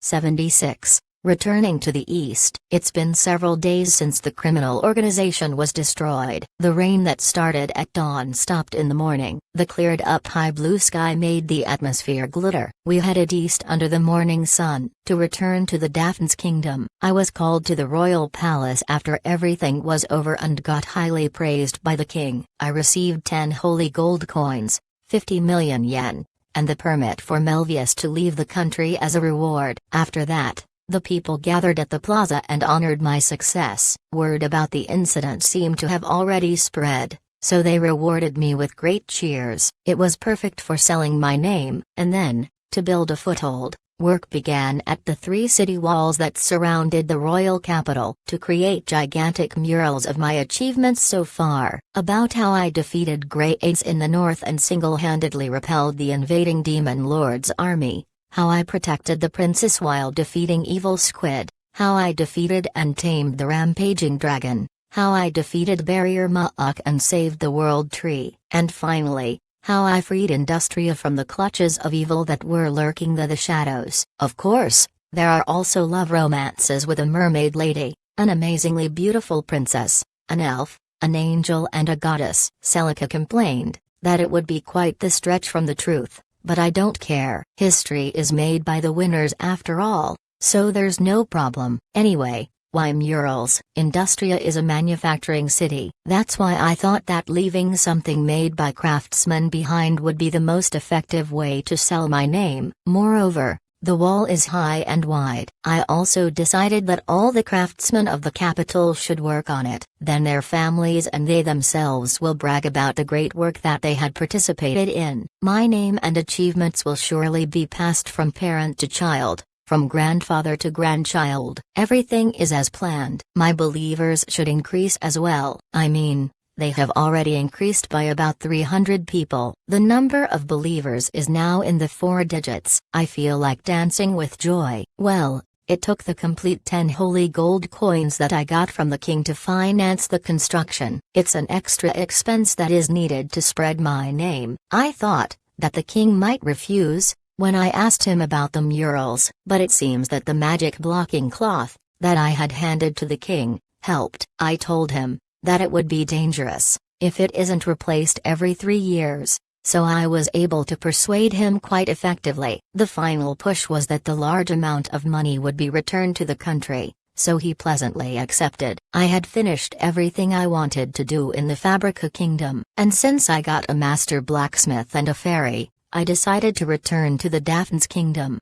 76. Returning to the east. It's been several days since the criminal organization was destroyed. The rain that started at dawn stopped in the morning. The cleared-up high blue sky made the atmosphere glitter. We headed east under the morning sun, to return to the Daphne's kingdom. I was called to the royal palace after everything was over and got highly praised by the king. I received 10 holy gold coins, 50 million yen, and the permit for Melvius to leave the country as a reward. After that, the people gathered at the plaza and honored my success. Word about the incident seemed to have already spread, so they rewarded me with great cheers. It was perfect for selling my name. And then, to build a foothold, work began at the 3 city walls that surrounded the royal capital to create gigantic murals of my achievements so far, about how I defeated Grades in the north and single-handedly repelled the invading Demon Lord's army, how I protected the princess while defeating Evil Squid, how I defeated and tamed the rampaging dragon, how I defeated Barrier Ma'uk and saved the World Tree, and finally, how I freed Industria from the clutches of evil that were lurking in the shadows. Of course, there are also love romances with a mermaid lady, an amazingly beautiful princess, an elf, an angel and a goddess. Celica complained that it would be quite the stretch from the truth. But I don't care. History is made by the winners after all, so there's no problem. Anyway, why murals? Industria is a manufacturing city. That's why I thought that leaving something made by craftsmen behind would be the most effective way to sell my name. Moreover, the wall is high and wide. I also decided that all the craftsmen of the capital should work on it. Then their families and they themselves will brag about the great work that they had participated in. My name and achievements will surely be passed from parent to child, from grandfather to grandchild. Everything is as planned. My believers should increase as well. I mean, they have already increased by about 300 people. The number of believers is now in the 4 digits. I feel like dancing with joy. Well, it took the complete 10 holy gold coins that I got from the king to finance the construction. It's an extra expense that is needed to spread my name. I thought that the king might refuse when I asked him about the murals, but it seems that the magic blocking cloth that I had handed to the king helped. I told him that it would be dangerous if it isn't replaced every 3 years, so I was able to persuade him quite effectively. The final push was that the large amount of money would be returned to the country, so he pleasantly accepted. I had finished everything I wanted to do in the Fabrica Kingdom, and since I got a master blacksmith and a fairy, I decided to return to the Daphne's Kingdom.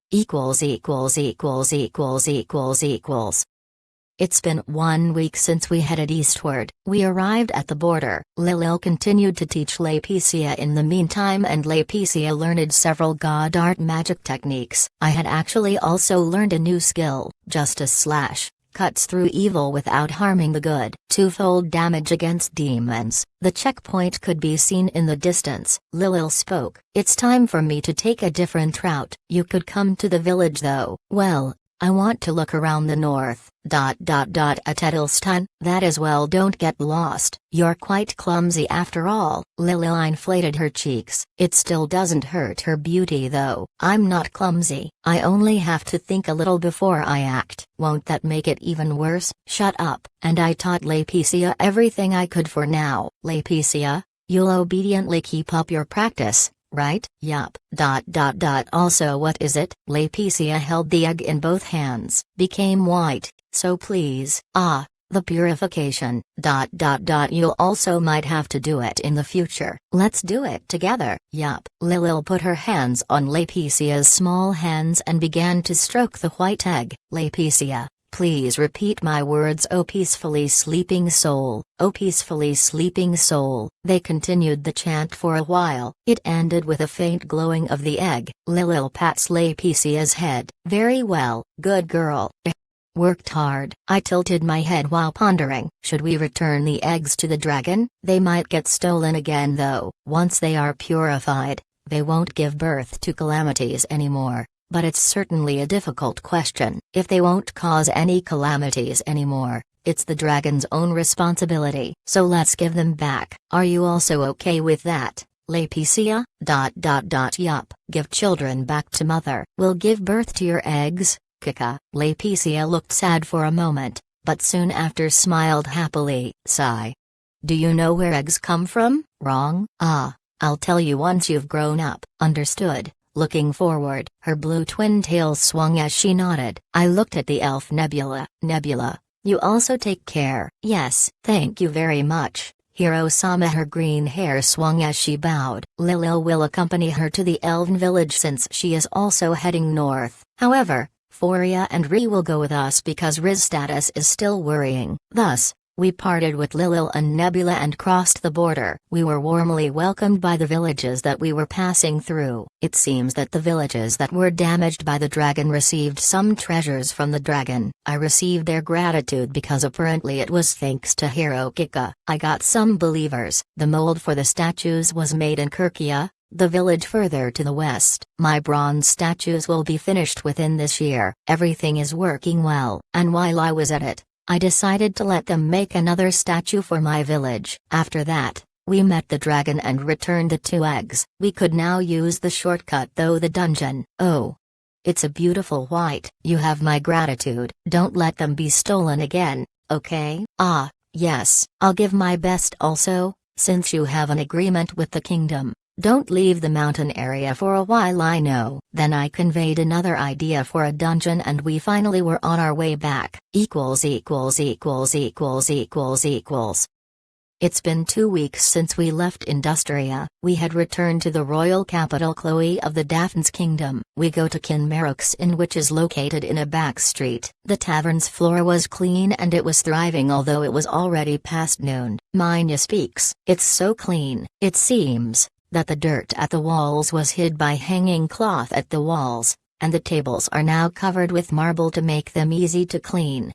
It's been 1 week since we headed eastward. We arrived at the border. Lilil continued to teach Laeticia in the meantime, and Laeticia learned several god art magic techniques. I had actually also learned a new skill, Justice Slash, cuts through evil without harming the good. 2-fold damage against demons. The checkpoint could be seen in the distance. Lilil spoke. It's time for me to take a different route. You could come to the village though. Well, I want to look around the north. At Edelston. That as well, don't get lost. You're quite clumsy after all. Lilil inflated her cheeks. It still doesn't hurt her beauty though. I'm not clumsy. I only have to think a little before I act. Won't that make it even worse? Shut up. And I taught Laeticia everything I could for now. Laeticia, you'll obediently keep up your practice, right? Yup. Also, what is it? Laeticia held the egg in both hands. Became white. So please. The purification. You also might have to do it in the future. Let's do it together. Yup. Lilil put her hands on Laeticia's small hands and began to stroke the white egg. Laeticia, please repeat my words. Oh peacefully sleeping soul, oh peacefully sleeping soul. They continued the chant for a while. It ended with a faint glowing of the egg. Lilil pats Laeticia's head. Very well, good girl. Worked hard. I tilted my head while pondering. Should we return the eggs to the dragon? They might get stolen again though. Once they are purified, they won't give birth to calamities anymore. But it's certainly a difficult question. If they won't cause any calamities anymore, it's the dragon's own responsibility. So let's give them back. Are you also okay with that, Laeticia? Yup. Give children back to mother. We'll give birth to your eggs. Kika. Laetitia looked sad for a moment, but soon after smiled happily. Sigh. Do you know where eggs come from? Wrong? Ah, I'll tell you once you've grown up. Understood. Looking forward, her blue twin tails swung as she nodded. I looked at the elf Nebula. Nebula, you also take care. Yes, thank you very much. Hiro-sama. Her green hair swung as she bowed. Lilil will accompany her to the Elven village since she is also heading north. However, Foria and Ri will go with us because Ri's status is still worrying. Thus, we parted with Lilil and Nebula and crossed the border. We were warmly welcomed by the villages that we were passing through. It seems that the villages that were damaged by the dragon received some treasures from the dragon. I received their gratitude because apparently it was thanks to Hiro Kika. I got some believers. The mold for the statues was made in Kirkia, the village further to the west. My bronze statues will be finished within this year. Everything is working well, and while I was at it, I decided to let them make another statue for my village. After that, we met the dragon and returned the 2 eggs. We could now use the shortcut though the dungeon. Oh. It's a beautiful white. You have my gratitude. Don't let them be stolen again, okay? Ah, yes, I'll give my best also, since you have an agreement with the kingdom. Don't leave the mountain area for a while. I know. Then I conveyed another idea for a dungeon and we finally were on our way back. It's been 2 weeks since we left Industria. We had returned to the royal capital Chloe of the Daphne's kingdom. We go to Kinmerok's Inn, which is located in a back street. The tavern's floor was clean and it was thriving although it was already past noon. Minya speaks. It's so clean. It seems that the dirt at the walls was hid by hanging cloth at the walls, and the tables are now covered with marble to make them easy to clean.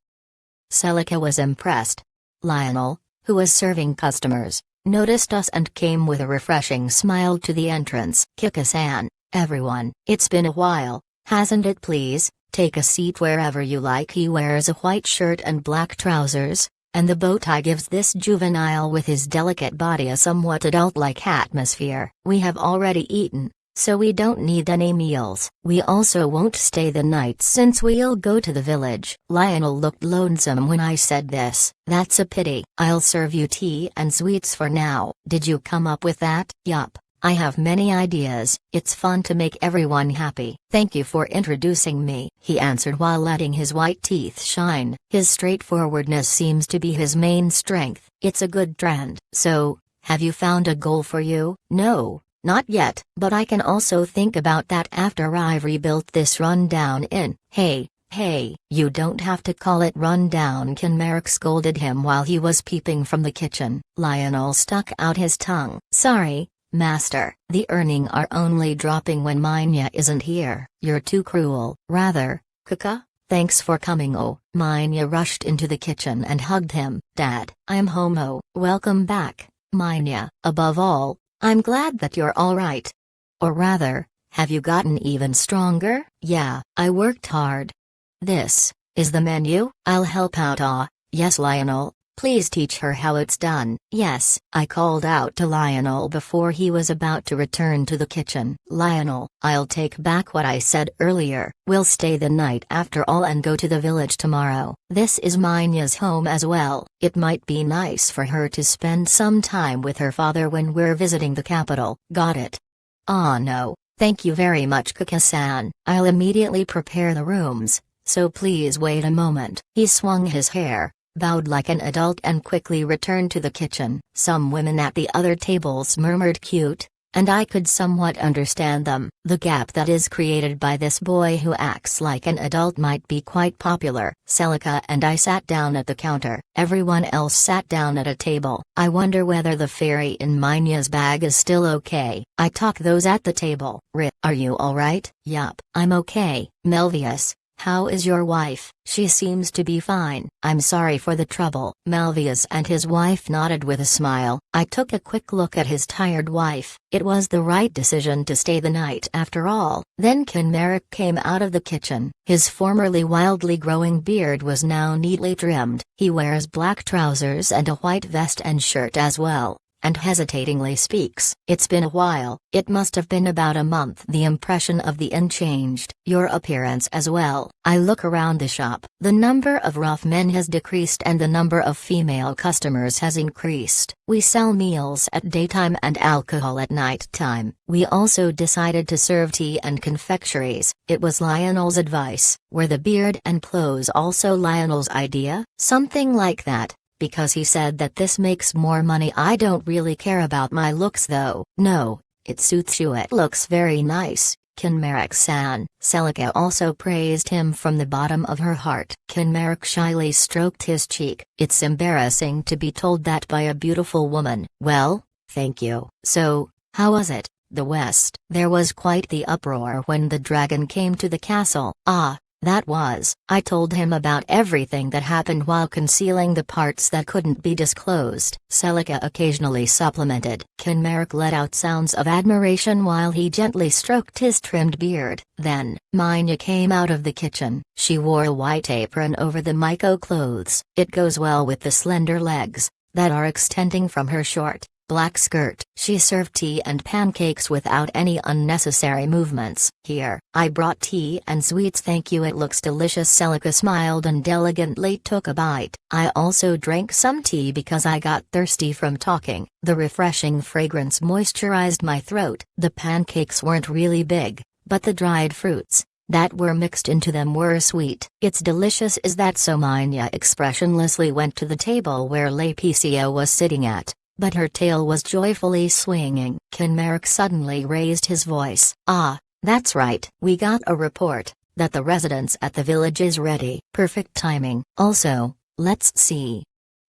Celica was impressed. Lionel, who was serving customers, noticed us and came with a refreshing smile to the entrance. Kika-san, everyone, it's been a while, hasn't it? Please, take a seat wherever you like. He wears a white shirt and black trousers, and the bow tie gives this juvenile with his delicate body a somewhat adult-like atmosphere. We have already eaten, so we don't need any meals. We also won't stay the night since we'll go to the village. Lionel looked lonesome when I said this. That's a pity. I'll serve you tea and sweets for now. Did you come up with that? Yup. I have many ideas. It's fun to make everyone happy. Thank you for introducing me, he answered while letting his white teeth shine. His straightforwardness seems to be his main strength. It's a good trend. So, have you found a goal for you? No, not yet, but I can also think about that after I've rebuilt this rundown inn. Hey, you don't have to call it rundown. Kinmerok scolded him while he was peeping from the kitchen. Lionel stuck out his tongue. Sorry, Master, the earning are only dropping when Minya isn't here. You're too cruel. Rather, Kika, thanks for coming. Oh, Minya rushed into the kitchen and hugged him. Dad, I'm home. Welcome back, Minya. Above all, I'm glad that you're alright. Or rather, have you gotten even stronger? Yeah, I worked hard. This is the menu. I'll help out. Ah, yes, Lionel. Please teach her how it's done. Yes, I called out to Lionel before he was about to return to the kitchen. Lionel, I'll take back what I said earlier. We'll stay the night after all and go to the village tomorrow. This is Minya's home as well. It might be nice for her to spend some time with her father when we're visiting the capital. Got it? Ah no, thank you very much, Kika-san. I'll immediately prepare the rooms, so please wait a moment. He swung his hair, bowed like an adult and quickly returned to the kitchen. Some women at the other tables murmured cute, and I could somewhat understand them. The gap that is created by this boy who acts like an adult might be quite popular. Celica and I sat down at the counter. Everyone else sat down at a table. I wonder whether the fairy in Minya's bag is still okay. I talk those at the table. Ri, are you alright? Yup, I'm okay. Melvius, how is your wife? She seems to be fine. I'm sorry for the trouble. Melvius and his wife nodded with a smile. I took a quick look at his tired wife. It was the right decision to stay the night after all. Then Kinmerok came out of the kitchen. His formerly wildly growing beard was now neatly trimmed. He wears black trousers and a white vest and shirt as well. and hesitatingly speaks. It's been a while, it must have been about a month. The impression of the inn changed, your appearance as well. I look around the shop. The number of rough men has decreased and the number of female customers has increased. We sell meals at daytime and alcohol at night time. We also decided to serve tea and confectioneries. It was Lionel's advice. Were the beard and clothes also Lionel's idea? Something like that. Because he said that this makes more money. I don't really care about my looks though. No, it suits you. It looks very nice, Kinmeric-san. Celica also praised him from the bottom of her heart. Kinmeric shyly stroked his cheek. It's embarrassing to be told that by a beautiful woman. Well, thank you. So, how was it, the West? There was quite the uproar when the dragon came to the castle. Ah. That was. I told him about everything that happened while concealing the parts that couldn't be disclosed. Celica occasionally supplemented. Kinmeric let out sounds of admiration while he gently stroked his trimmed beard. Then, Minya came out of the kitchen. She wore a white apron over the Miko clothes. It goes well with the slender legs that are extending from her short, black skirt. She served tea and pancakes without any unnecessary movements. Here, I brought tea and sweets. Thank you, it looks delicious. Celica smiled and elegantly took a bite. I also drank some tea because I got thirsty from talking. The refreshing fragrance moisturized my throat. The pancakes weren't really big, but the dried fruits that were mixed into them were sweet. It's delicious. Is that so? Minya expressionlessly went to the table where Laetitia was sitting at, but her tail was joyfully swinging. Kinmeric suddenly raised his voice. Ah, that's right. We got a report that the residence at the village is ready. Perfect timing. Also, let's see.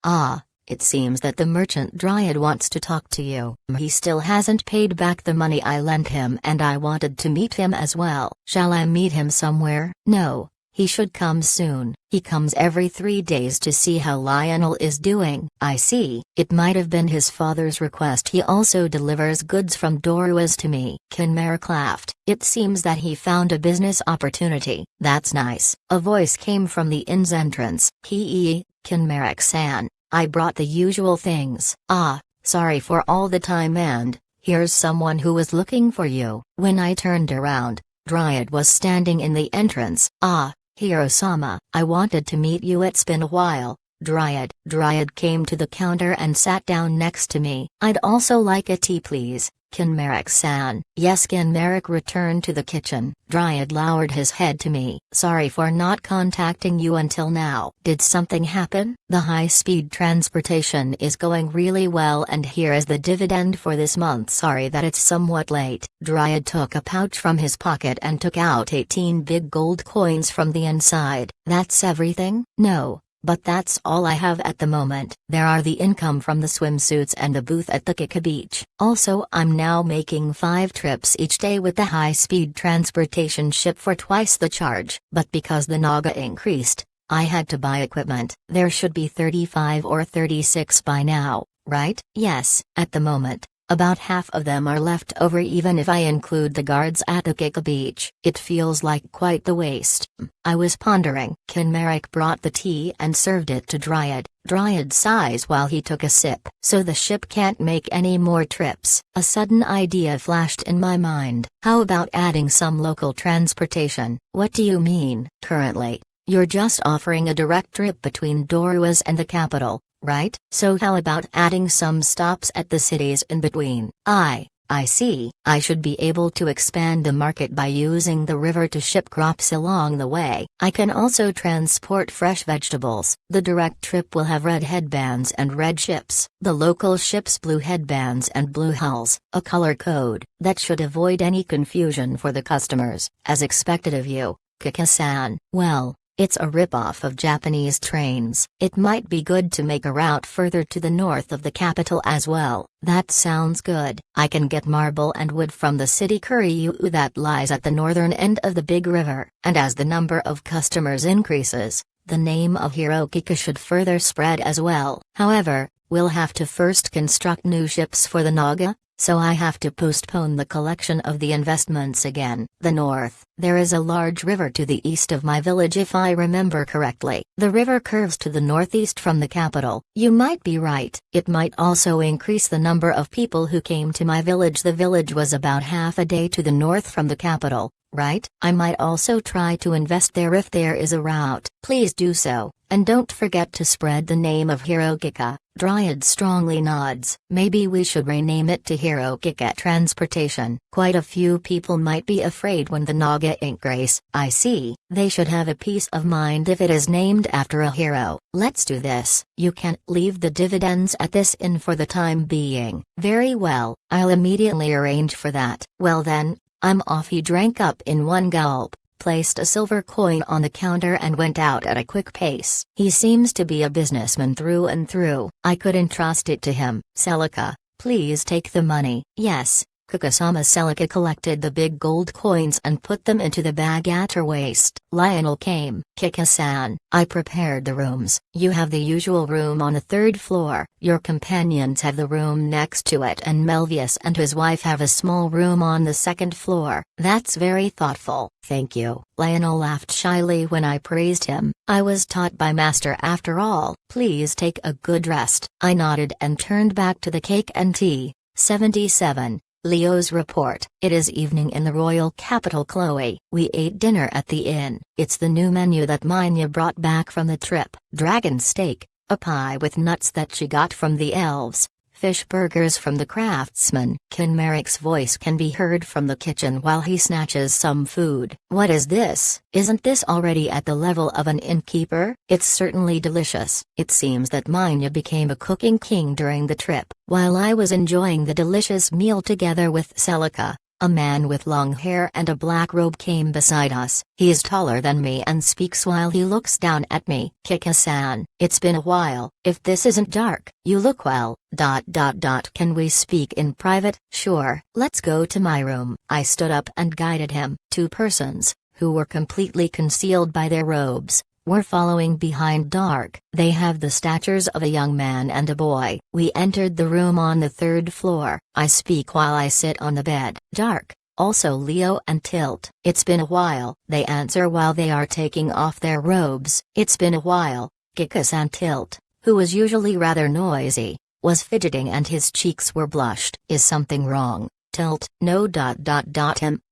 Ah, it seems that the merchant Dryad wants to talk to you. He still hasn't paid back the money I lent him and I wanted to meet him as well. Shall I meet him somewhere? No. He should come soon. He comes every 3 days to see how Lionel is doing. I see. It might have been his father's request. He also delivers goods from Doruas to me. Kinmeric laughed. It seems that he found a business opportunity. That's nice. A voice came from the inn's entrance. Kinmeric-san, I brought the usual things. Ah, sorry for all the time and, here's someone who was looking for you. When I turned around, Dryad was standing in the entrance. Ah, Hiro-sama, I wanted to meet you. It's been a while. Dryad came to the counter and sat down next to me. I'd also like a tea please, Kinmeric-san. Yes. Kinmeric returned to the kitchen. Dryad lowered his head to me. Sorry for not contacting you until now. Did something happen? The high-speed transportation is going really well and here is the dividend for this month. Sorry that it's somewhat late. Dryad took a pouch from his pocket and took out 18 big gold coins from the inside. That's everything? No. But that's all I have at the moment. There are the income from the swimsuits and the booth at the Kika Beach. Also, I'm now making 5 trips each day with the high-speed transportation ship for twice the charge. But because the Naga increased, I had to buy equipment. There should be 35 or 36 by now, right? Yes, at the moment. About half of them are left over even if I include the guards at the Kika Beach. It feels like quite the waste. I was pondering. Kinmeric brought the tea and served it to Dryad. Dryad sighs while he took a sip. So the ship can't make any more trips. A sudden idea flashed in my mind. How about adding some local transportation? What do you mean? Currently, you're just offering a direct trip between Doruas and the capital, right? So how about adding some stops at the cities in between? I see. I should be able to expand the market by using the river to ship crops along the way. I can also transport fresh vegetables. The direct trip will have red headbands and red ships. The local ships blue headbands and blue hulls. A color code that should avoid any confusion for the customers. As expected of you, Kika-san. Well, it's a ripoff of Japanese trains. It might be good to make a route further to the north of the capital as well. That sounds good. I can get marble and wood from the city Kuryu that lies at the northern end of the big river. And as the number of customers increases, the name of Hirokika should further spread as well. However, we'll have to first construct new ships for the Naga, so I have to postpone the collection of the investments again. The north. There is a large river to the east of my village if I remember correctly. The river curves to the northeast from the capital. You might be right. It might also increase the number of people who came to my village. The village was about half a day to the north from the capital, right? I might also try to invest there if there is a route. Please do so, and don't forget to spread the name of Hirogika. Dryad strongly nods. Maybe we should rename it to Hirogika Transportation. Quite a few people might be afraid when the Naga Ink race. I see. They should have a peace of mind if it is named after a hero. Let's do this. You can't leave the dividends at this inn for the time being. Very well, I'll immediately arrange for that. Well then, I'm off. He drank up in one gulp, placed a silver coin on the counter and went out at a quick pace. He seems to be a businessman through and through. I could entrust it to him. Celica, please take the money. Yes. Kukasama. Celica collected the big gold coins and put them into the bag at her waist. Lionel came. Kika-san, I prepared the rooms. You have the usual room on the third floor. Your companions have the room next to it, and Melvius and his wife have a small room on the second floor. That's very thoughtful. Thank you. Lionel laughed shyly when I praised him. I was taught by master after all. Please take a good rest. I nodded and turned back to the cake and tea. 77. Leo's report. It is evening in the royal capital. Chloe. We ate dinner at the inn. It's the new menu that Minya brought back from the trip. Dragon steak, a pie with nuts that she got from the elves, fish burgers from the craftsman. Kinmeric's voice can be heard from the kitchen while he snatches some food. What is this? Isn't this already at the level of an innkeeper? It's certainly delicious. It seems that Minya became a cooking king during the trip. While I was enjoying the delicious meal together with Celica, a man with long hair and a black robe came beside us. He is taller than me and speaks while he looks down at me. Kika-san, it's been a while. If this isn't dark, you look well. Can we speak in private? Sure. Let's go to my room. I stood up and guided him. Two persons, who were completely concealed by their robes, were following behind Dark. They have the statures of a young man and a boy. We entered the room on the third floor. I speak while I sit on the bed. Dark, also Leo and Tilt. It's been a while, they answer while they are taking off their robes. It's been a while. Kika-san. Tilt, who was usually rather noisy, was fidgeting and his cheeks were blushed. Is something wrong? Tilt, no.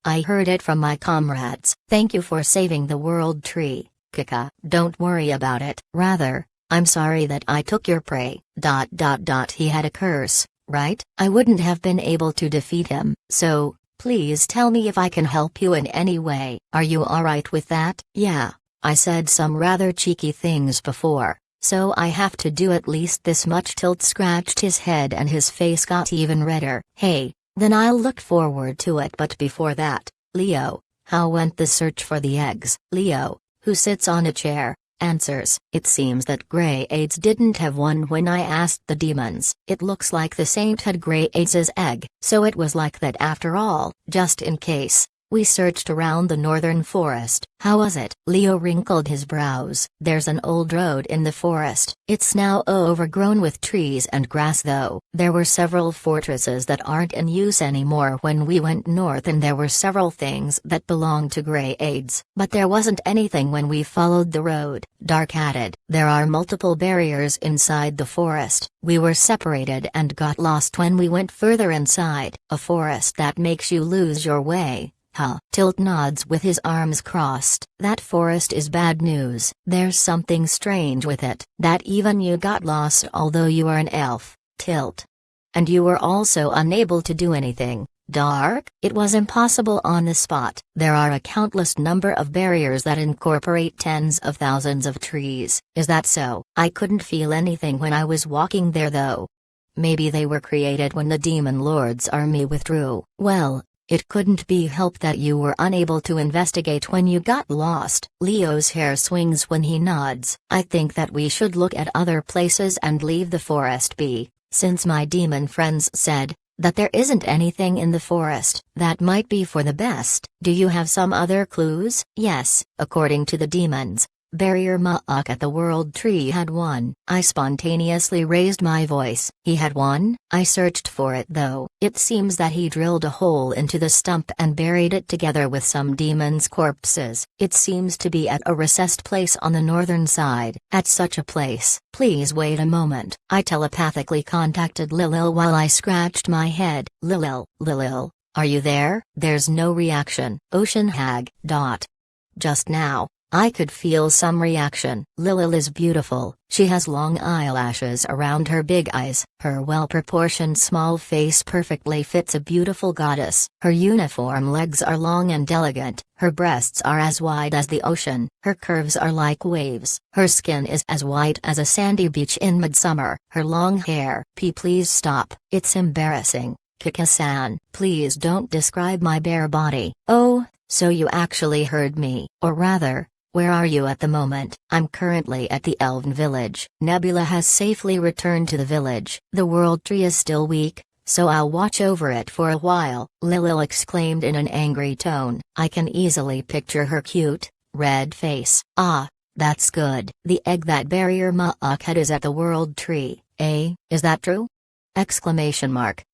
I heard it from my comrades. Thank you for saving the world tree. Kika, don't worry about it. Rather, I'm sorry that I took your prey. He had a curse, right? I wouldn't have been able to defeat him. So, please tell me if I can help you in any way. Are you alright with that? Yeah, I said some rather cheeky things before, so I have to do at least this much. Tilt scratched his head and his face got even redder. Hey, then I'll look forward to it. But before that, Leo, how went the search for the eggs? Leo, who sits on a chair, answers. It seems that Greyades didn't have one when I asked the demons. It looks like the saint had Greyades' egg, so it was like that after all. Just in case, we searched around the northern forest. How was it? Leo wrinkled his brows. There's an old road in the forest. It's now overgrown with trees and grass though. There were several fortresses that aren't in use anymore when we went north, and there were several things that belonged to Greyades. But there wasn't anything when we followed the road. Dark added. There are multiple barriers inside the forest. We were separated and got lost when we went further inside. A forest that makes you lose your way. Huh. Tilt nods with his arms crossed. That forest is bad news. There's something strange with it, that even you got lost although you are an elf. Tilt. And you were also unable to do anything. Dark? It was impossible on the spot. There are a countless number of barriers that incorporate tens of thousands of trees. Is that so? I couldn't feel anything when I was walking there though. Maybe they were created when the Demon Lord's army withdrew. Well, it couldn't be helped that you were unable to investigate when you got lost. Leo's hair swings when he nods. I think that we should look at other places and leave the forest be, since my demon friends said that there isn't anything in the forest. That might be for the best. Do you have some other clues? Yes, according to the demons, Barrier Ma'uk at the World Tree had won. I spontaneously raised my voice. He had won? I searched for it though. It seems that he drilled a hole into the stump and buried it together with some demons' corpses. It seems to be at a recessed place on the northern side. At such a place. Please wait a moment. I telepathically contacted Lilil while I scratched my head. Lilil, are you there? There's no reaction. Ocean Hag. Just now, I could feel some reaction. Lilil is beautiful. She has long eyelashes around her big eyes. Her well-proportioned small face perfectly fits a beautiful goddess. Her uniform legs are long and elegant. Her breasts are as wide as the ocean. Her curves are like waves. Her skin is as white as a sandy beach in midsummer. Her long hair. Please stop. It's embarrassing. Kika-san, please don't describe my bare body. Oh, so you actually heard me. Or rather, where are you at the moment? I'm currently at the Elven village. Nebula has safely returned to the village. The World Tree is still weak, so I'll watch over it for a while, Lilil exclaimed in an angry tone. I can easily picture her cute, red face. Ah, that's good. The egg that Barrier Ma'uk had is at the World Tree, eh? Is that true?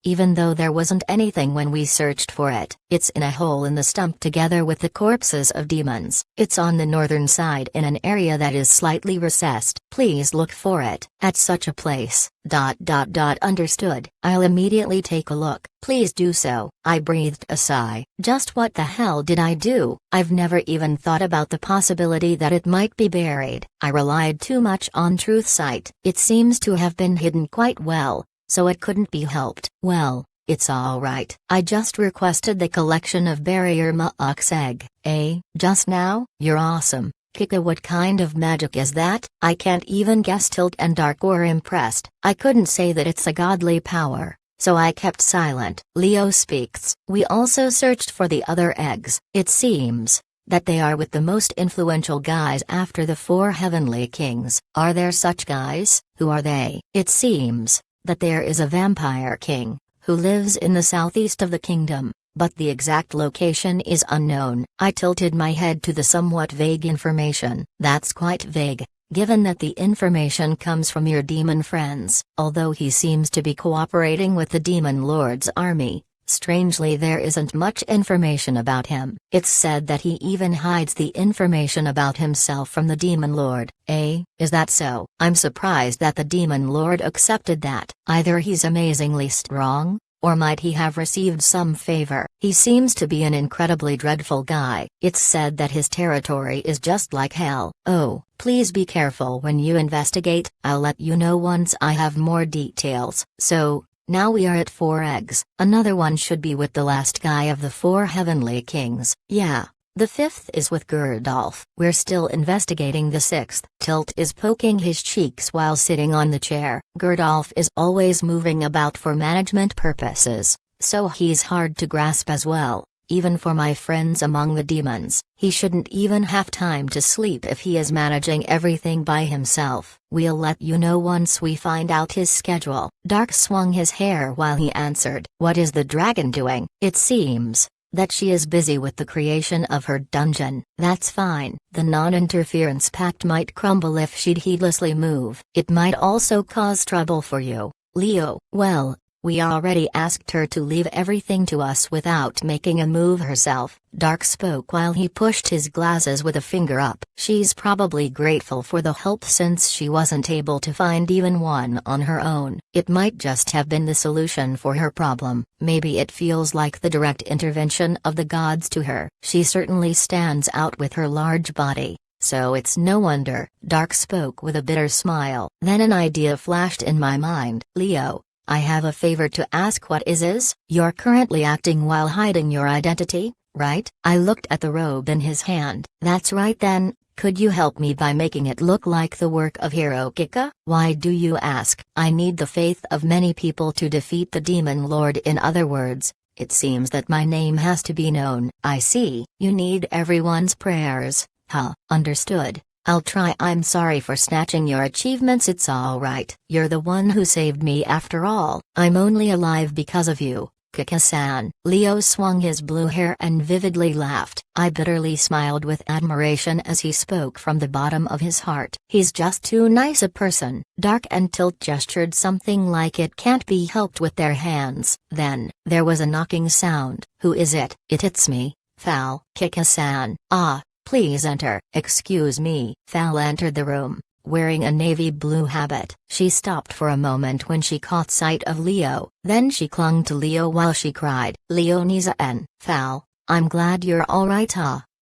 Even though there wasn't anything when we searched for it, it's in a hole in the stump together with the corpses of demons. It's on the northern side in an area that is slightly recessed. Please look for it. At such a place. Understood. I'll immediately take a look. Please do so. I breathed a sigh. Just what the hell did I do? I've never even thought about the possibility that it might be buried. I relied too much on truth sight. It seems to have been hidden quite well, so it couldn't be helped. Well, it's alright. I just requested the collection of Barrier Ma'uk's egg. Eh? Just now? You're awesome. Kika, what kind of magic is that? I can't even guess. Tilt and Dark were impressed. I couldn't say that it's a godly power, so I kept silent. Leo speaks. We also searched for the other eggs. It seems that they are with the most influential guys after the 4 heavenly kings. Are there such guys? Who are they? It seems that there is a vampire king, who lives in the southeast of the kingdom, but the exact location is unknown. I tilted my head to the somewhat vague information. That's quite vague, given that the information comes from your demon friends. Although he seems to be cooperating with the Demon Lord's army, strangely there isn't much information about him. It's said that he even hides the information about himself from the Demon Lord. Eh? Is that so? I'm surprised that the Demon Lord accepted that. Either he's amazingly strong, or might he have received some favor. He seems to be an incredibly dreadful guy. It's said that his territory is just like hell. Oh, please be careful when you investigate. I'll let you know once I have more details. So, now we are at 4 eggs. Another one should be with the last guy of the 4 heavenly kings. Yeah. The 5th is with Gerdolf. We're still investigating the 6th. Tilt is poking his cheeks while sitting on the chair. Gerdolf is always moving about for management purposes, so he's hard to grasp as well. Even for my friends among the demons, he shouldn't even have time to sleep if he is managing everything by himself. We'll let you know once we find out his schedule. Dark swung his hair while he answered. What is the dragon doing? It seems that she is busy with the creation of her dungeon. That's fine. The non-interference pact might crumble if she'd heedlessly move. It might also cause trouble for you, Leo. Well, we already asked her to leave everything to us without making a move herself. Dark spoke while he pushed his glasses with a finger up. She's probably grateful for the help since she wasn't able to find even one on her own. It might just have been the solution for her problem. Maybe it feels like the direct intervention of the gods to her. She certainly stands out with her large body, so it's no wonder. Dark spoke with a bitter smile. Then an idea flashed in my mind. Leo, I have a favor to ask. What is? You're currently acting while hiding your identity, right? I looked at the robe in his hand. That's right then. Could you help me by making it look like the work of Hero Kika? Why do you ask? I need the faith of many people to defeat the Demon Lord. In other words, it seems that my name has to be known. I see. You need everyone's prayers. Huh, understood. I'll try. I'm sorry for snatching your achievements. It's alright. You're the one who saved me after all. I'm only alive because of you. Kaka-san. Leo swung his blue hair and vividly laughed. I bitterly smiled with admiration as he spoke from the bottom of his heart. He's just too nice a person. Dark and Tilt gestured something like it can't be helped with their hands. Then, there was a knocking sound. Who is it? It's me, Fal. Kaka-san. Ah, please enter. Excuse me. Fal entered the room, wearing a navy blue habit. She stopped for a moment when she caught sight of Leo, then she clung to Leo while she cried, Leonisa-en. Fal, I'm glad you're alright.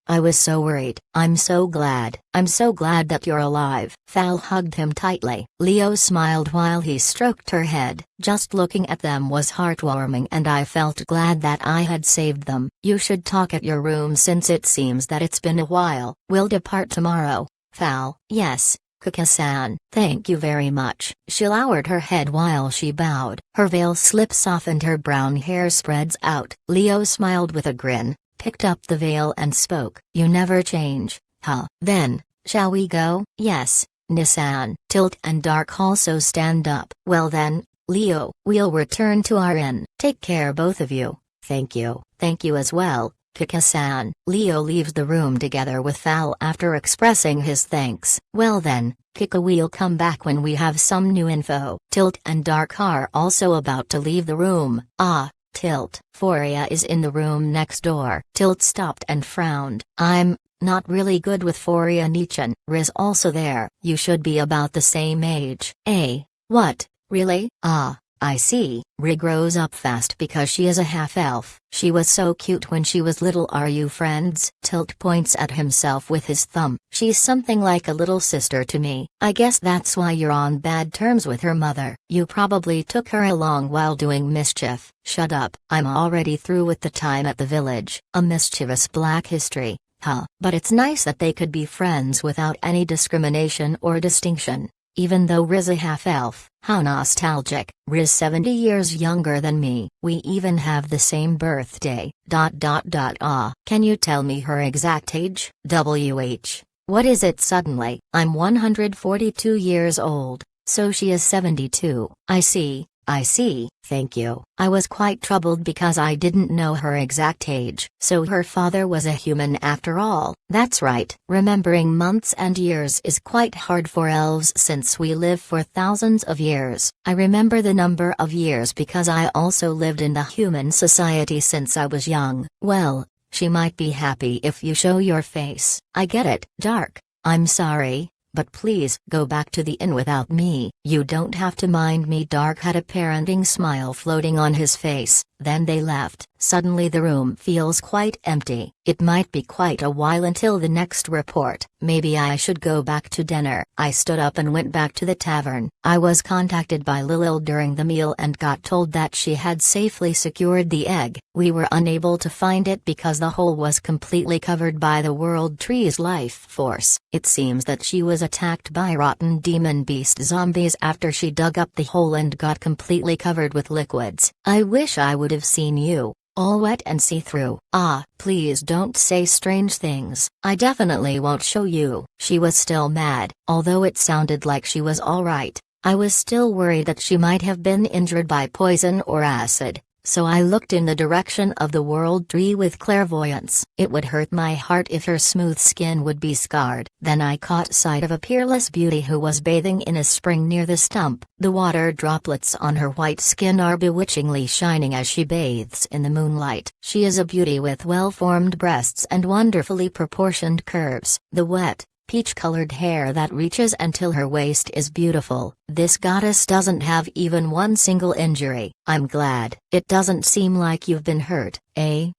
I was so worried. I'm so glad that you're alive. Fal hugged him tightly. Leo smiled while he stroked her head. Just looking at them was heartwarming and I felt glad that I had saved them. You should talk at your room since it seems that it's been a while. We'll depart tomorrow. Fal, yes. Kaka-san, thank you very much. She lowered her head while she bowed. Her veil slip softened, her brown hair spreads out. Leo smiled with a grin, picked up the veil and spoke. You never change, huh? Then, shall we go? Yes, Nissan. Tilt and Dark also stand up. Well then, Leo, we'll return to our inn. Take care both of you. Thank you. Thank you as well. Kaka-san. Leo leaves the room together with Fal after expressing his thanks. Well then, Kika, we'll come back when we have some new info. Tilt and Dark are also about to leave the room. Ah, Tilt. Foria is in the room next door. Tilt stopped and frowned. I'm not really good with Foria Nichan. Riz also there. You should be about the same age. What, really? Ah. I see. Rig grows up fast because she is a half-elf. She was so cute when she was little. Are you friends? Tilt points at himself with his thumb. She's something like a little sister to me. I guess that's why you're on bad terms with her mother. You probably took her along while doing mischief. Shut up. I'm already through with the time at the village. A mischievous black history. Huh. But it's nice that they could be friends without any discrimination or distinction. Even though Riz a half-elf, how nostalgic. Riz 70 years younger than me. We even have the same birthday. Can you tell me her exact age? What is it suddenly? I'm 142 years old, so she is 72. I see. Thank you. I was quite troubled because I didn't know her exact age. So her father was a human after all. That's right. Remembering months and years is quite hard for elves since we live for thousands of years. I remember the number of years because I also lived in the human society since I was young. Well, she might be happy if you show your face. I get it. Dark. I'm sorry. But please go back to the inn without me. You don't have to mind me. Dark had a parenting smile floating on his face. Then they left. Suddenly the room feels quite empty. It might be quite a while until the next report. Maybe I should go back to dinner. I stood up and went back to the tavern. I was contacted by Lilil during the meal and got told that she had safely secured the egg. We were unable to find it because the hole was completely covered by the World Tree's life force. It seems that she was attacked by rotten demon beast zombies after she dug up the hole and got completely covered with liquids. I wish I would have seen you, all wet and see-through. Ah, please don't say strange things. I definitely won't show you. She was still mad, although it sounded like she was alright. I was still worried that she might have been injured by poison or acid. So I looked in the direction of the World Tree with clairvoyance. It would hurt my heart if her smooth skin would be scarred. Then I caught sight of a peerless beauty who was bathing in a spring near the stump. The water droplets on her white skin are bewitchingly shining as she bathes in the moonlight. She is a beauty with well-formed breasts and wonderfully proportioned curves. The wet, peach-colored hair that reaches until her waist is beautiful. This goddess doesn't have even one single injury. I'm glad. It doesn't seem like you've been hurt, eh?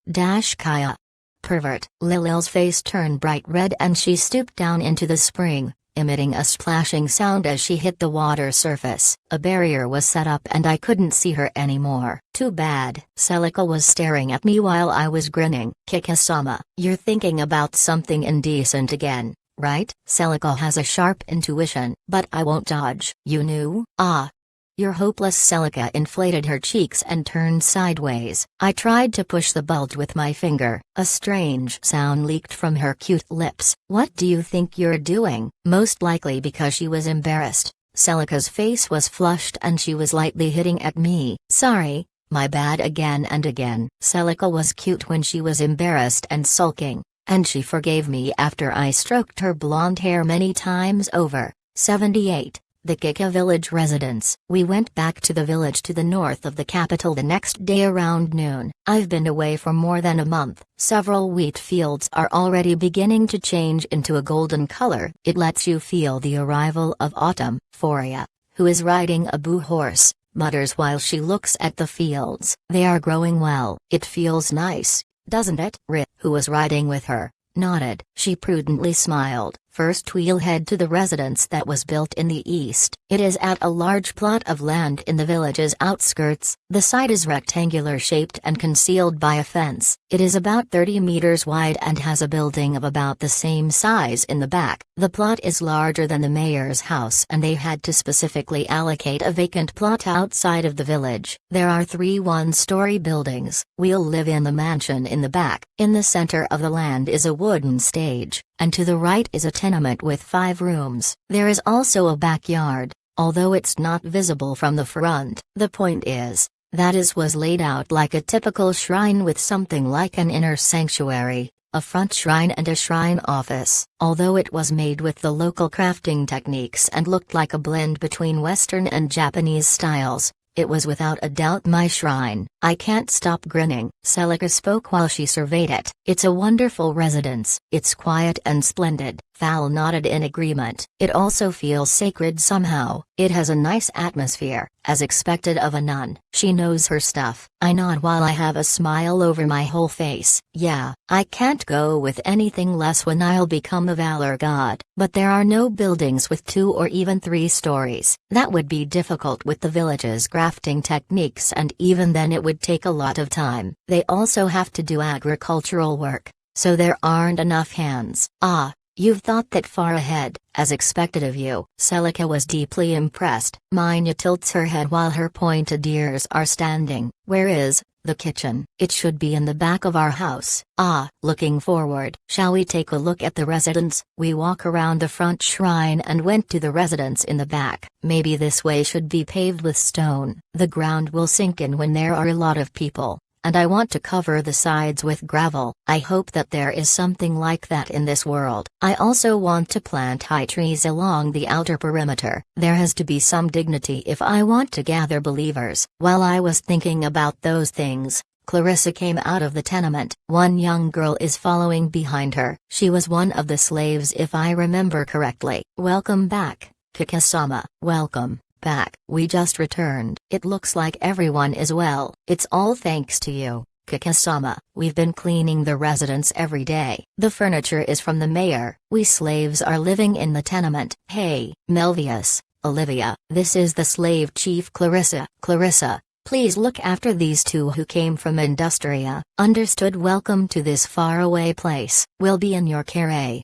Kaya. Pervert. Lilil's face turned bright red and she stooped down into the spring, emitting a splashing sound as she hit the water surface. A barrier was set up and I couldn't see her anymore. Too bad. Celica was staring at me while I was grinning. Kika-sama, you're thinking about something indecent again, right? Celica has a sharp intuition, but I won't dodge. You knew? Ah. You're hopeless. Celica inflated her cheeks and turned sideways. I tried to push the bulge with my finger. A strange sound leaked from her cute lips. What do you think you're doing? Most likely because she was embarrassed. Celica's face was flushed and she was lightly hitting at me. Sorry, my bad again and again. Celica was cute when she was embarrassed and sulking, and she forgave me after I stroked her blonde hair many times over. 78. The Kika village residence. We went back to the village to the north of the capital the next day around noon. I've been away for more than a month. Several wheat fields are already beginning to change into a golden color. It lets you feel the arrival of autumn. Foria, who is riding a boo horse, mutters while she looks at the fields. They are growing well. It feels nice, doesn't it? Rit, who was riding with her, nodded. She prudently smiled. First we'll head to the residence that was built in the east. It is at a large plot of land in the village's outskirts. The site is rectangular shaped and concealed by a fence. It is about 30 meters wide and has a building of about the same size in the back. The plot is larger than the mayor's house and they had to specifically allocate a vacant plot outside of the village. There are 3 one-story buildings. We'll live in the mansion in the back. In the center of the land is a wooden stage, and to the right is a tenement with 5 rooms. There is also a backyard, although it's not visible from the front. The point is, that was laid out like a typical shrine with something like an inner sanctuary, a front shrine and a shrine office. Although it was made with the local crafting techniques and looked like a blend between Western and Japanese styles, it was without a doubt my shrine. I can't stop grinning. Celica spoke while she surveyed it. It's a wonderful residence. It's quiet and splendid. Val nodded in agreement. It also feels sacred somehow. It has a nice atmosphere, as expected of a nun. She knows her stuff. I nod while I have a smile over my whole face. Yeah, I can't go with anything less when I'll become a valor god. But there are no buildings with 2 or even 3 stories. That would be difficult with the village's crafting techniques, and even then it would take a lot of time. They also have to do agricultural work, so there aren't enough hands. Ah, you've thought that far ahead, as expected of you. Celica was deeply impressed. Minya tilts her head while her pointed ears are standing. Where is the kitchen? It should be in the back of our house. Ah, looking forward. Shall we take a look at the residence? We walk around the front shrine and went to the residence in the back. Maybe this way should be paved with stone. The ground will sink in when there are a lot of people, and I want to cover the sides with gravel. I hope that there is something like that in this world. I also want to plant high trees along the outer perimeter. There has to be some dignity if I want to gather believers. While I was thinking about those things, Clarissa came out of the tenement. One young girl is following behind her. She was one of the slaves if I remember correctly. Welcome back, Kika-sama. Welcome back. We just returned. It looks like everyone is well. It's all thanks to you, Kika-sama. We've been cleaning the residence every day. The furniture is from the mayor. We slaves are living in the tenement. Hey, Melvius, Olivia. This is the slave chief Clarissa. Clarissa, please look after these 2 who came from Industria. Understood. Welcome to this faraway place. We'll be in your care.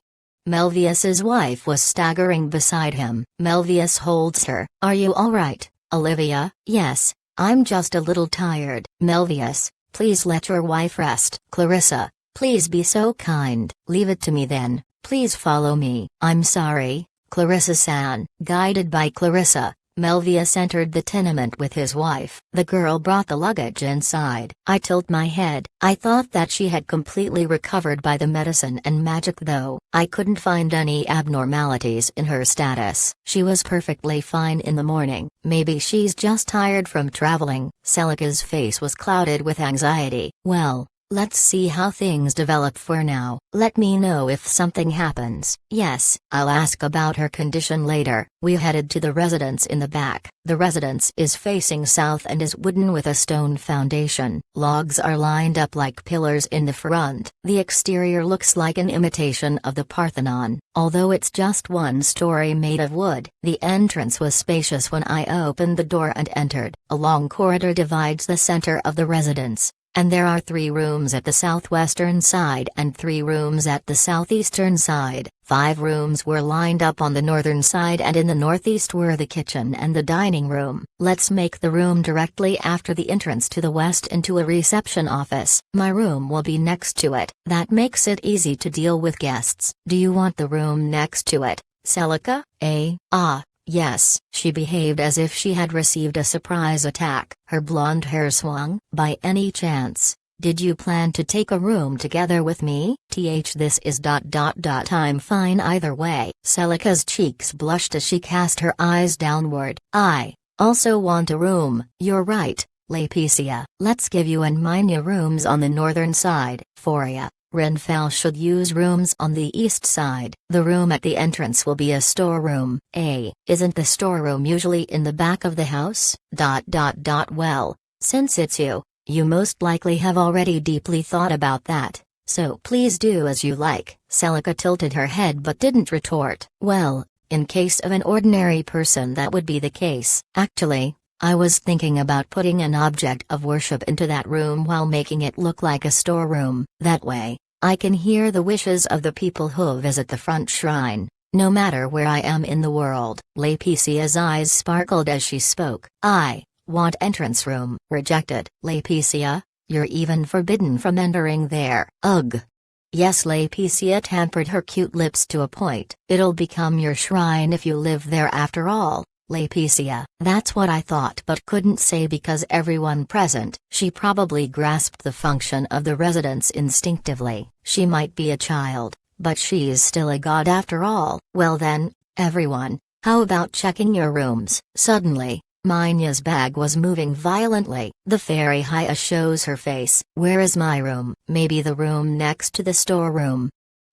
Melvius's wife was staggering beside him. Melvius holds her. Are you alright, Olivia? Yes, I'm just a little tired. Melvius, please let your wife rest. Clarissa, please be so kind. Leave it to me then. Please follow me. I'm sorry, Clarissa-san. Guided by Clarissa, Melvius entered the tenement with his wife. The girl brought the luggage inside. I tilt my head. I thought that she had completely recovered by the medicine and magic, though. I couldn't find any abnormalities in her status. She was perfectly fine in the morning. Maybe she's just tired from traveling. Celica's face was clouded with anxiety. Well, let's see how things develop for now. Let me know if something happens. Yes, I'll ask about her condition later. We headed to the residence in the back. The residence is facing south and is wooden with a stone foundation. Logs are lined up like pillars in the front. The exterior looks like an imitation of the Parthenon, although it's just 1 story made of wood. The entrance was spacious when I opened the door and entered. A long corridor divides the center of the residence, and there are 3 rooms at the southwestern side and 3 rooms at the southeastern side. 5 rooms were lined up on the northern side, and in the northeast were the kitchen and the dining room. Let's make the room directly after the entrance to the west into a reception office. My room will be next to it. That makes it easy to deal with guests. Do you want the room next to it, Celica? Yes, she behaved as if she had received a surprise attack. Her blonde hair swung. By any chance, did you plan to take a room together with me? This is ... I'm fine either way. Celica's cheeks blushed as she cast her eyes downward. I also want a room. You're right, Laetitia. Let's give you and Minya rooms on the northern side. Foria, Renfell should use rooms on the east side. The room at the entrance will be a storeroom. Isn't the storeroom usually in the back of the house? Well, since it's you most likely have already deeply thought about that, so please do as you like. Celica tilted her head but didn't retort. Well, in case of an ordinary person that would be the case. Actually, I was thinking about putting an object of worship into that room while making it look like a storeroom. That way, I can hear the wishes of the people who visit the front shrine, no matter where I am in the world. Laetitia's eyes sparkled as she spoke. I want entrance room. Rejected. Laetitia, you're even forbidden from entering there. Ugh. Yes, Laetitia tempered her cute lips to a point. It'll become your shrine if you live there after all. Laetitia. That's what I thought but couldn't say because everyone present. She probably grasped the function of the residence instinctively. She might be a child, but she's still a god after all. Well then, everyone, how about checking your rooms? Suddenly, Minya's bag was moving violently. The fairy Haya shows her face. Where is my room? Maybe the room next to the storeroom.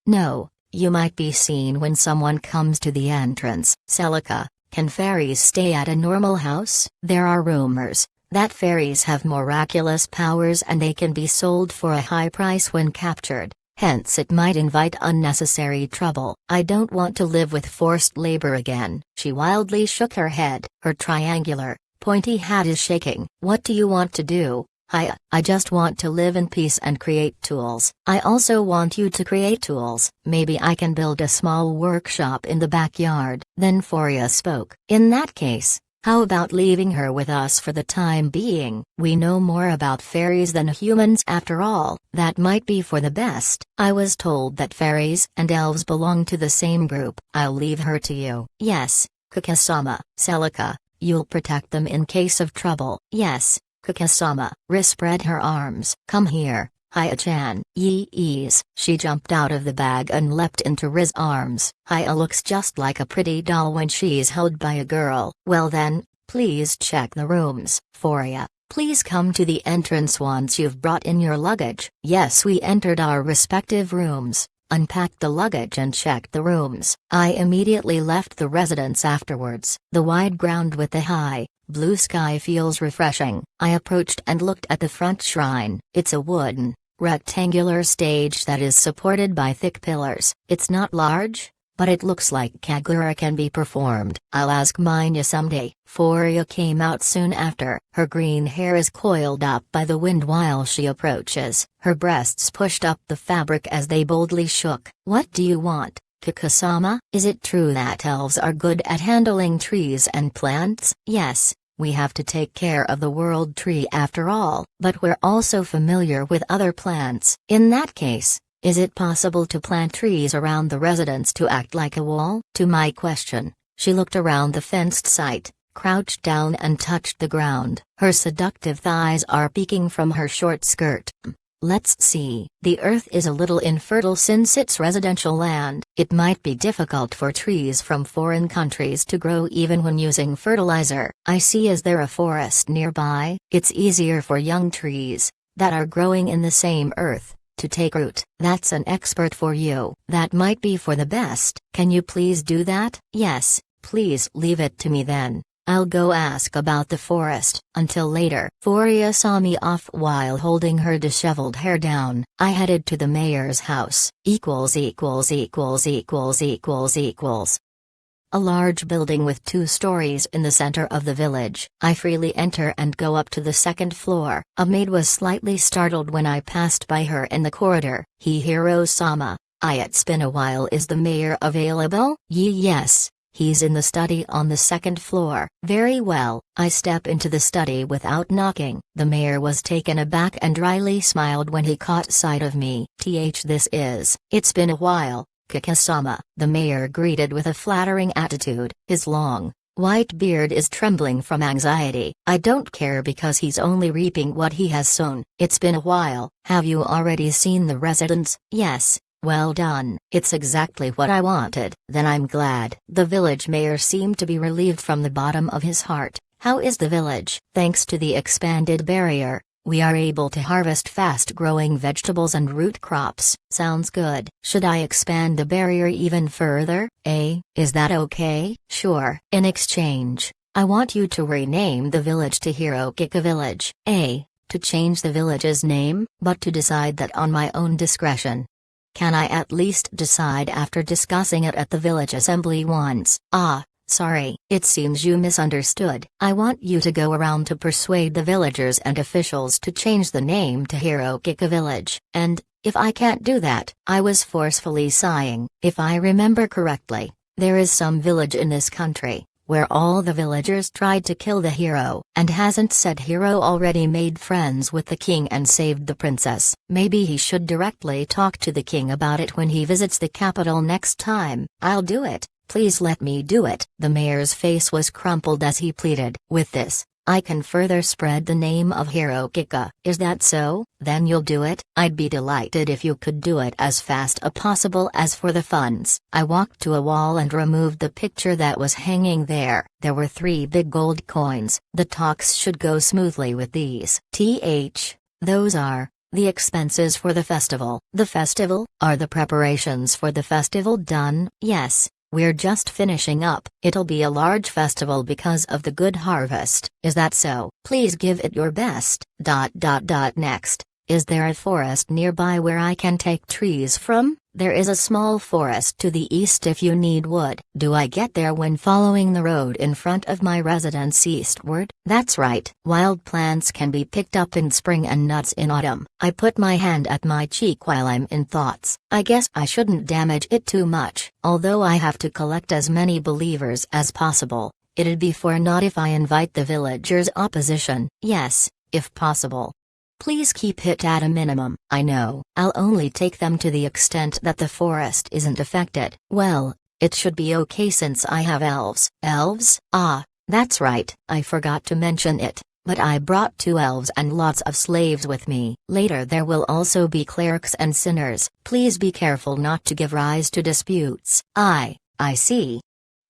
No, you might be seen when someone comes to the entrance. Celica, can fairies stay at a normal house? There are rumors that fairies have miraculous powers and they can be sold for a high price when captured. Hence it might invite unnecessary trouble. I don't want to live with forced labor again. She wildly shook her head. Her triangular, pointy hat is shaking. What do you want to do? I just want to live in peace and create tools. I also want you to create tools. Maybe I can build a small workshop in the backyard. Then Foria spoke. In that case, how about leaving her with us for the time being? We know more about fairies than humans after all. That might be for the best. I was told that fairies and elves belong to the same group. I'll leave her to you. Yes, Kakasama. Celica, you'll protect them in case of trouble. Yes, Kakasama. Riz spread her arms. Come here, Haya-chan. Ease. She jumped out of the bag and leapt into Riz's arms. Haya looks just like a pretty doll when she's held by a girl. Well then, please check the rooms. Foria, please come to the entrance once you've brought in your luggage. Yes, we entered our respective rooms, unpacked the luggage and checked the rooms. I immediately left the residence afterwards. The wide ground with the high, blue sky feels refreshing. I approached and looked at the front shrine. It's a wooden, rectangular stage that is supported by thick pillars. It's not large, but it looks like Kagura can be performed. I'll ask Minya someday. Foria came out soon after. Her green hair is coiled up by the wind while she approaches. Her breasts pushed up the fabric as they boldly shook. What do you want, Kakasama? Is it true that elves are good at handling trees and plants? Yes, we have to take care of the world tree after all, but we're also familiar with other plants. In that case, is it possible to plant trees around the residence to act like a wall? To my question, she looked around the fenced site, crouched down and touched the ground. Her seductive thighs are peeking from her short skirt. Let's see. The earth is a little infertile since it's residential land. It might be difficult for trees from foreign countries to grow even when using fertilizer. I see. Is there a forest nearby? It's easier for young trees, that are growing in the same earth, to take root. That's an expert for you. That might be for the best. Can you please do that? Yes, please leave it to me then. I'll go ask about the forest. Until later. Foria saw me off while holding her disheveled hair down. I headed to the mayor's house. A large building with 2 stories in the center of the village. I freely enter and go up to the second floor. A maid was slightly startled when I passed by her in the corridor. Hiro-sama, it's been a while. Is the mayor available? Yes. He's in the study on the second floor. Very well. I step into the study without knocking. The mayor was taken aback and dryly smiled when he caught sight of me. It's been a while, Kakasama. The mayor greeted with a flattering attitude. His long, Whitebeard is trembling from anxiety. I don't care because he's only reaping what he has sown. It's been a while. Have you already seen the residence? Yes. Well done. It's exactly what I wanted. Then I'm glad. The village mayor seemed to be relieved from the bottom of his heart. How is the village? Thanks to the expanded barrier, we are able to harvest fast-growing vegetables and root crops. Sounds good. Should I expand the barrier even further? Is that okay? Sure. In exchange, I want you to rename the village to Hirokika Village. To change the village's name, but to decide that on my own discretion. Can I at least decide after discussing it at the village assembly once? Sorry, it seems you misunderstood. I want you to go around to persuade the villagers and officials to change the name to Hirokika Village. And, if I can't do that, I was forcefully sighing. If I remember correctly, there is some village in this country, where all the villagers tried to kill the hero. And hasn't said hero already made friends with the king and saved the princess? Maybe he should directly talk to the king about it when he visits the capital next time. I'll do it. Please let me do it. The mayor's face was crumpled as he pleaded. With this, I can further spread the name of Hirokika. Is that so? Then you'll do it? I'd be delighted if you could do it as fast as possible. As for the funds, I walked to a wall and removed the picture that was hanging there. There were 3 big gold coins. The talks should go smoothly with these. Those are the expenses for the festival. The festival? Are the preparations for the festival done? Yes. We're just finishing up. It'll be a large festival because of the good harvest. Is that so? Please give it your best. Next. Is there a forest nearby where I can take trees from? There is a small forest to the east if you need wood. Do I get there when following the road in front of my residence eastward? That's right. Wild plants can be picked up in spring and nuts in autumn. I put my hand at my cheek while I'm in thoughts. I guess I shouldn't damage it too much. Although I have to collect as many believers as possible, it'd be for naught if I invite the villagers' opposition. Yes, if possible. Please keep it at a minimum. I know. I'll only take them to the extent that the forest isn't affected. Well, it should be okay since I have elves. Elves? That's right. I forgot to mention it, but I brought 2 elves and lots of slaves with me. Later there will also be clerics and sinners. Please be careful not to give rise to disputes. I see.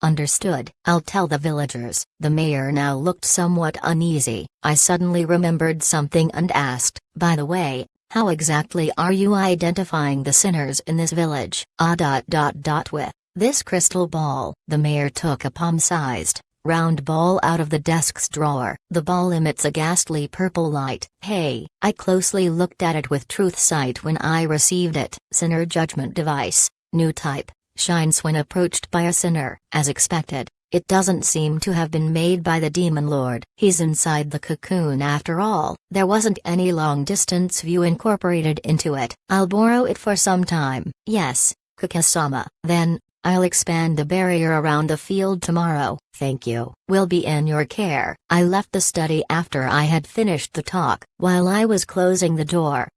Understood. I'll tell the villagers. The mayor now looked somewhat uneasy. I suddenly remembered something and asked, by the way, how exactly are you identifying the sinners in this village? With this crystal ball. The mayor took a palm-sized, round ball out of the desk's drawer. The ball emits a ghastly purple light. Hey, I closely looked at it with truth sight when I received it. Sinner judgment device, new type. Shines when approached by a sinner. As expected, it doesn't seem to have been made by the demon lord. He's inside the cocoon after all. There wasn't any long-distance view incorporated into it. I'll borrow it for some time. Yes, Kukasama. Then, I'll expand the barrier around the field tomorrow. Thank you. Will be in your care. I left the study after I had finished the talk. While I was closing the door,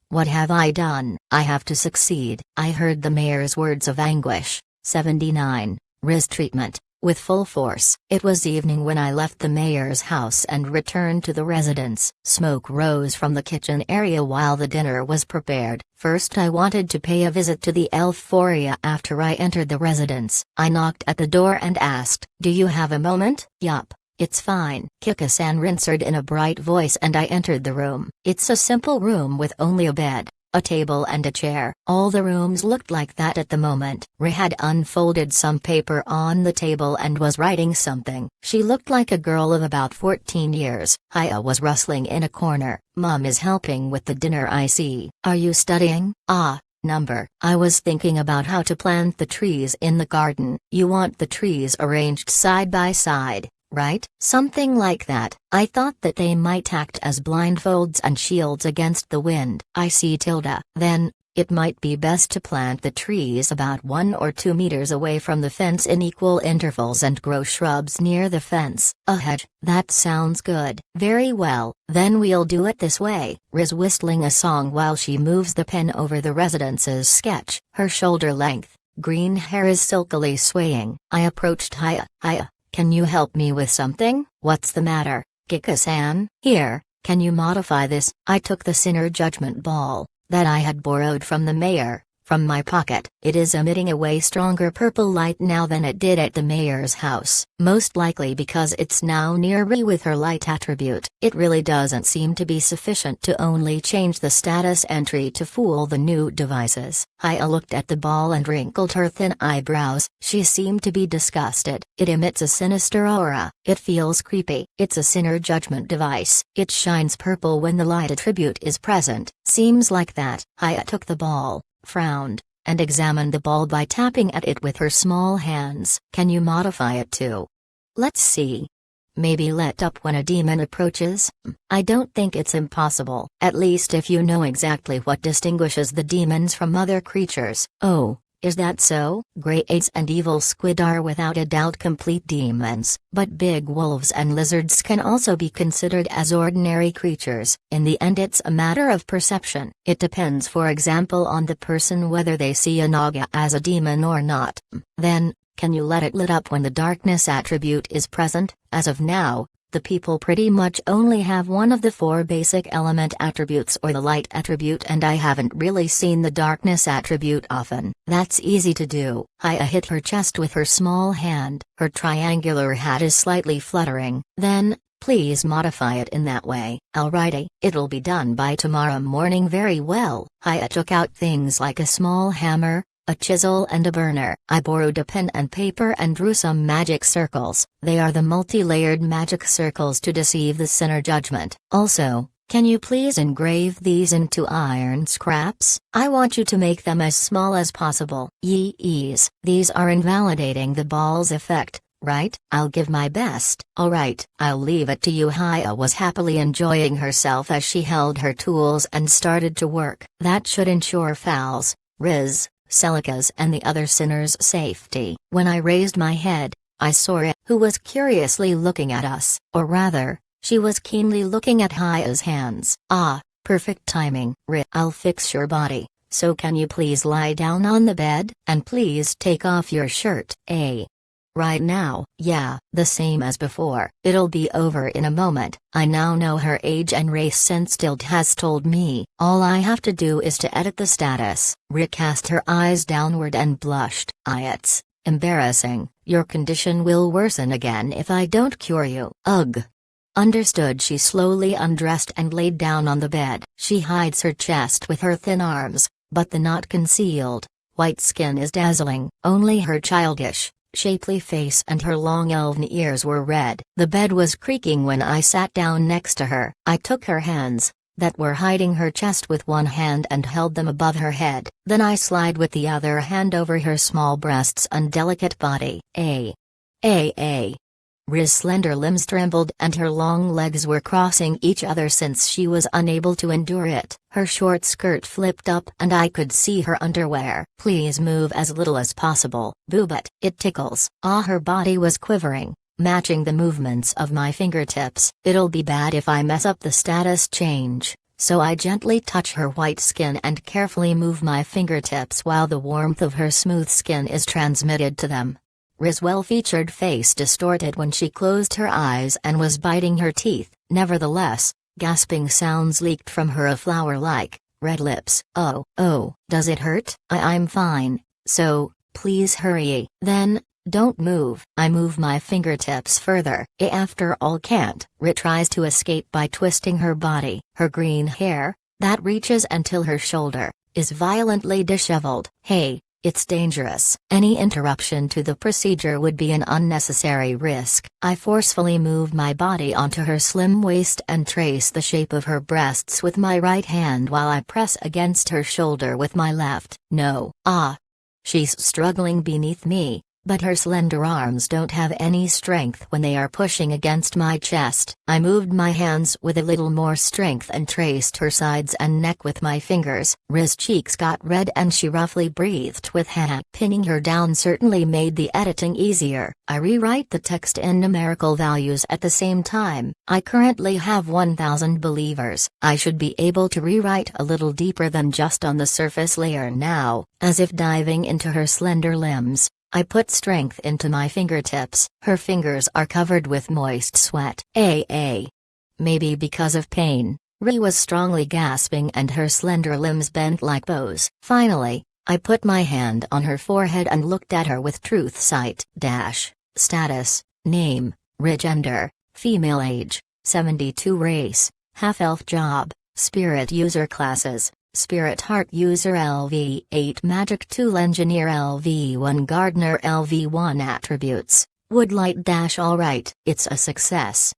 what have I done? I have to succeed. I heard the mayor's words of anguish. 79. Riz treatment. With full force. It was evening when I left the mayor's house and returned to the residence. Smoke rose from the kitchen area while the dinner was prepared. First I wanted to pay a visit to the Elforia after I entered the residence. I knocked at the door and asked, "Do you have a moment?" "Yup. It's fine," Kika-san answered in a bright voice, and I entered the room. It's a simple room with only a bed, a table and a chair. All the rooms looked like that at the moment. Ri had unfolded some paper on the table and was writing something. She looked like a girl of about 14 years. Haya was rustling in a corner. "Mom is helping with the dinner, I see. Are you studying?" Number. I was thinking about how to plant the trees in the garden. You want the trees arranged side by side, right? Something like that. I thought that they might act as blindfolds and shields against the wind. I see. Then, it might be best to plant the trees about 1 or 2 meters away from the fence in equal intervals and grow shrubs near the fence. A hedge. That sounds good. Very well, then we'll do it this way. Riz whistling a song while she moves the pen over the residence's sketch. Her shoulder length, green hair is silkily swaying. I approached Haya. "Haya, can you help me with something? What's the matter, Kika-san? Here, can you modify this? I took the Sinner Judgment Ball, that I had borrowed from the mayor, from my pocket. It is emitting a way stronger purple light now than it did at the mayor's house, most likely because it's now near Ri with her light attribute. It really doesn't seem to be sufficient to only change the status entry to fool the new devices. Haya looked at the ball and wrinkled her thin eyebrows. She seemed to be disgusted. It emits a sinister aura. It feels creepy. It's a Sinner Judgment device. It shines purple when the light attribute is present. Seems like that. Haya took the ball, frowned, and examined the ball by tapping at it with her small hands. Can you modify it too? Let's see. Maybe let up when a demon approaches? I don't think it's impossible, at least if you know exactly what distinguishes the demons from other creatures. Oh, is that so? Greyades and evil squid are without a doubt complete demons, but big wolves and lizards can also be considered as ordinary creatures. In the end, it's a matter of perception. It depends, for example, on the person whether they see a naga as a demon or not. Then, can you let it lit up when the darkness attribute is present? As of now, the people pretty much only have one of the 4 basic element attributes or the light attribute, and I haven't really seen the darkness attribute often. That's easy to do. Haya hit her chest with her small hand. Her triangular hat is slightly fluttering. Then, please modify it in that way. Alrighty, it'll be done by tomorrow morning. Very well. Haya took out things like a small hammer, a chisel and a burner. I borrowed a pen and paper and drew some magic circles. They are the multi-layered magic circles to deceive the Sinner Judgment. Also, can you please engrave these into iron scraps? I want you to make them as small as possible. Yees. These are invalidating the ball's effect, right? I'll give my best. Alright, I'll leave it to you. Haya was happily enjoying herself as she held her tools and started to work. That should ensure Fal's, Riz, Celica's and the other sinners' safety. When I raised my head, I saw Ri, who was curiously looking at us, or rather, she was keenly looking at Haya's hands. Ah, perfect timing. Ri, I'll fix your body, so can you please lie down on the bed, and please take off your shirt. Right now? Yeah, the same as before. It'll be over in a moment. I now know her age and race since Tilt has told me. All I have to do is to edit the status. Rick cast her eyes downward and blushed. It's embarrassing. Your condition will worsen again if I don't cure you. Ugh. Understood. She slowly undressed and laid down on the bed. She hides her chest with her thin arms, but the not concealed, white skin is dazzling. Only her childish, shapely face and her long elven ears were red. The bed was creaking when I sat down next to her. I took her hands, that were hiding her chest with one hand, and held them above her head. Then I slid with the other hand over her small breasts and delicate body. Riz's slender limbs trembled and her long legs were crossing each other since she was unable to endure it. Her short skirt flipped up and I could see her underwear. Please move as little as possible. Boobet, it tickles. Ah, her body was quivering, matching the movements of my fingertips. It'll be bad if I mess up the status change, so I gently touch her white skin and carefully move my fingertips while the warmth of her smooth skin is transmitted to them. Riz's well-featured face distorted when she closed her eyes and was biting her teeth. Nevertheless, gasping sounds leaked from her of flower-like, red lips. Oh, does it hurt? I'm fine, so, please hurry. Then, don't move. I move my fingertips further. After all, can't. Rit tries to escape by twisting her body. Her green hair, that reaches until her shoulder, is violently disheveled. Hey. It's dangerous. Any interruption to the procedure would be an unnecessary risk. I forcefully moved my body onto her slim waist and trace the shape of her breasts with my right hand while I press against her shoulder with my left. No. She's struggling beneath me, but her slender arms don't have any strength when they are pushing against my chest. I moved my hands with a little more strength and traced her sides and neck with my fingers. Riz's cheeks got red and she roughly breathed with hand. Pinning her down certainly made the editing easier. I rewrite the text in numerical values at the same time. I currently have 1000 believers. I should be able to rewrite a little deeper than just on the surface layer now, as if diving into her slender limbs. I put strength into my fingertips. Her fingers are covered with moist sweat. Maybe because of pain, Ri was strongly gasping and her slender limbs bent like bows. Finally, I put my hand on her forehead and looked at her with truth sight. Status, name, Ri, gender, female, age, 72, race, half-elf, job, spirit user, classes, Spirit Heart user, LV8 magic tool engineer, LV1 gardener, LV1 attributes, woodlight. Alright, it's a success.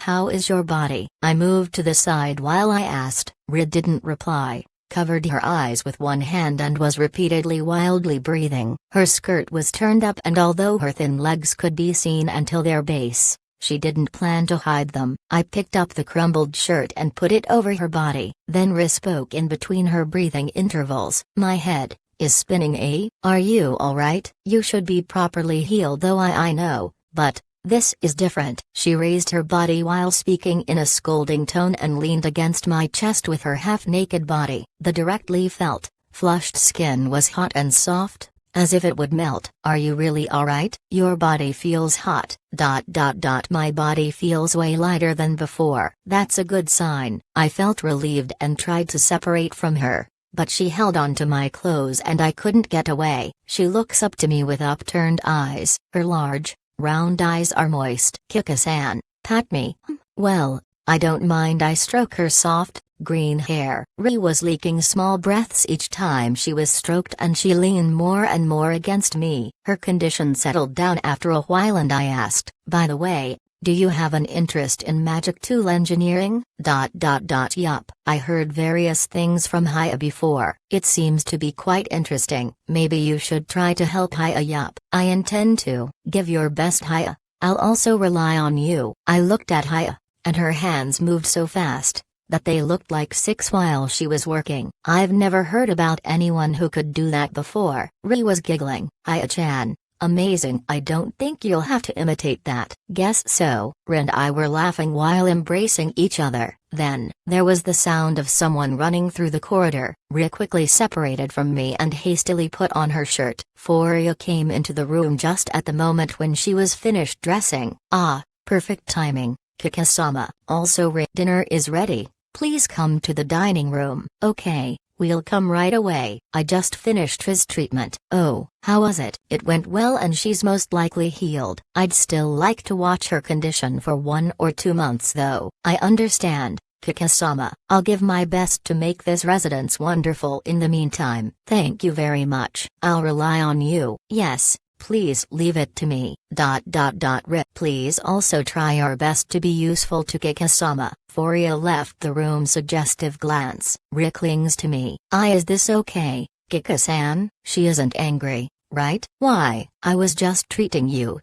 How is your body? I moved to the side while I asked. Ri didn't reply, covered her eyes with one hand and was repeatedly wildly breathing. Her skirt was turned up and although her thin legs could be seen until their base, she didn't plan to hide them. I picked up the crumbled shirt and put it over her body. Then Ri spoke in between her breathing intervals. My head is spinning, eh? Are you alright? You should be properly healed though, I know, but this is different. She raised her body while speaking in a scolding tone and leaned against my chest with her half-naked body. The directly felt, flushed skin was hot and soft, as if it would melt. Are you really alright? Your body feels hot. My body feels way lighter than before. That's a good sign. I felt relieved and tried to separate from her, but she held on to my clothes and I couldn't get away. She looks up to me with upturned eyes. Her large, round eyes are moist. Kika-san, pat me. Well, I don't mind. I stroke her soft, green hair. Ri was leaking small breaths each time she was stroked and she leaned more and more against me. Her condition settled down after a while and I asked, by the way, do you have an interest in magic tool engineering? Yup. I heard various things from Haya before. It seems to be quite interesting. Maybe you should try to help Haya. Yup. I intend to. Give your best, Haya. I'll also rely on you. I looked at Haya, and her hands moved so fast that they looked like six while she was working. I've never heard about anyone who could do that before. Ri was giggling. Haya-chan, amazing. I don't think you'll have to imitate that. Guess so. Ri and I were laughing while embracing each other. Then, there was the sound of someone running through the corridor. Ri quickly separated from me and hastily put on her shirt. Furia came into the room just at the moment when she was finished dressing. Ah, perfect timing. Kika-sama. Also, Ri, dinner is ready. Please come to the dining room. Okay, we'll come right away. I just finished his treatment. Oh, how was it? It went well and she's most likely healed. I'd still like to watch her condition for 1 or 2 months though. I understand, Kika-sama. I'll give my best to make this residence wonderful in the meantime. Thank you very much. I'll rely on you. Yes. Please leave it to me. Ri, please also try our best to be useful to Kika-sama. Furia left the room. Suggestive glance. Ri clings to me. Is this okay, Kika-san? She isn't angry, right? Why? I was just treating you.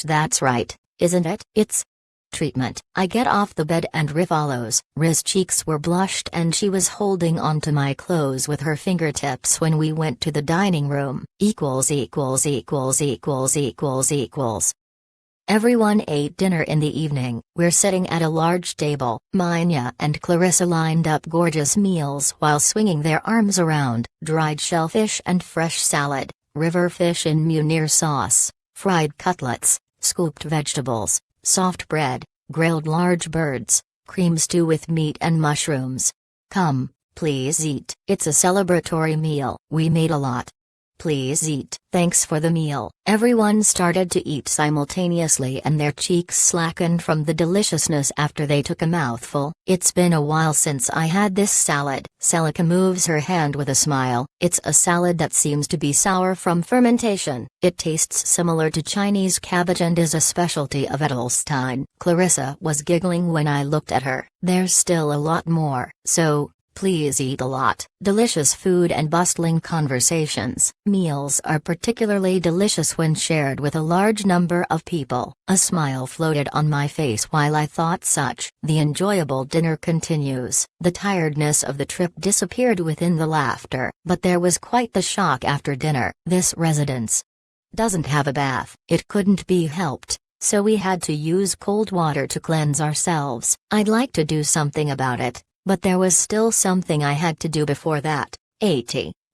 That's right, isn't it? It's treatment. I get off the bed and Ri follows. Ri's cheeks were blushed and she was holding onto my clothes with her fingertips when we went to the dining room. Everyone ate dinner in the evening. We're sitting at a large table. Minya and Clarissa lined up gorgeous meals while swinging their arms around. Dried shellfish and fresh salad, river fish in Munir sauce, fried cutlets, scooped vegetables, soft bread, grilled large birds, cream stew with meat and mushrooms. Come, please eat. It's a celebratory meal. We made a lot. Please eat. Thanks for the meal. Everyone started to eat simultaneously and their cheeks slackened from the deliciousness after they took a mouthful. It's been a while since I had this salad. Celica moves her hand with a smile. It's a salad that seems to be sour from fermentation. It tastes similar to Chinese cabbage and is a specialty of Edelstein. Clarissa was giggling when I looked at her. There's still a lot more, so please eat a lot. Delicious food and bustling conversations. Meals are particularly delicious when shared with a large number of people. A smile floated on my face while I thought such. The enjoyable dinner continues. The tiredness of the trip disappeared within the laughter. But there was quite the shock after dinner. This residence doesn't have a bath. It couldn't be helped, so we had to use cold water to cleanse ourselves. I'd like to do something about it, but there was still something I had to do before that.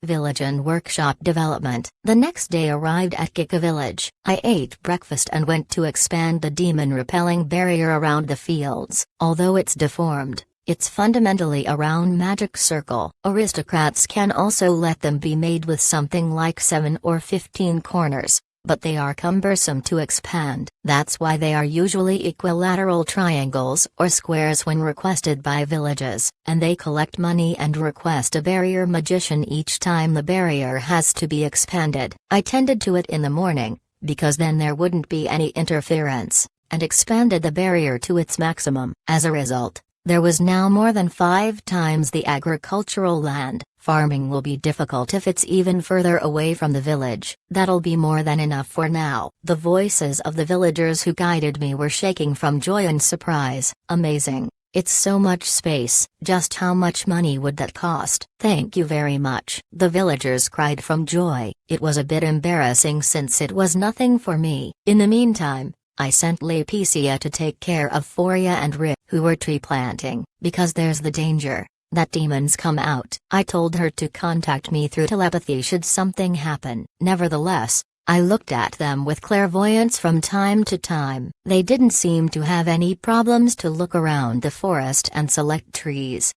Village and workshop development. The next day arrived at Kika Village. I ate breakfast and went to expand the demon-repelling barrier around the fields. Although it's deformed, it's fundamentally a round magic circle. Aristocrats can also let them be made with something like 7 or 15 corners, but they are cumbersome to expand. That's why they are usually equilateral triangles or squares when requested by villages, and they collect money and request a barrier magician each time the barrier has to be expanded. I tended to it in the morning, because then there wouldn't be any interference, and expanded the barrier to its maximum. As a result, there was now more than 5 times the agricultural land. Farming will be difficult if it's even further away from the village. That'll be more than enough for now. The voices of the villagers who guided me were shaking from joy and surprise. Amazing. It's so much space. Just how much money would that cost? Thank you very much. The villagers cried from joy. It was a bit embarrassing since it was nothing for me. In the meantime, I sent Laetitia to take care of Foria and Rick, who were tree planting, because there's the danger that demons come out. I told her to contact me through telepathy should something happen. Nevertheless, I looked at them with clairvoyance from time to time. They didn't seem to have any problems to look around the forest and select trees.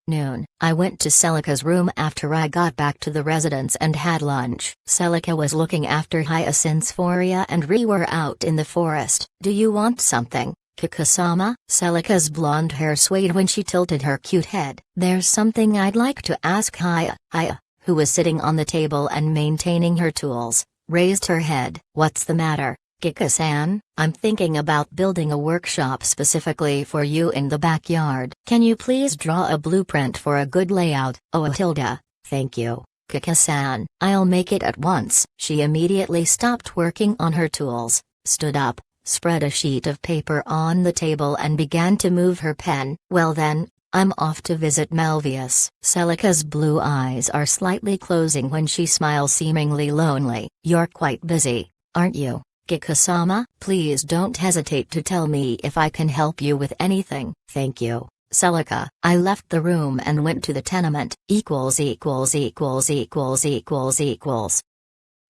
Noon. I went to Celica's room after I got back to the residence and had lunch. Celica was looking after Hyacinth. Foria and Ri were out in the forest. Do you want something, Kikasama? Celica's blonde hair swayed when she tilted her cute head. There's something I'd like to ask. Haya, who was sitting on the table and maintaining her tools, raised her head. What's the matter, Kika-san? I'm thinking about building a workshop specifically for you in the backyard. Can you please draw a blueprint for a good layout? Oh Hilda, thank you, Kika-san. I'll make it at once. She immediately stopped working on her tools, stood up, spread a sheet of paper on the table and began to move her pen. Well then, I'm off to visit Melvius. Celica's blue eyes are slightly closing when she smiles, seemingly lonely. You're quite busy, aren't you, Kikasama? Please don't hesitate to tell me if I can help you with anything. Thank you, Celica. I left the room and went to the tenement.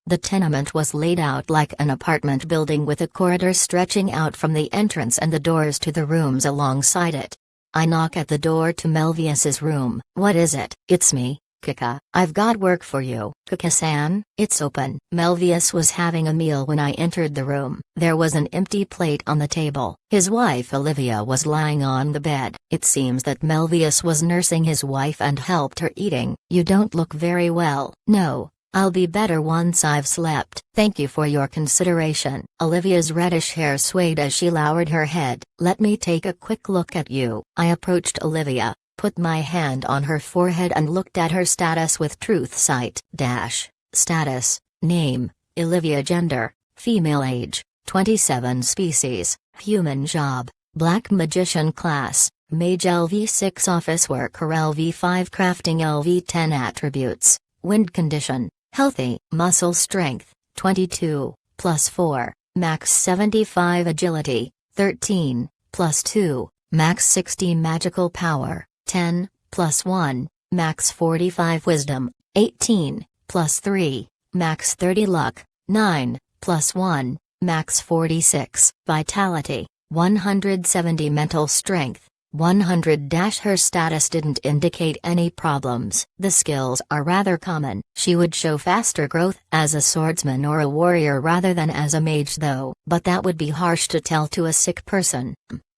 The tenement was laid out like an apartment building with a corridor stretching out from the entrance and the doors to the rooms alongside it. I knock at the door to Melvius's room. What is it? It's me, Kika. I've got work for you. Kika-san, it's open. Melvius was having a meal when I entered the room. There was an empty plate on the table. His wife Olivia was lying on the bed. It seems that Melvius was nursing his wife and helped her eating. You don't look very well. No. I'll be better once I've slept. Thank you for your consideration. Olivia's reddish hair swayed as she lowered her head. Let me take a quick look at you. I approached Olivia, put my hand on her forehead and looked at her status with truth sight. Status, name, Olivia. Gender, female. Age, 27. Species, human. Job, black magician. Class, mage. LV6. Office worker. LV5. Crafting. LV10. Attributes, wind condition, healthy. Muscle strength, 22, +4, max 75. Agility, 13, +2, max 60. Magical power, 10, +1, max 45. Wisdom, 18, +3, max 30. Luck, 9, +1, max 46. Vitality, 170. Mental strength, 100. Her status didn't indicate any problems. The skills are rather common. She would show faster growth as a swordsman or a warrior rather than as a mage though. But that would be harsh to tell to a sick person.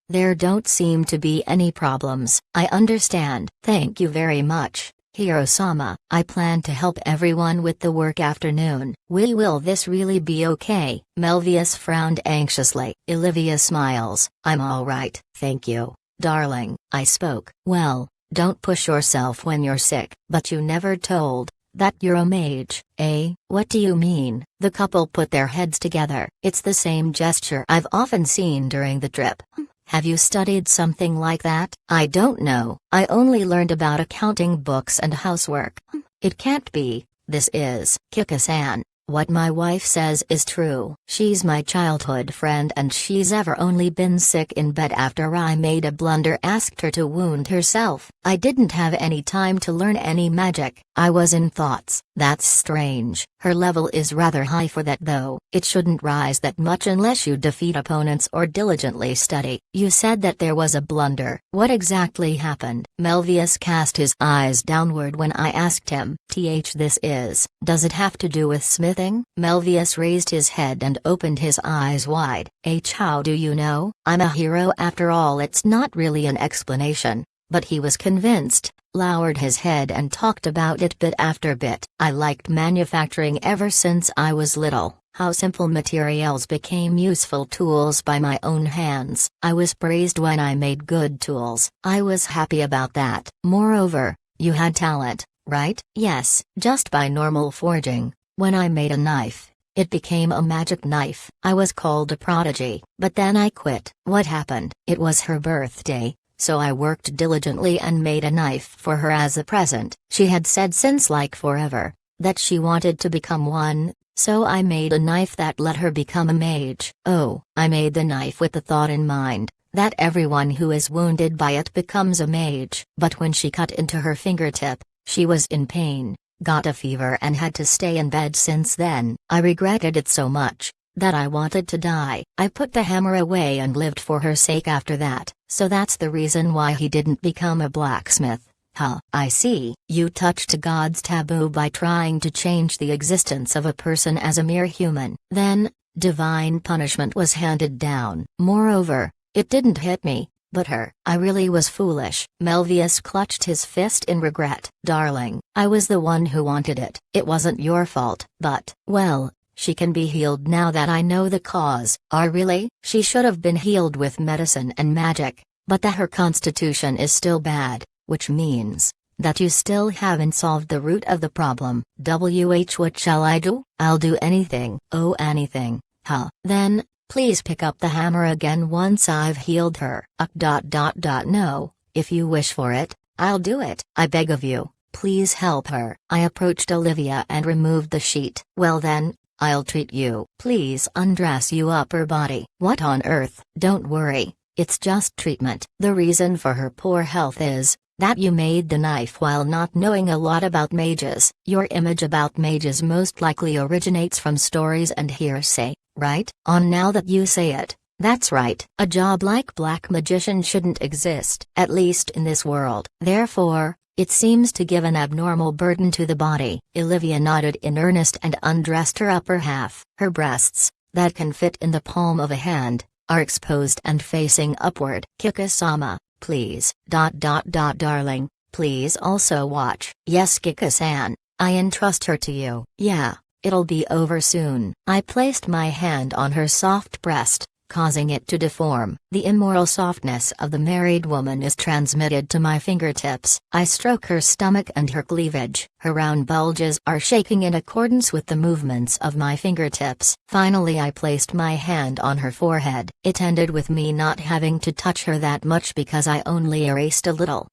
There don't seem to be any problems. I understand. Thank you very much, Hiro-sama. I plan to help everyone with the work afternoon. Will this really be okay? Melvius frowned anxiously. Olivia smiles. I'm alright, thank you, darling. I spoke. Well, don't push yourself when you're sick. But you never told that you're a mage. Eh? What do you mean? The couple put their heads together. It's the same gesture I've often seen during the trip. Have you studied something like that? I don't know. I only learned about accounting books and housework. It can't be. This is Kika-san. What my wife says is true. She's my childhood friend and she's ever only been sick in bed after I made a blunder, asked her to wound herself. I didn't have any time to learn any magic. I was in thoughts. That's strange. Her level is rather high for that though. It shouldn't rise that much unless you defeat opponents or diligently study. You said that there was a blunder. What exactly happened? Melvius cast his eyes downward when I asked him. Does it have to do with smithing? Melvius raised his head and opened his eyes wide. How do you know? I'm a hero after all. It's not really an explanation. But he was convinced, lowered his head and talked about it bit after bit. I liked manufacturing ever since I was little. How simple materials became useful tools by my own hands. I was praised when I made good tools. I was happy about that. Moreover, you had talent, right? Yes, just by normal forging. When I made a knife, it became a magic knife. I was called a prodigy, but then I quit. What happened? It was her birthday. So I worked diligently and made a knife for her as a present. She had said since like forever, that she wanted to become one, so I made a knife that let her become a mage. Oh, I made the knife with the thought in mind, that everyone who is wounded by it becomes a mage. But when she cut into her fingertip, she was in pain, got a fever and had to stay in bed since then. I regretted it so much that I wanted to die. I put the hammer away and lived for her sake after that. So that's the reason why he didn't become a blacksmith. Huh, I see. You touched God's taboo by trying to change the existence of a person as a mere human. Then, divine punishment was handed down. Moreover, it didn't hit me, but her. I really was foolish. Melvius clutched his fist in regret. Darling, I was the one who wanted it. It wasn't your fault. But, well, she can be healed now that I know the cause. Really? She should have been healed with medicine and magic, but that her constitution is still bad, which means that you still haven't solved the root of the problem. What shall I do? I'll do anything. Oh, anything. Huh. Then, please pick up the hammer again once I've healed her. No, if you wish for it, I'll do it. I beg of you, please help her. I approached Olivia and removed the sheet. Well then, I'll treat you. Please undress your upper body. What on earth? Don't worry, it's just treatment. The reason for her poor health is that you made the knife while not knowing a lot about mages. Your image about mages most likely originates from stories and hearsay, right? Now that you say it, that's right. A job like black magician shouldn't exist, at least in this world. Therefore, it seems to give an abnormal burden to the body. Olivia nodded in earnest and undressed her upper half. Her breasts, that can fit in the palm of a hand, are exposed and facing upward. Kika-sama, please. Darling, please also watch. Yes, Kika-san, I entrust her to you. Yeah, it'll be over soon. I placed my hand on her soft breast, causing it to deform. The immoral softness of the married woman is transmitted to my fingertips. I stroke her stomach and her cleavage. Her round bulges are shaking in accordance with the movements of my fingertips. Finally I placed my hand on her forehead. It ended with me not having to touch her that much because I only erased a little.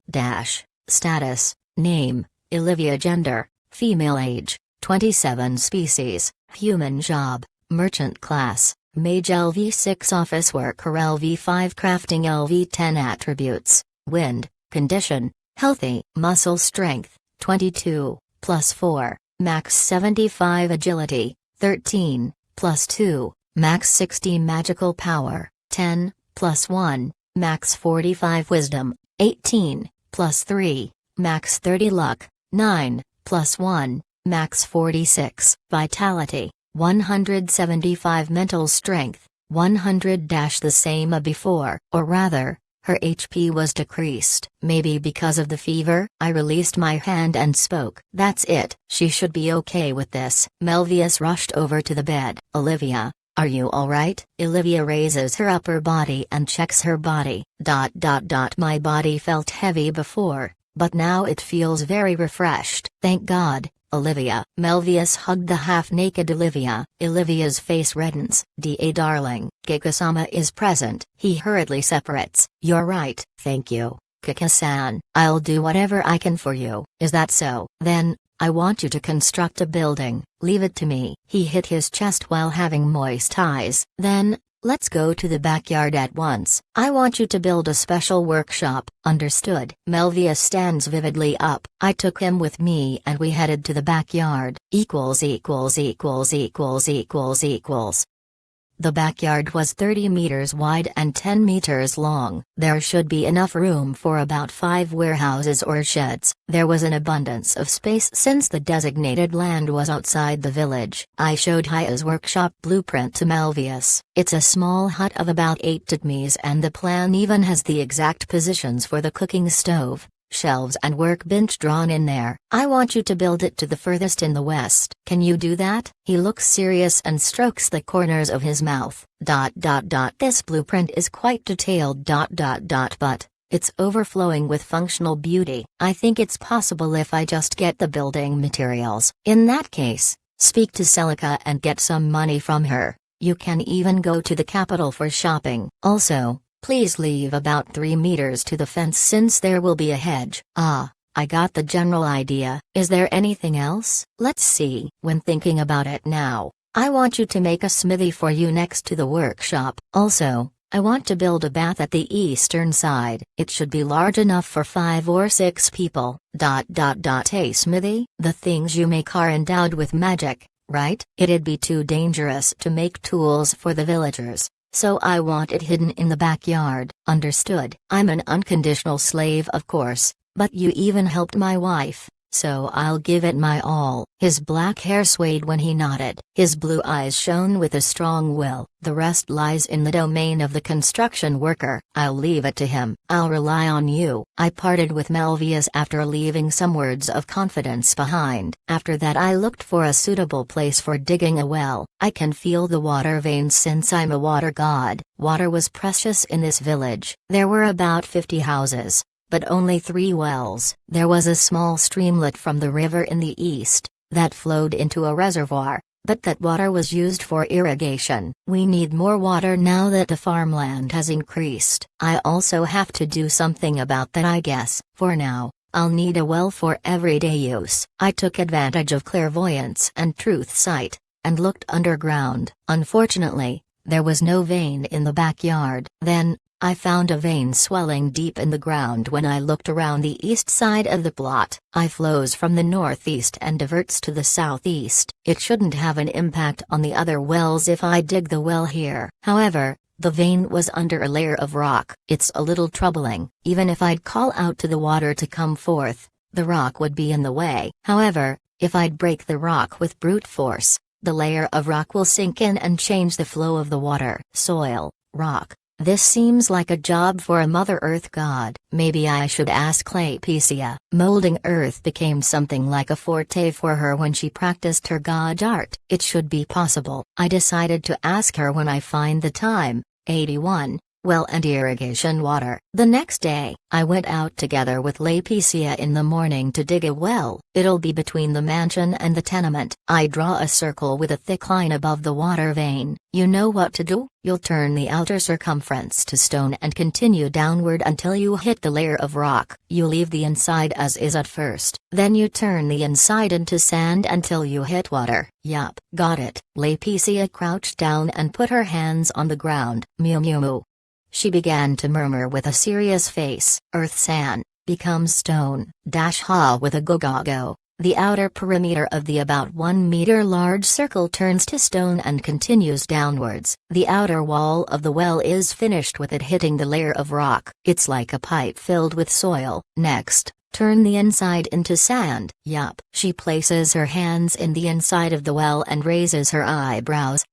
Status, name, Olivia. Gender, female. Age, 27. Species, human. Job, merchant class. Mage. LV6 office worker. LV5 crafting. LV10 attributes, wind, condition, healthy. Muscle strength, 22, +4, max 75 agility, 13, +2, max 60 magical power, 10, +1, max 45 wisdom, 18, +3, max 30 luck, 9, +1, max 46 vitality. 175 mental strength, 100 the same as before. Or rather, her HP was decreased. Maybe because of the fever? I released my hand and spoke. That's it. She should be okay with this. Melvius rushed over to the bed. Olivia, are you alright? Olivia raises her upper body and checks her body. My body felt heavy before, but now it feels very refreshed. Thank God. Olivia. Melvius hugged the half-naked Olivia. Olivia's face reddens. Darling, Kika-sama is present. He hurriedly separates. You're right. Thank you, Kika-san. I'll do whatever I can for you. Is that so? Then, I want you to construct a building, leave it to me. He hit his chest while having moist eyes. Then, let's go to the backyard at once. I want you to build a special workshop. Understood. Melvius stands vividly up. I took him with me and we headed to the backyard. The backyard was 30 meters wide and 10 meters long. There should be enough room for about 5 warehouses or sheds. There was an abundance of space since the designated land was outside the village. I showed Haya's workshop blueprint to Melvius. It's a small hut of about 8 titmes and the plan even has the exact positions for the cooking stove, shelves and workbench drawn in there. I want you to build it to the furthest in the west. Can you do that? He looks serious and strokes the corners of his mouth. This blueprint is quite detailed. But it's overflowing with functional beauty. I think it's possible if I just get the building materials. In that case, speak to Celica and get some money from her. You can even go to the capital for shopping. Also, please leave about 3 meters to the fence since there will be a hedge. I got the general idea. Is there anything else? Let's see. When thinking about it now, I want you to make a smithy for you next to the workshop. Also, I want to build a bath at the eastern side. It should be large enough for 5 or 6 people. A smithy? The things you make are endowed with magic, right? It'd be too dangerous to make tools for the villagers. So I want it hidden in the backyard. Understood. I'm an unconditional slave of course, but you even helped my wife, so I'll give it my all. His black hair swayed when he nodded. His blue eyes shone with a strong will. The rest lies in the domain of the construction worker. I'll leave it to him. I'll rely on you. I parted with Melvius after leaving some words of confidence behind. After that I looked for a suitable place for digging a well. I can feel the water veins since I'm a water god. Water was precious in this village. There were about 50 houses, but only 3 wells. There was a small streamlet from the river in the east, that flowed into a reservoir, but that water was used for irrigation. We need more water now that the farmland has increased. I also have to do something about that I guess. For now, I'll need a well for everyday use. I took advantage of clairvoyance and truth sight, and looked underground. Unfortunately, there was no vein in the backyard. Then, I found a vein swelling deep in the ground when I looked around the east side of the plot. It flows from the northeast and diverts to the southeast. It shouldn't have an impact on the other wells if I dig the well here. However, the vein was under a layer of rock. It's a little troubling. Even if I'd call out to the water to come forth, the rock would be in the way. However, if I'd break the rock with brute force, the layer of rock will sink in and change the flow of the water. Soil, rock. This seems like a job for a Mother Earth god. Maybe I should ask Claypecia. Molding earth became something like a forte for her when she practiced her god art. It should be possible. I decided to ask her when I find the time. 81. Well and irrigation water. The next day, I went out together with Claypecia in the morning to dig a well. It'll be between the mansion and the tenement. I draw a circle with a thick line above the water vein. You know what to do? You'll turn the outer circumference to stone and continue downward until you hit the layer of rock. You leave the inside as is at first. Then you turn the inside into sand until you hit water. Yup. Got it. Claypecia crouched down and put her hands on the ground. Mew mew moo. She began to murmur with a serious face. Earth sand, becomes stone. Ha with a go-go-go. The outer perimeter of the about 1 meter large circle turns to stone and continues downwards. The outer wall of the well is finished with it hitting the layer of rock. It's like a pipe filled with soil. Next, turn the inside into sand. Yup. She places her hands in the inside of the well and raises her eyebrows.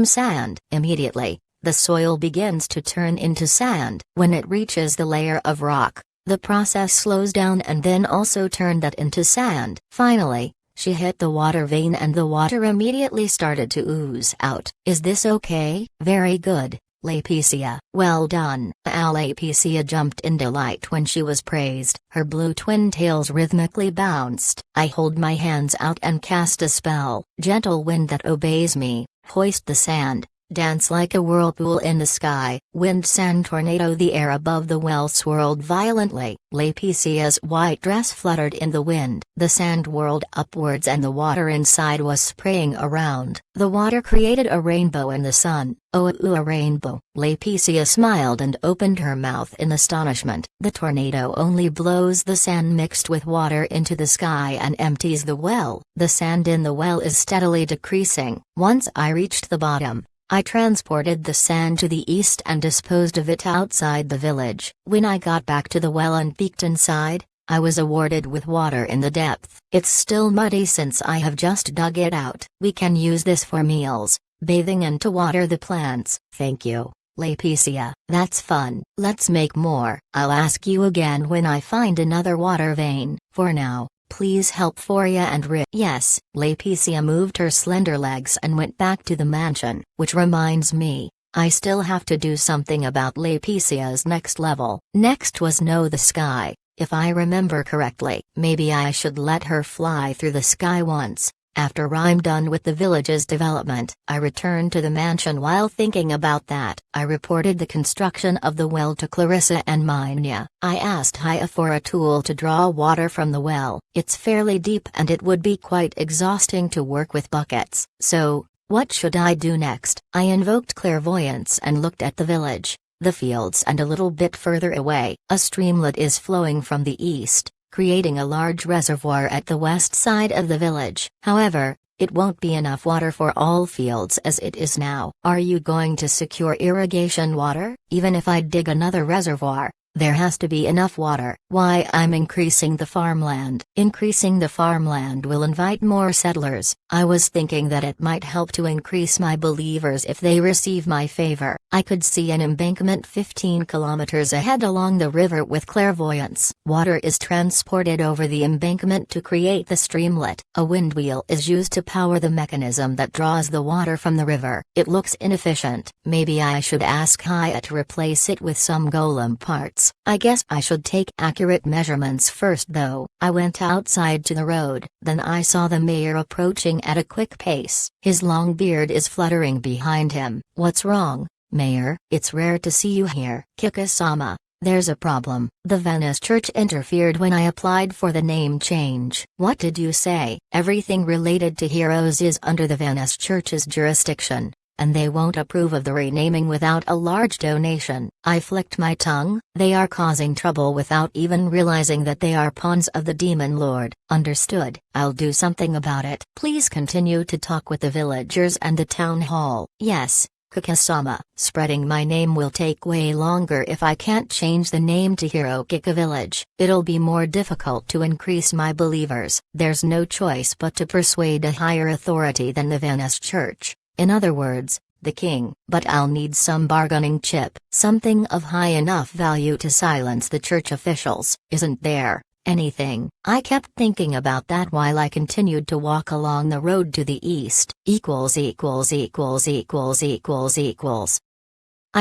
Sand. Immediately, the soil begins to turn into sand. When it reaches the layer of rock, the process slows down and then also turn that into sand. Finally, she hit the water vein and the water immediately started to ooze out. Is this okay? Very good, Claypecia. Well done. Claypecia jumped in delight when she was praised. Her blue twin tails rhythmically bounced. I hold my hands out and cast a spell. Gentle wind that obeys me, hoist the sand. dance like a whirlpool in the sky, wind sand tornado. The air above the well swirled violently, Laeticia's white dress fluttered in the wind, the sand whirled upwards and the water inside was spraying around. The water created a rainbow in the sun. Oh, a rainbow. Laeticia smiled and opened her mouth in astonishment. The tornado only blows the sand mixed with water into the sky and empties the well. The sand in the well is steadily decreasing. Once I reached the bottom, I transported the sand to the east and disposed of it outside the village. When I got back to the well and peeked inside, I was awarded with water in the depth. It's still muddy since I have just dug it out. We can use this for meals, bathing and to water the plants. Thank you, Laeticia. That's fun. Let's make more. I'll ask you again when I find another water vein. For now, please help Foria and Rick. Yes. Laeticia moved her slender legs and went back to the mansion. Which reminds me, I still have to do something about Laeticia's next level. Next was Know the Sky. If I remember correctly, maybe I should let her fly through the sky once. After I'm done with the village's development, I returned to the mansion. While thinking about that, I reported the construction of the well to Clarissa and Minya. I asked Haya for a tool to draw water from the well. It's fairly deep and it would be quite exhausting to work with buckets. So, what should I do next? I invoked clairvoyance and looked at the village, the fields, and a little bit further away, a streamlet is flowing from the east, creating a large reservoir at the west side of the village. However, it won't be enough water for all fields as it is now. Are you going to secure irrigation water? Even if I dig another reservoir, there has to be enough water. Why, I'm increasing the farmland. Increasing the farmland will invite more settlers. I was thinking that it might help to increase my believers if they receive my favor. I could see an embankment 15 kilometers ahead along the river with clairvoyance. Water is transported over the embankment to create the streamlet. A windwheel is used to power the mechanism that draws the water from the river. It looks inefficient. Maybe I should ask Haya to replace it with some golem parts. I guess I should take accurate measurements first though. I went outside to the road, then I saw the mayor approaching at a quick pace. His long beard is fluttering behind him. What's wrong, Mayor? It's rare to see you here. Kikasama, there's a problem. The Venice Church interfered when I applied for the name change. What did you say? Everything related to heroes is under the Venice Church's jurisdiction, and they won't approve of the renaming without a large donation. I flicked my tongue. They are causing trouble without even realizing that they are pawns of the Demon Lord. Understood. I'll do something about it. Please continue to talk with the villagers and the town hall. Yes, Kikasama. Spreading my name will take way longer if I can't change the name to Hirokika Village. It'll be more difficult to increase my believers. There's no choice but to persuade a higher authority than the Venice Church. In other words, the king. But I'll need some bargaining chip, something of high enough value to silence the church officials. Isn't there anything? I kept thinking about that while I continued to walk along the road to the east. I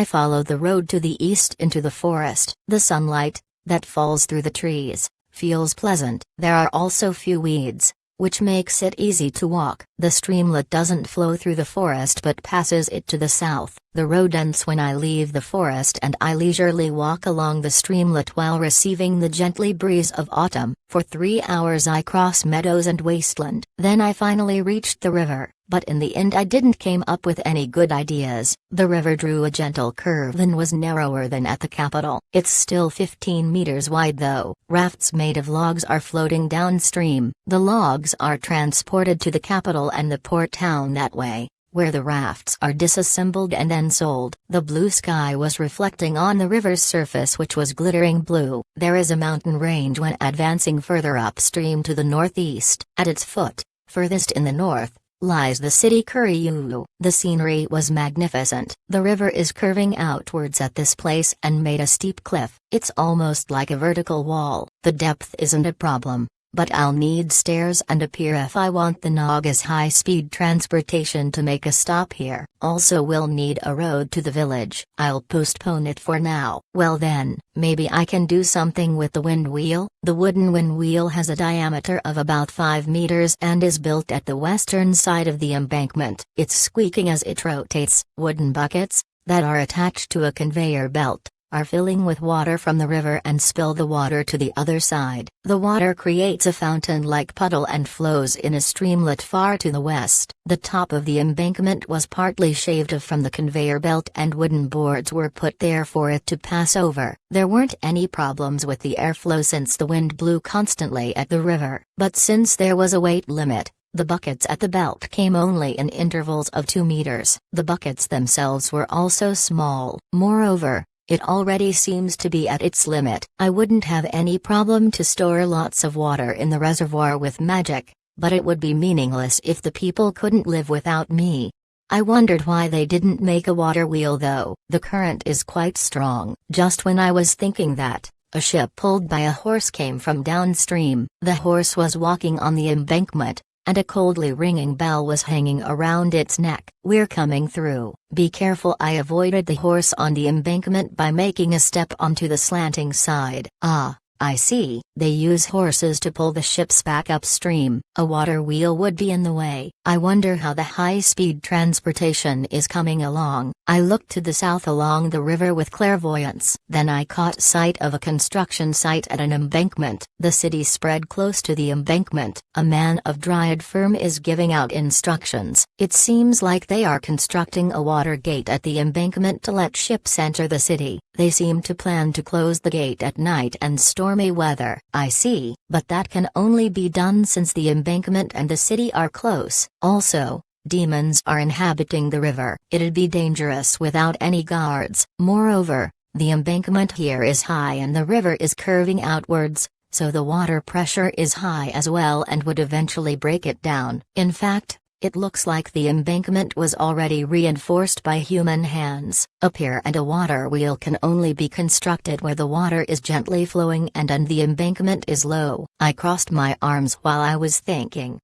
followed the road to the east into the forest. The sunlight, that falls through the trees, feels pleasant. There are also few weeds, which makes it easy to walk. The streamlet doesn't flow through the forest but passes it to the south. The road ends when I leave the forest and I leisurely walk along the streamlet while receiving the gently breeze of autumn. For 3 hours I cross meadows and wasteland. Then I finally reached the river, but in the end I didn't came up with any good ideas. The river drew a gentle curve and was narrower than at the capital. It's still 15 meters wide though. Rafts made of logs are floating downstream. The logs are transported to the capital and the port town that way, where the rafts are disassembled and then sold. The blue sky was reflecting on the river's surface, which was glittering blue. There is a mountain range when advancing further upstream to the northeast. At its foot, furthest in the north, lies the city Kuriulu. The scenery was magnificent. The river is curving outwards at this place and made a steep cliff. It's almost like a vertical wall. The depth isn't a problem, but I'll need stairs and a pier if I want the Nagas high-speed transportation to make a stop here. Also we'll need a road to the village. I'll postpone it for now. Well then, maybe I can do something with the wind wheel. The wooden wind wheel has a diameter of about 5 meters and is built at the western side of the embankment. It's squeaking as it rotates. Wooden buckets, that are attached to a conveyor belt, are filling with water from the river and spill the water to the other side. The water creates a fountain-like puddle and flows in a streamlet far to the west. The top of the embankment was partly shaved off from the conveyor belt and wooden boards were put there for it to pass over. There weren't any problems with the airflow since the wind blew constantly at the river, but since there was a weight limit, the buckets at the belt came only in intervals of 2 meters. The buckets themselves were also small. Moreover, it already seems to be at its limit. I wouldn't have any problem to store lots of water in the reservoir with magic, but it would be meaningless if the people couldn't live without me. I wondered why they didn't make a water wheel though. The current is quite strong. Just when I was thinking that, a ship pulled by a horse came from downstream. The horse was walking on the embankment, and a coldly ringing bell was hanging around its neck. "We're coming through. Be careful." I avoided the horse on the embankment by making a step onto the slanting side. Ah, I see. They use horses to pull the ships back upstream. A water wheel would be in the way. I wonder how the high-speed transportation is coming along. I looked to the south along the river with clairvoyance. Then I caught sight of a construction site at an embankment. The city spread close to the embankment. A man of Dryad firm is giving out instructions. It seems like they are constructing a water gate at the embankment to let ships enter the city. They seem to plan to close the gate at night and stormy weather. I see, but that can only be done since the embankment and the city are close. Also, demons are inhabiting the river. It'd be dangerous without any guards. Moreover, the embankment here is high and the river is curving outwards, so the water pressure is high as well and would eventually break it down. In fact, it looks like the embankment was already reinforced by human hands. A pier and a water wheel can only be constructed where the water is gently flowing and the embankment is low. I crossed my arms while I was thinking.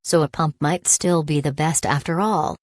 So a pump might still be the best after all.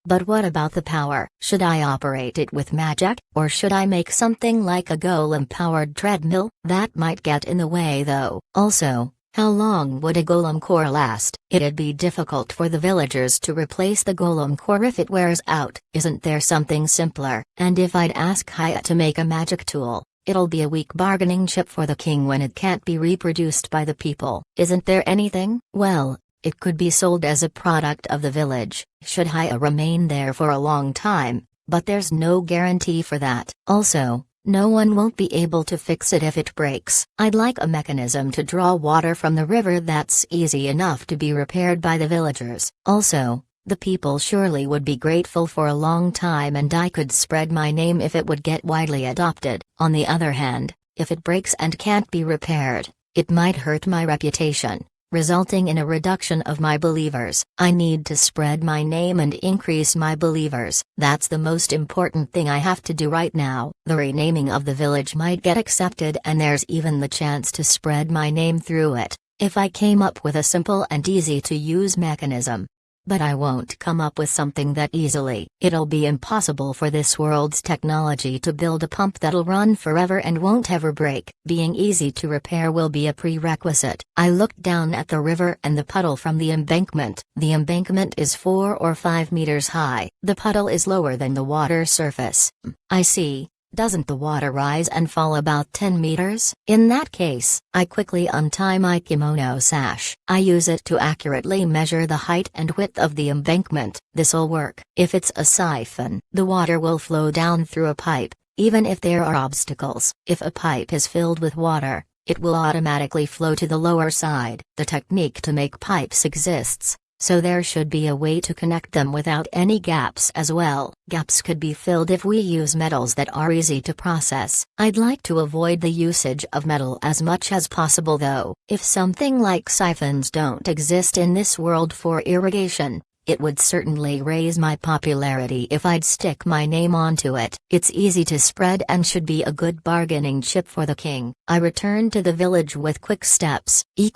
But what about the power? Should I operate it with magic, or should I make something like a golem-powered treadmill? That might get in the way though. Also, how long would a golem core last? It'd be difficult for the villagers to replace the golem core if it wears out. Isn't there something simpler? And if I'd ask Haya to make a magic tool, it'll be a weak bargaining chip for the king when it can't be reproduced by the people. Isn't there anything? Well, it could be sold as a product of the village, should Haya remain there for a long time, but there's no guarantee for that. Also, no one won't be able to fix it if it breaks. I'd like a mechanism to draw water from the river that's easy enough to be repaired by the villagers. Also, the people surely would be grateful for a long time and I could spread my name if it would get widely adopted. On the other hand, if it breaks and can't be repaired, it might hurt my reputation, resulting in a reduction of my believers. I need to spread my name and increase my believers. That's the most important thing I have to do right now. The renaming of the village might get accepted and there's even the chance to spread my name through it, if I came up with a simple and easy to use mechanism. But I won't come up with something that easily. It'll be impossible for this world's technology to build a pump that'll run forever and won't ever break. Being easy to repair will be a prerequisite. I looked down at the river and the puddle from the embankment. The embankment is 4 or 5 meters high. The puddle is lower than the water surface. I see. Doesn't the water rise and fall about 10 meters? In that case, I quickly untie my kimono sash. I use it to accurately measure the height and width of the embankment. This'll work. If it's a siphon, the water will flow down through a pipe, even if there are obstacles. If a pipe is filled with water, it will automatically flow to the lower side. The technique to make pipes exists, so there should be a way to connect them without any gaps as well. Gaps could be filled if we use metals that are easy to process. I'd like to avoid the usage of metal as much as possible though. If something like siphons don't exist in this world for irrigation, It would certainly raise my popularity if I'd stick my name onto it. It's easy to spread and should be a good bargaining chip for the king. I returned to the village with quick steps. It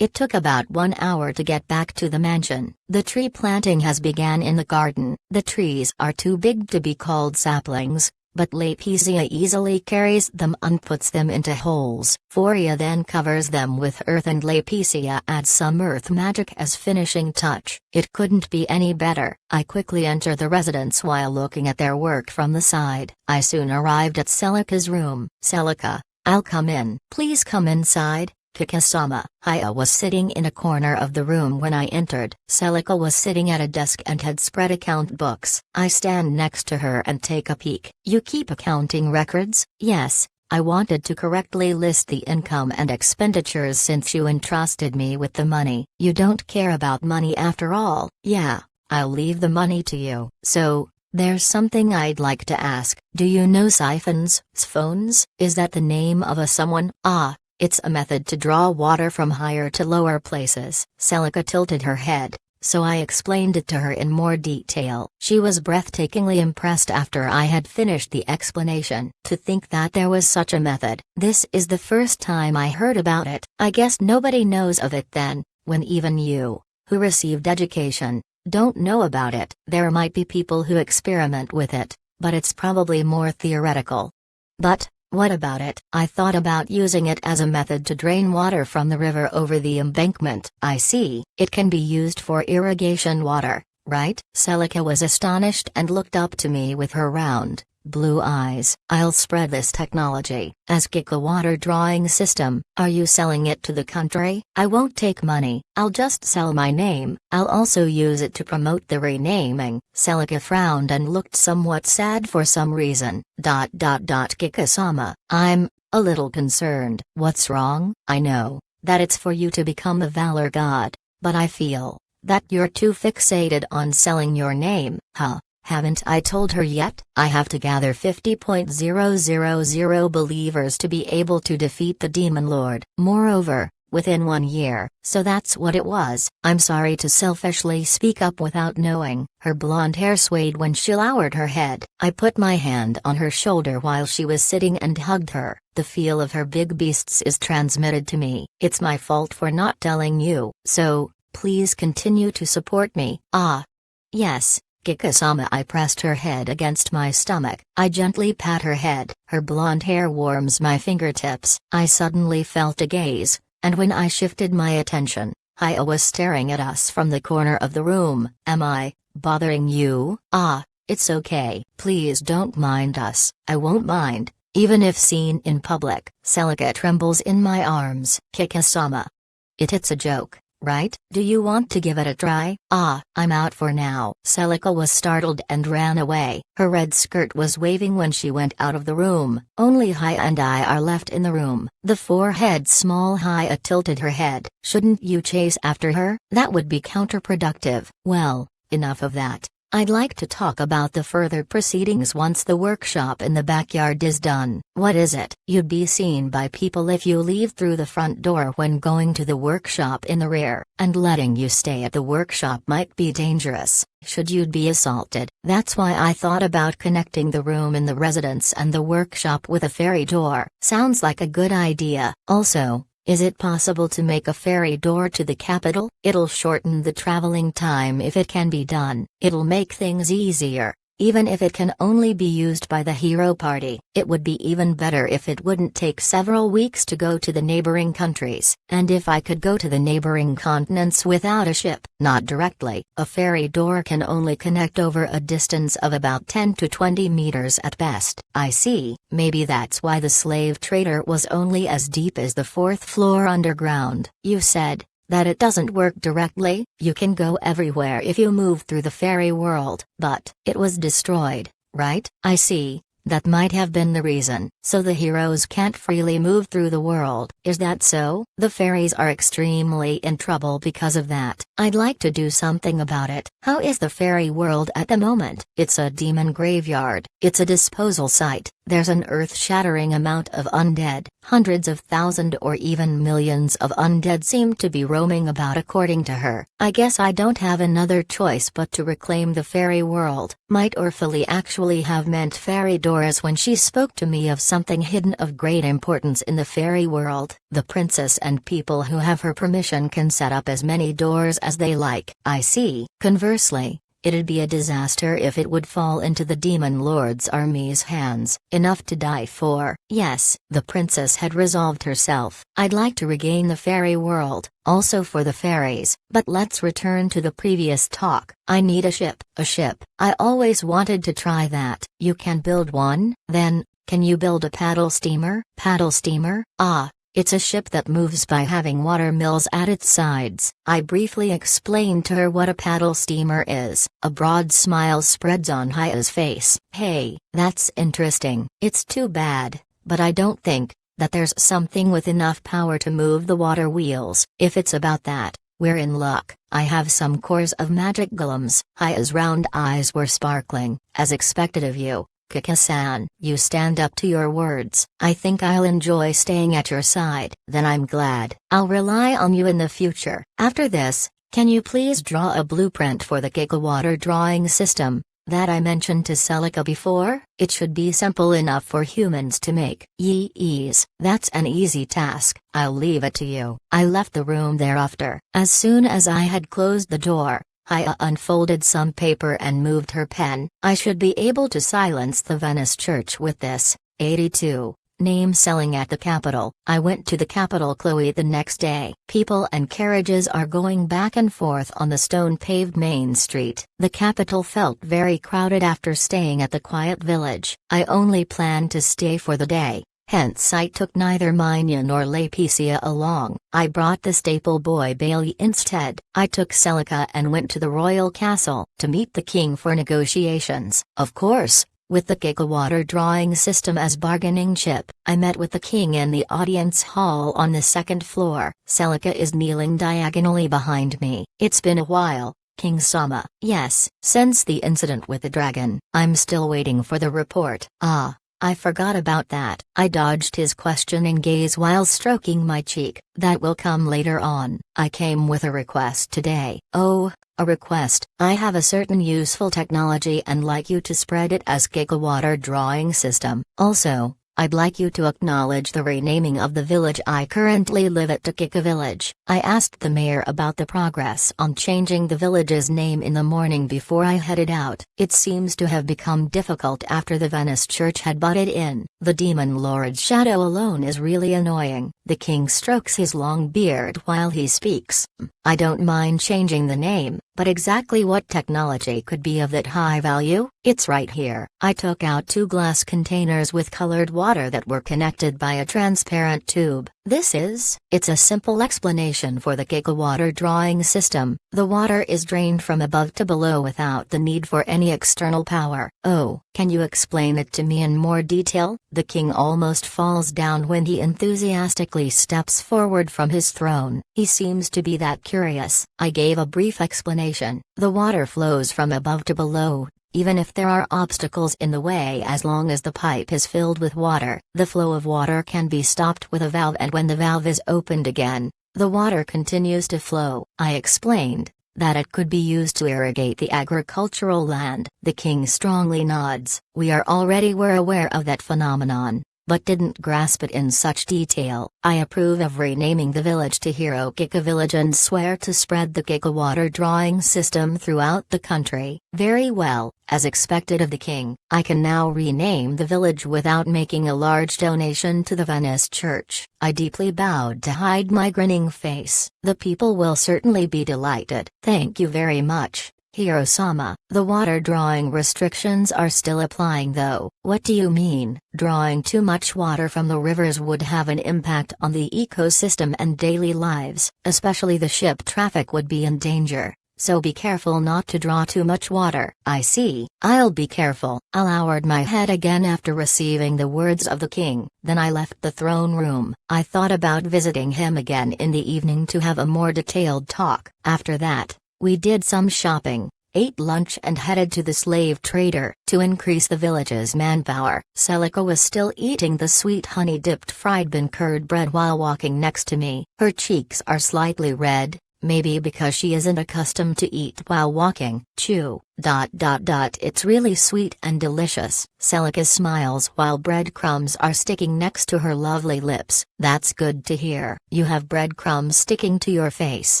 took about 1 hour to get back to the mansion. The tree planting has begun in the garden. The trees are too big to be called saplings, but Laetitia easily carries them and puts them into holes. Foria then covers them with earth and Laetitia adds some earth magic as finishing touch. It couldn't be any better. I quickly enter the residence while looking at their work from the side. I soon arrived at Celica's room. Celica, I'll come in. Please come inside. Kikasama. Haya was sitting in a corner of the room when I entered. Celica was sitting at a desk and had spread account books. I stand next to her and take a peek. You keep accounting records? Yes, I wanted to correctly list the income and expenditures since you entrusted me with the money. You don't care about money after all. Yeah, I'll leave the money to you. So, there's something I'd like to ask. Do you know siphons? Sphones? Is that the name of a someone? Ah. It's a method to draw water from higher to lower places. Celica tilted her head, so I explained it to her in more detail. She was breathtakingly impressed after I had finished the explanation. To think that there was such a method. This is the first time I heard about it. I guess nobody knows of it then, when even you, who received education, don't know about it. There might be people who experiment with it, but it's probably more theoretical. But, what about it? I thought about using it as a method to drain water from the river over the embankment. I see. It can be used for irrigation water, right? Celica was astonished and looked up to me with her round, blue eyes. I'll spread this technology as Kika water drawing system. Are you selling it to the country? I won't take money. I'll just sell my name. I'll also use it to promote the renaming. Celica frowned and looked somewhat sad for some reason. Kika-sama, I'm a little concerned. What's wrong? I know that it's for you to become a valor god, but I feel that you're too fixated on selling your name. Huh? Haven't I told her yet? I have to gather 50,000 believers to be able to defeat the Demon Lord. Moreover, within 1 year. So that's what it was. I'm sorry to selfishly speak up without knowing. Her blonde hair swayed when she lowered her head. I put my hand on her shoulder while she was sitting and hugged her. The feel of her big beasts is transmitted to me. It's my fault for not telling you. So, please continue to support me. Ah. Yes. Kika-sama. I pressed her head against my stomach. I gently pat her head. Her blonde hair warms my fingertips. I suddenly felt a gaze, and when I shifted my attention, Haya was staring at us from the corner of the room. Am I bothering you? Ah, it's okay. Please don't mind us. I won't mind, even if seen in public. Celica trembles in my arms. Kika-sama. It's a joke, right? Do you want to give it a try? Ah, I'm out for now. Celica was startled and ran away. Her red skirt was waving when she went out of the room. Only Haya and I are left in the room. The forehead small Haya tilted her head. Shouldn't you chase after her? That would be counterproductive. Well, enough of that. I'd like to talk about the further proceedings once the workshop in the backyard is done. What is it? You'd be seen by people if you leave through the front door when going to the workshop in the rear, and letting you stay at the workshop might be dangerous, should you be assaulted. That's why I thought about connecting the room in the residence and the workshop with a ferry door. Sounds like a good idea. Also, is it possible to make a ferry door to the capital? It'll shorten the traveling time if it can be done. It'll make things easier, even if it can only be used by the hero party. It would be even better if it wouldn't take several weeks to go to the neighboring countries. And if I could go to the neighboring continents without a ship. Not directly. A ferry door can only connect over a distance of about 10 to 20 meters at best. I see. Maybe that's why the slave trader was only as deep as the 4th floor underground. You said that it doesn't work directly. You can go everywhere if you move through the fairy world. But it was destroyed, right? I see. That might have been the reason. So the heroes can't freely move through the world. Is that so? The fairies are extremely in trouble because of that. I'd like to do something about it. How is the fairy world at the moment? It's a demon graveyard. It's a disposal site. there's an earth-shattering amount of undead. Hundreds of thousands or even millions of undead seem to be roaming about according to her. I guess I don't have another choice but to reclaim the fairy world. Might Orphalie actually have meant fairy doors when she spoke to me of something hidden of great importance in the fairy world? The princess and people who have her permission can set up as many doors as they like. I see. Conversely, it'd be a disaster if it would fall into the demon lord's army's hands. Enough to die for. Yes, the princess had resolved herself. I'd like to regain the fairy world, also for the fairies. But let's return to the previous talk. I need a ship. A ship. I always wanted to try that. You can build one? Then, can you build a paddle steamer? Paddle steamer? Ah. It's a ship that moves by having water mills at its sides. I briefly explained to her what a paddle steamer is. A broad smile spreads on Haya's face. Hey, that's interesting. It's too bad, but I don't think that there's something with enough power to move the water wheels. If it's about that, we're in luck. I have some cores of magic golems. Haya's round eyes were sparkling. As expected of you, Kika-san. You stand up to your words. I think I'll enjoy staying at your side. Then I'm glad. I'll rely on you in the future. After this, can you please draw a blueprint for the Gigawater drawing system that I mentioned to Celica before? It should be simple enough for humans to make. Yes, that's an easy task. I'll leave it to you. I left the room thereafter. As soon as I had closed the door, Haya unfolded some paper and moved her pen. I should be able to silence the Venice Church with this. 82. Name selling at the capital. I went to the capital Chloe the next day. People and carriages are going back and forth on the stone-paved main street. The capital felt very crowded after staying at the quiet village. I only planned to stay for the day. Hence I took neither Minya nor Laetitia along. I brought the staple boy Bailey instead. I took Celica and went to the royal castle to meet the king for negotiations. Of course, with the Gigawater drawing system as bargaining chip, I met with the king in the audience hall on the second floor. Celica is kneeling diagonally behind me. It's been a while, King Sama. Yes, since the incident with the dragon. I'm still waiting for the report. Ah. I forgot about that. I dodged his questioning gaze while stroking my cheek. That will come later on. I came with a request today. Oh, a request. I have a certain useful technology and like you to spread it as Gigawater drawing system. Also, I'd like you to acknowledge the renaming of the village I currently live at, Takika Village. I asked the mayor about the progress on changing the village's name in the morning before I headed out. It seems to have become difficult after the Venice Church had butted in. The demon lord's shadow alone is really annoying. The king strokes his long beard while he speaks. I don't mind changing the name, but exactly what technology could be of that high value? It's right here. I took out 2 glass containers with colored water that were connected by a transparent tube. It's a simple explanation for the Gigawater drawing system. The water is drained from above to below without the need for any external power. Oh, can you explain it to me in more detail? The king almost falls down when he enthusiastically steps forward from his throne. He seems to be that curious. I gave a brief explanation. The water flows from above to below, even if there are obstacles in the way. As long as the pipe is filled with water, the flow of water can be stopped with a valve, and when the valve is opened again, the water continues to flow. I explained that it could be used to irrigate the agricultural land. The king strongly nods. We were aware of that phenomenon, but didn't grasp it in such detail. I approve of renaming the village to Hero Giga Village and swear to spread the Gigawater drawing system throughout the country. Very well, as expected of the king. I can now rename the village without making a large donation to the Venice Church. I deeply bowed to hide my grinning face. The people will certainly be delighted. Thank you very much, Hiro-sama. The water drawing restrictions are still applying though. What do you mean? Drawing too much water from the rivers would have an impact on the ecosystem and daily lives, especially the ship traffic would be in danger. So be careful not to draw too much water. I see. I'll be careful. I lowered my head again after receiving the words of the king. Then I left the throne room. I thought about visiting him again in the evening to have a more detailed talk. After that, we did some shopping, ate lunch and headed to the slave trader to increase the village's manpower. Celica was still eating the sweet honey-dipped fried bean-curd bread while walking next to me. Her cheeks are slightly red, maybe because she isn't accustomed to eat while walking. Chew. It's really sweet and delicious. Celica smiles while breadcrumbs are sticking next to her lovely lips. That's good to hear. You have breadcrumbs sticking to your face,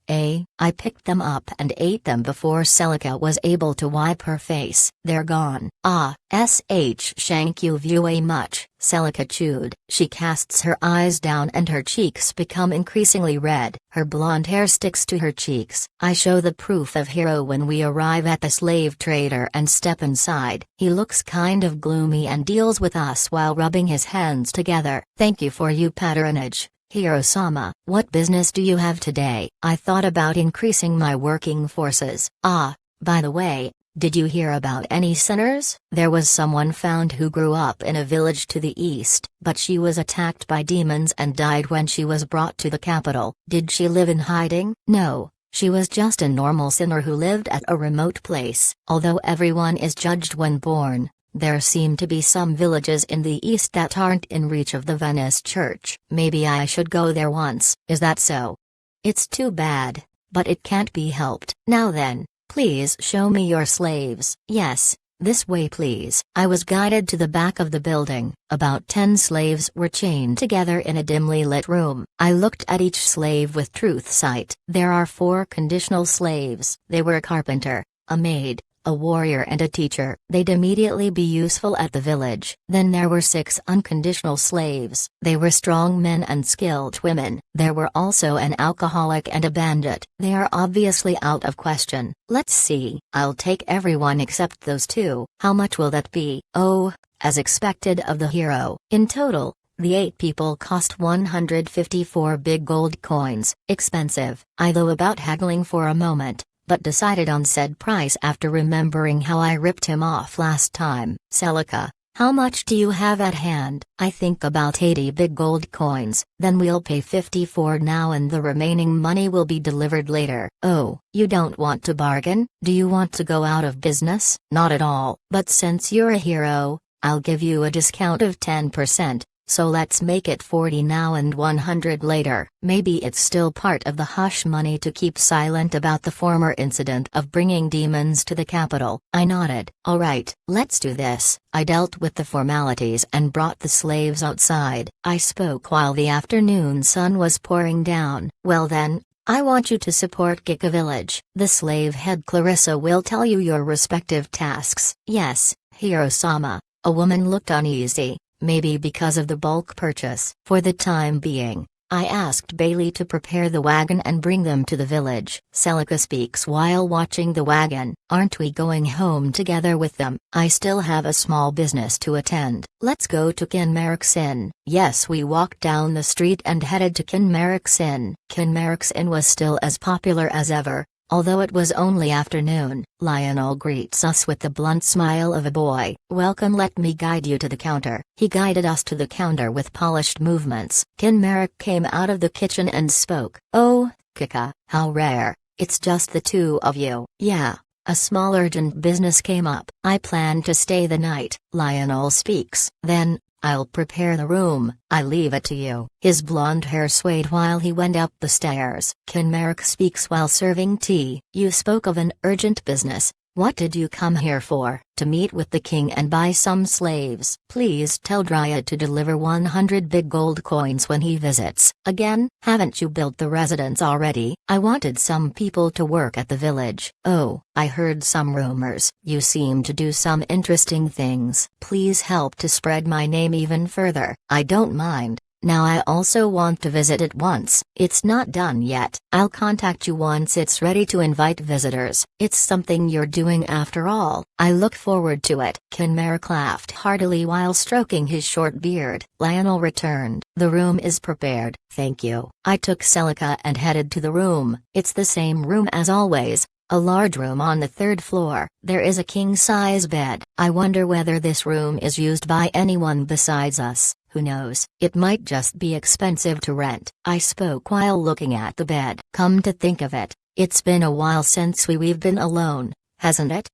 eh? I picked them up and ate them before Celica was able to wipe her face. They're gone. Ah, thank you very much. Celica chewed. She casts her eyes down and her cheeks become increasingly red. Her blonde hair sticks to her cheeks. I show the proof of hero when we arrive at the slave trader and step inside. He looks kind of gloomy and deals with us while rubbing his hands together. Thank you for your patronage, Hiro-sama. What business do you have today? I thought about increasing my working forces. Ah, by the way, did you hear about any sinners? There was someone found who grew up in a village to the east, but she was attacked by demons and died when she was brought to the capital. Did she live in hiding? No. She was just a normal sinner who lived at a remote place. Although everyone is judged when born, there seem to be some villages in the east that aren't in reach of the Venice church. Maybe I should go there once. Is that so? It's too bad, but it can't be helped. Now then, please show me your slaves. Yes, this way please. I was guided to the back of the building. About 10 slaves were chained together in a dimly lit room. I looked at each slave with truth sight. There are 4 conditional slaves. They were a carpenter, a maid, a warrior and a teacher. They'd immediately be useful at the village. Then there were 6 unconditional slaves. They were strong men and skilled women. There were also an alcoholic and a bandit. They are obviously out of question. Let's see. I'll take everyone except those 2. How much will that be? Oh, as expected of the hero. In total, the 8 people cost 154 big gold coins. Expensive. I thought about haggling for a moment, but decided on said price after remembering how I ripped him off last time. Celica, how much do you have at hand? I think about 80 big gold coins. Then we'll pay 54 now and the remaining money will be delivered later. Oh, you don't want to bargain? Do you want to go out of business? Not at all. But since you're a hero, I'll give you a discount of 10%. So let's make it 40 now and 100 later. Maybe it's still part of the hush money to keep silent about the former incident of bringing demons to the capital. I nodded. Alright, let's do this. I dealt with the formalities and brought the slaves outside. I spoke while the afternoon sun was pouring down. Well then, I want you to support Gika Village. The slave head Clarissa will tell you your respective tasks. Yes, Hiro-sama. A woman looked uneasy. Maybe because of the bulk purchase. For the time being, I asked Bailey to prepare the wagon and bring them to the village. Celica speaks while watching the wagon. Aren't we going home together with them? I still have a small business to attend. Let's go to Kinmeric's Inn. Yes, we walked down the street and headed to Kinmeric's Inn. Kinmeric's Inn was still as popular as ever. Although it was only afternoon, Lionel greets us with the blunt smile of a boy. Welcome, let me guide you to the counter. He guided us to the counter with polished movements. Kinmeric came out of the kitchen and spoke. Oh, Kika, how rare. It's just the 2 of you. Yeah, a small urgent business came up. I plan to stay the night. Lionel speaks. Then, I'll prepare the room. I leave it to you. His blonde hair swayed while he went up the stairs. Kinmeric speaks while serving tea. You spoke of an urgent business. What did you come here for? To meet with the king and buy some slaves. Please tell Dryad to deliver 100 big gold coins when he visits. Again, haven't you built the residence already? I wanted some people to work at the village. Oh, I heard some rumors. You seem to do some interesting things. Please help to spread my name even further. I don't mind. Now I also want to visit it once. It's not done yet. I'll contact you once it's ready to invite visitors. It's something you're doing after all. I look forward to it. Kinmeric laughed heartily while stroking his short beard. Lionel returned. The room is prepared. Thank you. I took Celica and headed to the room. It's the same room as always. A large room on the 3rd floor. There is a king-size bed. I wonder whether this room is used by anyone besides us. Who knows? It might just be expensive to rent. I spoke while looking at the bed. Come to think of it, it's been a while since we've been alone. hasn't it?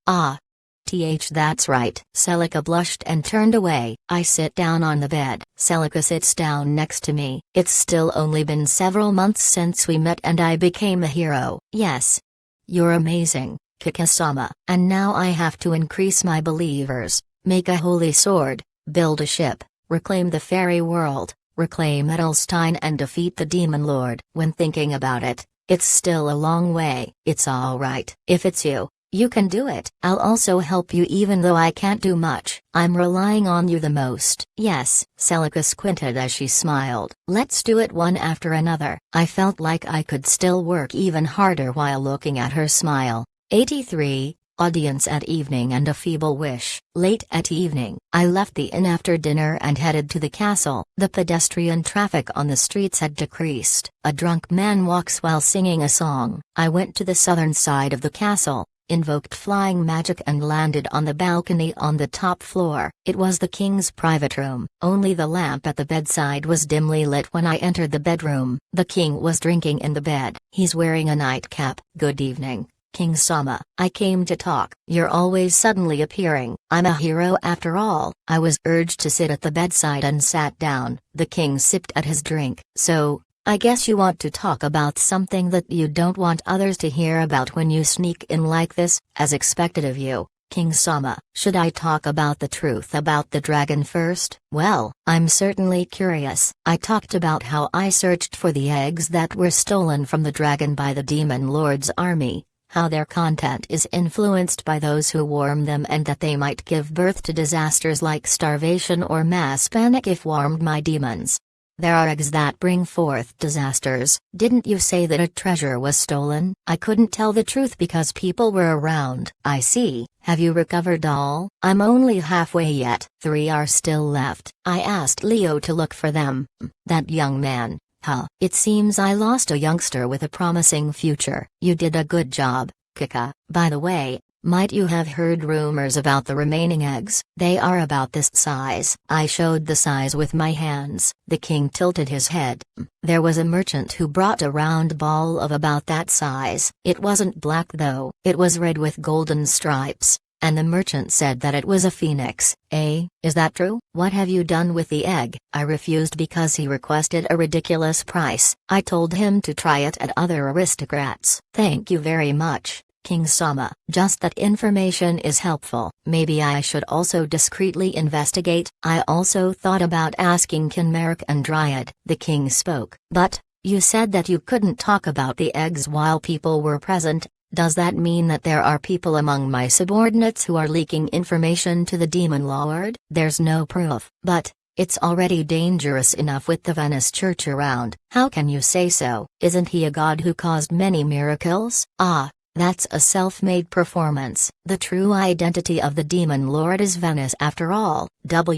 That's right. Celica blushed and turned away. I sit down on the bed. Celica sits down next to me. It's still only been several months since we met and I became a hero. Yes. You're amazing, Kikasama. And now I have to increase my believers, make a holy sword, build a ship, reclaim the fairy world, reclaim Edelstein and defeat the Demon Lord. When thinking about it, it's still a long way. It's alright. If it's you, you can do it. I'll also help you even though I can't do much. I'm relying on you the most. Yes. Celica squinted as she smiled. Let's do it one after another. I felt like I could still work even harder while looking at her smile. 83. Audience at evening and a feeble wish. Late at evening, I left the inn after dinner and headed to the castle. The pedestrian traffic on the streets had decreased. A drunk man walks while singing a song. I went to the southern side of the castle, invoked flying magic and landed on the balcony on the top floor. It was the king's private room. Only the lamp at the bedside was dimly lit when I entered the bedroom. The king was drinking in the bed. He's wearing a nightcap. Good evening, King Sama. I came to talk. You're always suddenly appearing. I'm a hero after all. I was urged to sit at the bedside and sat down. The king sipped at his drink. So, I guess you want to talk about something that you don't want others to hear about when you sneak in like this, as expected of you, King Sama. Should I talk about the truth about the dragon first? Well, I'm certainly curious. I talked about how I searched for the eggs that were stolen from the dragon by the Demon Lord's army, how their content is influenced by those who warm them and that they might give birth to disasters like starvation or mass panic if warmed by demons. There are eggs that bring forth disasters. Didn't you say that a treasure was stolen? I couldn't tell the truth because people were around. I see. Have you recovered all? I'm only halfway yet. 3 are still left. I asked Leo to look for them. That young man. Huh. It seems I lost a youngster with a promising future. You did a good job, Kika. By the way, might you have heard rumors about the remaining eggs? They are about this size. I showed the size with my hands. The king tilted his head. There was a merchant who brought a round ball of about that size. It wasn't black though. It was red with golden stripes. And the merchant said that it was a phoenix. Is that true? What have you done with the egg? I refused because he requested a ridiculous price. I told him to try it at other aristocrats. Thank you very much, King Sama. Just that information is helpful. Maybe I should also discreetly investigate. I also thought about asking Kinmeric and Dryad. The king spoke. But, you said that you couldn't talk about the eggs while people were present. Does that mean that there are people among my subordinates who are leaking information to the Demon Lord? There's no proof. But, it's already dangerous enough with the Venice Church around. How can you say so? Isn't he a god who caused many miracles? That's a self-made performance. The true identity of the Demon Lord is Venice after all. What?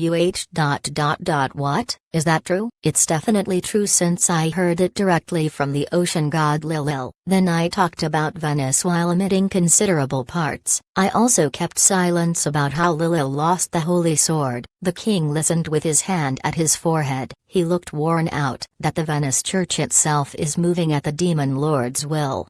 Is that true? It's definitely true since I heard it directly from the ocean god Lilil. Then I talked about Venice while omitting considerable parts. I also kept silence about how Lilil lost the holy sword. The king listened with his hand at his forehead. He looked worn out. That the Venice Church itself is moving at the Demon Lord's will.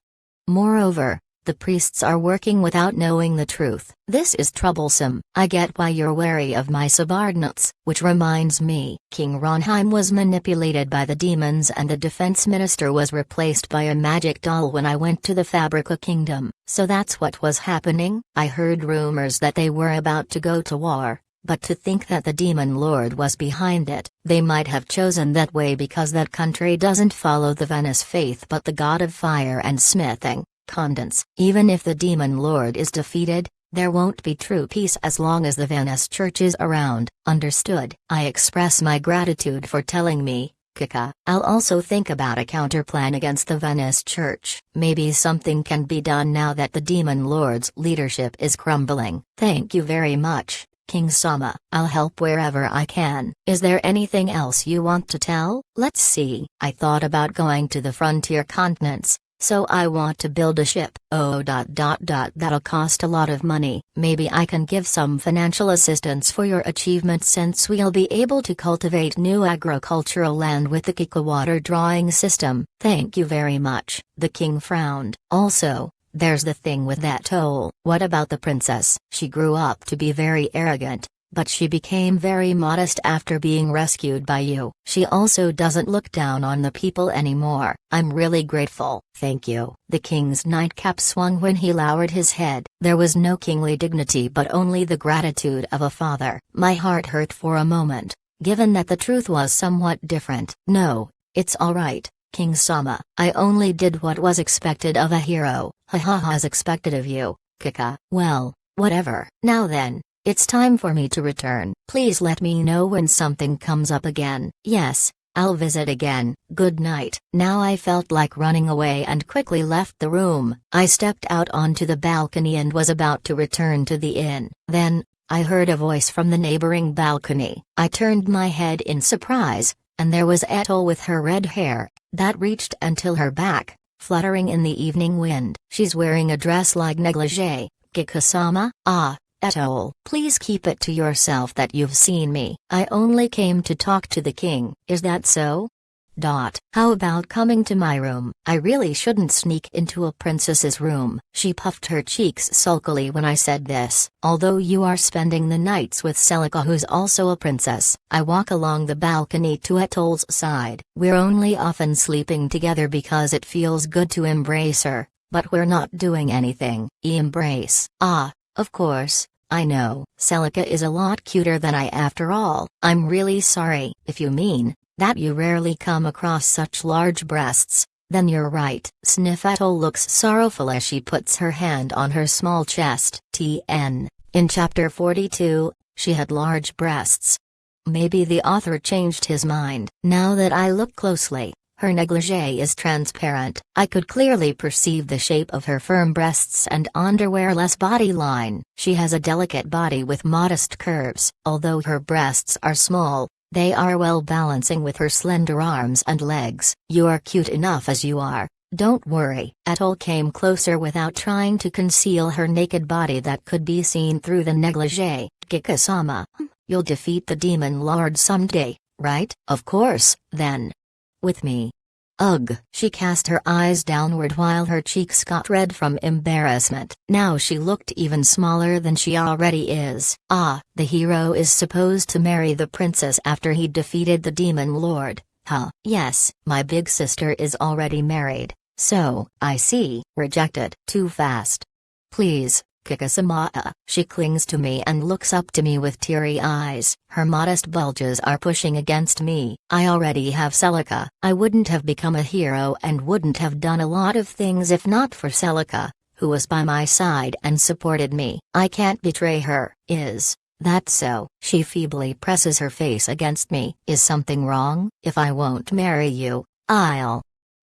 Moreover, the priests are working without knowing the truth. This is troublesome. I get why you're wary of my subordinates, which reminds me, King Ronheim was manipulated by the demons and the defense minister was replaced by a magic doll when I went to the Fabrica Kingdom. So that's what was happening? I heard rumors that they were about to go to war. But to think that the Demon Lord was behind it, they might have chosen that way because that country doesn't follow the Venice faith but the god of fire and smithing. Condense. Even if the Demon Lord is defeated, there won't be true peace as long as the Venice Church is around. Understood. I express my gratitude for telling me, Kika. I'll also think about a counterplan against the Venice Church. Maybe something can be done now that the Demon Lord's leadership is crumbling. Thank you very much, King Sama. I'll help wherever I can. Is there anything else you want to tell? Let's see. I thought about going to the frontier continents. So I want to build a ship. That'll cost a lot of money. Maybe I can give some financial assistance for your achievement since we'll be able to cultivate new agricultural land with the Kika water drawing system. Thank you very much. The king frowned. Also, There's the thing with that toll. What about the princess? She grew up to be very arrogant, but she became very modest after being rescued by you. She also doesn't look down on the people anymore. I'm really grateful. Thank you." The king's nightcap swung when he lowered his head. There was no kingly dignity but only the gratitude of a father. My heart hurt for a moment, given that the truth was somewhat different. "No, it's all right, King Sama. I only did what was expected of a hero." "Ha ha ha, as expected of you, Kika." "Well, whatever. Now then, it's time for me to return. Please let me know when something comes up again." "Yes, I'll visit again. Good night." Now I felt like running away and quickly left the room. I stepped out onto the balcony and was about to return to the inn. Then, I heard a voice from the neighboring balcony. I turned my head in surprise, and there was Ethel with her red hair, that reached until her back, fluttering in the evening wind. "She's wearing a dress like negligee, Kikasama." "Ah, Ethel, please keep it to yourself that you've seen me. I only came to talk to the king." "Is that so? How about coming to my room?" "I really shouldn't sneak into a princess's room." She puffed her cheeks sulkily when I said this. "Although you are spending the nights with Celica, who's also a princess." I walk along the balcony to Ethel's side. "We're only often sleeping together because it feels good to embrace her, but we're not doing anything." "Embrace?" "Ah, of course. I know. Celica is a lot cuter than I after all." "I'm really sorry." "If you mean that you rarely come across such large breasts, then you're right." Sniff. Ethel looks sorrowful as she puts her hand on her small chest. TN. In chapter 42, she had large breasts. Maybe the author changed his mind. Now that I look closely, her negligee is transparent. I could clearly perceive the shape of her firm breasts and underwear-less body line. She has a delicate body with modest curves. Although her breasts are small, they are well balancing with her slender arms and legs. "You're cute enough as you are. Don't worry." Ethel came closer without trying to conceal her naked body that could be seen through the negligee. "Kikasama, you'll defeat the demon lord someday, right?" "Of course, then. With me." "Ugh." She cast her eyes downward while her cheeks got red from embarrassment. Now she looked even smaller than she already is. "Ah, the hero is supposed to marry the princess after he defeated the demon lord, huh?" "Yes, my big sister is already married." "So, I see." "Rejected." "Too fast." "Please, Kikasama." She clings to me and looks up to me with teary eyes. Her modest bulges are pushing against me. "I already have Celica. I wouldn't have become a hero and wouldn't have done a lot of things if not for Celica, who was by my side and supported me. I can't betray her." "Is that so?" She feebly presses her face against me. "Is something wrong?" "If I won't marry you, I'll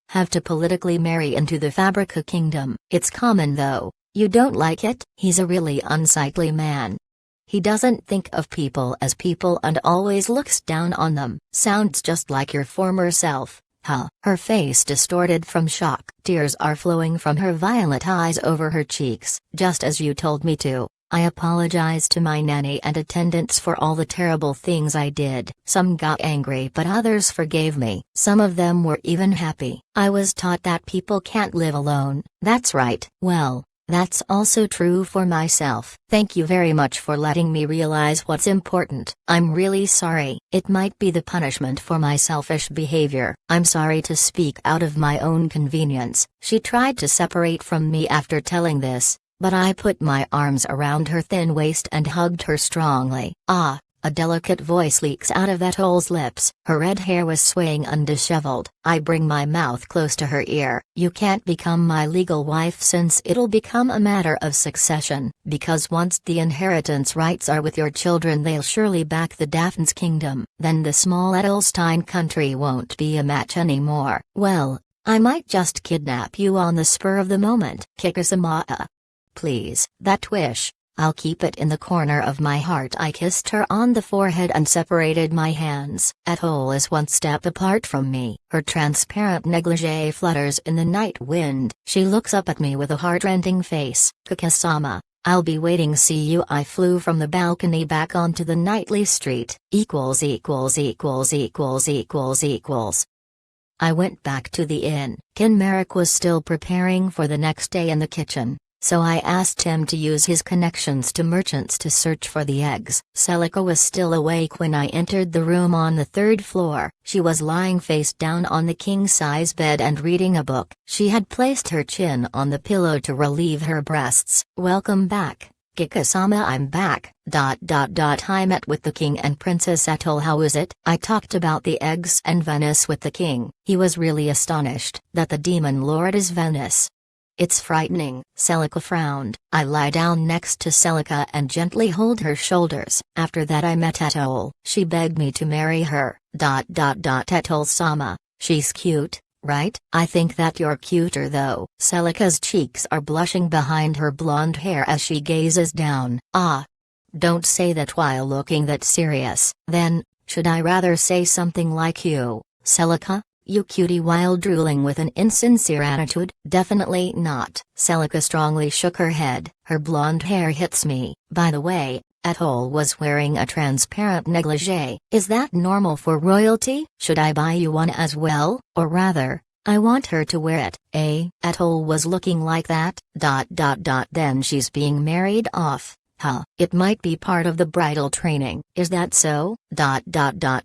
have to politically marry into the Fabrica kingdom." "It's common though." "You don't like it?" "He's a really unsightly man. He doesn't think of people as people and always looks down on them." "Sounds just like your former self." "Huh?" Her face distorted from shock. Tears are flowing from her violet eyes over her cheeks. "Just as you told me to. I apologized to my nanny and attendants for all the terrible things I did. Some got angry but others forgave me. Some of them were even happy. I was taught that people can't live alone." "That's right." "Well, that's also true for myself. Thank you very much for letting me realize what's important." "I'm really sorry. It might be the punishment for my selfish behavior." "I'm sorry to speak out of my own convenience." She tried to separate from me after telling this, but I put my arms around her thin waist and hugged her strongly. "Ah." A delicate voice leaks out of Ethel's lips. Her red hair was swaying undisheveled. I bring my mouth close to her ear. "You can't become my legal wife since it'll become a matter of succession. Because once the inheritance rights are with your children, they'll surely back the Daphne's kingdom. Then the small Edelstein country won't be a match anymore." "Well, I might just kidnap you on the spur of the moment." "Kikasama. Please." "That wish, I'll keep it in the corner of my heart." I kissed her on the forehead and separated my hands. Ethel is one step apart from me. Her transparent negligee flutters in the night wind. She looks up at me with a heart-rending face. "Kikasama, I'll be waiting. See you." I flew from the balcony back onto the nightly street. I went back to the inn. Kinmeric was still preparing for the next day in the kitchen, so I asked him to use his connections to merchants to search for the eggs. Celica was still awake when I entered the room on the third floor. She was lying face down on the king-size bed and reading a book. She had placed her chin on the pillow to relieve her breasts. "Welcome back, Kikasama. I'm back. I met with the king and Princess Ethel. How is it?" I talked about the eggs and Venice with the king. He was really astonished that the demon lord is Venice. "It's frightening." Celica frowned. I lie down next to Celica and gently hold her shoulders. After that I met Ethel. She begged me to marry her. Ethel-sama, she's cute, right? I think that you're cuter though. Celica's cheeks are blushing behind her blonde hair as she gazes down. "Ah. Don't say that while looking that serious." "Then, should I rather say something like you, Celica? You cutie," while drooling with an insincere attitude. "Definitely not." Celica strongly shook her head. "Her blonde hair hits me." By the way, Ethel was wearing a transparent negligee. "Is that normal for royalty? Should I buy you one as well? Or rather, I want her to wear it." Ethel was looking like that? Then she's being married off. Huh. It might be part of the bridal training. "Is that so?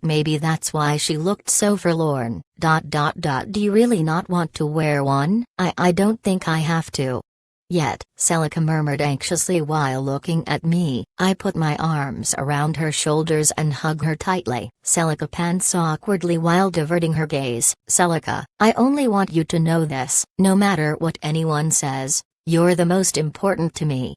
Maybe that's why she looked so forlorn. Do you really not want to wear one?" I don't think I have to yet," Celica murmured anxiously while looking at me. I put my arms around her shoulders and hug her tightly. Celica pants awkwardly while diverting her gaze. "Celica, I only want you to know this. No matter what anyone says, you're the most important to me.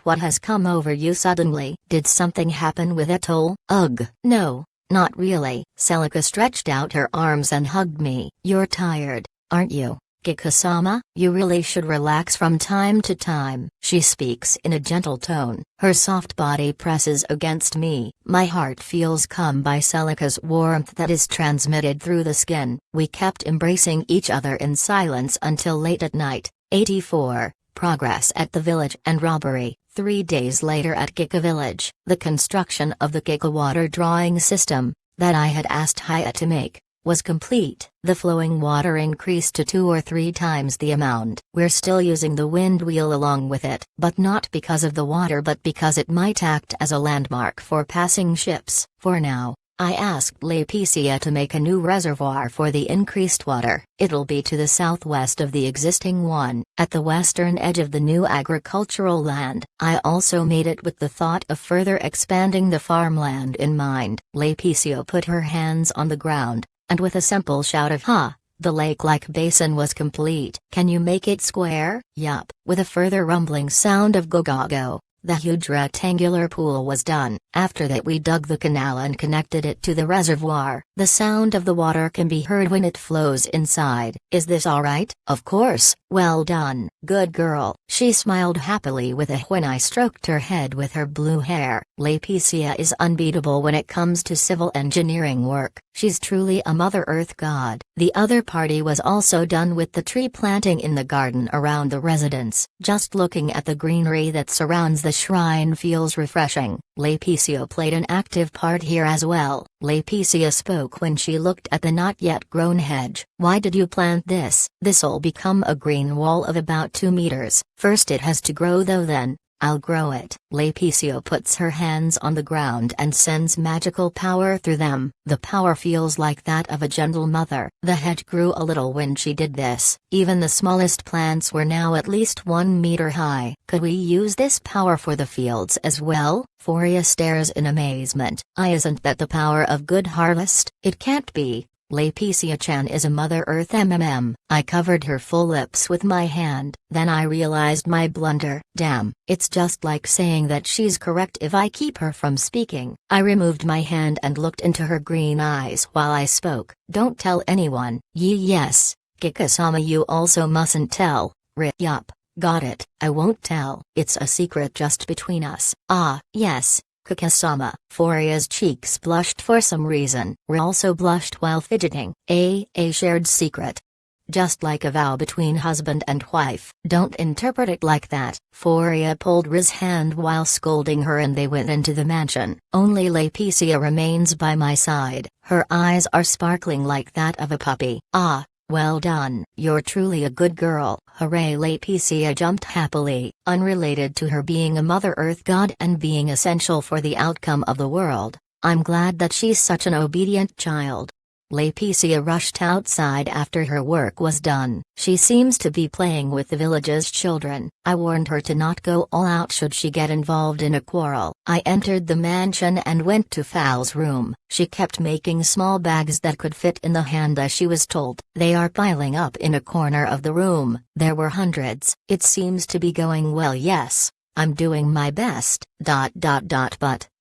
What has come over you suddenly? Did something happen with Ethel?" "Ugh. No, not really." Celica stretched out her arms and hugged me. "You're tired, aren't you, Kikasama? You really should relax from time to time." She speaks in a gentle tone. Her soft body presses against me. My heart feels calm by Celica's warmth that is transmitted through the skin. We kept embracing each other in silence until late at night. 84. Progress at the village and robbery. 3 days later at Kika village, the construction of the Kika water drawing system, that I had asked Haya to make, was complete. The flowing water increased to 2 or 3 times the amount. We're still using the wind wheel along with it, but not because of the water but because it might act as a landmark for passing ships. For now, I asked Laetitia to make a new reservoir for the increased water. It'll be to the southwest of the existing one, at the western edge of the new agricultural land. I also made it with the thought of further expanding the farmland in mind. Laetitia put her hands on the ground, and with a simple shout of "Ha!" the lake-like basin was complete. "Can you make it square?" "Yup." With a further rumbling sound of go-go-go, the huge rectangular pool was done. After that we dug the canal and connected it to the reservoir. The sound of the water can be heard when it flows inside. "Is this alright?" "Of course." "Well done. Good girl." She smiled happily when I stroked her head with her blue hair. Laetitia is unbeatable when it comes to civil engineering work. She's truly a Mother Earth god. The other party was also done with the tree planting in the garden around the residence. Just looking at the greenery that surrounds the shrine feels refreshing. Laetitia played an active part here as well. Laetitia spoke when she looked at the not yet grown hedge. "Why did you plant this?" "This'll become a green wall of about 2 meters. First it has to grow though, then I'll grow it." Laetitia puts her hands on the ground and sends magical power through them. The power feels like that of a gentle mother. The hedge grew a little when she did this. Even the smallest plants were now at least 1 meter high. "Could we use this power for the fields as well?" Foria stares in amazement. "Isn't that the power of good harvest?" "It can't be. Laetitia-chan is a Mother Earth MMM. I covered her full lips with my hand. Then I realized my blunder. Damn, it's just like saying that she's correct if I keep her from speaking. I removed my hand and looked into her green eyes while I spoke. "Don't tell anyone." Yes. Kikasama, you also mustn't tell." Yup, got it. I won't tell. It's a secret just between us." "Ah, yes. Kikasama." Foria's cheeks blushed for some reason. Also blushed while fidgeting. A shared secret. just like a vow between husband and wife. Don't interpret it like that. Foria pulled Riz's hand while scolding her and they went into the mansion. Only Laeticia remains by my side. Her eyes are sparkling like that of a puppy. Ah, well done. You're truly a good girl. Hooray! Laeticia jumped happily, unrelated to her being a Mother Earth god and being essential for the outcome of the world. I'm glad that she's such an obedient child. Laeticia rushed outside after her work was done. She seems to be playing with the village's children. I warned her to not go all out should she get involved in a quarrel. I entered the mansion and went to Fal's room. She kept making small bags that could fit in the hand as she was told. They are piling up in a corner of the room. There were hundreds. It seems to be going well. Yes, I'm doing my best. But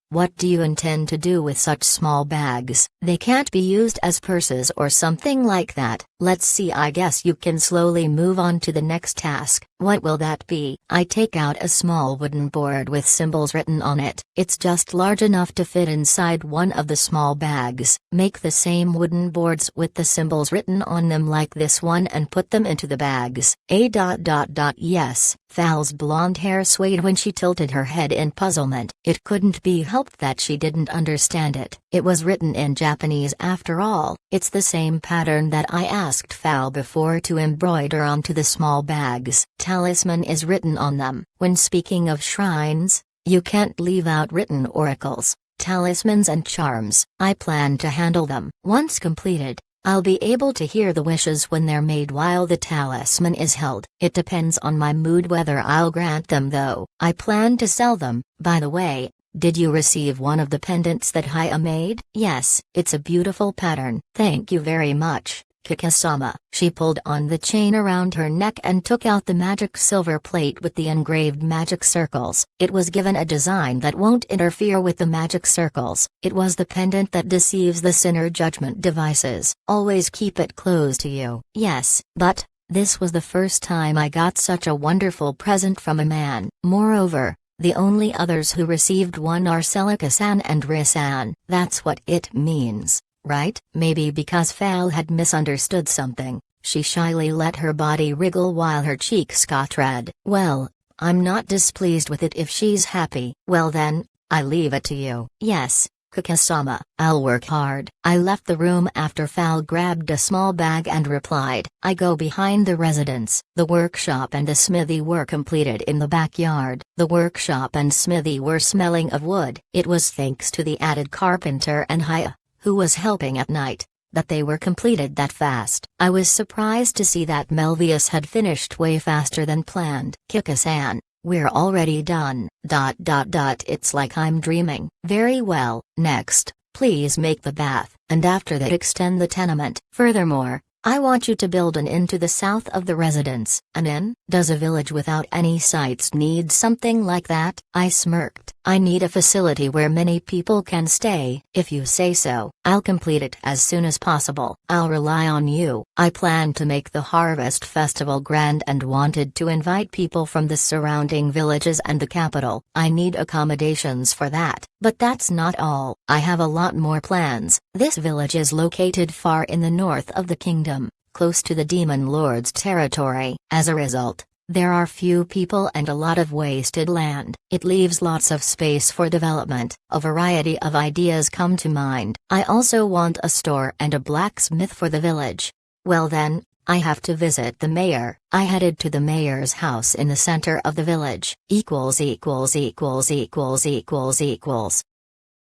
what do you intend to do with such small bags? They can't be used as purses or something like that. Let's see, I guess you can slowly move on to the next task. What will that be? I take out a small wooden board with symbols written on it. It's just large enough to fit inside one of the small bags. Make the same wooden boards with the symbols written on them like this one and put them into the bags. Yes. Fal's blonde hair swayed when she tilted her head in puzzlement. It couldn't be helped that she didn't understand it. It was written in Japanese after all. It's the same pattern that I asked Fal before to embroider onto the small bags. Talisman is written on them. When speaking of shrines, you can't leave out written oracles, talismans and charms. I plan to handle them. Once completed, I'll be able to hear the wishes when they're made while the talisman is held. It depends on my mood whether I'll grant them though. I plan to sell them. By the way, did you receive one of the pendants that Haya made? Yes, it's a beautiful pattern. Thank you very much, Kikasama. She pulled on the chain around her neck and took out the magic silver plate with the engraved magic circles. It was given a design that won't interfere with the magic circles. It was the pendant that deceives the sinner judgment devices. Always keep it close to you. Yes, but this was the first time I got such a wonderful present from a man. Moreover, the only others who received one are Selika-san and Risan. That's what it means, right? Maybe because Fal had misunderstood something, she shyly let her body wriggle while her cheeks got red. Well, I'm not displeased with it if she's happy. Well then, I leave it to you. Yes, Kikasama, I'll work hard. I left the room after Fal grabbed a small bag and replied, I go behind the residence. The workshop and the smithy were completed in the backyard. The workshop and smithy were smelling of wood. It was thanks to the added carpenter and Haya, who was helping at night, that they were completed that fast. I was surprised to see that Melvius had finished way faster than planned. Kika-san, we're already done. It's like I'm dreaming. Very well. Next, please make the bath, and after that extend the tenement. Furthermore, I want you to build an inn to the south of the residence. An inn? Does a village without any sites need something like that? I smirked. I need a facility where many people can stay. If you say so, I'll complete it as soon as possible. I'll rely on you. I plan to make the Harvest Festival grand and wanted to invite people from the surrounding villages and the capital. I need accommodations for that. But that's not all. I have a lot more plans. This village is located far in the north of the kingdom, close to the Demon Lord's territory. As a result, there are few people and a lot of wasted land. It leaves lots of space for development. A variety of ideas come to mind. I also want a store and a blacksmith for the village. Well then, I have to visit the mayor. I headed to the mayor's house in the center of the village.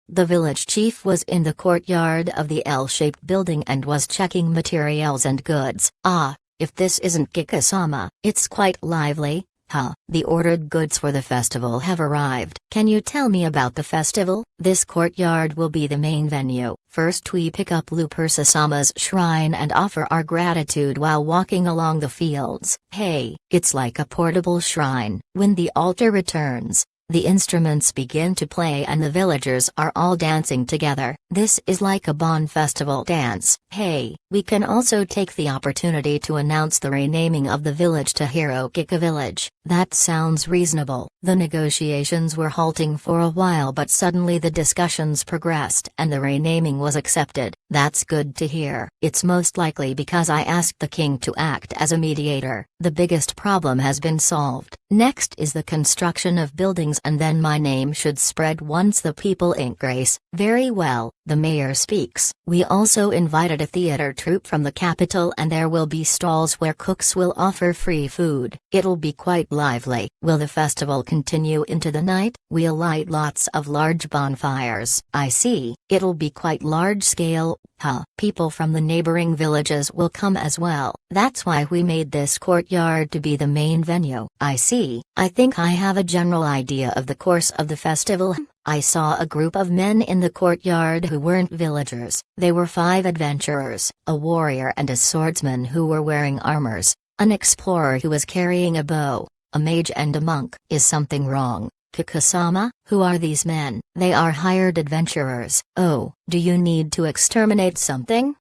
The village chief was in the courtyard of the L-shaped building and was checking materials and goods. Ah, if this isn't Kikasama, it's quite lively. Huh, the ordered goods for the festival have arrived. Can you tell me about the festival? This courtyard will be the main venue. First we pick up Lupersa-sama's shrine and offer our gratitude while walking along the fields. Hey, it's like a portable shrine. When the altar returns, the instruments begin to play and the villagers are all dancing together. This is like a Bon festival dance. Hey, we can also take the opportunity to announce the renaming of the village to Hirokika Village. That sounds reasonable. The negotiations were halting for a while but suddenly the discussions progressed and the renaming was accepted. That's good to hear. It's most likely because I asked the king to act as a mediator. The biggest problem has been solved. Next is the construction of buildings, and then my name should spread once the people increase. Very well, the mayor speaks. We also invited a theater troupe from the capital, and there will be stalls where cooks will offer free food. It'll be quite lively. Will the festival continue into the night? We'll light lots of large bonfires. I see. It'll be quite large scale. Huh. People from the neighboring villages will come as well. That's why we made this courtyard to be the main venue. I see. I think I have a general idea of the course of the festival. I saw a group of men in the courtyard who weren't villagers. They were 5 adventurers, a warrior and a swordsman who were wearing armors, an explorer who was carrying a bow, a mage and a monk. Is something wrong? Kikasama, who are these men? They are hired adventurers. Oh, do you need to exterminate something?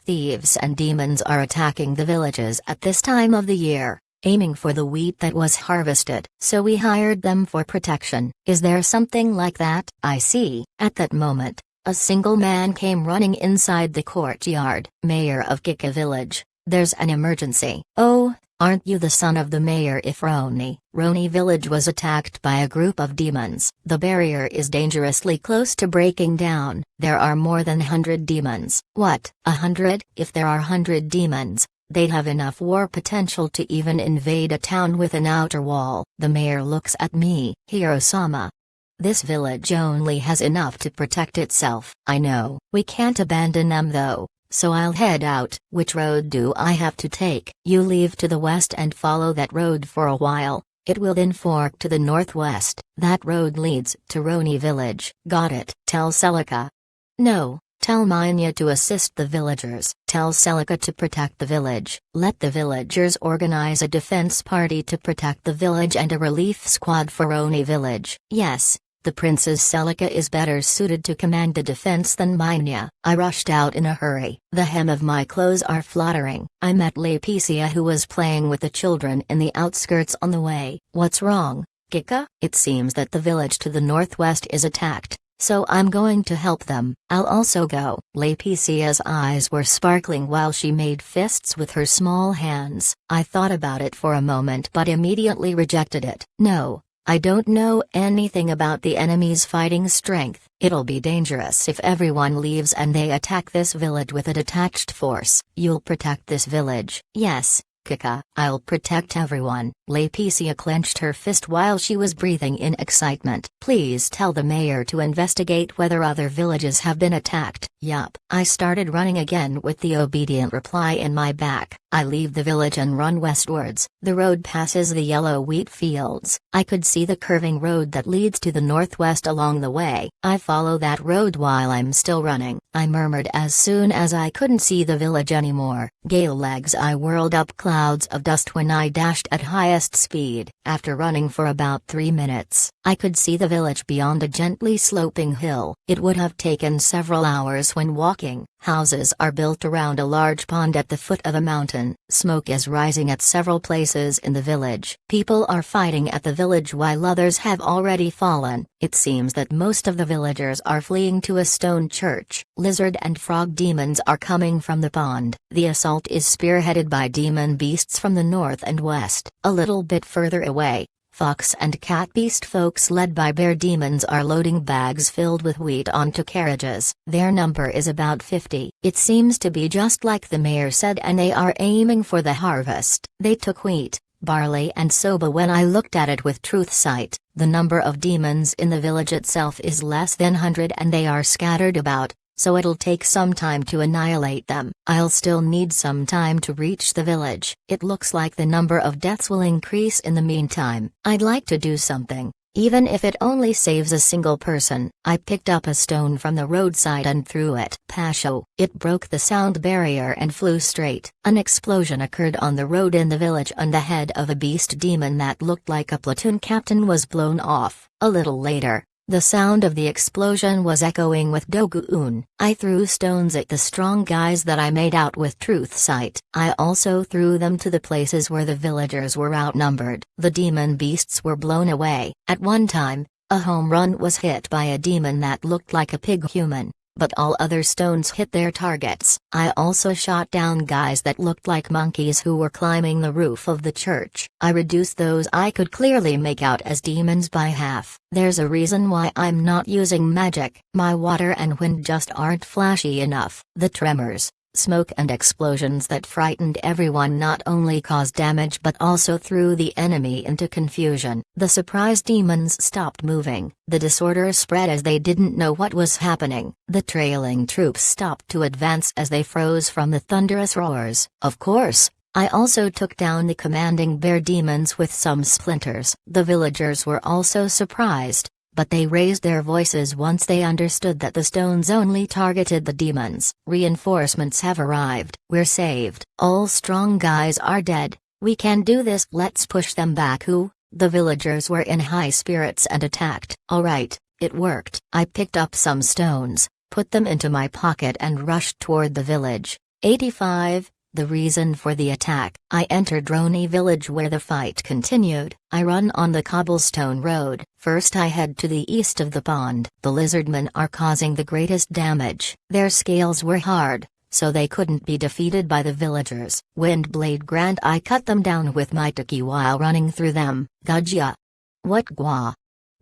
Thieves and demons are attacking the villages at this time of the year, aiming for the wheat that was harvested. So we hired them for protection. Is there something like that? I see. At that moment, a single man came running inside the courtyard. Mayor of Kika village, there's an emergency. Oh, aren't you the son of the mayor Ifroni? Roni village was attacked by a group of demons. The barrier is dangerously close to breaking down. There are more than 100 demons. What, 100? If there are 100 demons, they'd have enough war potential to even invade a town with an outer wall. The mayor looks at me. Hirosama. This village only has enough to protect itself. I know. We can't abandon them though. So I'll head out. Which road do I have to take? You leave to the west and follow that road for a while. It will then fork to the northwest. That road leads to Roni village. Got it. Tell Celica. No, tell Minya to assist the villagers. Tell Celica to protect the village. Let the villagers organize a defense party to protect the village and a relief squad for Roni village. Yes. The Princess Celica is better suited to command the defense than Minya. I rushed out in a hurry. The hem of my clothes are fluttering. I met Laeticia, who was playing with the children in the outskirts on the way. What's wrong, Kika? It seems that the village to the northwest is attacked, so I'm going to help them. I'll also go. Laeticia's eyes were sparkling while she made fists with her small hands. I thought about it for a moment but immediately rejected it. No. I don't know anything about the enemy's fighting strength. It'll be dangerous if everyone leaves and they attack this village with a detached force. You'll protect this village? Yes, Kika. I'll protect everyone. Laeticia clenched her fist while she was breathing in excitement. Please tell the mayor to investigate whether other villages have been attacked. Yup. I started running again with the obedient reply in my back. I leave the village and run westwards. The road passes the yellow wheat fields. I could see the curving road that leads to the northwest along the way. I follow that road while I'm still running. I murmured as soon as I couldn't see the village anymore. Gale legs. I whirled up clouds of dust when I dashed at highest speed. After running for about 3 minutes, I could see the village beyond a gently sloping hill. It would have taken several hours when walking. Houses are built around a large pond at the foot of a mountain. Smoke is rising at several places in the village. People are fighting at the village while others have already fallen. It seems that most of the villagers are fleeing to a stone church. Lizard and frog demons are coming from the pond. The assault is spearheaded by demon beasts from the north and west. A little bit further away, fox and cat beast folks led by bear demons are loading bags filled with wheat onto carriages. Their number is about 50. It seems to be just like the mayor said, and they are aiming for the harvest. They took wheat, barley and soba. When I looked at it with truth sight, the number of demons in the village itself is less than 100 and they are scattered about, so it'll take some time to annihilate them. I'll still need some time to reach the village. It looks like the number of deaths will increase in the meantime. I'd like to do something, even if it only saves a single person. I picked up a stone from the roadside and threw it. Pasho! It broke the sound barrier and flew straight. An explosion occurred on the road in the village and the head of a beast demon that looked like a platoon captain was blown off. A little later, the sound of the explosion was echoing with Dogu-un. I threw stones at the strong guys that I made out with truth sight. I also threw them to the places where the villagers were outnumbered. The demon beasts were blown away. At one time, a home run was hit by a demon that looked like a pig human. but all other stones hit their targets. I also shot down guys that looked like monkeys who were climbing the roof of the church. I reduced those I could clearly make out as demons by half. There's a reason why I'm not using magic. My water and wind just aren't flashy enough. The tremors, smoke and explosions that frightened everyone not only caused damage but also threw the enemy into confusion. The surprised demons stopped moving. The disorder spread as they didn't know what was happening. The trailing troops stopped to advance as they froze from the thunderous roars. Of course, I also took down the commanding bear demons with some splinters. The villagers were also surprised, but they raised their voices once they understood that the stones only targeted the demons. Reinforcements have arrived. We're saved. All strong guys are dead. We can do this. Let's push them back. The villagers were in high spirits and attacked. Alright, it worked. I picked up some stones, put them into my pocket and rushed toward the village. 85. The reason for the attack. I entered Roni village where the fight continued. I run on the cobblestone road. First I head to the east of the pond. The lizardmen are causing the greatest damage. Their scales were hard, so they couldn't be defeated by the villagers. Windblade Grant. I cut them down with my Taki while running through them. Gajia. What gwa?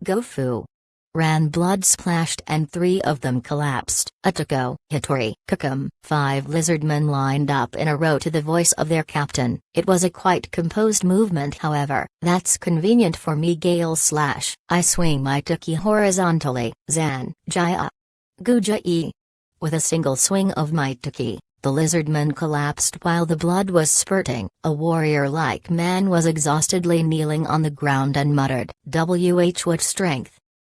Gofu. Ran blood splashed and 3 of them collapsed. Atako, Hitori, Kukum. 5 lizardmen lined up in a row to the voice of their captain. It was a quite composed movement, however. That's convenient for me. Gale slash. I swing my Taki horizontally. Zan. Jaya. Guja-e. With a single swing of my Taki, the lizardman collapsed while the blood was spurting. A warrior-like man was exhaustedly kneeling on the ground and muttered, what strength.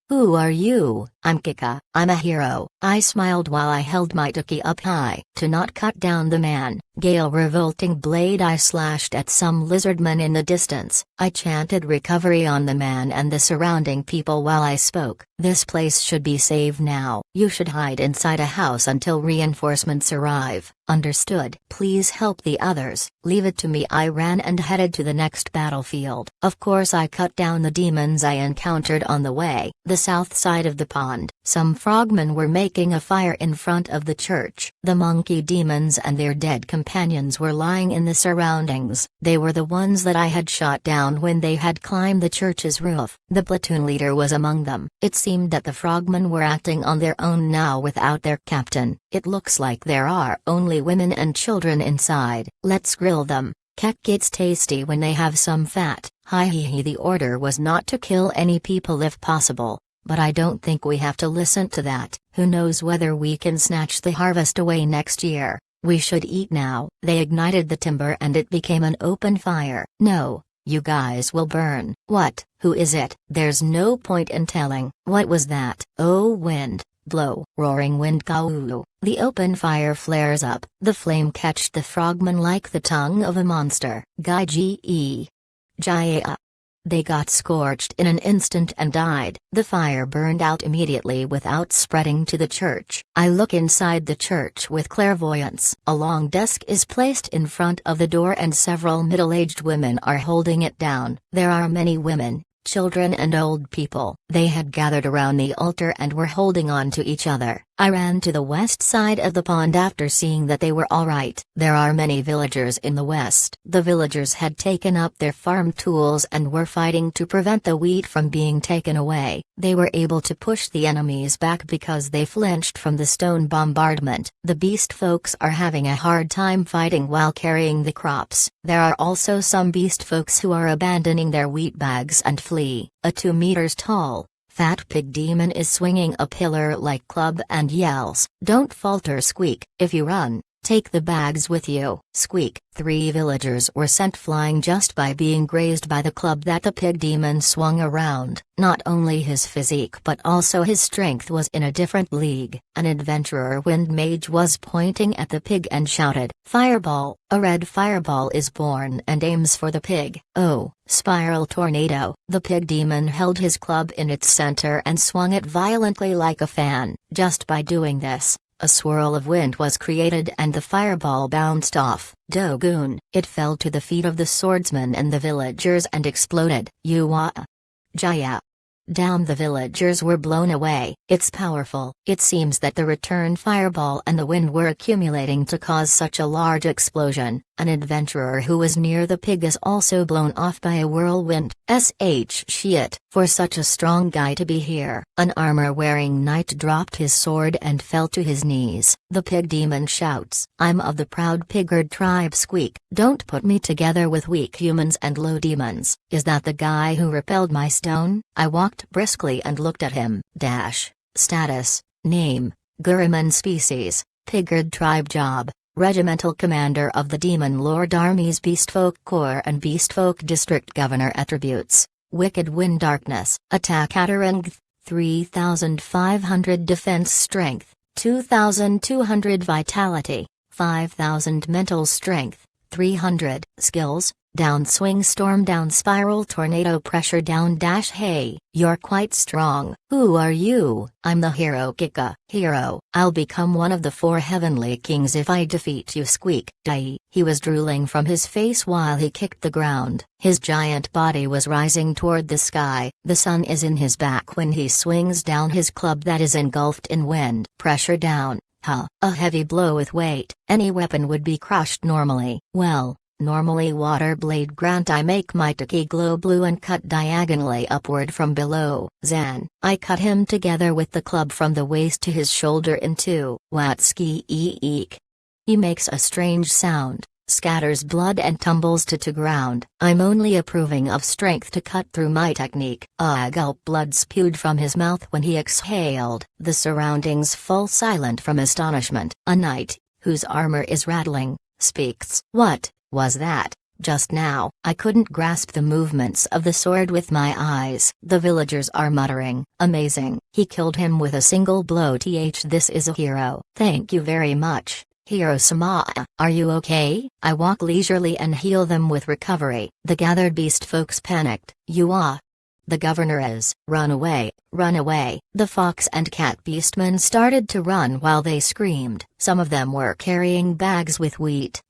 Who are you? I'm Kika. I'm a hero. I smiled while I held my Taki up high. To not cut down the man, Gale revolting blade. I slashed at some lizardmen in the distance. I chanted recovery on the man and the surrounding people while I spoke. This place should be saved now. You should hide inside a house until reinforcements arrive. Understood. Please help the others. Leave it to me. I ran and headed to the next battlefield. Of course I cut down the demons I encountered on the way. The south side of the pond, some frogmen were making a fire in front of the church. The monkey demons and their dead companions were lying in the surroundings. They were the ones that I had shot down when they had climbed the church's roof. The platoon leader was among them. It seemed that the frogmen were acting on their own now without their captain. It looks like there are only women and children inside. Let's grill them. Kek gets tasty when they have some fat. Hi hi hi. The order was not to kill any people if possible, but I don't think we have to listen to that. Who knows whether we can snatch the harvest away next year. We should eat now. They ignited the timber and it became an open fire. No, you guys will burn. What? Who is it? There's no point in telling. What was that? Oh, wind. Blow. Roaring wind. Kaulu. The open fire flares up. The flame catched the frogman like the tongue of a monster. Gai Ge. Jaya. They got scorched in an instant and died. The fire burned out immediately without spreading to the church. I look inside the church with clairvoyance. A long desk is placed in front of the door and several middle-aged women are holding it down. There are many women, children and old people. They had gathered around the altar and were holding on to each other. I ran to the west side of the pond after seeing that they were all right. There are many villagers in the west. The villagers had taken up their farm tools and were fighting to prevent the wheat from being taken away. They were able to push the enemies back because they flinched from the stone bombardment. The beast folks are having a hard time fighting while carrying the crops. There are also some beast folks who are abandoning their wheat bags and flee. A 2 meters tall, fat pig demon is swinging a pillar-like club and yells, "Don't falter, Squeak. If you run, take the bags with you." Squeak. 3 villagers were sent flying just by being grazed by the club that the pig demon swung around. Not only his physique but also his strength was in a different league. An adventurer wind mage was pointing at the pig and shouted, "Fireball!" A red fireball is born and aims for the pig. Oh, spiral tornado. The pig demon held his club in its center and swung it violently like a fan. Just by doing this, a swirl of wind was created and the fireball bounced off. Dogoon. It fell to the feet of the swordsman and the villagers and exploded. Yuwa. Jaya. Down the villagers were blown away. It's powerful. It seems that the return fireball and the wind were accumulating to cause such a large explosion. An adventurer who was near the pig is also blown off by a whirlwind. Shit. For such a strong guy to be here. An armor-wearing knight dropped his sword and fell to his knees. The pig demon shouts, "I'm of the proud Pigard tribe." Squeak. Don't put me together with weak humans and low demons. Is that the guy who repelled my stone? I walked briskly and looked at him. Status, name, Guriman species, Pigard tribe. Job, Regimental Commander of the Demon Lord Army's Beastfolk Corps and Beastfolk District Governor. Attributes: Wicked Wind, Darkness, Attack Atarang, 3500 Defense Strength, 2200 Vitality, 5000 Mental Strength, 300 Skills: Downswing, Storm, Down Spiral, Tornado, Pressure, Down dash. Hey, you're quite strong. Who are you? I'm the hero Kika. Hero, I'll become one of the 4 heavenly kings if I defeat you. Squeak. Die. He was drooling from his face while he kicked the ground. His giant body was rising toward the sky. The sun is in his back when he swings down his club that is engulfed in wind. Pressure down. A heavy blow with weight. Any weapon would be crushed normally. Well, normally water blade. Grant I make my Taki glow blue and cut diagonally upward from below. Zan, I cut him together with the club from the waist to his shoulder in 2. Watski eek. He makes a strange sound, scatters blood and tumbles to ground. I'm only approving of strength to cut through my technique. A gulp. Blood spewed from his mouth when he exhaled. The surroundings fall silent from astonishment. A knight, whose armor is rattling, speaks. What was that? Just now, I couldn't grasp the movements of the sword with my eyes. The villagers are muttering, amazing. He killed him with a single blow. This is a hero. Thank you very much, Hiro-sama. Are you okay? I walk leisurely and heal them with recovery. The gathered beast folks panicked. You are? The governor is. Run away, run away. The fox and cat beastmen started to run while they screamed. Some of them were carrying bags with wheat.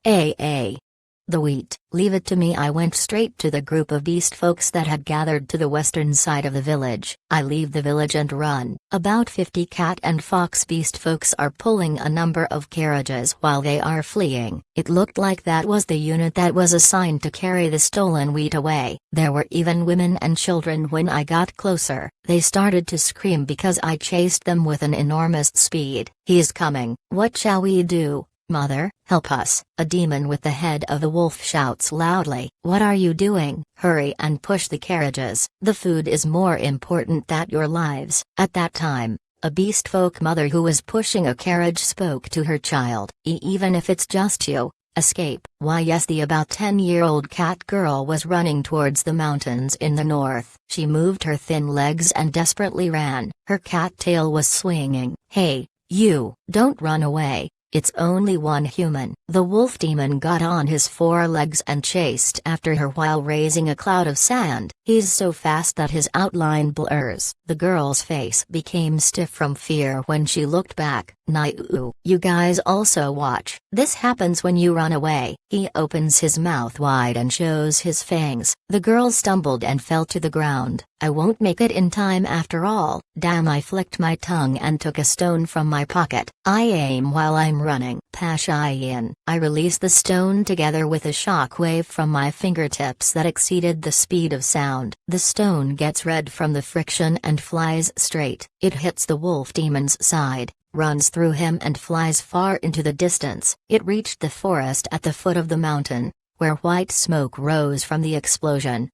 The wheat. Leave it to me. I went straight to the group of beast folks that had gathered to the western side of the village. I leave the village and run. About 50 cat and fox beast folks are pulling a number of carriages while they are fleeing. It looked like that was the unit that was assigned to carry the stolen wheat away. There were even women and children. When I got closer, they started to scream because I chased them with an enormous speed. He's coming. What shall we do? Mother, help us. A demon with the head of the wolf shouts loudly. What are you doing? Hurry and push the carriages. The food is more important than your lives. At that time, a beastfolk mother who was pushing a carriage spoke to her child. Even if it's just you, escape. Why yes, the about 10-year-old cat girl was running towards the mountains in the north. She moved her thin legs and desperately ran. Her cat tail was swinging. Hey, you, don't run away. It's only one human. The wolf demon got on his 4 legs and chased after her while raising a cloud of sand. He's so fast that his outline blurs. The girl's face became stiff from fear when she looked back. Naiu, you guys also watch. This happens when you run away. He opens his mouth wide and shows his fangs. The girl stumbled and fell to the ground. I won't make it in time after all. Damn, I flicked my tongue and took a stone from my pocket. I aim while I'm running. Pashayin. I release the stone together with a shock wave from my fingertips that exceeded the speed of sound. The stone gets red from the friction and flies straight. It hits the wolf demon's side, runs through him and flies far into the distance. It reached the forest at the foot of the mountain, where white smoke rose from the explosion.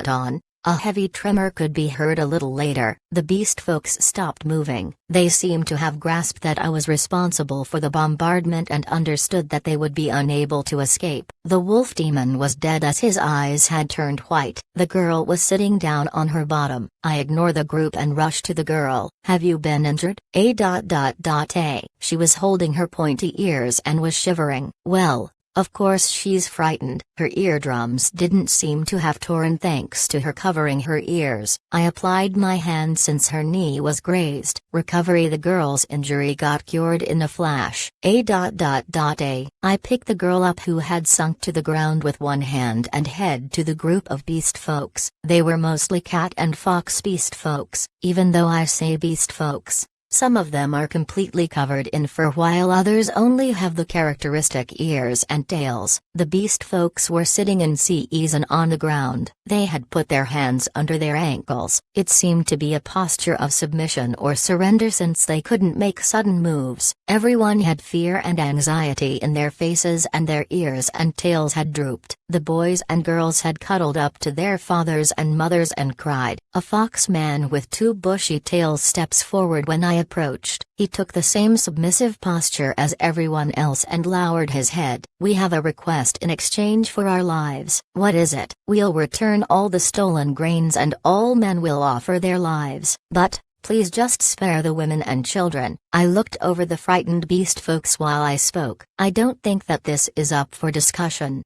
On. A heavy tremor could be heard a little later. The beast folks stopped moving. They seemed to have grasped that I was responsible for the bombardment and understood that they would be unable to escape. The wolf demon was dead as his eyes had turned white. The girl was sitting down on her bottom. I ignore the group and rush to the girl. Have you been injured? A. She was holding her pointy ears and was shivering. Well, Of course she's frightened. Her eardrums didn't seem to have torn thanks to her covering her ears. I applied my hand since her knee was grazed. Recovery: the girl's injury got cured in a flash. I picked the girl up who had sunk to the ground with one hand and head to the group of beast folks. They were mostly cat and fox beast folks. Even though I say beast folks, some of them are completely covered in fur while others only have the characteristic ears and tails. The beast folks were sitting in C's and on the ground. They had put their hands under their ankles. It seemed to be a posture of submission or surrender since they couldn't make sudden moves. Everyone had fear and anxiety in their faces and their ears and tails had drooped. The boys and girls had cuddled up to their fathers and mothers and cried. A fox man with two bushy tails steps forward when I approached. He took the same submissive posture as everyone else and lowered his head. "We have a request in exchange for our lives." "What is it?" "We'll return all the stolen grains and all men will offer their lives. But, please just spare the women and children." I looked over the frightened beast folks while I spoke. "I don't think that this is up for discussion."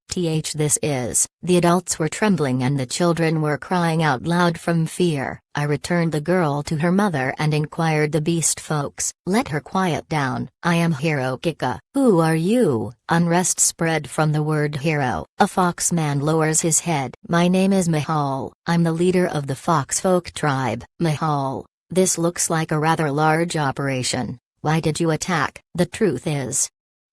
This is. The adults were trembling and the children were crying out loud from fear. I returned the girl to her mother and inquired the beast folks. "Let her quiet down." "I am Hero Kika." "Who are you?" Unrest spread from the word hero. A fox man lowers his head. "My name is Mahal. I'm the leader of the fox folk tribe." "Mahal, this looks like a rather large operation. Why did you attack?" "The truth is,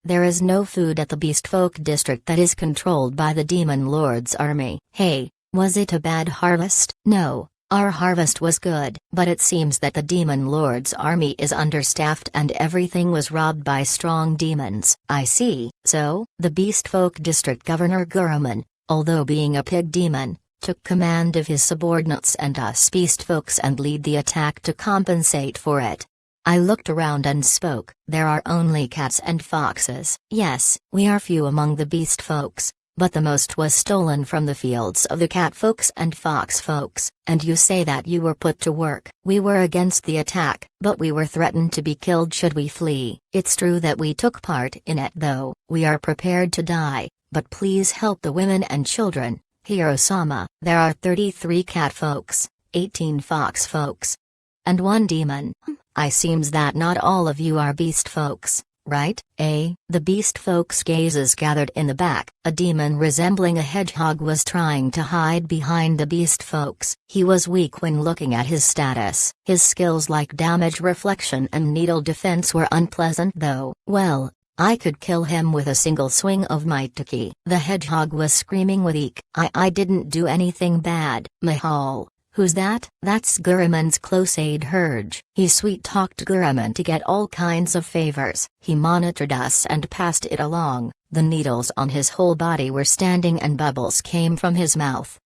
there is no food at the Beast Folk district that is controlled by the Demon Lord's army." "Hey, was it a bad harvest?" "No, our harvest was good. But it seems that the Demon Lord's army is understaffed and everything was robbed by strong demons." "I see." "So, the Beast Folk district governor Guruman, although being a pig demon, took command of his subordinates and us beast folks and lead the attack to compensate for it." I looked around and spoke. "There are only cats and foxes." "Yes, we are few among the beast folks, but the most was stolen from the fields of the cat folks and fox folks." "And you say that you were put to work?" "We were against the attack, but we were threatened to be killed should we flee." "It's true that we took part in it though. We are prepared to die, but please help the women and children." "Hiro-sama, there are 33 cat folks, 18 fox folks, and 1 demon. I seems that not all of you are beast folks, right?" The beast folks' gazes gathered in the back. A demon resembling a hedgehog was trying to hide behind the beast folks. He was weak when looking at his status. His skills like damage reflection and needle defense were unpleasant though. "Well, I could kill him with a single swing of my Taki." The hedgehog was screaming with eek. I didn't do anything bad." "Mahal, who's that?" "That's Guruman's close aide Herge. He sweet-talked Guruman to get all kinds of favors. He monitored us and passed it along." The needles on his whole body were standing and bubbles came from his mouth.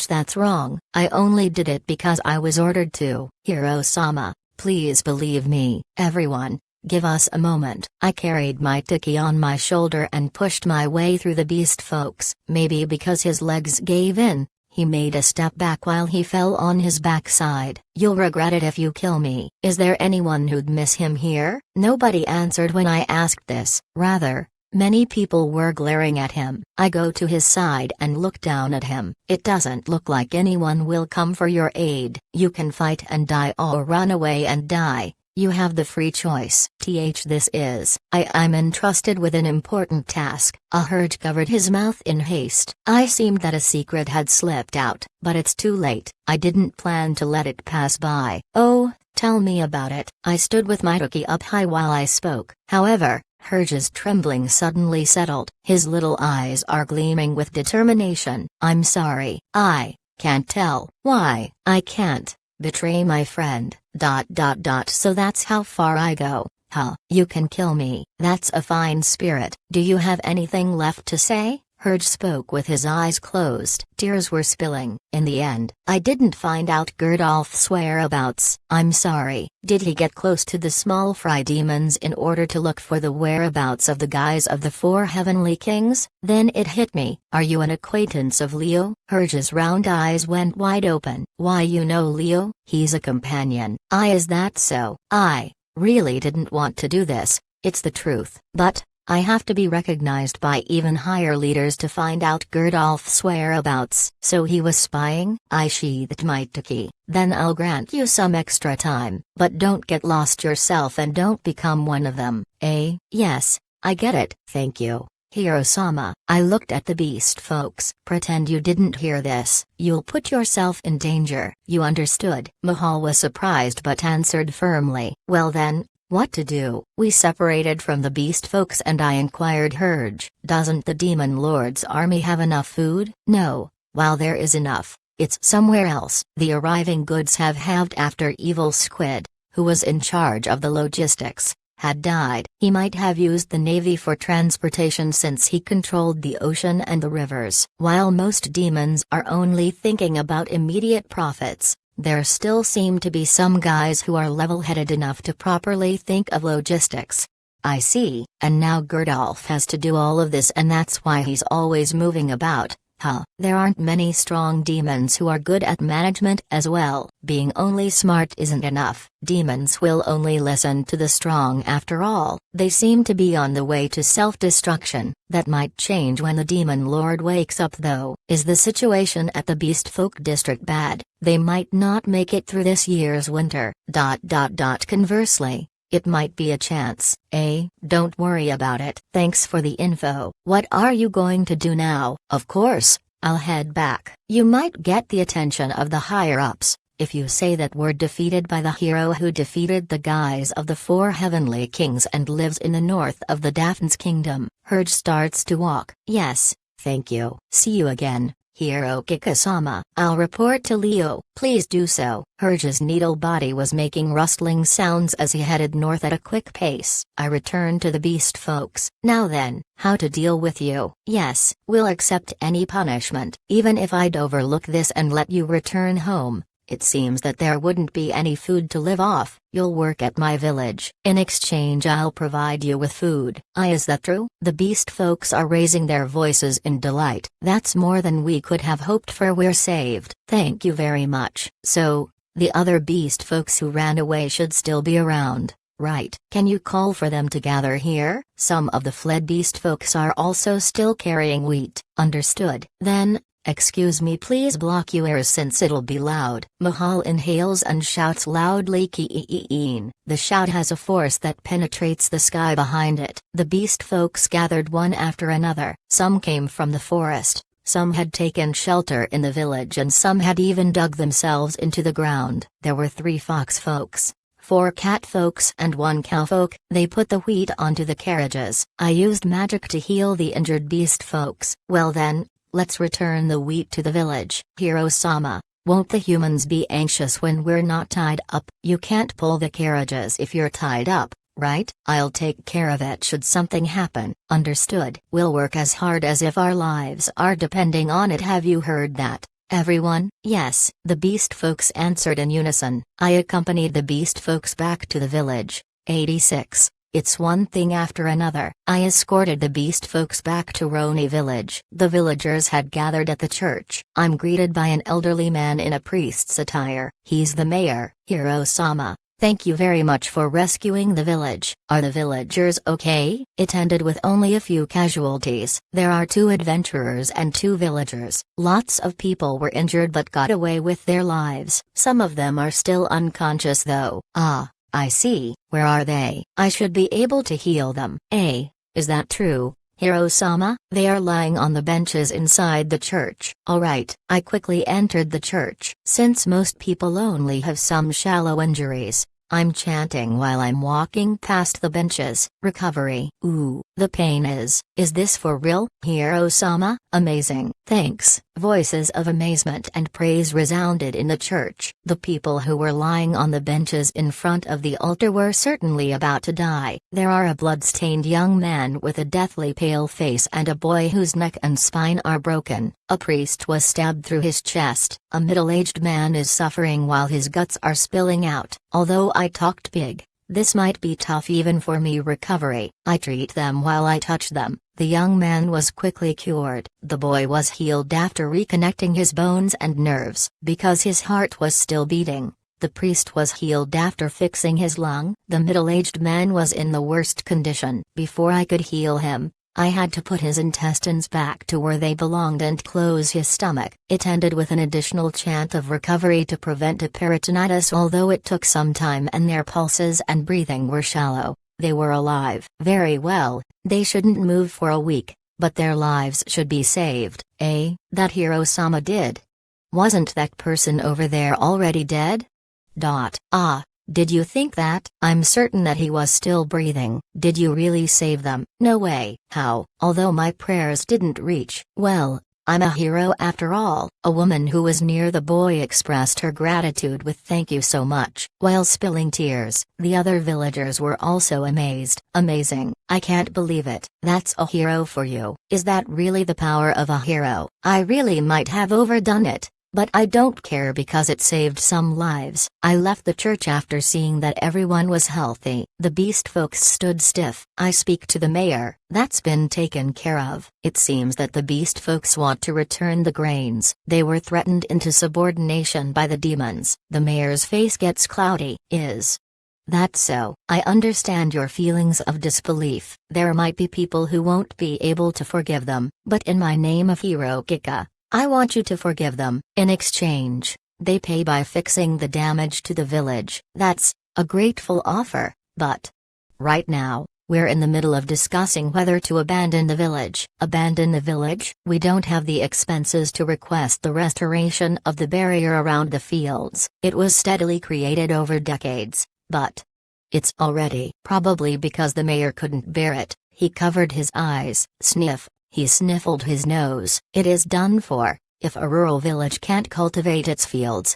That's wrong. I only did it because I was ordered to." "Hiro-sama, please believe me." "Everyone, give us a moment." I carried my Taki on my shoulder and pushed my way through the beast folks. Maybe because his legs gave in, he made a step back while he fell on his backside. "You'll regret it if you kill me." "Is there anyone who'd miss him here?" Nobody answered when I asked this. Rather, many people were glaring at him. I go to his side and look down at him. "It doesn't look like anyone will come for your aid. You can fight and die or run away and die. You have the free choice." This is. I'm entrusted with an important task." A Herge covered his mouth in haste. I seemed that a secret had slipped out, but it's too late. I didn't plan to let it pass by. "Oh, tell me about it." I stood with my Taki up high while I spoke. However, Herge's trembling suddenly settled. His little eyes are gleaming with determination. "I'm sorry, I can't tell." "Why?" "I can't betray my friend, ... So that's how far I go." "Huh, you can kill me." "That's a fine spirit." "Do you have anything left to say?" Herge spoke with his eyes closed. Tears were spilling. "In the end, I didn't find out Gerdolf's whereabouts." "I'm sorry." "Did he get close to the small fry demons in order to look for the whereabouts of the guys of the 4 heavenly kings?" Then it hit me. "Are you an acquaintance of Leo?" Herge's round eyes went wide open. "Why, you know Leo?" "He's a companion." "Is that so?" "I really didn't want to do this, it's the truth. But, I have to be recognized by even higher leaders to find out Gerdolf's whereabouts. So he was spying? I sheathed my Taki. Then I'll grant you some extra time, but don't get lost yourself and don't become one of them. Yes, I get it. Thank you, Hiro-sama. I looked at the beast folks. Pretend you didn't hear this. You'll put yourself in danger. You understood? Mahal was surprised but answered firmly. Well then, what to do? We separated from the beast folks and I inquired Herge, doesn't the Demon Lord's army have enough food? No, while there is enough, it's somewhere else. The arriving goods have halved after Evil Squid, who was in charge of the logistics, had died. He might have used the navy for transportation since he controlled the ocean and the rivers. While most demons are only thinking about immediate profits, there still seem to be some guys who are level-headed enough to properly think of logistics. I see, and now Gerdolf has to do all of this and that's why he's always moving about. There aren't many strong demons who are good at management as well. Being only smart isn't enough. Demons will only listen to the strong after all. They seem to be on the way to self-destruction. That might change when the Demon Lord wakes up though. Is the situation at the Beast Folk District bad? They might not make it through this year's winter. Conversely, it might be a chance. Don't worry about it. Thanks for the info. What are you going to do now? Of course, I'll head back. You might get the attention of the higher-ups if you say that we're defeated by the hero who defeated the guys of the four heavenly kings and lives in the north of the Daphne's kingdom. Herge starts to walk. Yes, thank you. See you again, Hiro Kikasama. I'll report to Leo. Please do so. Herge's needle body was making rustling sounds as he headed north at a quick pace. I returned to the beast folks. Now then, how to deal with you? Yes, we'll accept any punishment. Even if I'd overlook this and let you return home, it seems that there wouldn't be any food to live off. You'll work at my village. In exchange I'll provide you with food. Is that true? The beast folks are raising their voices in delight. That's more than we could have hoped for. We're saved. Thank you very much. So, the other beast folks who ran away should still be around, right? Can you call for them to gather here? Some of the fled beast folks are also still carrying wheat. Understood. Then, excuse me, please block your ears since it'll be loud. Mahal inhales and shouts loudly Keen. The shout has a force that penetrates the sky behind it. The beast folks gathered one after another. Some came from the forest, some had taken shelter in the village and some had even dug themselves into the ground. There were 3 fox folks, 4 cat folks and 1 cow folk. They put the wheat onto the carriages. I used magic to heal the injured beast folks. Well then, let's return the wheat to the village. Hiro-sama, won't the humans be anxious when we're not tied up? You can't pull the carriages if you're tied up, right? I'll take care of it should something happen. Understood. We'll work as hard as if our lives are depending on it. Have you heard that, everyone? Yes, the beast folks answered in unison. I accompanied the beast folks back to the village. 86. It's one thing after another. I escorted the beast folks back to Roni village. The villagers had gathered at the church. I'm greeted by an elderly man in a priest's attire. He's the mayor. Hiro-sama, thank you very much for rescuing the village. Are the villagers okay? It ended with only a few casualties. There are 2 adventurers and 2 villagers. Lots of people were injured but got away with their lives. Some of them are still unconscious though. I see. Where are they? I should be able to heal them. Is that true, Hiro-sama? They are lying on the benches inside the church. Alright. I quickly entered the church. Since most people only have some shallow injuries, I'm chanting while I'm walking past the benches. Recovery. Ooh, the pain is this for real? Hiro-sama, amazing. Thanks. Voices of amazement and praise resounded in the church. The people who were lying on the benches in front of the altar were certainly about to die. There are a blood-stained young man with a deathly pale face and a boy whose neck and spine are broken. A priest was stabbed through his chest. A middle-aged man is suffering while his guts are spilling out. Although I talked big, this might be tough even for me. Recovery. I treat them while I touch them. The young man was quickly cured. The boy was healed after reconnecting his bones and nerves. Because his heart was still beating, The priest was healed after fixing his lung. The middle-aged man was in the worst condition. Before I could heal him, I had to put his intestines back to where they belonged and close his stomach. It ended with an additional chant of recovery to prevent a peritonitis, although it took some time and their pulses and breathing were shallow. They were alive. Very well, they shouldn't move for a week, but their lives should be saved. That Hiro-sama did. Wasn't that person over there already dead? Did you think that? I'm certain that he was still breathing. Did you really save them? No way. How? Although my prayers didn't reach. Well, I'm a hero after all. A woman who was near the boy expressed her gratitude with "thank you so much," while spilling tears. The other villagers were also amazed. Amazing. I can't believe it. That's a hero for you. Is that really the power of a hero? I really might have overdone it. But I don't care because it saved some lives. I left the church after seeing that everyone was healthy. The beast folks stood stiff. I speak to the mayor. That's been taken care of. It seems that the beast folks want to return the grains. They were threatened into subordination by the demons. The mayor's face gets cloudy. Is that so? I understand your feelings of disbelief. There might be people who won't be able to forgive them, but in my name of Hirokika, I want you to forgive them. In exchange, they pay by fixing the damage to the village. That's a grateful offer, but right now, we're in the middle of discussing whether to abandon the village. Abandon the village? We don't have the expenses to request the restoration of the barrier around the fields. It was steadily created over decades, but it's already. Probably because the mayor couldn't bear it, he covered his eyes. Sniff. He sniffled his nose. It is done for, if a rural village can't cultivate its fields.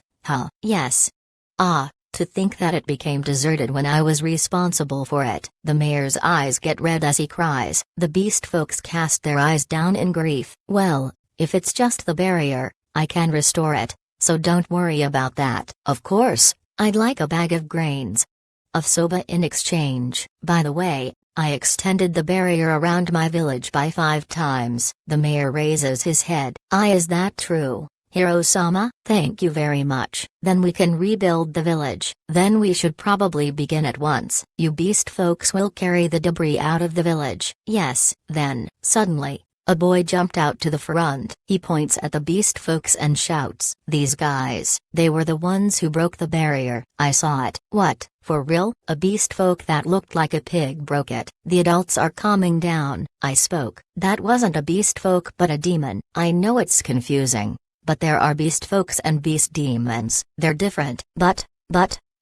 Yes. To think that it became deserted when I was responsible for it. The mayor's eyes get red as he cries. The beast folks cast their eyes down in grief. Well, if it's just the barrier, I can restore it, so don't worry about that. Of course, I'd like a bag of grains of soba in exchange. By the way, I extended the barrier around my village by 5 times. The mayor raises his head. Is that true, Hiro-sama? Thank you very much. Then we can rebuild the village. Then we should probably begin at once. You beast folks will carry the debris out of the village. Yes. Then, suddenly, a boy jumped out to the front. He points at the beast folks and shouts, "These guys, they were the ones who broke the barrier. I saw it." What? For real? A beast folk that looked like a pig broke it. The adults are calming down. I spoke. That wasn't a beast folk but a demon. I know it's confusing, but there are beast folks and beast demons. They're different. But,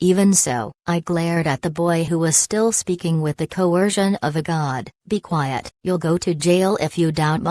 even so, I glared at the boy who was still speaking with the coercion of a god. Be quiet. You'll go to jail if you doubt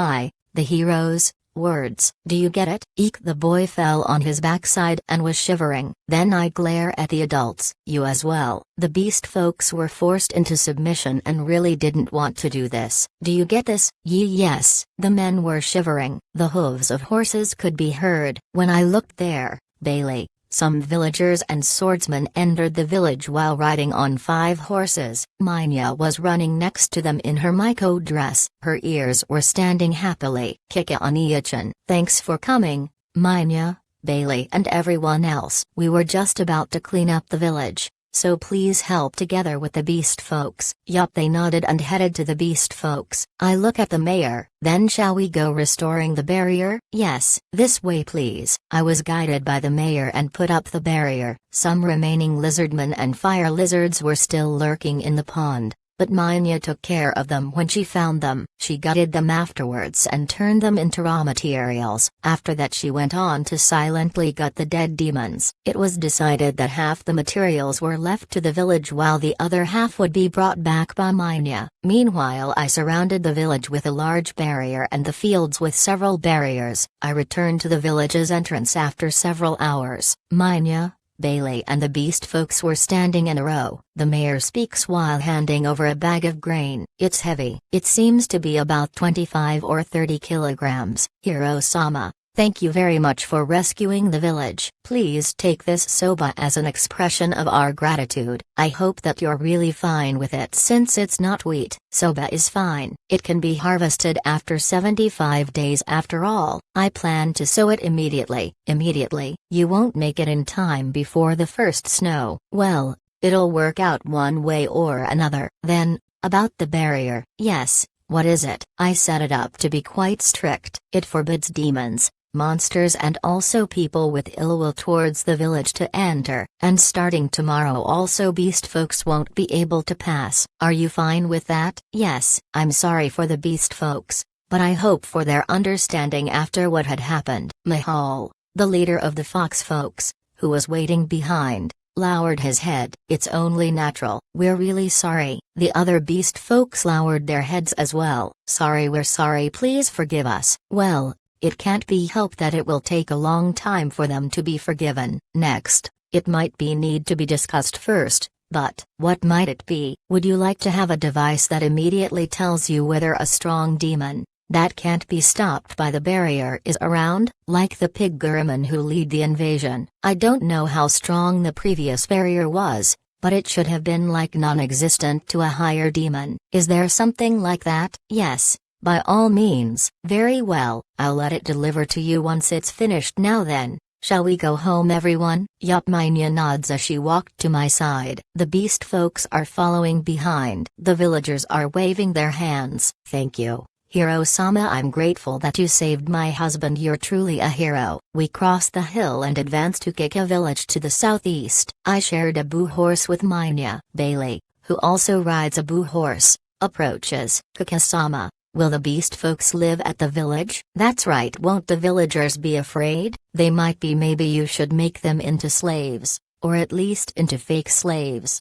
the hero's words. Do you get it? Eek! The boy fell on his backside and was shivering. Then I glare at the adults. You as well. The beast folks were forced into submission and really didn't want to do this. Do you get this? Yes. The men were shivering. The hooves of horses could be heard. When I looked there, Bailey, some villagers and swordsmen entered the village while riding on 5 horses. Minya was running next to them in her Miko dress. Her ears were standing happily. Kika Oniya-chan. Thanks for coming, Minya, Bailey and everyone else. We were just about to clean up the village, so please help together with the beast folks. Yup, they nodded and headed to the beast folks. I look at the mayor. Then shall we go restoring the barrier? Yes, this way please. I was guided by the mayor and put up the barrier. Some remaining lizardmen and fire lizards were still lurking in the pond, but Minya took care of them when she found them. She gutted them afterwards and turned them into raw materials. After that she went on to silently gut the dead demons. It was decided that half the materials were left to the village while the other half would be brought back by Minya. Meanwhile I surrounded the village with a large barrier and the fields with several barriers. I returned to the village's entrance after several hours. Minya, Bailey and the beast folks were standing in a row. The mayor speaks while handing over a bag of grain. It's heavy. It seems to be about 25 or 30 kilograms. Hiro-sama, Thank you very much for rescuing the village. Please take this soba as an expression of our gratitude. I hope that you're really fine with it since it's not wheat. Soba is fine. It can be harvested after 75 days after all. I plan to sow it immediately. Immediately? You won't make it in time before the first snow. Well, it'll work out one way or another. Then, about the barrier. Yes, what is it? I set it up to be quite strict. It forbids demons, monsters and also people with ill will towards the village to enter, and starting tomorrow also beast folks won't be able to pass. Are you fine with that? Yes, I'm sorry for the beast folks, but I hope for their understanding after what had happened. Mihal, the leader of the fox folks, who was waiting behind, lowered his head. It's only natural. We're really sorry. The other beast folks lowered their heads as well. Sorry, we're sorry, please forgive us. Well, it can't be helped that it will take a long time for them to be forgiven. Next, it might be need to be discussed first, but what might it be? Would you like to have a device that immediately tells you whether a strong demon, that can't be stopped by the barrier is around, like the pig Gurman who lead the invasion? I don't know how strong the previous barrier was, but it should have been like non-existent to a higher demon. Is there something like that? Yes. By all means. Very well, I'll let it deliver to you once it's finished. Now then, shall we go home everyone? Yup, Minya nods as she walked to my side. The beast folks are following behind. The villagers are waving their hands. Thank you, Hiro-sama, I'm grateful that you saved my husband, you're truly a hero. We crossed the hill and advanced to Kika village to the southeast. I shared a boo horse with Minya. Bailey, who also rides a boo horse, approaches. Kika-sama, will the beast folks live at the village? That's right, won't the villagers be afraid? They might be. Maybe you should make them into slaves, or at least into fake slaves.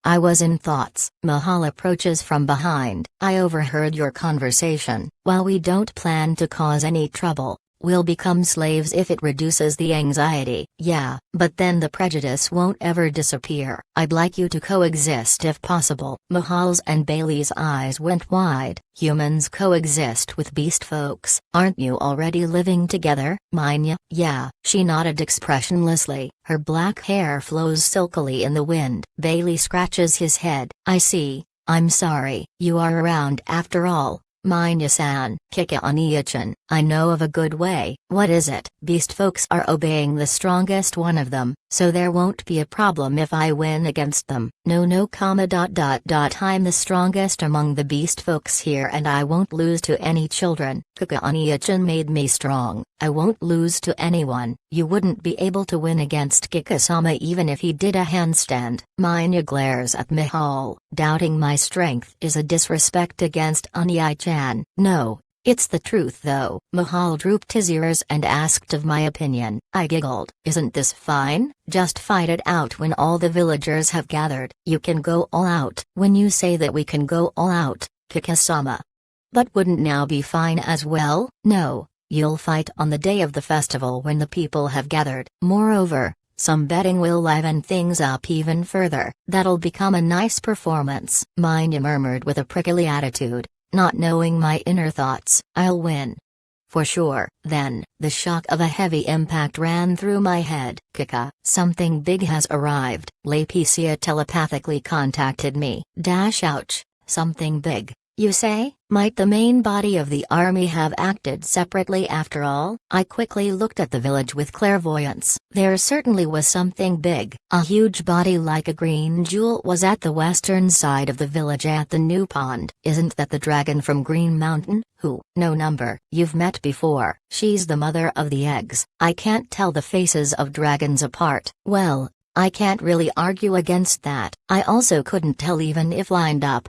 I was in thoughts. Mahal approaches from behind. I overheard your conversation. While we don't plan to cause any trouble, we'll become slaves if it reduces the anxiety. Yeah, but then the prejudice won't ever disappear. I'd like you to coexist if possible. Mahal's and Bailey's eyes went wide. Humans coexist with beast folks. Aren't you already living together? Minya? Yeah. She nodded expressionlessly. Her black hair flows silkily in the wind. Bailey scratches his head. I see. I'm sorry. You are around after all. Minya-san. Kika Oniya-chan, I know of a good way. What is it? Beast folks are obeying the strongest one of them, so there won't be a problem if I win against them. No, I'm the strongest among the beast folks here and I won't lose to any children. Kika Oniya-chan made me strong. I won't lose to anyone. You wouldn't be able to win against Kika-sama even if he did a handstand. Minya glares at Mihal. Doubting my strength is a disrespect against Oniya-chan. No, it's the truth though. Mihal drooped his ears and asked of my opinion. I giggled. Isn't this fine? Just fight it out when all the villagers have gathered. You can go all out. When you say that we can go all out, Kika-sama. But wouldn't now be fine as well? No, you'll fight on the day of the festival when the people have gathered. Moreover, some betting will liven things up even further. That'll become a nice performance. Minya murmured with a prickly attitude, not knowing my inner thoughts. I'll win. For sure. Then, the shock of a heavy impact ran through my head. Kika, something big has arrived. Laeticia telepathically contacted me. Ouch, something big. You say? Might the main body of the army have acted separately after all? I quickly looked at the village with clairvoyance. There certainly was something big. A huge body like a green jewel was at the western side of the village at the new pond. Isn't that the dragon from Green Mountain? Who? No number. You've met before. She's the mother of the eggs. I can't tell the faces of dragons apart. Well, I can't really argue against that. I also couldn't tell even if lined up.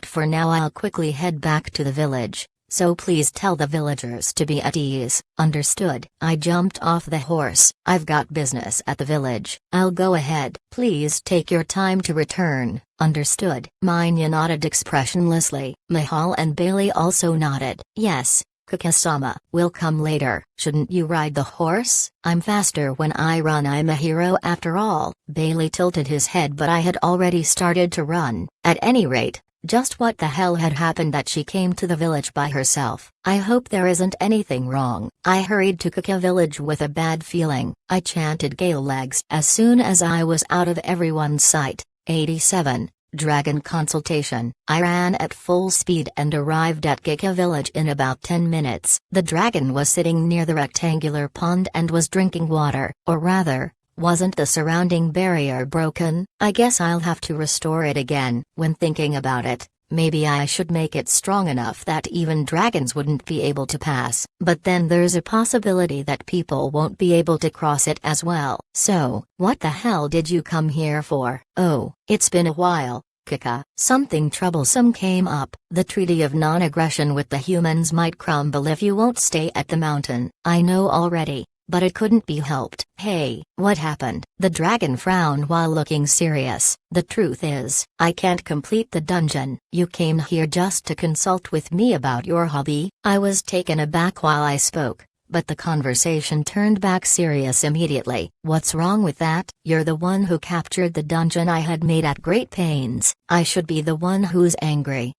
For now I'll quickly head back to the village, so please tell the villagers to be at ease. Understood. I jumped off the horse. I've got business at the village. I'll go ahead. Please take your time to return. Understood. Minya nodded expressionlessly. Mihal and Bailey also nodded. Yes. Kika-sama, we'll come later. Shouldn't you ride the horse? I'm faster when I run. I'm a hero after all. Bailey tilted his head, but I had already started to run. At any rate, Just what the hell had happened that she came to the village by herself? I hope there isn't anything wrong. I hurried to Kika village with a bad feeling. I chanted Gale legs as soon as I was out of everyone's sight. 87. Dragon consultation. I ran at full speed and arrived at Kika village in about 10 minutes. The dragon was sitting near the rectangular pond and was drinking water, or rather, wasn't the surrounding barrier broken? I guess I'll have to restore it again. When thinking about it, maybe I should make it strong enough that even dragons wouldn't be able to pass. But then there's a possibility that people won't be able to cross it as well. So, what the hell did you come here for? Oh, it's been a while, Kika. Something troublesome came up. The treaty of non-aggression with the humans might crumble if you won't stay at the mountain. I know already, but it couldn't be helped. Hey, what happened? The dragon frowned while looking serious. The truth is, I can't complete the dungeon. You came here just to consult with me about your hobby? I was taken aback while I spoke, but the conversation turned back serious immediately. What's wrong with that? You're the one who captured the dungeon I had made at great pains. I should be the one who's angry.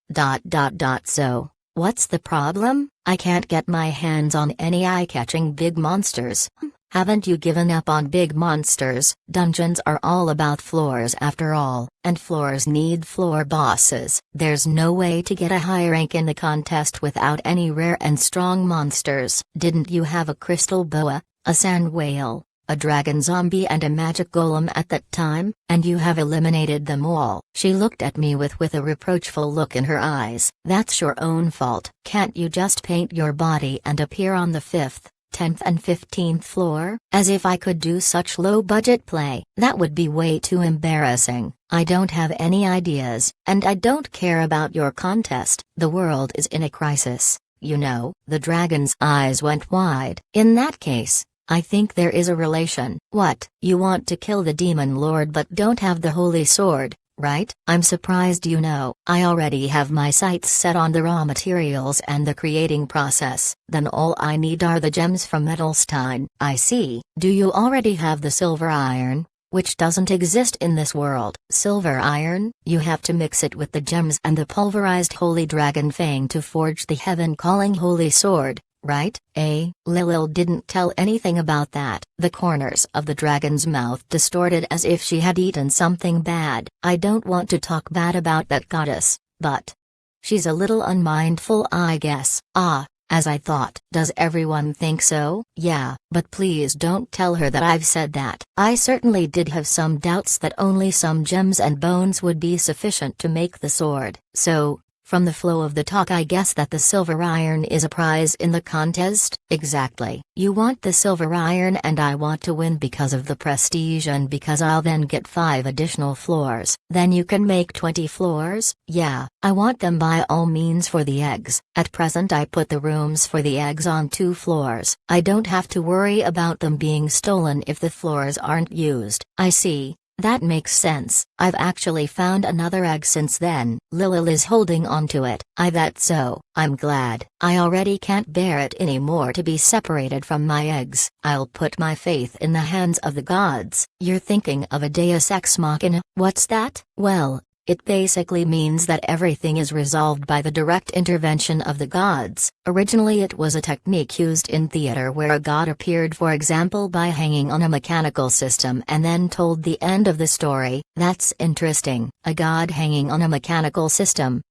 So, what's the problem? I can't get my hands on any eye-catching big monsters. Haven't you given up on big monsters? Dungeons are all about floors after all, and floors need floor bosses. There's no way to get a high rank in the contest without any rare and strong monsters. Didn't you have a crystal boa, a sand whale, a dragon zombie and a magic golem at that time? And you have eliminated them all. She looked at me with a reproachful look in her eyes. That's your own fault. Can't you just paint your body and appear on the 5th, 10th and 15th floor? As if I could do such low-budget play. That would be way too embarrassing. I don't have any ideas, and I don't care about your contest. The world is in a crisis, you know. The dragon's eyes went wide. In that case, I think there is a relation. What? You want to kill the demon lord but don't have the holy sword, right? I'm surprised you know. I already have my sights set on the raw materials and the creating process. Then all I need are the gems from Metalstein. I see. Do you already have the silver iron? Which doesn't exist in this world. Silver iron? You have to mix it with the gems and the pulverized holy dragon fang to forge the heaven-calling holy sword. Right? Lilil didn't tell anything about that. The corners of the dragon's mouth distorted as if she had eaten something bad. I don't want to talk bad about that goddess, but she's a little unmindful, I guess. As I thought. Does everyone think so? Yeah, but please don't tell her that I've said that. I certainly did have some doubts that only some gems and bones would be sufficient to make the sword. So, from the flow of the talk I guess that the silver iron is a prize in the contest? Exactly. You want the silver iron and I want to win because of the prestige and because I'll then get 5 additional floors. Then you can make 20 floors? Yeah, I want them by all means for the eggs. At present I put the rooms for the eggs on 2 floors. I don't have to worry about them being stolen if the floors aren't used. I see. That makes sense. I've actually found another egg since then. Lilil is holding on to it. That's so. I'm glad. I already can't bear it anymore to be separated from my eggs. I'll put my faith in the hands of the gods. You're thinking of a deus ex machina. What's that? Well, it basically means that everything is resolved by the direct intervention of the gods. Originally it was a technique used in theater where a god appeared, for example by hanging on a mechanical system and then told the end of the story. That's interesting. A god hanging on a mechanical system.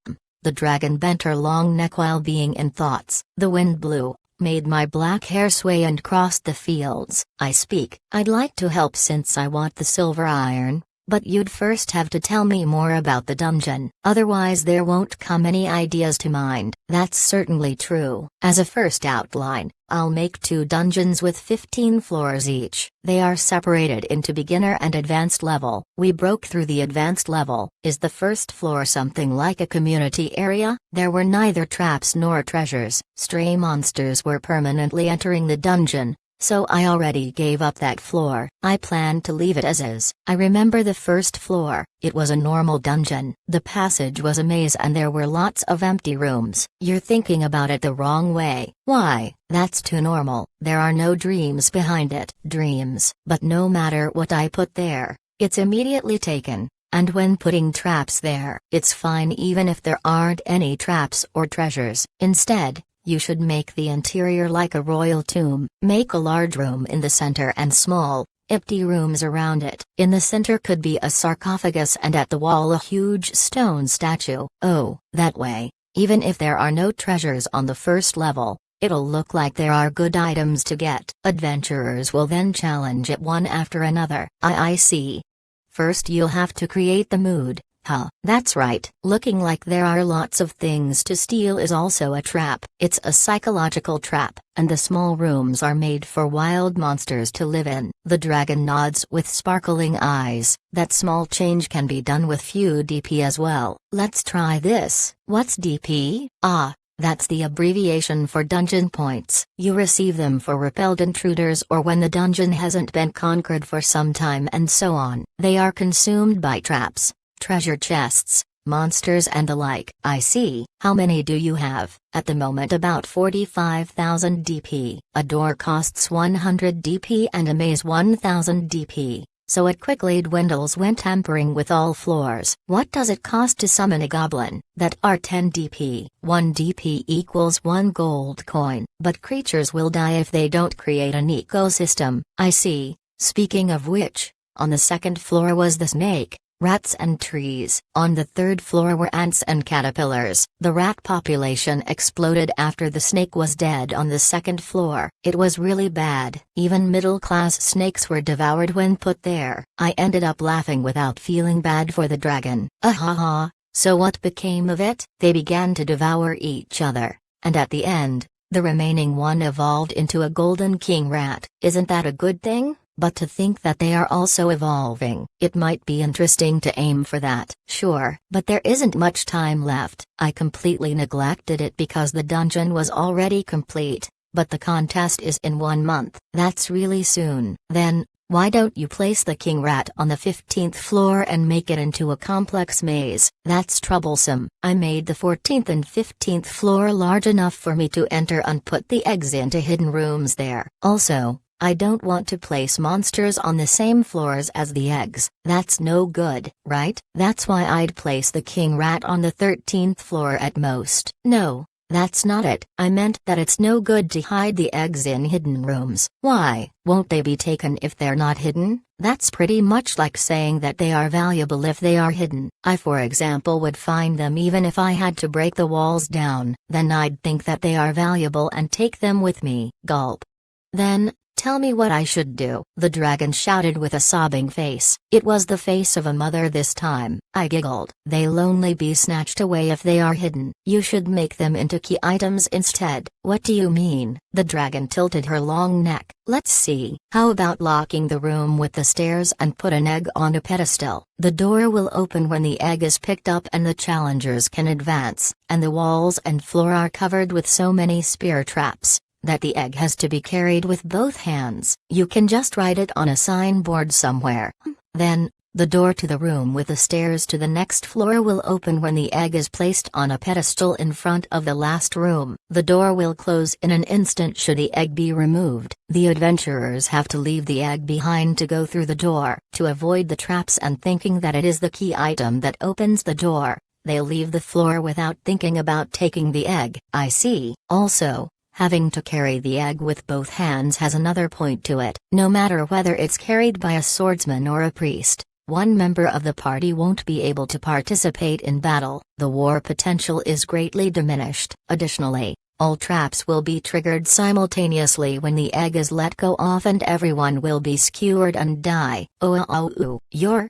The dragon bent her long neck while being in thoughts. The wind blew, made my black hair sway and crossed the fields. I speak. I'd like to help since I want the silver iron. But you'd first have to tell me more about the dungeon, otherwise there won't come any ideas to mind. That's certainly true. As a first outline, I'll make 2 dungeons with 15 floors each. They are separated into beginner and advanced level. We broke through the advanced level. Is the first floor something like a community area? There were neither traps nor treasures. Stray monsters were permanently entering the dungeon. So I already gave up that floor. I planned to leave it as is. I remember the first floor. It was a normal dungeon. The passage was a maze and there were lots of empty rooms. You're thinking about it the wrong way. Why? That's too normal. There are no dreams behind it. Dreams. But no matter what I put there, it's immediately taken. And when putting traps there, it's fine even if there aren't any traps or treasures. Instead, you should make the interior like a royal tomb. Make a large room in the center and small, empty rooms around it. In the center could be a sarcophagus and at the wall a huge stone statue. Oh, that way, even if there are no treasures on the first level, it'll look like there are good items to get. Adventurers will then challenge it one after another. I see. First you'll have to create the mood. Huh, that's right. Looking like there are lots of things to steal is also a trap. It's a psychological trap, and the small rooms are made for wild monsters to live in. The dragon nods with sparkling eyes. That small change can be done with few DP as well. Let's try this. What's DP? Ah, that's the abbreviation for dungeon points. You receive them for repelled intruders or when the dungeon hasn't been conquered for some time and so on. They are consumed by traps, treasure chests, monsters and the like. I see. How many do you have? At the moment about 45,000 DP. A door costs 100 DP and a maze 1000 DP. So it quickly dwindles when tampering with all floors. What does it cost to summon a goblin? That are 10 DP. 1 DP equals 1 gold coin. But creatures will die if they don't create an ecosystem. I see. Speaking of which, on the second floor was the snake, rats and trees. On the third floor were ants and caterpillars. The rat population exploded after the snake was dead on the second floor. It was really bad. Even middle-class snakes were devoured when put there. I ended up laughing without feeling bad for the dragon. Ahaha, so what became of it? They began to devour each other, and at the end, the remaining one evolved into a golden king rat. Isn't that a good thing? But to think that they are also evolving, it might be interesting to aim for that. Sure, but there isn't much time left. I completely neglected it because the dungeon was already complete, but the contest is in 1 month. That's really soon. Then, why don't you place the king rat on the 15th floor and make it into a complex maze? That's troublesome. I made the 14th and 15th floor large enough for me to enter and put the eggs into hidden rooms there. Also, I don't want to place monsters on the same floors as the eggs. That's no good, right? That's why I'd place the king rat on the 13th floor at most. No, that's not it. I meant that it's no good to hide the eggs in hidden rooms. Why? Won't they be taken if they're not hidden? That's pretty much like saying that they are valuable if they are hidden. I, for example, would find them even if I had to break the walls down. Then I'd think that they are valuable and take them with me. Gulp. Then, tell me what I should do. The dragon shouted with a sobbing face. It was the face of a mother this time. I giggled. They'll only be snatched away if they are hidden. You should make them into key items instead. What do you mean? The dragon tilted her long neck. Let's see. How about locking the room with the stairs and put an egg on a pedestal? The door will open when the egg is picked up and the challengers can advance, and the walls and floor are covered with so many spear traps that the egg has to be carried with both hands. You can just write it on a signboard somewhere. Then, the door to the room with the stairs to the next floor will open when the egg is placed on a pedestal in front of the last room. The door will close in an instant should the egg be removed. The adventurers have to leave the egg behind to go through the door. To avoid the traps and thinking that it is the key item that opens the door, they'll leave the floor without thinking about taking the egg. I see. Also, having to carry the egg with both hands has another point to it. No matter whether it's carried by a swordsman or a priest, one member of the party won't be able to participate in battle. The war potential is greatly diminished. Additionally, all traps will be triggered simultaneously when the egg is let go off and everyone will be skewered and die. You're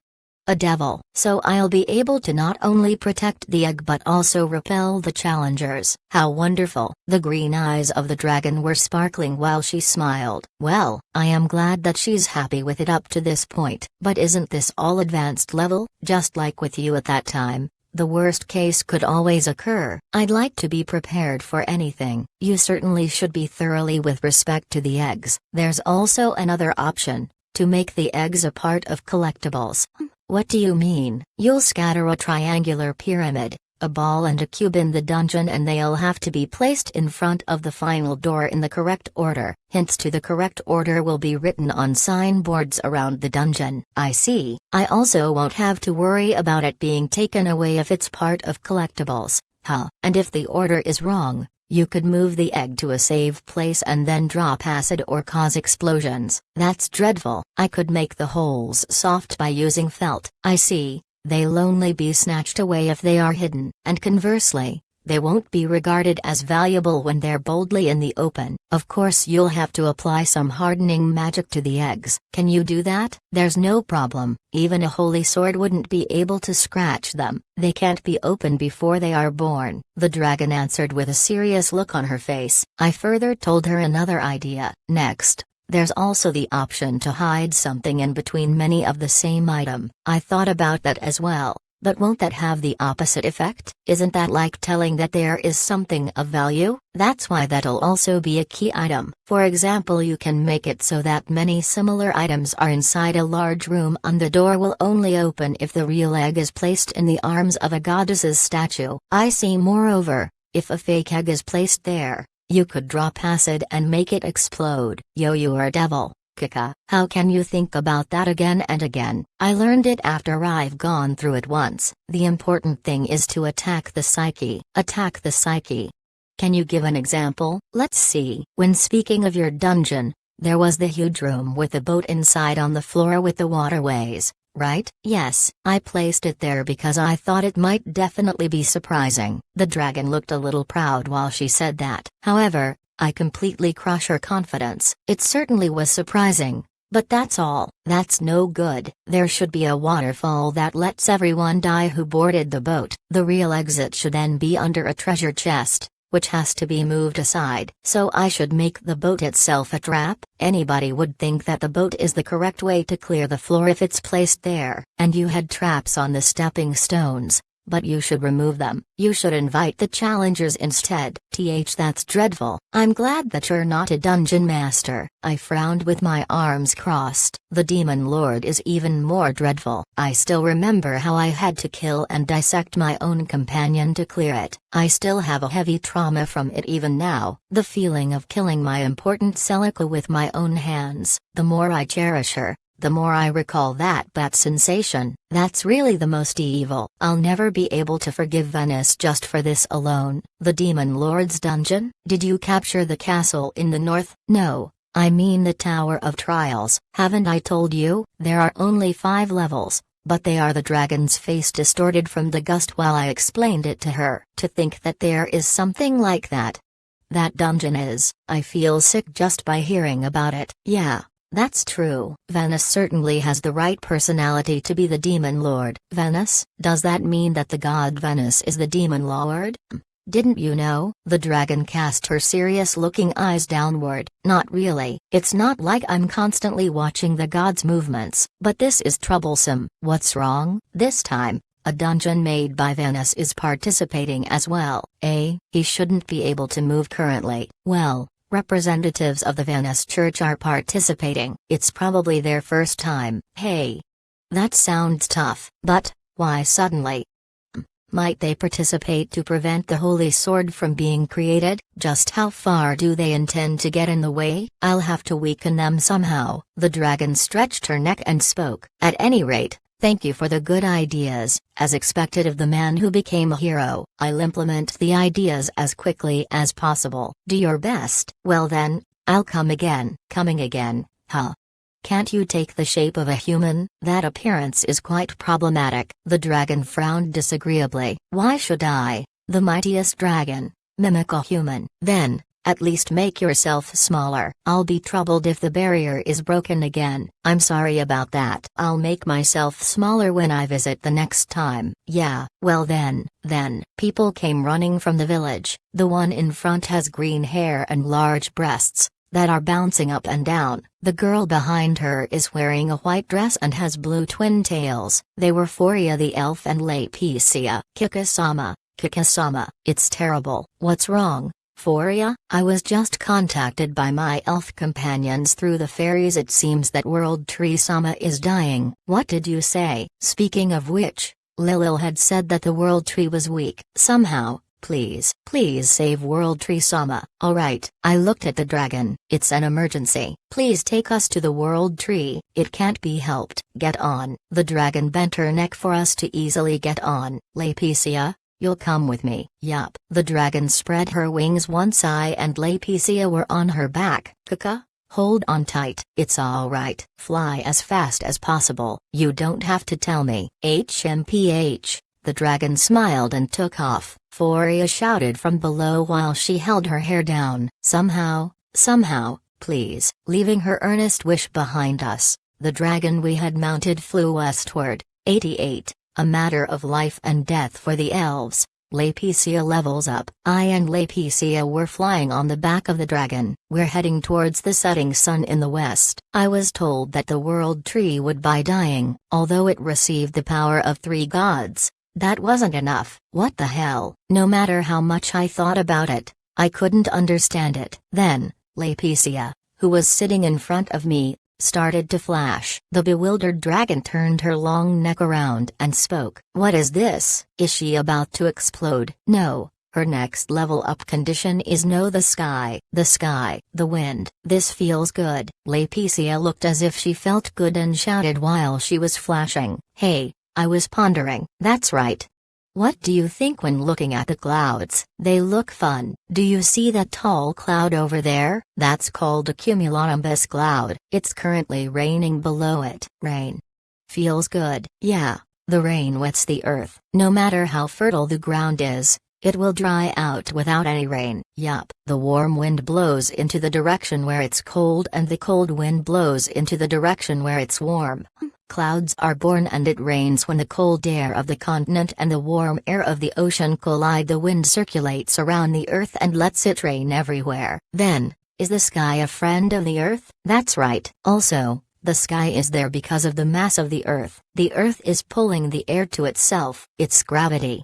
a devil. So I'll be able to not only protect the egg but also repel the challengers. How wonderful. The green eyes of the dragon were sparkling while she smiled. Well, I am glad that she's happy with it up to this point. But isn't this all advanced level? Just like with you at that time, the worst case could always occur. I'd like to be prepared for anything. You certainly should be thoroughly with respect to the eggs. There's also another option, to make the eggs a part of collectibles. What do you mean? You'll scatter a triangular pyramid, a ball and a cube in the dungeon, and they'll have to be placed in front of the final door in the correct order. Hints to the correct order will be written on signboards around the dungeon. I see. I also won't have to worry about it being taken away if it's part of collectibles. Huh. And if the order is wrong, you could move the egg to a safe place and then drop acid or cause explosions. That's dreadful. I could make the holes soft by using felt. I see. They'll only be snatched away if they are hidden, and conversely, they won't be regarded as valuable when they're boldly in the open. Of course, you'll have to apply some hardening magic to the eggs. Can you do that? There's no problem. Even a holy sword wouldn't be able to scratch them. They can't be opened before they are born, the dragon answered with a serious look on her face. I further told her another idea. Next, there's also the option to hide something in between many of the same item. I thought about that as well. But won't that have the opposite effect? Isn't that like telling that there is something of value? That's why that'll also be a key item. For example, you can make it so that many similar items are inside a large room, and the door will only open if the real egg is placed in the arms of a goddess's statue. I see. Moreover, if a fake egg is placed there, you could drop acid and make it explode. Yo, you're a devil. Kika, how can you think about that again and again? I learned it after I've gone through it once. The important thing is to attack the psyche. Attack the psyche. Can you give an example? Let's see. When speaking of your dungeon, there was the huge room with the boat inside on the floor with the waterways, right? Yes, I placed it there because I thought it might definitely be surprising. The dragon looked a little proud while she said that. However, I completely crush her confidence. It certainly was surprising, but that's all. That's no good. There should be a waterfall that lets everyone die who boarded the boat. The real exit should then be under a treasure chest, which has to be moved aside. So I should make the boat itself a trap? Anybody would think that the boat is the correct way to clear the floor if it's placed there. And you had traps on the stepping stones. But you should remove them. You should invite the challengers instead. That's dreadful. I'm glad that you're not a dungeon master. I frowned with my arms crossed. The demon lord is even more dreadful. I still remember how I had to kill and dissect my own companion to clear it. I still have a heavy trauma from it even now. The feeling of killing my important Celica with my own hands. The more I cherish her, the more I recall that bad sensation. That's really the most evil. I'll never be able to forgive Venice just for this alone. The Demon Lord's dungeon? Did you capture the castle in the north? No, I mean the Tower of Trials. Haven't I told you? There are only 5 levels, but they are. The dragon's face distorted from the gust while I explained it to her. To think that there is something like that. That dungeon is. I feel sick just by hearing about it. Yeah. That's true. Venice certainly has the right personality to be the Demon Lord. Venice? Does that mean that the god Venice is the Demon Lord? Didn't you know? The dragon cast her serious-looking eyes downward. Not really. It's not like I'm constantly watching the god's movements. But this is troublesome. What's wrong? This time, a dungeon made by Venice is participating as well. He shouldn't be able to move currently. Well, representatives of the Venice Church are participating. It's probably their first time. Hey. That sounds tough. But, why suddenly? Might they participate to prevent the Holy Sword from being created? Just how far do they intend to get in the way? I'll have to weaken them somehow. The dragon stretched her neck and spoke. At any rate, thank you for the good ideas. As expected of the man who became a hero, I'll implement the ideas as quickly as possible. Do your best. Well then, I'll come again. Coming again, huh? Can't you take the shape of a human? That appearance is quite problematic. The dragon frowned disagreeably. Why should I, the mightiest dragon, mimic a human? Then, at least make yourself smaller. I'll be troubled if the barrier is broken again. I'm sorry about that. I'll make myself smaller when I visit the next time. Yeah, well then. People came running from the village. The one in front has green hair and large breasts that are bouncing up and down. The girl behind her is wearing a white dress and has blue twin tails. They were Foria the elf and Laetitia. Kika-sama, it's terrible. What's wrong, Foria? I was just contacted by my elf companions through the fairies. It seems that World Tree Sama is dying. What did you say? Speaking of which, Lilil had said that the World Tree was weak. Somehow, please save World Tree Sama. Alright, I looked at the dragon. It's an emergency. Please take us to the World Tree. It can't be helped. Get on. The dragon bent her neck for us to easily get on. Laeticia, you'll come with me. Yup. The dragon spread her wings. Once I and Laeticia were on her back. Kaka? Hold on tight. It's alright. Fly as fast as possible. You don't have to tell me. HMPH. The dragon smiled and took off. Foria shouted from below while she held her hair down. Somehow, please. Leaving her earnest wish behind us, the dragon we had mounted flew westward. 88. A matter of life and death for the elves. Laeticia levels up. I and Laeticia were flying on the back of the dragon. We're heading towards the setting sun in the west. I was told that the World Tree would by dying, although it received the power of 3 gods. That wasn't enough. What the hell? No matter how much I thought about it, I couldn't understand it. Then, Laeticia, who was sitting in front of me, started to flash. The bewildered dragon turned her long neck around and spoke. What is this? Is she about to explode? No. Her next level up condition is know the sky, the wind. This feels good. Laeticia looked as if she felt good and shouted while she was flashing. Hey, I was pondering. That's right. What do you think when looking at the clouds? They look fun. Do you see that tall cloud over there? That's called a cumulonimbus cloud. It's currently raining below it. Rain. Feels good. Yeah, the rain wets the earth. No matter how fertile the ground is, it will dry out without any rain. Yup. The warm wind blows into the direction where it's cold and the cold wind blows into the direction where it's warm. Clouds are born and it rains when the cold air of the continent and the warm air of the ocean collide. The wind circulates around the earth and lets it rain everywhere. Then, is the sky a friend of the earth? That's right. Also, the sky is there because of the mass of the earth. The earth is pulling the air to itself. It's gravity.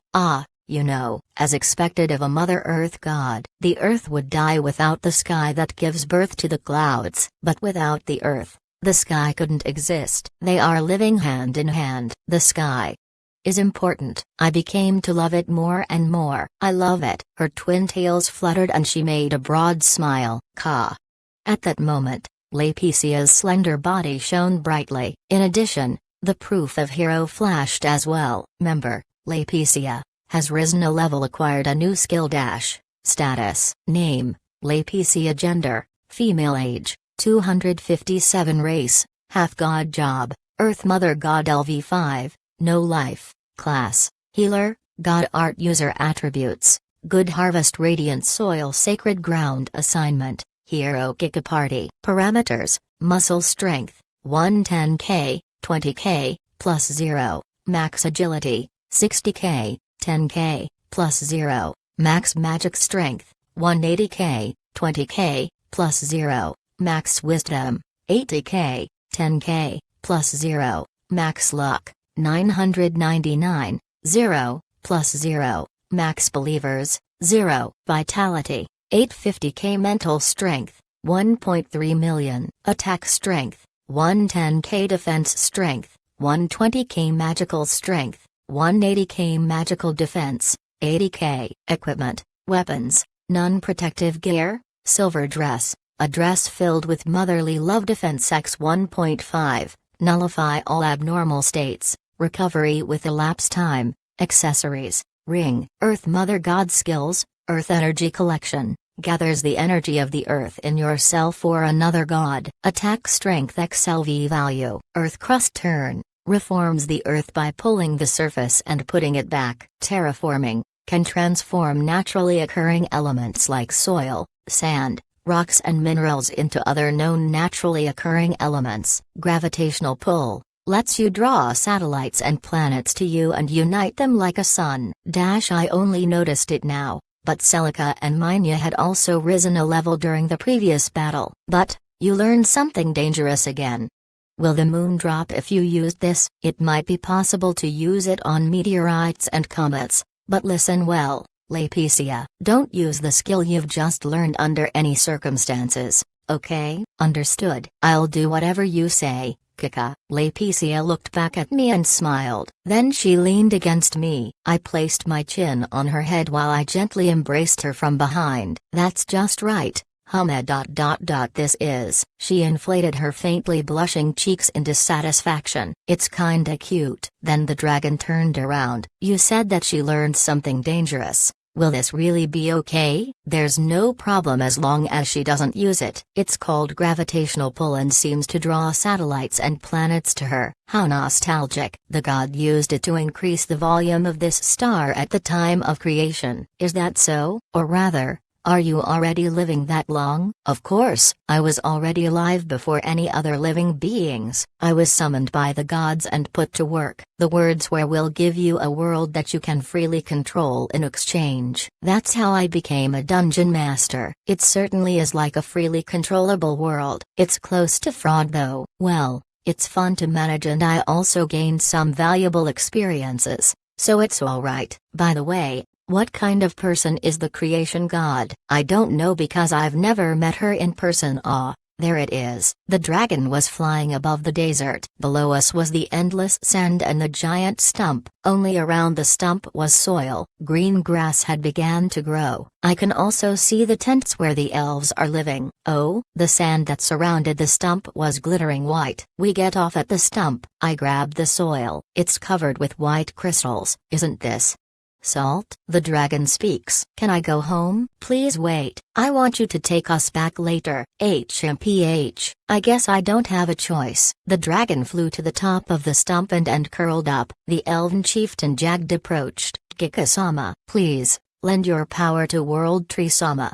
You know, as expected of a Mother Earth god, the earth would die without the sky that gives birth to the clouds. But without the earth, the sky couldn't exist. They are living hand in hand. The sky is important. I became to love it more and more. I love it. Her twin tails fluttered and she made a broad smile. Ka. At that moment, Laeticia's slender body shone brightly. In addition, the proof of hero flashed as well. Member, Laeticia has risen a level, acquired a new skill dash. Status. Name, Laeticia. Gender, female. Age, 257. Race, half-god. Job, Earth Mother God. LV5, no life. Class, Healer, God. Art. User attributes, Good Harvest. Radiant Soil. Sacred Ground. Assignment, Hero Giga Party. Parameters, Muscle Strength, 110k, 20k, plus 0, Max Agility, 60k, 10k, plus 0, Max Magic Strength, 180k, 20k, plus 0, Max Wisdom, 80k, 10k, plus 0, Max Luck, 999, 0, plus 0, Max Believers, 0, Vitality, 850k. Mental Strength, 1.3 million. Attack Strength, 110k. Defense Strength, 120k. Magical Strength, 180k. Magical Defense, 80k. Equipment, Weapons, Non-Protective Gear, Silver Dress, a dress filled with motherly love. Defense X 1.5, Nullify all abnormal states, Recovery with elapsed time. Accessories, Ring, Earth Mother God. Skills, Earth Energy Collection, gathers the energy of the earth in yourself or another god. Attack Strength XLV value. Earth Crust Turn, reforms the earth by pulling the surface and putting it back. Terraforming, can transform naturally occurring elements like soil, sand, rocks and minerals into other known naturally occurring elements. Gravitational Pull, lets you draw satellites and planets to you and unite them like a sun. I only noticed it now, but Celica and Minya had also risen a level during the previous battle. But, you learned something dangerous again. Will the moon drop if you used this? It might be possible to use it on meteorites and comets, but listen well, Laeticia. Don't use the skill you've just learned under any circumstances, okay? Understood. I'll do whatever you say, Kika. Laetitia looked back at me and smiled. Then she leaned against me. I placed my chin on her head while I gently embraced her from behind. That's just right. This is. She inflated her faintly blushing cheeks in dissatisfaction. It's kinda cute. Then the dragon turned around. You said that she learned something dangerous. Will this really be okay? There's no problem as long as she doesn't use it. It's called gravitational pull and seems to draw satellites and planets to her. How nostalgic. The god used it to increase the volume of this star at the time of creation. Is that so? Or rather, are you already living that long? Of course, I was already alive before any other living beings. I was summoned by the gods and put to work. The words were will give you a world that you can freely control in exchange. That's how I became a dungeon master. It certainly is like a freely controllable world. It's close to fraud though. Well, it's fun to manage and I also gained some valuable experiences. So it's alright. By the way, what kind of person is the creation god? I don't know because I've never met her in person. Ah, there it is. The dragon was flying above the desert. Below us was the endless sand and the giant stump. Only around the stump was soil. Green grass had began to grow. I can also see the tents where the elves are living. Oh, the sand that surrounded the stump was glittering white. We get off at the stump. I grabbed the soil. It's covered with white crystals. Isn't this salt? The dragon speaks. Can I go home? Please wait. I want you to take us back later. HMPH. I guess I don't have a choice. The dragon flew to the top of the stump and curled up. The elven chieftain Jagd approached. Kika-sama, please, lend your power to World Tree-sama.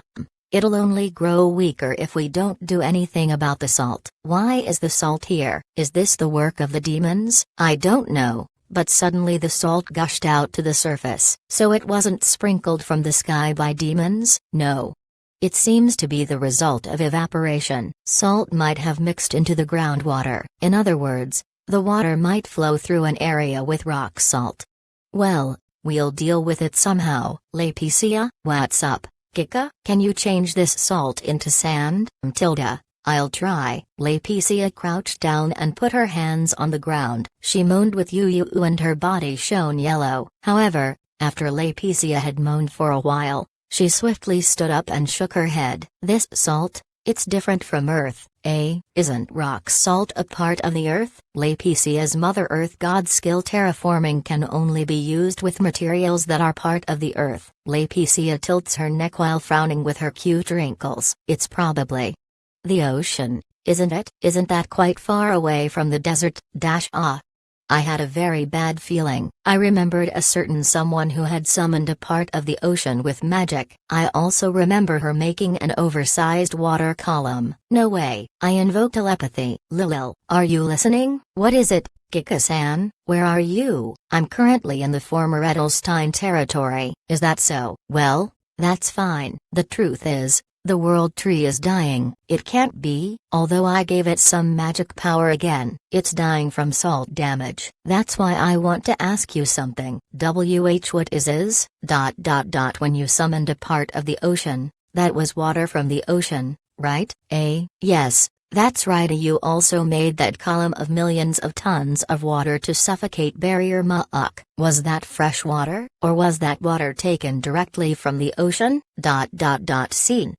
It'll only grow weaker if we don't do anything about the salt. Why is the salt here? Is this the work of the demons? I don't know. But suddenly the salt gushed out to the surface. So it wasn't sprinkled from the sky by demons? No. It seems to be the result of evaporation. Salt might have mixed into the groundwater. In other words, the water might flow through an area with rock salt. Well, we'll deal with it somehow. Laetitia, what's up? Kika, can you change this salt into sand? Matilda. I'll try. Laetitia crouched down and put her hands on the ground. She moaned with you and her body shone yellow. However, after Laetitia had moaned for a while, she swiftly stood up and shook her head. This salt, it's different from Earth, eh? Isn't rock salt a part of the Earth? Laetitia's Mother Earth god skill terraforming can only be used with materials that are part of the Earth. Laetitia tilts her neck while frowning with her cute wrinkles. It's probably the ocean, isn't it? Isn't that quite far away from the desert? I had a very bad feeling. I remembered a certain someone who had summoned a part of the ocean with magic. I also remember her making an oversized water column. No way. I invoke telepathy. Lil, are you listening? What is it? Kika-san, where are you? I'm currently in the former Edelstein territory. Is that so? Well, that's fine. The truth is, the world tree is dying. It can't be, although I gave it some magic power again. It's dying from salt damage. That's why I want to ask you something. What is? When you summoned a part of the ocean, that was water from the ocean, right? Yes. That's right. You also made that column of millions of tons of water to suffocate Barrier Ma'uk. Was that fresh water, or was that water taken directly from the ocean? Scene.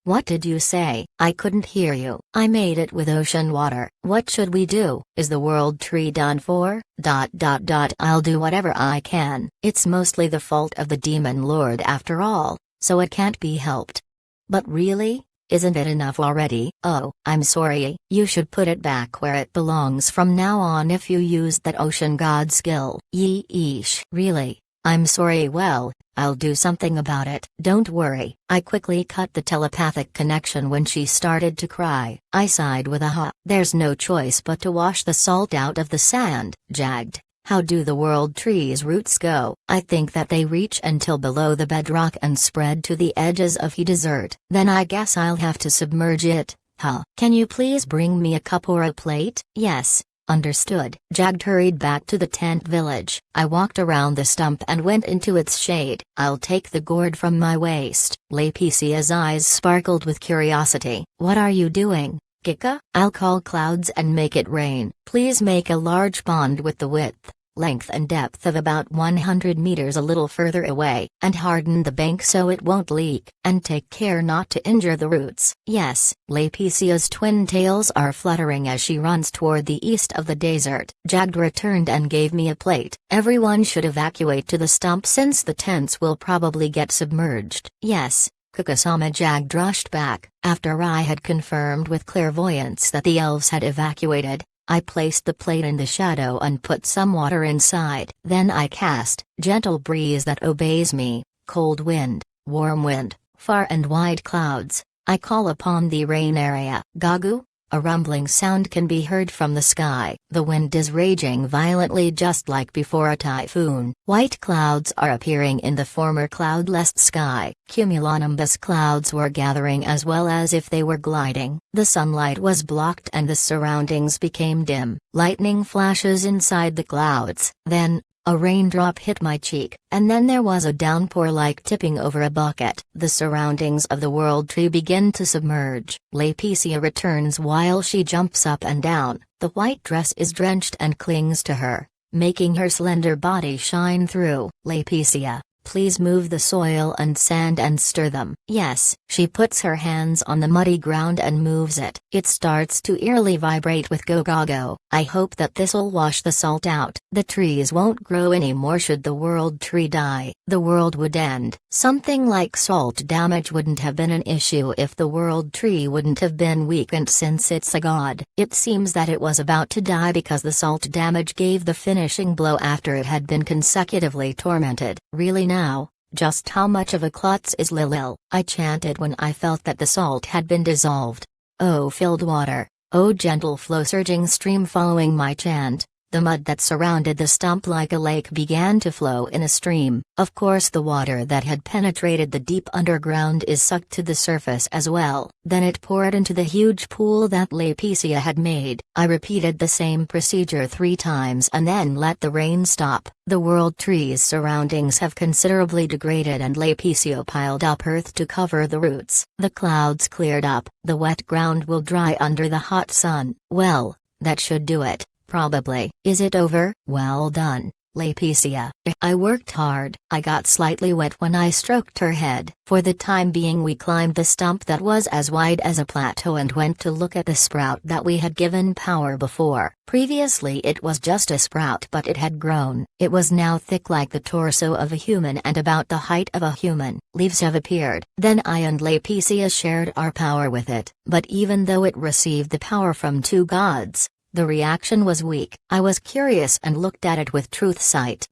What did you say? I couldn't hear you. I made it with ocean water. What should we do? Is the world tree done for? I'll do whatever I can. It's mostly the fault of the demon lord after all, so it can't be helped. But really? Isn't it enough already? Oh, I'm sorry. You should put it back where it belongs from now on if you used that ocean god skill. Yeesh. Really? I'm sorry. Well, I'll do something about it. Don't worry. I quickly cut the telepathic connection when she started to cry. I sighed with a ha. There's no choice but to wash the salt out of the sand. Jagd. How do the world tree's roots go? I think that they reach until below the bedrock and spread to the edges of the desert. Then I guess I'll have to submerge it. Can you please bring me a cup or a plate? Yes. Understood. Jagd hurried back to the tent village. I walked around the stump and went into its shade. I'll take the gourd from my waist. Laetitia's eyes sparkled with curiosity. What are you doing? Kika, I'll call clouds and make it rain. Please make a large pond with the width, length and depth of about 100 meters a little further away, and harden the bank so it won't leak, and take care not to injure the roots. Yes, Lapicia's twin tails are fluttering as she runs toward the east of the desert. Jagd returned and gave me a plate. Everyone should evacuate to the stump since the tents will probably get submerged. Yes. Kikasama. Jagd rushed back. After I had confirmed with clairvoyance that the elves had evacuated, I placed the plate in the shadow and put some water inside. Then I cast, gentle breeze that obeys me, cold wind, warm wind, far and wide clouds, I call upon the rain area. Gagu? A rumbling sound can be heard from the sky. The wind is raging violently just like before a typhoon. White clouds are appearing in the former cloudless sky. Cumulonimbus clouds were gathering as well as if they were gliding. The sunlight was blocked and the surroundings became dim. Lightning flashes inside the clouds. Then, a raindrop hit my cheek, and then there was a downpour like tipping over a bucket. The surroundings of the world tree begin to submerge. Lapicia returns while she jumps up and down. The white dress is drenched and clings to her, making her slender body shine through. Lapicia, please move the soil and sand and stir them. Yes. She puts her hands on the muddy ground and moves it. It starts to eerily vibrate with go-go-go. I hope that this'll wash the salt out. The trees won't grow anymore should the world tree die. The world would end. Something like salt damage wouldn't have been an issue if the world tree wouldn't have been weakened since it's a god. It seems that it was about to die because the salt damage gave the finishing blow after it had been consecutively tormented. Really now? Just how much of a klutz is Lilil? I chanted when I felt that the salt had been dissolved. Oh filled water, oh gentle flow surging stream following my chant. The mud that surrounded the stump like a lake began to flow in a stream. Of course the water that had penetrated the deep underground is sucked to the surface as well. Then it poured into the huge pool that Lapicia had made. I repeated the same procedure 3 times and then let the rain stop. The world tree's surroundings have considerably degraded and Lapicia piled up earth to cover the roots. The clouds cleared up. The wet ground will dry under the hot sun. Well, that should do it. Probably. Is it over? Well done, Lapicia. I worked hard. I got slightly wet when I stroked her head. For the time being we climbed the stump that was as wide as a plateau and went to look at the sprout that we had given power before. Previously it was just a sprout but it had grown. It was now thick like the torso of a human and about the height of a human. Leaves have appeared. Then I and Lapicia shared our power with it. But even though it received the power from 2 gods, the reaction was weak. I was curious and looked at it with truth sight.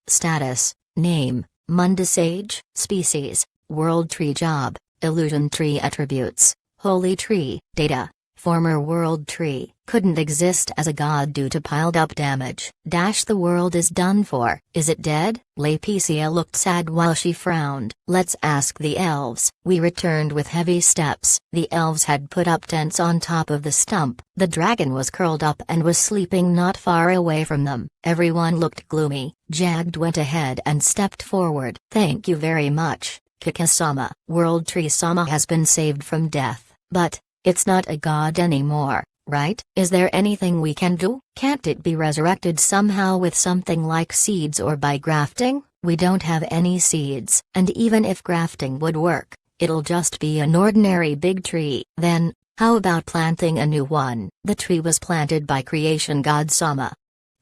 Status, name, Mundus age, species, world tree job, illusion tree attributes, holy tree, data, former world tree, couldn't exist as a god due to piled up damage. The world is done for. Is it dead? Lapicia looked sad while she frowned. Let's ask the elves. We returned with heavy steps. The elves had put up tents on top of the stump. The dragon was curled up and was sleeping not far away from them. Everyone looked gloomy. Jagd went ahead and stepped forward. Thank you very much, Kikasama. World Tree Sama has been saved from death, but it's not a god anymore, right? Is there anything we can do? Can't it be resurrected somehow with something like seeds or by grafting? We don't have any seeds, and even if grafting would work, it'll just be an ordinary big tree. Then, how about planting a new one? The tree was planted by creation god Sama.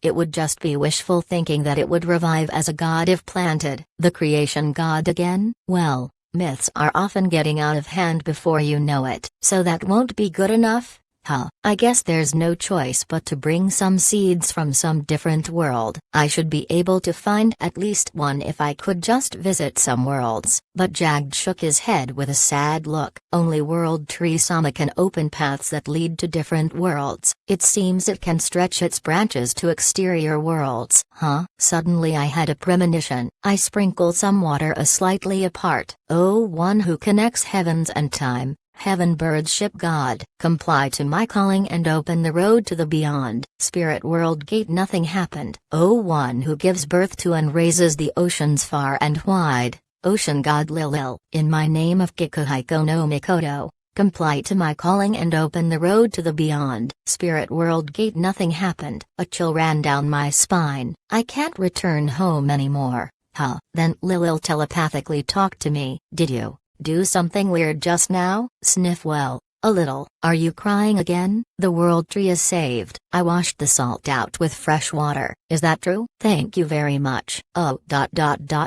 It would just be wishful thinking that it would revive as a god if planted. The creation god again? Well, myths are often getting out of hand before you know it. So that won't be good enough? Huh. I guess there's no choice but to bring some seeds from some different world. I should be able to find at least one if I could just visit some worlds. But Jagd shook his head with a sad look. Only World Tree Sama can open paths that lead to different worlds. It seems it can stretch its branches to exterior worlds. Huh? Suddenly I had a premonition. I sprinkled some water slightly apart. Oh, one who connects heavens and time. Heaven bird ship god, comply to my calling and open the road to the beyond. Spirit world gate nothing happened. Oh, one who gives birth to and raises the oceans far and wide, ocean god Lilil. In my name of Kikuhiko no Mikoto. Comply to my calling and open the road to the beyond. Spirit World Gate. Nothing happened. A chill ran down my spine. I can't return home anymore. Huh. Then Lilil telepathically talked to me. Did you do something weird just now? Sniff. Well, a little. Are you crying again? The world tree is saved. I washed the salt out with fresh water. Is that true? Thank you very much. Oh.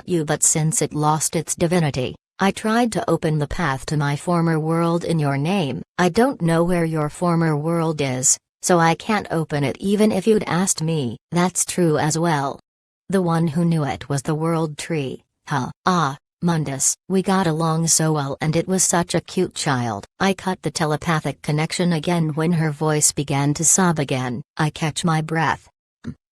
You. But since it lost its divinity, I tried to open the path to my former world in your name. I don't know where your former world is, so I can't open it even if you'd asked me. That's true as well. The one who knew it was the world tree. Huh. Ah, Mundus, we got along so well and it was such a cute child. I cut the telepathic connection again when her voice began to sob again. I catch my breath.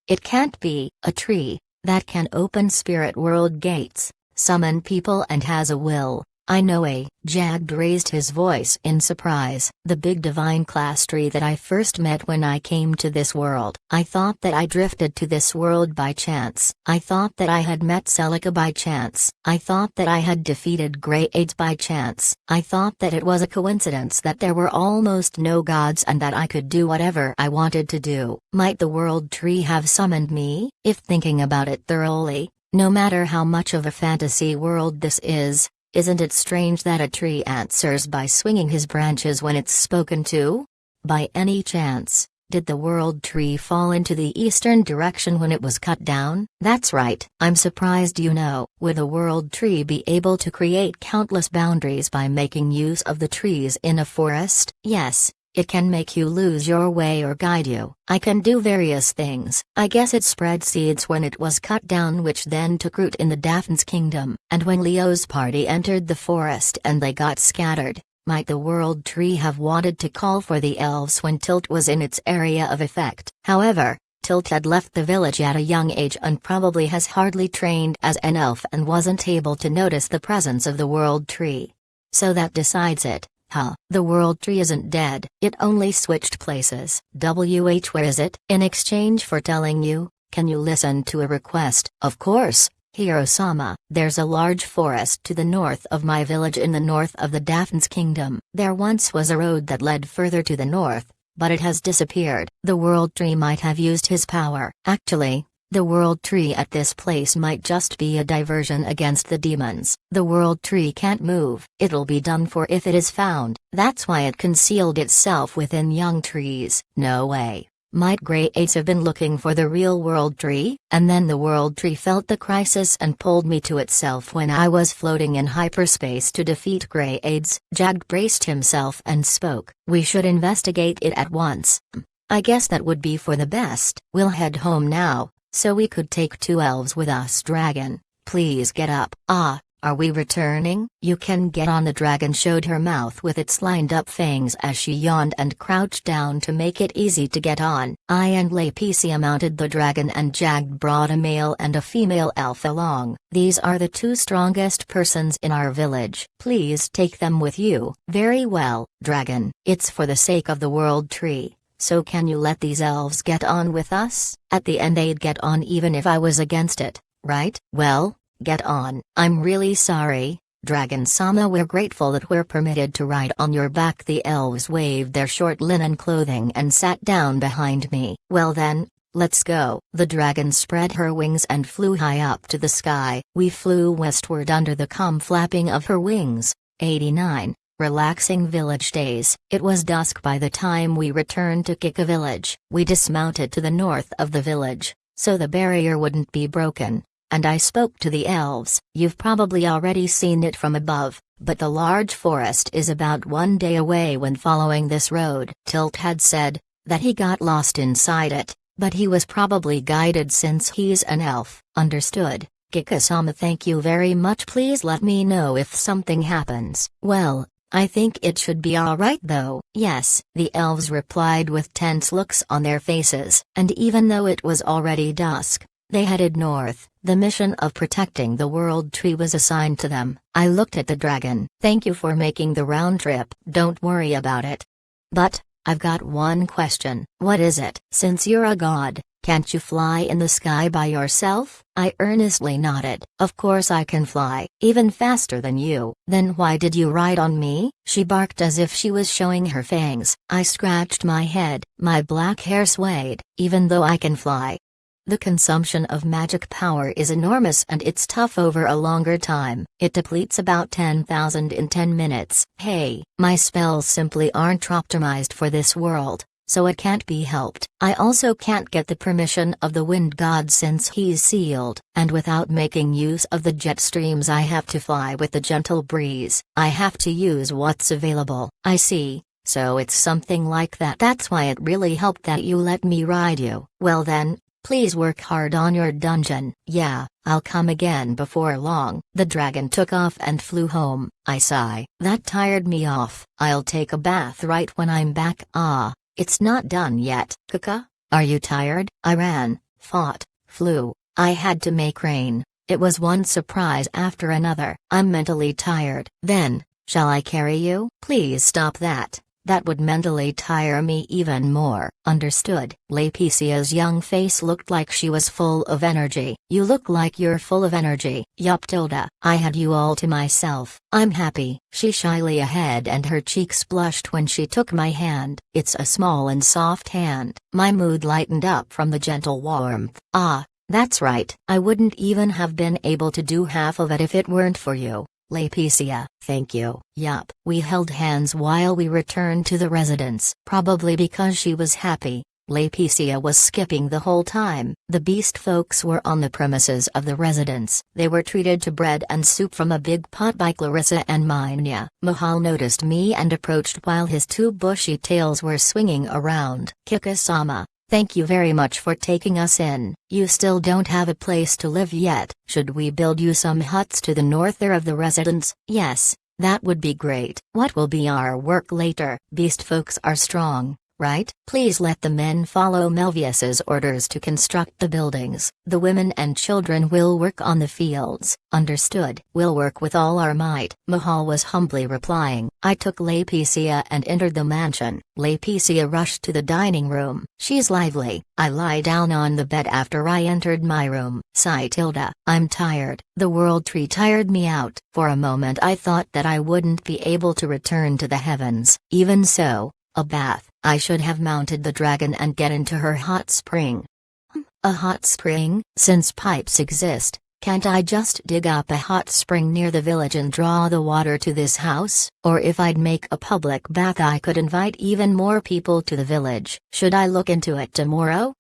It can't be a tree that can open spirit world gates, summon people and has a will. I know a. Jagged raised his voice in surprise. The big divine class tree that I first met when I came to this world. I thought that I drifted to this world by chance. I thought that I had met Celica by chance. I thought that I had defeated Greyades by chance. I thought that it was a coincidence that there were almost no gods and that I could do whatever I wanted to do. Might the world tree have summoned me? If thinking about it thoroughly, no matter how much of a fantasy world this is, isn't it strange that a tree answers by swinging his branches when it's spoken to? By any chance, did the world tree fall into the eastern direction when it was cut down? That's right. I'm surprised you know. Would the world tree be able to create countless boundaries by making use of the trees in a forest? Yes. It can make you lose your way or guide you. I can do various things. I guess it spread seeds when it was cut down which then took root in the Daphne's kingdom. And when Leo's party entered the forest and they got scattered, might the world tree have wanted to call for the elves when Tilt was in its area of effect? However, Tilt had left the village at a young age and probably has hardly trained as an elf and wasn't able to notice the presence of the world tree. So that decides it. Huh. The world tree isn't dead, it only switched places. Where is it? In exchange for telling you, can you listen to a request? Of course, Hiro-sama. There's a large forest to the north of my village in the north of the Daphne's kingdom. There once was a road that led further to the north, but it has disappeared. The world tree might have used his power. Actually, the world tree at this place might just be a diversion against the demons. The world tree can't move. It'll be done for if it is found. That's why it concealed itself within young trees. No way. Might Greyades have been looking for the real world tree? And then the world tree felt the crisis and pulled me to itself when I was floating in hyperspace to defeat Greyades. Jagged braced himself and spoke. We should investigate it at once. I guess that would be for the best. We'll head home now. So we could take 2 elves with us. Dragon, please get up. Ah, are we returning? You can get on. The dragon showed her mouth with its lined-up fangs as she yawned and crouched down to make it easy to get on. I and Laeticia mounted the dragon and Jagged brought a male and a female elf along. These are the 2 strongest persons in our village. Please take them with you. Very well, dragon. It's for the sake of the world tree. So can you let these elves get on with us? At the end they'd get on even if I was against it, right? Well, get on. I'm really sorry, Dragon-sama. We're grateful that we're permitted to ride on your back. The elves waved their short linen clothing and sat down behind me. Well then, let's go. The dragon spread her wings and flew high up to the sky. We flew westward under the calm flapping of her wings. 89. Relaxing village days. It was dusk by the time we returned to Kika village. We dismounted to the north of the village, so the barrier wouldn't be broken, and I spoke to the elves. You've probably already seen it from above, but the large forest is about 1 day away when following this road. Tilt had said that he got lost inside it, but he was probably guided since he's an elf. Understood. Kika-sama, thank you very much. Please let me know if something happens. Well, I think it should be alright though. Yes, the elves replied with tense looks on their faces, and even though it was already dusk, they headed north. The mission of protecting the world tree was assigned to them. I looked at the dragon. Thank you for making the round trip. Don't worry about it. But, I've got one question. What is it? Since you're a god, Can't you fly in the sky by yourself? I earnestly nodded. Of course I can fly, even faster than you. Then why did you ride on me? She barked as if she was showing her fangs. I scratched my head. My black hair swayed. Even though I can fly, the consumption of magic power is enormous and it's tough over a longer time. It depletes about 10,000 in 10 minutes. Hey, my spells simply aren't optimized for this world, so it can't be helped. I also can't get the permission of the wind god since he's sealed, and without making use of the jet streams I have to fly with the gentle breeze. I have to use what's available. I see. So it's something like that. That's why it really helped that you let me ride you. Well then, please work hard on your dungeon. Yeah, I'll come again before long. The dragon took off and flew home. I sigh. That tired me off. I'll take a bath right when I'm back. Ah, it's not done yet. Kaka, are you tired? I ran, fought, flew. I had to make rain. It was one surprise after another. I'm mentally tired. Then, shall I carry you? Please stop that. That would mentally tire me even more. Understood. Lapicia's young face looked like she was full of energy. You look like you're full of energy. Yup, Tilda. I had you all to myself. I'm happy. She shyly ahead and her cheeks blushed when she took my hand. It's a small and soft hand. My mood lightened up from the gentle warmth. Ah, that's right. I wouldn't even have been able to do half of it if it weren't for you, Lapicia. Thank you. Yup. We held hands while we returned to the residence. Probably because she was happy, Lapicia was skipping the whole time. The beast folks were on the premises of the residence. They were treated to bread and soup from a big pot by Clarissa and Minya. Mahal noticed me and approached while his two bushy tails were swinging around. Kika-sama, thank you very much for taking us in. You still don't have a place to live yet. Should we build you some huts to the north there of the residence? Yes, that would be great. What will be our work later? Beast folks are strong, right? Please let the men follow Melvius's orders to construct the buildings. The women and children will work on the fields. Understood. We'll work with all our might, Mahal was humbly replying. I took Lapicia and entered the mansion. Lapicia rushed to the dining room. She's lively. I lie down on the bed after I entered my room. Sigh Tilda. I'm tired. The world tree tired me out. For a moment I thought that I wouldn't be able to return to the heavens. Even so, a bath. I should have mounted the dragon and get into her hot spring. A hot spring? Since pipes exist, can't I just dig up a hot spring near the village and draw the water to this house? Or if I'd make a public bath I could invite even more people to the village. Should I look into it tomorrow?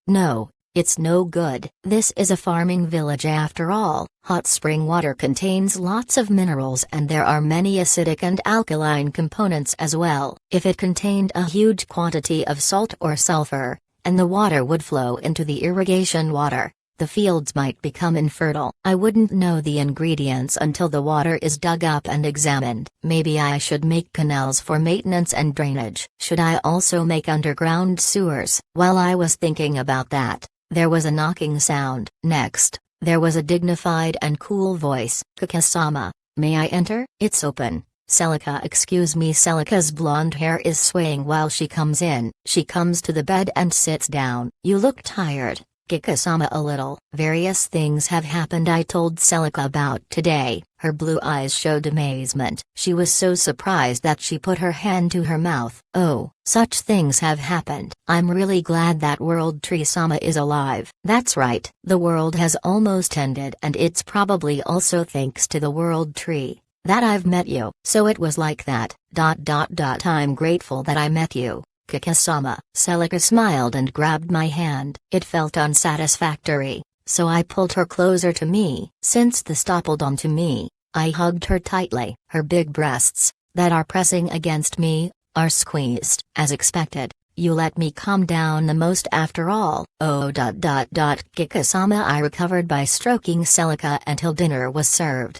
No. It's no good. This is a farming village after all. Hot spring water contains lots of minerals and there are many acidic and alkaline components as well. If it contained a huge quantity of salt or sulfur, and the water would flow into the irrigation water, the fields might become infertile. I wouldn't know the ingredients until the water is dug up and examined. Maybe I should make canals for maintenance and drainage. Should I also make underground sewers? While I was thinking about that, there was a knocking sound. Next, there was a dignified and cool voice. Kaka-sama, may I enter? It's open. Celica, excuse me. Celica's blonde hair is swaying while she comes in. She comes to the bed and sits down. You look tired, Kika-sama. A little. Various things have happened I told Celica about today. Her blue eyes showed amazement. She was so surprised that she put her hand to her mouth. Oh, such things have happened. I'm really glad that World Tree Sama is alive. That's right. The world has almost ended and it's probably also thanks to the World Tree that I've met you. So it was like that. I'm grateful that I met you, Kika-sama. Celica smiled and grabbed my hand. It felt unsatisfactory, so I pulled her closer to me. Since the toppled onto me, I hugged her tightly. Her big breasts, that are pressing against me, are squeezed. As expected, you let me calm down the most after all. Kika-sama. I recovered by stroking Celica until dinner was served.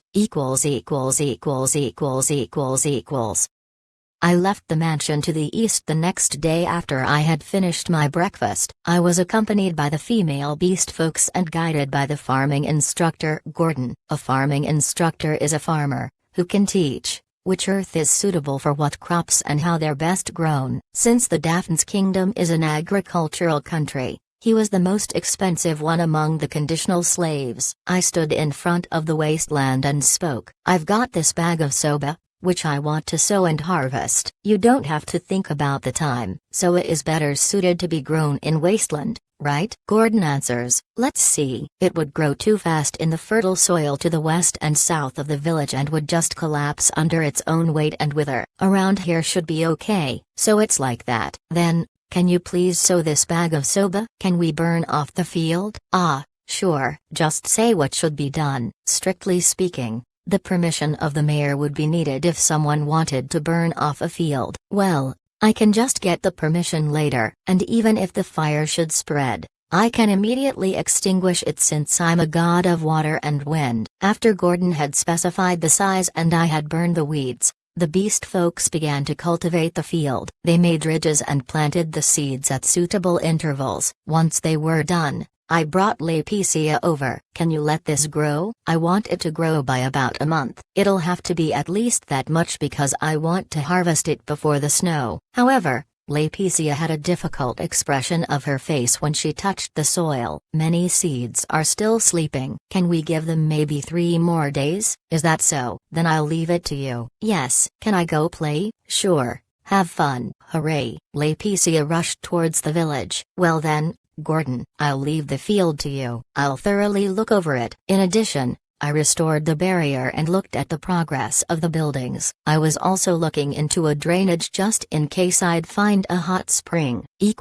I left the mansion to the east the next day after I had finished my breakfast. I was accompanied by the female beast folks and guided by the farming instructor, Gordon. A farming instructor is a farmer who can teach which earth is suitable for what crops and how they're best grown. Since the Daphne's kingdom is an agricultural country, He was the most expensive one among the conditional slaves. I stood in front of the wasteland and spoke. I've got this bag of soba, which I want to sow and harvest. You don't have to think about the time, so it is better suited to be grown in wasteland, right? Gordon answers. Let's see. It would grow too fast in the fertile soil to the west and south of the village and would just collapse under its own weight and wither. Around here should be okay, so it's like that. Then, can you please sow this bag of soba? Can we burn off the field? Ah, sure. Just say what should be done. Strictly speaking, the permission of the mayor would be needed if someone wanted to burn off a field. Well, I can just get the permission later, and even if the fire should spread, I can immediately extinguish it since I'm a god of water and wind. After Gordon had specified the size and I had burned the weeds, the beast folks began to cultivate the field. They made ridges and planted the seeds at suitable intervals. Once they were done, I brought Laeticia over. Can you let this grow? I want it to grow by about a month. It'll have to be at least that much because I want to harvest it before the snow. However, Laeticia had a difficult expression of her face when she touched the soil. Many seeds are still sleeping. Can we give them maybe 3 more days? Is that so? Then I'll leave it to you. Yes. Can I go play? Sure. Have fun. Hooray. Laeticia rushed towards the village. Well then, Gordon, I'll leave the field to you. I'll thoroughly look over it. In addition, I restored the barrier and looked at the progress of the buildings. I was also looking into a drainage just in case I'd find a hot spring. 3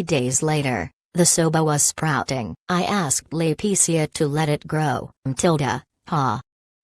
days later, the soba was sprouting. I asked Laeticia to let it grow.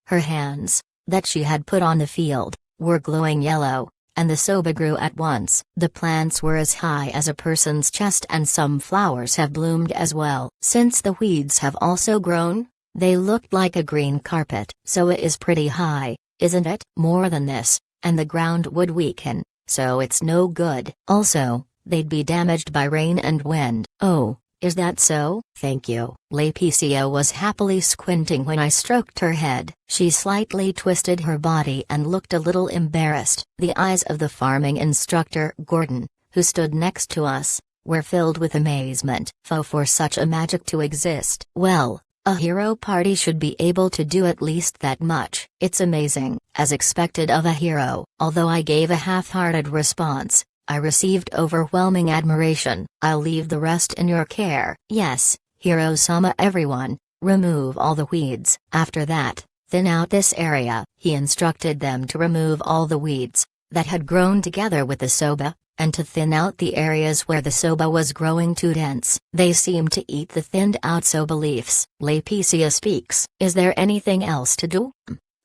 Her hands, that she had put on the field, were glowing yellow, and the soba grew at once. The plants were as high as a person's chest and some flowers have bloomed as well. Since the weeds have also grown, they looked like a green carpet. So it is pretty high, isn't it? More than this, and the ground would weaken, so it's no good. Also, they'd be damaged by rain and wind. Oh, is that so? Thank you. Laeticia was happily squinting when I stroked her head. She slightly twisted her body and looked a little embarrassed. The eyes of the farming instructor, Gordon, who stood next to us, were filled with amazement. For such a magic to exist. Well, a hero party should be able to do at least that much. It's amazing, as expected of a hero. Although I gave a half-hearted response, I received overwhelming admiration. I'll leave the rest in your care. Yes, Hiro-sama. Everyone, remove all the weeds. After that, thin out this area. He instructed them to remove all the weeds that had grown together with the soba, and to thin out the areas where the soba was growing too dense. They seemed to eat the thinned out soba leaves. Laeticia speaks. Is there anything else to do?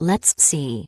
Let's see.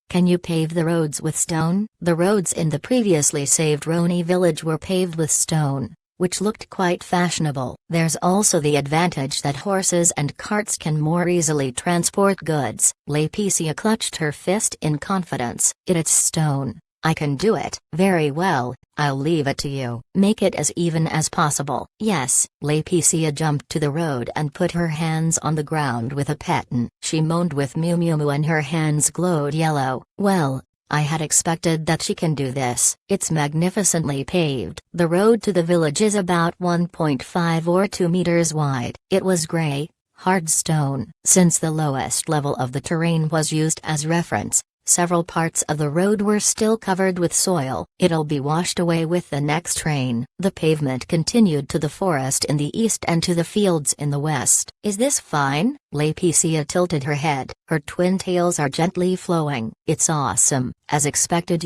Can you pave the roads with stone? The roads in the previously saved Roni village were paved with stone, which looked quite fashionable. There's also the advantage that horses and carts can more easily transport goods. Laeticia clutched her fist in confidence. It's stone. I can do it. Very well, I'll leave it to you. Make it as even as possible. Yes. Laeticia jumped to the road and put her hands on the ground with a pattern. She moaned with Mew Mew Moo and her hands glowed yellow. Well, I had expected that she can do this. It's magnificently paved. The road to the village is about 1.5 or 2 meters wide. It was gray, hard stone. Since the lowest level of the terrain was used as reference, several parts of the road were still covered with soil. It'll be washed away with the next rain. The pavement continued to the forest in the east and to the fields in the west. Is this fine? Laeticia tilted her head. Her twin tails are gently flowing. It's awesome. As expected.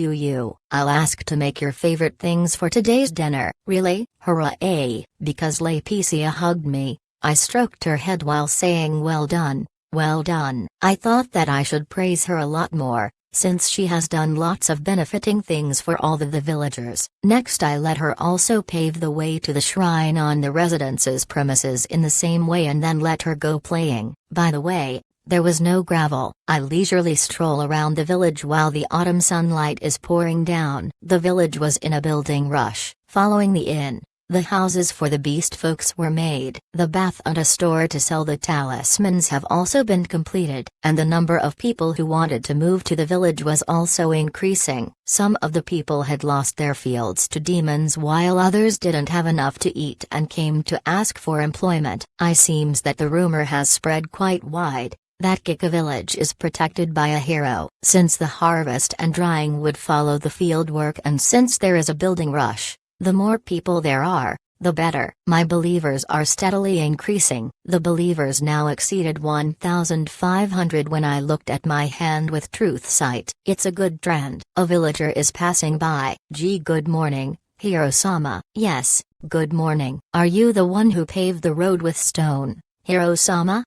I'll ask to make your favorite things for today's dinner. Really? Hooray! Because Laeticia hugged me, I stroked her head while saying well done. Well done. I thought that I should praise her a lot more, since she has done lots of benefiting things for all of the villagers. Next I let her also pave the way to the shrine on the residence's premises in the same way and then let her go playing. By the way, there was no gravel. I leisurely stroll around the village while the autumn sunlight is pouring down. The village was in a building rush. Following the inn, The houses for the beast folks were made. The bath and a store to sell the talismans have also been completed, and the number of people who wanted to move to the village was also increasing. Some of the people had lost their fields to demons while others didn't have enough to eat and came to ask for employment. It seems that the rumor has spread quite wide that Kika village is protected by a hero. Since the harvest and drying would follow the field work, and since there is a building rush, the more people there are, the better. My believers are steadily increasing. The believers now exceeded 1,500 when I looked at my hand with truth sight. It's a good trend. A villager is passing by. Gee, good morning, Hiro-sama. Yes, good morning. Are you the one who paved the road with stone, Hiro-sama?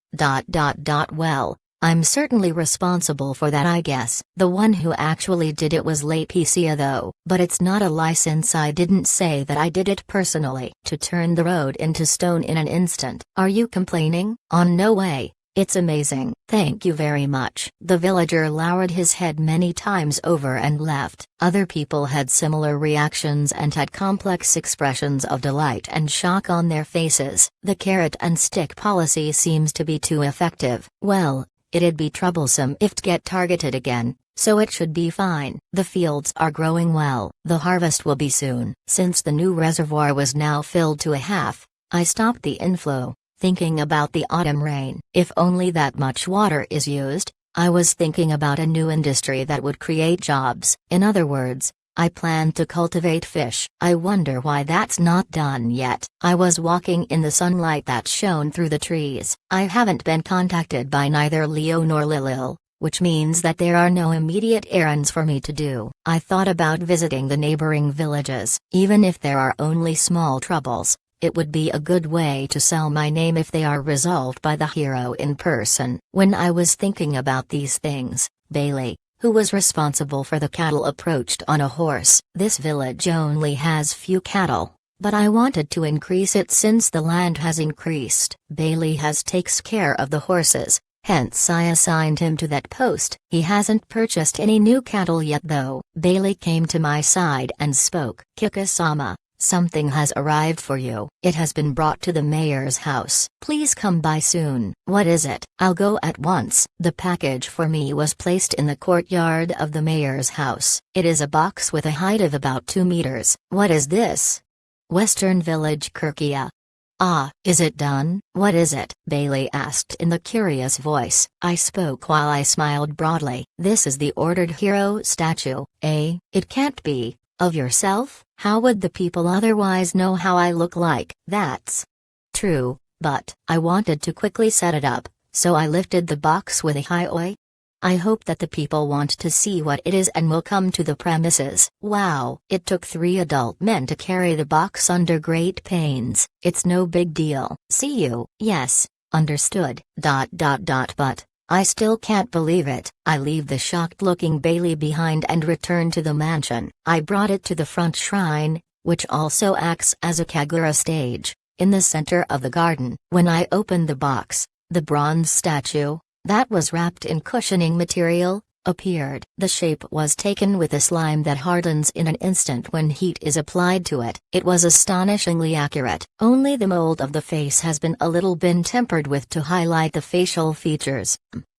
Well, I'm certainly responsible for that, I guess. The one who actually did it was Laetitia though, but it's not a license. I didn't say that I did it personally. To turn the road into stone in an instant. Are you complaining? No way. It's amazing. Thank you very much. The villager lowered his head many times over and left. Other people had similar reactions and had complex expressions of delight and shock on their faces. The carrot and stick policy seems to be too effective. Well, it'd be troublesome if to get targeted again, so it should be fine. The fields are growing well. The harvest will be soon. Since the new reservoir was now filled to a half, I stopped the inflow, thinking about the autumn rain. If only that much water is used, I was thinking about a new industry that would create jobs. In other words, I plan to cultivate fish. I wonder why that's not done yet. I was walking in the sunlight that shone through the trees. I haven't been contacted by neither Leo nor Lilil, which means that there are no immediate errands for me to do. I thought about visiting the neighboring villages. Even if there are only small troubles, it would be a good way to sell my name if they are resolved by the hero in person. When I was thinking about these things, Bailey, who was responsible for the cattle, approached on a horse. This village only has few cattle, but I wanted to increase it since the land has increased. Bailey takes care of the horses, hence I assigned him to that post. He hasn't purchased any new cattle yet though. Bailey came to my side and spoke. Kika-sama, something has arrived for you. It has been brought to the mayor's house. Please come by soon. What is it? I'll go at once. The package for me was placed in the courtyard of the mayor's house. It is a box with a height of about 2 meters. What is this? Western Village Kirkia. Ah, is it done? What is it? Bailey asked in the curious voice. I spoke while I smiled broadly. This is the ordered hero statue. It can't be. Of yourself? How would the people otherwise know how I look like? That's true, but I wanted to quickly set it up, so I lifted the box with a high oi. I hope that the people want to see what it is and will come to the premises. Wow, it took 3 adult men to carry the box under great pains. It's no big deal. See you. Yes, understood. But I still can't believe it. I leave the shocked-looking Bailey behind and return to the mansion. I brought it to the front shrine, which also acts as a Kagura stage, in the center of the garden. When I opened the box, the bronze statue, that was wrapped in cushioning material, appeared. The shape was taken with a slime that hardens in an instant when heat is applied to it. It was astonishingly accurate. Only the mold of the face has been a little been tempered with to highlight the facial features.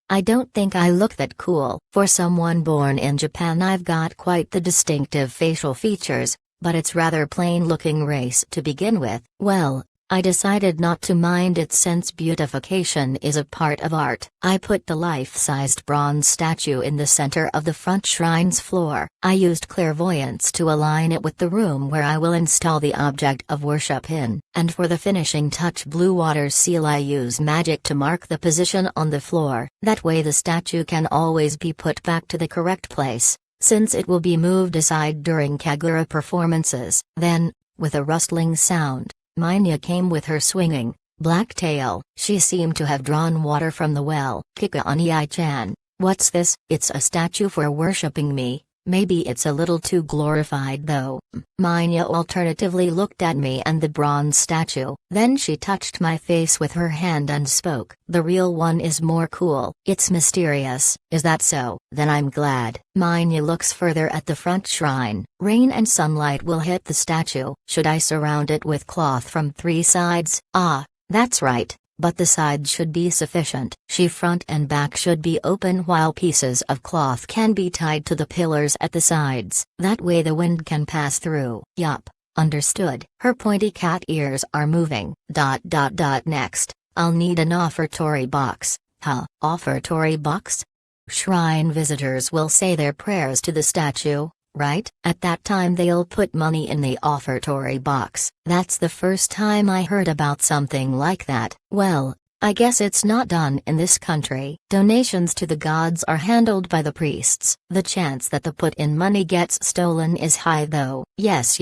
I don't think I look that cool. For someone born in Japan, I've got quite the distinctive facial features, but it's rather plain-looking race to begin with. Well, I decided not to mind it since beautification is a part of art. I put the life-sized bronze statue in the center of the front shrine's floor. I used clairvoyance to align it with the room where I will install the object of worship in. And for the finishing touch blue water seal, I use magic to mark the position on the floor. That way the statue can always be put back to the correct place, since it will be moved aside during Kagura performances. Then, with a rustling sound, Minya came with her swinging, black tail. She seemed to have drawn water from the well. Kika Ani-chan, what's this? It's a statue for worshipping me, Maybe it's a little too glorified though. Manya alternatively looked at me and the bronze statue, then she touched my face with her hand and spoke. The real one is more cool. It's mysterious. Is that so? Then I'm glad. Manya looks further at the front shrine. Rain and sunlight will hit the statue. Should I surround it with cloth from 3 sides? Ah, that's right. But the sides should be sufficient. Front and back should be open while pieces of cloth can be tied to the pillars at the sides. That way the wind can pass through. Yup. Understood. Her pointy cat ears are moving. Next, I'll need an offertory box. Huh? Offertory box? Shrine visitors will say their prayers to the statue, right? At that time they'll put money in the offertory box. That's the first time I heard about something like that. Well, I guess it's not done in this country. Donations to the gods are handled by the priests. The chance that the put-in money gets stolen is high though. Yes,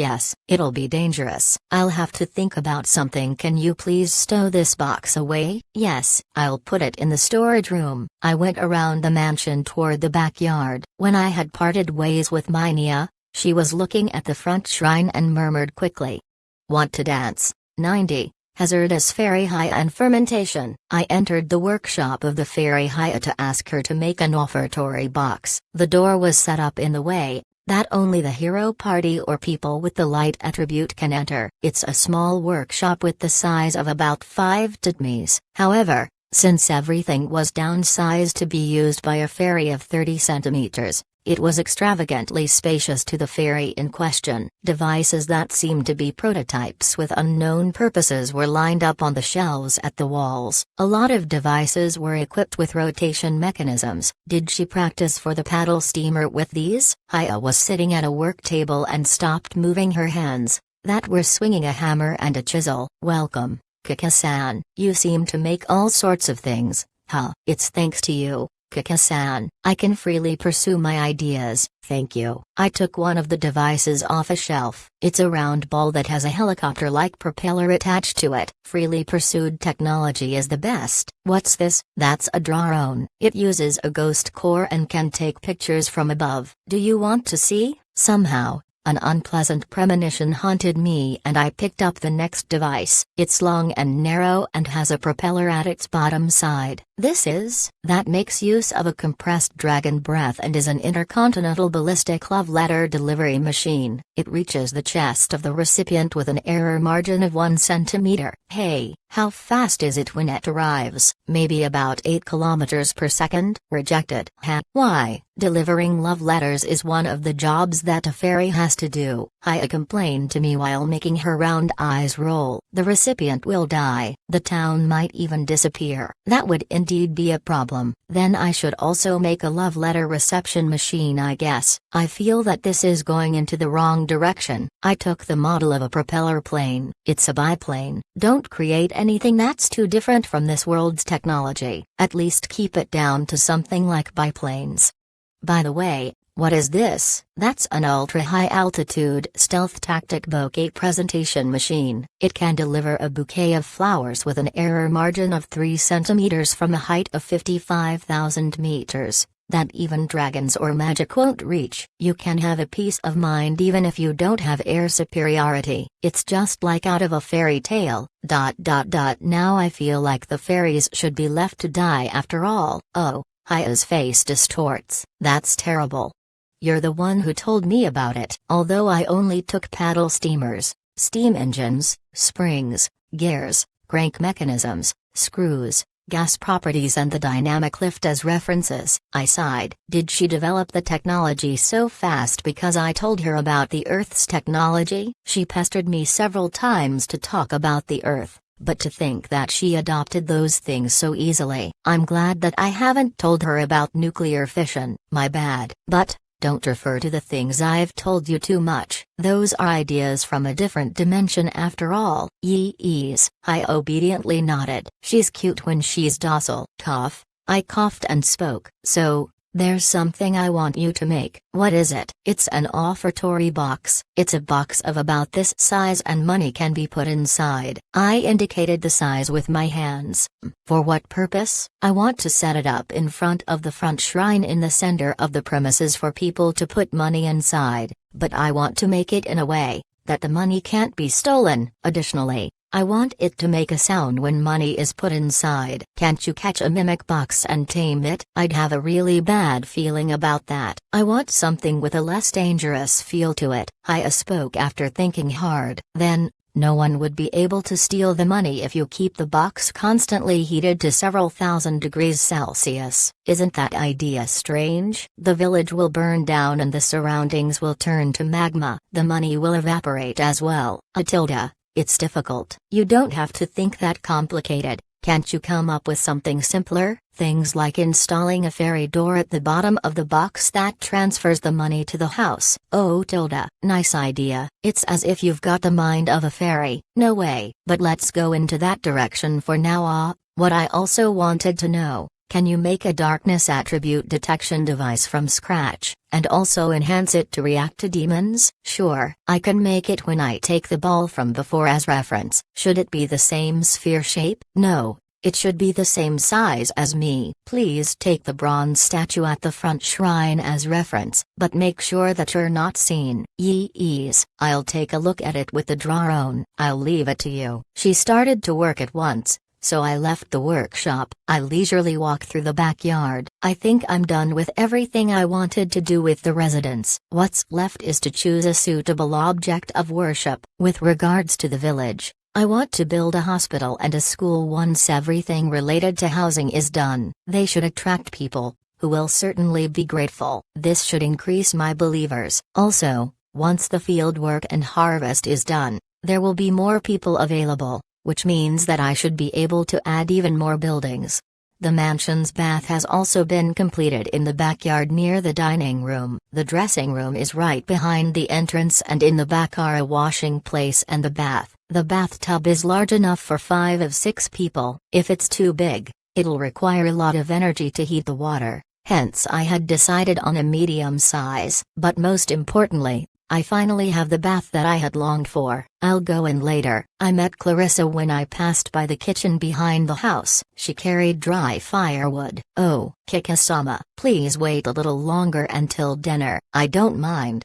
it'll be dangerous. I'll have to think about something. Can you please stow this box away? Yes, I'll put it in the storage room. I went around the mansion toward the backyard. When I had parted ways with Manya, she was looking at the front shrine and murmured quickly. Want to dance? 90. Hazardous Fairy Haya and Fermentation. I entered the workshop of the Fairy Haya to ask her to make an offertory box. The door was set up in the way that only the hero party or people with the light attribute can enter. It's a small workshop with the size of about 5 titmis. However, since everything was downsized to be used by a fairy of 30 centimeters, it was extravagantly spacious to the fairy in question. Devices that seemed to be prototypes with unknown purposes were lined up on the shelves at the walls. A lot of devices were equipped with rotation mechanisms. Did she practice for the paddle steamer with these? Haya was sitting at a work table and stopped moving her hands, that were swinging a hammer and a chisel. Welcome, Kaka-san. You seem to make all sorts of things. Huh? It's thanks to you, Kaka-san, I can freely pursue my ideas, thank you. I took one of the devices off a shelf. It's a round ball that has a helicopter-like propeller attached to it. Freely pursued technology is the best. What's this? That's a drone. It uses a ghost core and can take pictures from above. Do you want to see? Somehow, an unpleasant premonition haunted me and I picked up the next device. It's long and narrow and has a propeller at its bottom side. That makes use of a compressed dragon breath and is an intercontinental ballistic love letter delivery machine. It reaches the chest of the recipient with an error margin of 1 centimeter. Hey, how fast is it when it arrives? Maybe about 8 kilometers per second. Rejected. Why? Delivering love letters is one of the jobs that a fairy has to do. Haya complained to me while making her round eyes roll. The recipient will die. The town might even disappear. That would indeed be a problem. Then I should also make a love letter reception machine, I guess. I feel that this is going into the wrong direction. I took the model of a propeller plane. It's a biplane. Don't create anything that's too different from this world's technology. At least keep it down to something like biplanes. By the way, what is this? That's an ultra-high-altitude stealth tactic bouquet presentation machine. It can deliver a bouquet of flowers with an error margin of 3 centimeters from a height of 55,000 meters, that even dragons or magic won't reach. You can have a peace of mind even if you don't have air superiority. It's just like out of a fairy tale. Now I feel like the fairies should be left to die after all. Oh, Haya's face distorts. That's terrible. You're the one who told me about it. Although I only took paddle steamers, steam engines, springs, gears, crank mechanisms, screws, gas properties and the dynamic lift as references, I sighed. Did she develop the technology so fast because I told her about the Earth's technology? She pestered me several times to talk about the Earth, but to think that she adopted those things so easily. I'm glad that I haven't told her about nuclear fission. My bad. But don't refer to the things I've told you too much. Those are ideas from a different dimension after all. Yes. I obediently nodded. She's cute when she's docile. Cough. I coughed and spoke. So, There's something I want you to make. What is it? It's an offertory box. It's a box of about this size and money can be put inside. I indicated the size with my hands. For what purpose? I want to set it up in front of the front shrine in the center of the premises for people to put money inside, but I want to make it in a way that the money can't be stolen. Additionally, I want it to make a sound when money is put inside. Can't you catch a mimic box and tame it? I'd have a really bad feeling about that. I want something with a less dangerous feel to it. I spoke after thinking hard. Then, no one would be able to steal the money if you keep the box constantly heated to several thousand degrees Celsius. Isn't that idea strange? The village will burn down and the surroundings will turn to magma. The money will evaporate as well. Atilda, it's difficult. You don't have to think that complicated. Can't you come up with something simpler? Things like installing a fairy door at the bottom of the box that transfers the money to the house. Oh Tilda, nice idea. It's as if you've got the mind of a fairy. No way. But let's go into that direction for now. What I also wanted to know, can you make a darkness attribute detection device from scratch, and also enhance it to react to demons? Sure, I can make it when I take the ball from before as reference. Should it be the same sphere shape? No, it should be the same size as me. Please take the bronze statue at the front shrine as reference, but make sure that you're not seen. Yes, I'll take a look at it with the drone. I'll leave it to you. She started to work at once. So I left the workshop. I leisurely walked through the backyard. I think I'm done with everything I wanted to do with the residents. What's left is to choose a suitable object of worship. With regards to the village, I want to build a hospital and a school once everything related to housing is done. They should attract people, who will certainly be grateful. This should increase my believers. Also, once the field work and harvest is done, there will be more people available, which means that I should be able to add even more buildings. The mansion's bath has also been completed in the backyard near the dining room. The dressing room is right behind the entrance, and in the back are a washing place and the bath. The bathtub is large enough for 5 of 6 people. If it's too big, it'll require a lot of energy to heat the water. Hence I had decided on a medium size. But most importantly, I finally have the bath that I had longed for. I'll go in later. I met Clarissa when I passed by the kitchen behind the house. She carried dry firewood. Oh, Kikasama, please wait a little longer until dinner. I don't mind.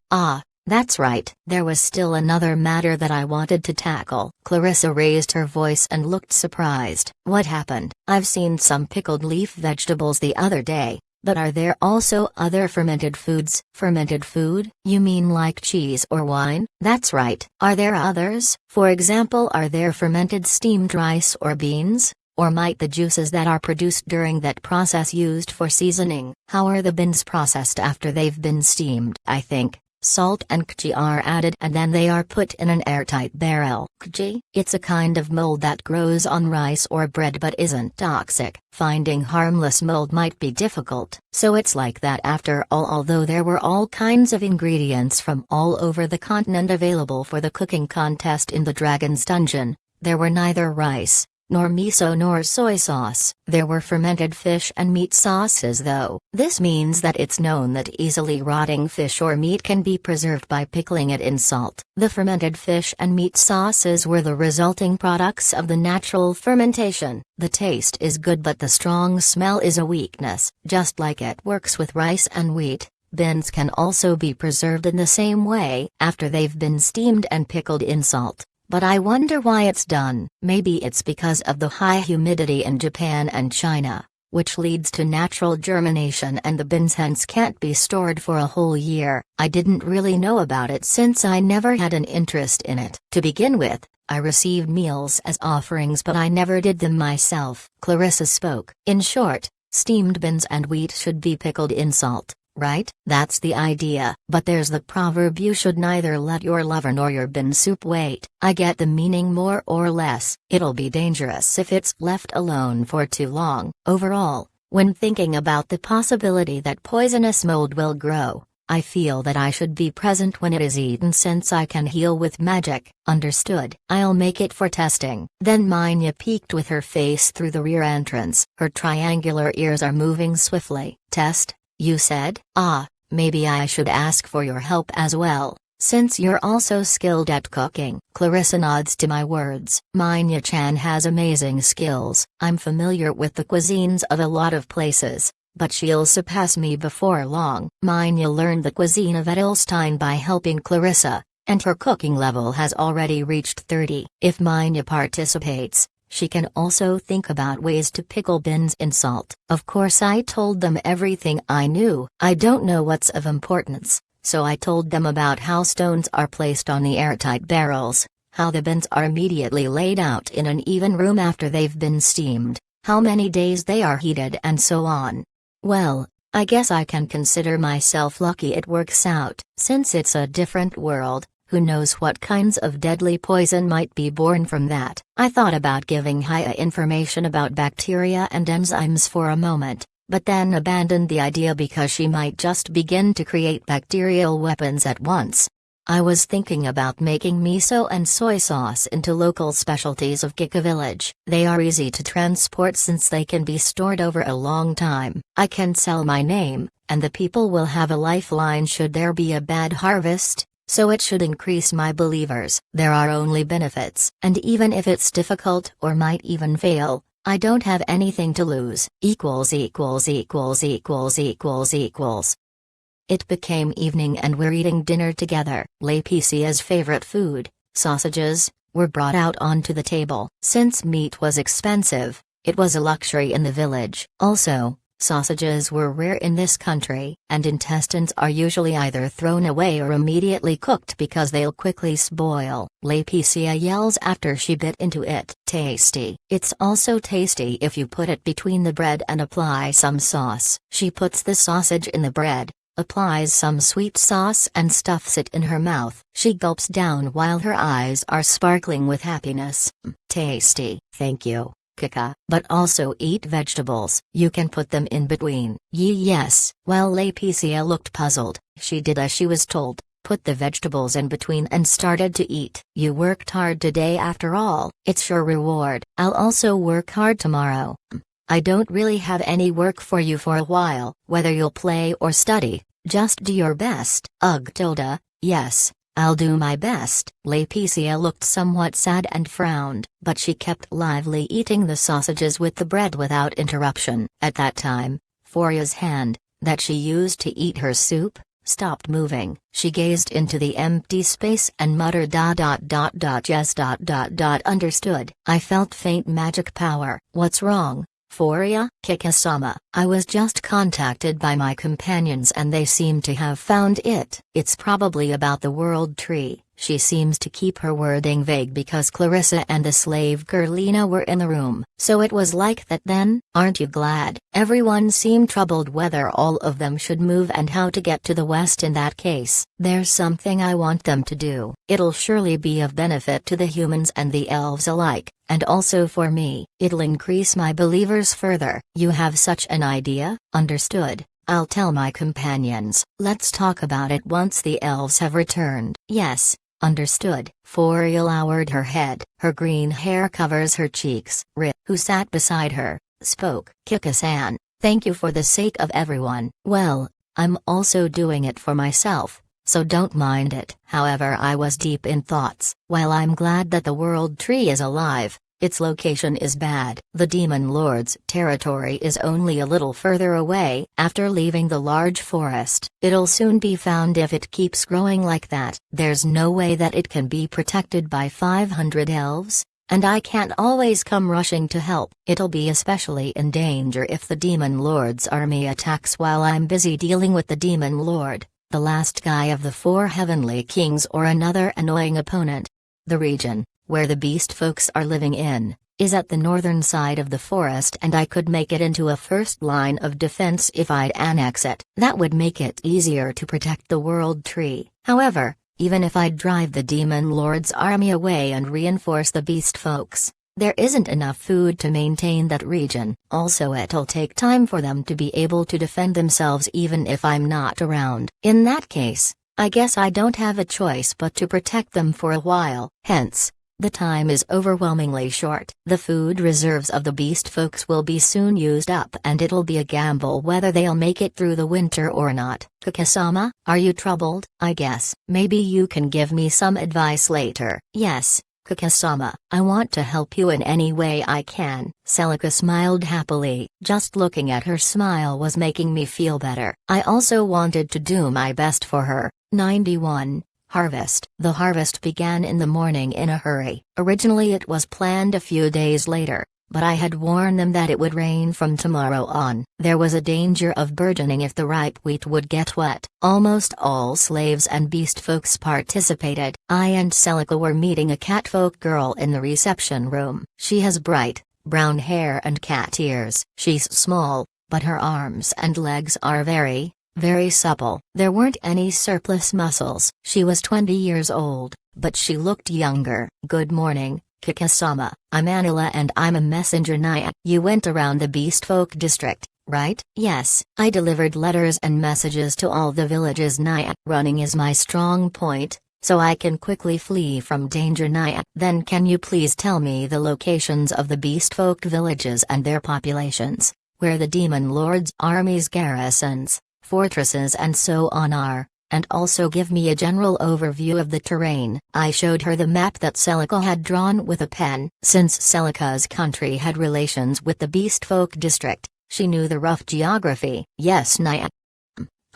That's right. There was still another matter that I wanted to tackle. Clarissa raised her voice and looked surprised. What happened? I've seen some pickled leaf vegetables the other day. But are there also other fermented foods? Fermented food? You mean like cheese or wine? That's right. Are there others? For example, are there fermented steamed rice or beans? Or might the juices that are produced during that process used for seasoning? How are the beans processed after they've been steamed? I think salt and kji are added and then they are put in an airtight barrel. Kji? It's a kind of mold that grows on rice or bread but isn't toxic. Finding harmless mold might be difficult. So it's like that after all. Although there were all kinds of ingredients from all over the continent available for the cooking contest in the Dragon's Dungeon, there were neither rice, nor miso nor soy sauce. There were fermented fish and meat sauces though. This means that it's known that easily rotting fish or meat can be preserved by pickling it in salt. The fermented fish and meat sauces were the resulting products of the natural fermentation. The taste is good but the strong smell is a weakness. Just like it works with rice and wheat, beans can also be preserved in the same way after they've been steamed and pickled in salt. But I wonder why it's done. Maybe it's because of the high humidity in Japan and China, which leads to natural germination, and the beans hence can't be stored for a whole year. I didn't really know about it since I never had an interest in it. To begin with, I received meals as offerings but I never did them myself. Clarissa spoke. In short, steamed beans and wheat should be pickled in salt. Right? That's the idea. But there's the proverb, you should neither let your lover nor your bean soup wait. I get the meaning more or less. It'll be dangerous if it's left alone for too long. Overall, when thinking about the possibility that poisonous mold will grow, I feel that I should be present when it is eaten since I can heal with magic. Understood. I'll make it for testing. Then Manya peeked with her face through the rear entrance. Her triangular ears are moving swiftly. Test? you said? Ah, maybe I should ask for your help as well, since you're also skilled at cooking. Clarissa nods to my words. Minya-chan has amazing skills. I'm familiar with the cuisines of a lot of places, but she'll surpass me before long. Minya learned the cuisine of Edelstein by helping Clarissa, and her cooking level has already reached 30. If Minya participates, she can also think about ways to pickle beans in salt. Of course, I told them everything I knew. I don't know what's of importance, so I told them about how stones are placed on the airtight barrels, how the beans are immediately laid out in an even room after they've been steamed, how many days they are heated, and so on. Well, I guess I can consider myself lucky it works out. Since it's a different world, who knows what kinds of deadly poison might be born from that. I thought about giving Haya information about bacteria and enzymes for a moment, but then abandoned the idea because she might just begin to create bacterial weapons at once. I was thinking about making miso and soy sauce into local specialties of Kika Village. They are easy to transport since they can be stored over a long time. I can sell my name, and the people will have a lifeline should there be a bad harvest, so it should increase my believers. There are only benefits, and even if it's difficult or might even fail, I don't have anything to lose. It became evening and we're eating dinner together. Laeticia's favorite food, sausages, were brought out onto the table. Since meat was expensive, it was a luxury in the village. Also, sausages were rare in this country, and intestines are usually either thrown away or immediately cooked because they'll quickly spoil. Laeticia yells after she bit into it. Tasty. It's also tasty if you put it between the bread and apply some sauce. She puts the sausage in the bread, applies some sweet sauce and stuffs it in her mouth. She gulps down while her eyes are sparkling with happiness. Tasty. Thank you, Kika. But also eat vegetables. You can put them in between. Yes. While Laeticia looked puzzled, she did as she was told, put the vegetables in between and started to eat. You worked hard today after all. It's your reward. I'll also work hard tomorrow. I don't really have any work for you for a while. Whether you'll play or study, just do your best. Ugh. Yes, I'll do my best. Laeticia looked somewhat sad and frowned, but she kept lively eating the sausages with the bread without interruption. At that time, Foria's hand, that she used to eat her soup, stopped moving. She gazed into the empty space and muttered yes. Understood. I felt faint magic power. What's wrong, Foria? Kika-sama. I was just contacted by my companions and they seem to have found it. It's probably about the world tree. She seems to keep her wording vague because Clarissa and the slave girl Lena were in the room. So it was like that then? Aren't you glad? Everyone seemed troubled whether all of them should move and how to get to the west in that case. There's something I want them to do. It'll surely be of benefit to the humans and the elves alike, and also for me. It'll increase my believers further. You have such an idea? Understood. I'll tell my companions. Let's talk about it once the elves have returned. Yes. Understood. Foria lowered her head. Her green hair covers her cheeks. Who sat beside her, spoke. Kika-san, thank you for the sake of everyone. Well, I'm also doing it for myself, so don't mind it. However, I was deep in thoughts. While I'm glad that the world tree is alive, its location is bad. The Demon Lord's territory is only a little further away. After leaving the large forest, it'll soon be found if it keeps growing like that. There's no way that it can be protected by 500 elves, and I can't always come rushing to help. It'll be especially in danger if the Demon Lord's army attacks while I'm busy dealing with the Demon Lord, the last guy of the 4 heavenly kings, or another annoying opponent. The region where the beast folks are living in, is at the northern side of the forest, and I could make it into a first line of defense if I'd annex it. That would make it easier to protect the world tree. However, even if I'd drive the Demon Lord's army away and reinforce the beast folks, there isn't enough food to maintain that region. Also, it'll take time for them to be able to defend themselves even if I'm not around. In that case, I guess I don't have a choice but to protect them for a while. Hence, The time is overwhelmingly short. The food reserves of the beast folks will be soon used up and it'll be a gamble whether they'll make it through the winter or not. Kikasama, are you troubled? I guess. Maybe you can give me some advice later. Yes, Kikasama, I want to help you in any way I can. Celica smiled happily. Just looking at her smile was making me feel better. I also wanted to do my best for her. 91. Harvest. The harvest began in the morning in a hurry. Originally it was planned a few days later, but I had warned them that it would rain from tomorrow on. There was a danger of burgeoning if the ripe wheat would get wet. Almost all slaves and beast folks participated. I and Celica were meeting a catfolk girl in the reception room. She has bright, brown hair and cat ears. She's small, but her arms and legs are very supple. There weren't any surplus muscles. She was 20 years old, but she looked younger. Good morning, Kikasama. I'm Anila and I'm a messenger Naya. You went around the beast folk district, right? Yes. I delivered letters and messages to all the villages Naya. Running is my strong point, so I can quickly flee from danger Naya. Then can you please tell me the locations of the beast folk villages and their populations, where the demon lord's armies garrisons, fortresses and so on are, and also give me a general overview of the terrain. I showed her the map that Celica had drawn with a pen. Since Celica's country had relations with the beast folk district, she knew the rough geography. Yes, Naya.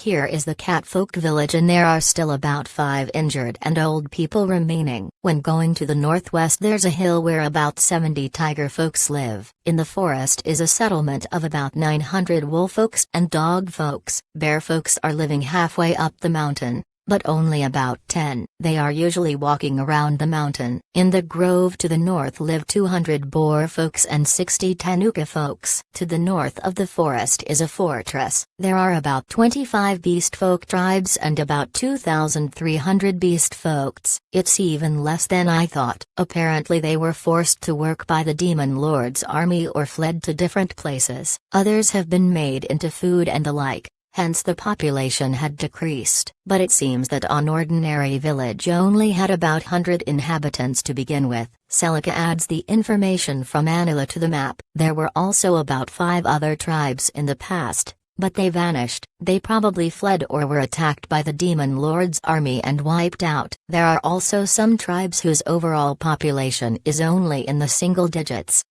Here is the catfolk village and there are still about 5 injured and old people remaining. When going to the northwest there's a hill where about 70 tiger folks live. In the forest is a settlement of about 900 wolf folks and dog folks. Bear folks are living halfway up the mountain, but only about 10. They are usually walking around the mountain. In the grove to the north live 200 boar folks and 60 tanuka folks. To the north of the forest is a fortress. There are about 25 beast folk tribes and about 2,300 beast folks. It's even less than I thought. Apparently they were forced to work by the demon lord's army or fled to different places. Others have been made into food and the like. Hence the population had decreased. But it seems that an ordinary village only had about 100 inhabitants to begin with. Celica adds the information from Anila to the map. There were also about 5 other tribes in the past, but they vanished. They probably fled or were attacked by the demon lord's army and wiped out. There are also some tribes whose overall population is only in the single digits.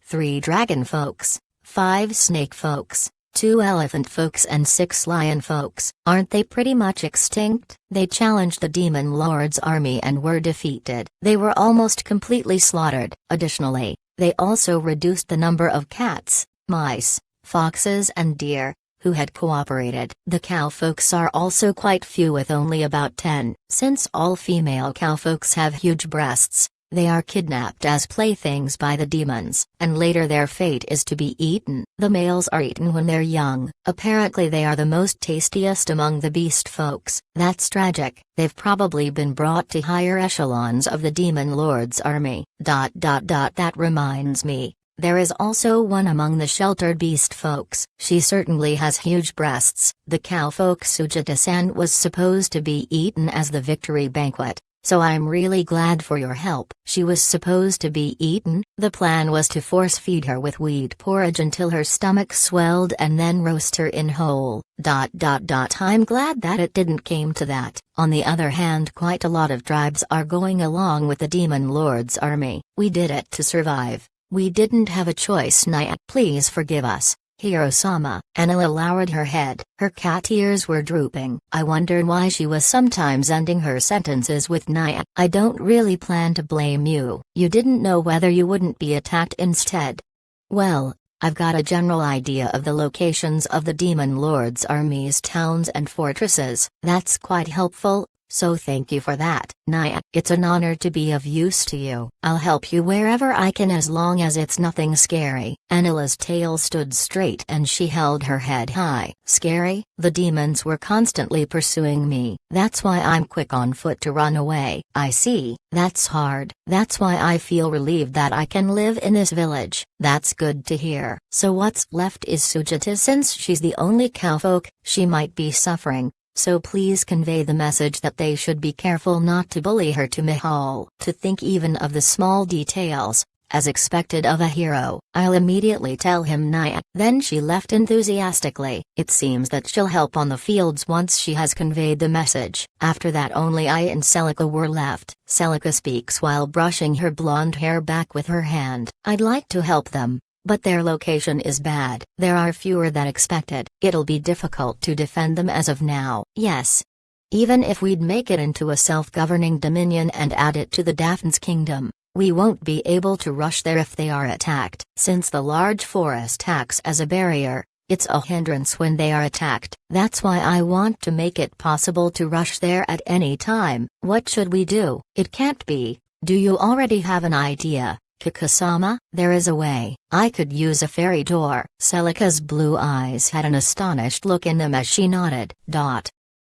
3 dragon folks, 5 snake folks, 2 elephant folks and 6 lion folks. Aren't they pretty much extinct? They challenged the demon lord's army and were defeated. They were almost completely slaughtered. Additionally, they also reduced the number of cats, mice, foxes and deer, who had cooperated. The cow folks are also quite few with only about 10. Since all female cow folks have huge breasts, they are kidnapped as playthings by the demons, and later their fate is to be eaten. The males are eaten when they're young. Apparently they are the most tastiest among the beast folks. That's tragic. They've probably been brought to higher echelons of the demon lord's army. That reminds me. There is also one among the sheltered beast folks. She certainly has huge breasts. The cow folk Sujata-san was supposed to be eaten as the victory banquet. So I'm really glad for your help. She was supposed to be eaten. The plan was to force feed her with wheat porridge until her stomach swelled and then roast her in whole. I'm glad that it didn't came to that. On the other hand, quite a lot of tribes are going along with the demon lord's army. We did it to survive. We didn't have a choice. Naya, please forgive us. Hiro-sama. Anila lowered her head. Her cat ears were drooping. I wondered why she was sometimes ending her sentences with Naya. I don't really plan to blame you. You didn't know whether you wouldn't be attacked instead. Well, I've got a general idea of the locations of the demon lord's armies, towns and fortresses. That's quite helpful. So thank you for that. Naya, it's an honor to be of use to you. I'll help you wherever I can as long as it's nothing scary. Anila's tail stood straight and she held her head high. Scary? The demons were constantly pursuing me. That's why I'm quick on foot to run away. I see. That's hard. That's why I feel relieved that I can live in this village. That's good to hear. So what's left is Sujata. Since she's the only cowfolk, she might be suffering. so please convey the message that they should be careful not to bully her to Mihal. To think even of the small details, as expected of a hero. I'll immediately tell him Naya." Then she left enthusiastically. It seems that she'll help on the fields once she has conveyed the message. After that only I and Celica were left. Celica speaks while brushing her blonde hair back with her hand. "I'd like to help them, but their location is bad. There are fewer than expected. It'll be difficult to defend them as of now." "Yes. Even if we'd make it into a self-governing dominion and add it to the Daphne's kingdom, we won't be able to rush there if they are attacked. Since the large forest acts as a barrier, it's a hindrance when they are attacked. That's why I want to make it possible to rush there at any time." "What should we do?" "It can't be. Do you already have an idea, Kikasama?" "There is a way. I could use a fairy door." Celica's blue eyes had an astonished look in them as she nodded.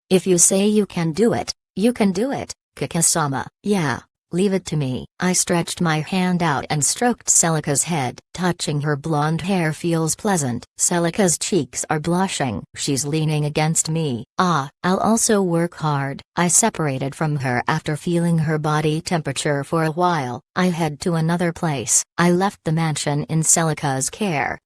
"If you say you can do it, you can do it, Kikasama." "Yeah. Leave it to me." I stretched my hand out and stroked Celica's head. Touching her blonde hair feels pleasant. Celica's cheeks are blushing. She's leaning against me. I'll also work hard. I separated from her after feeling her body temperature for a while. I head to another place. I left the mansion in Celica's care.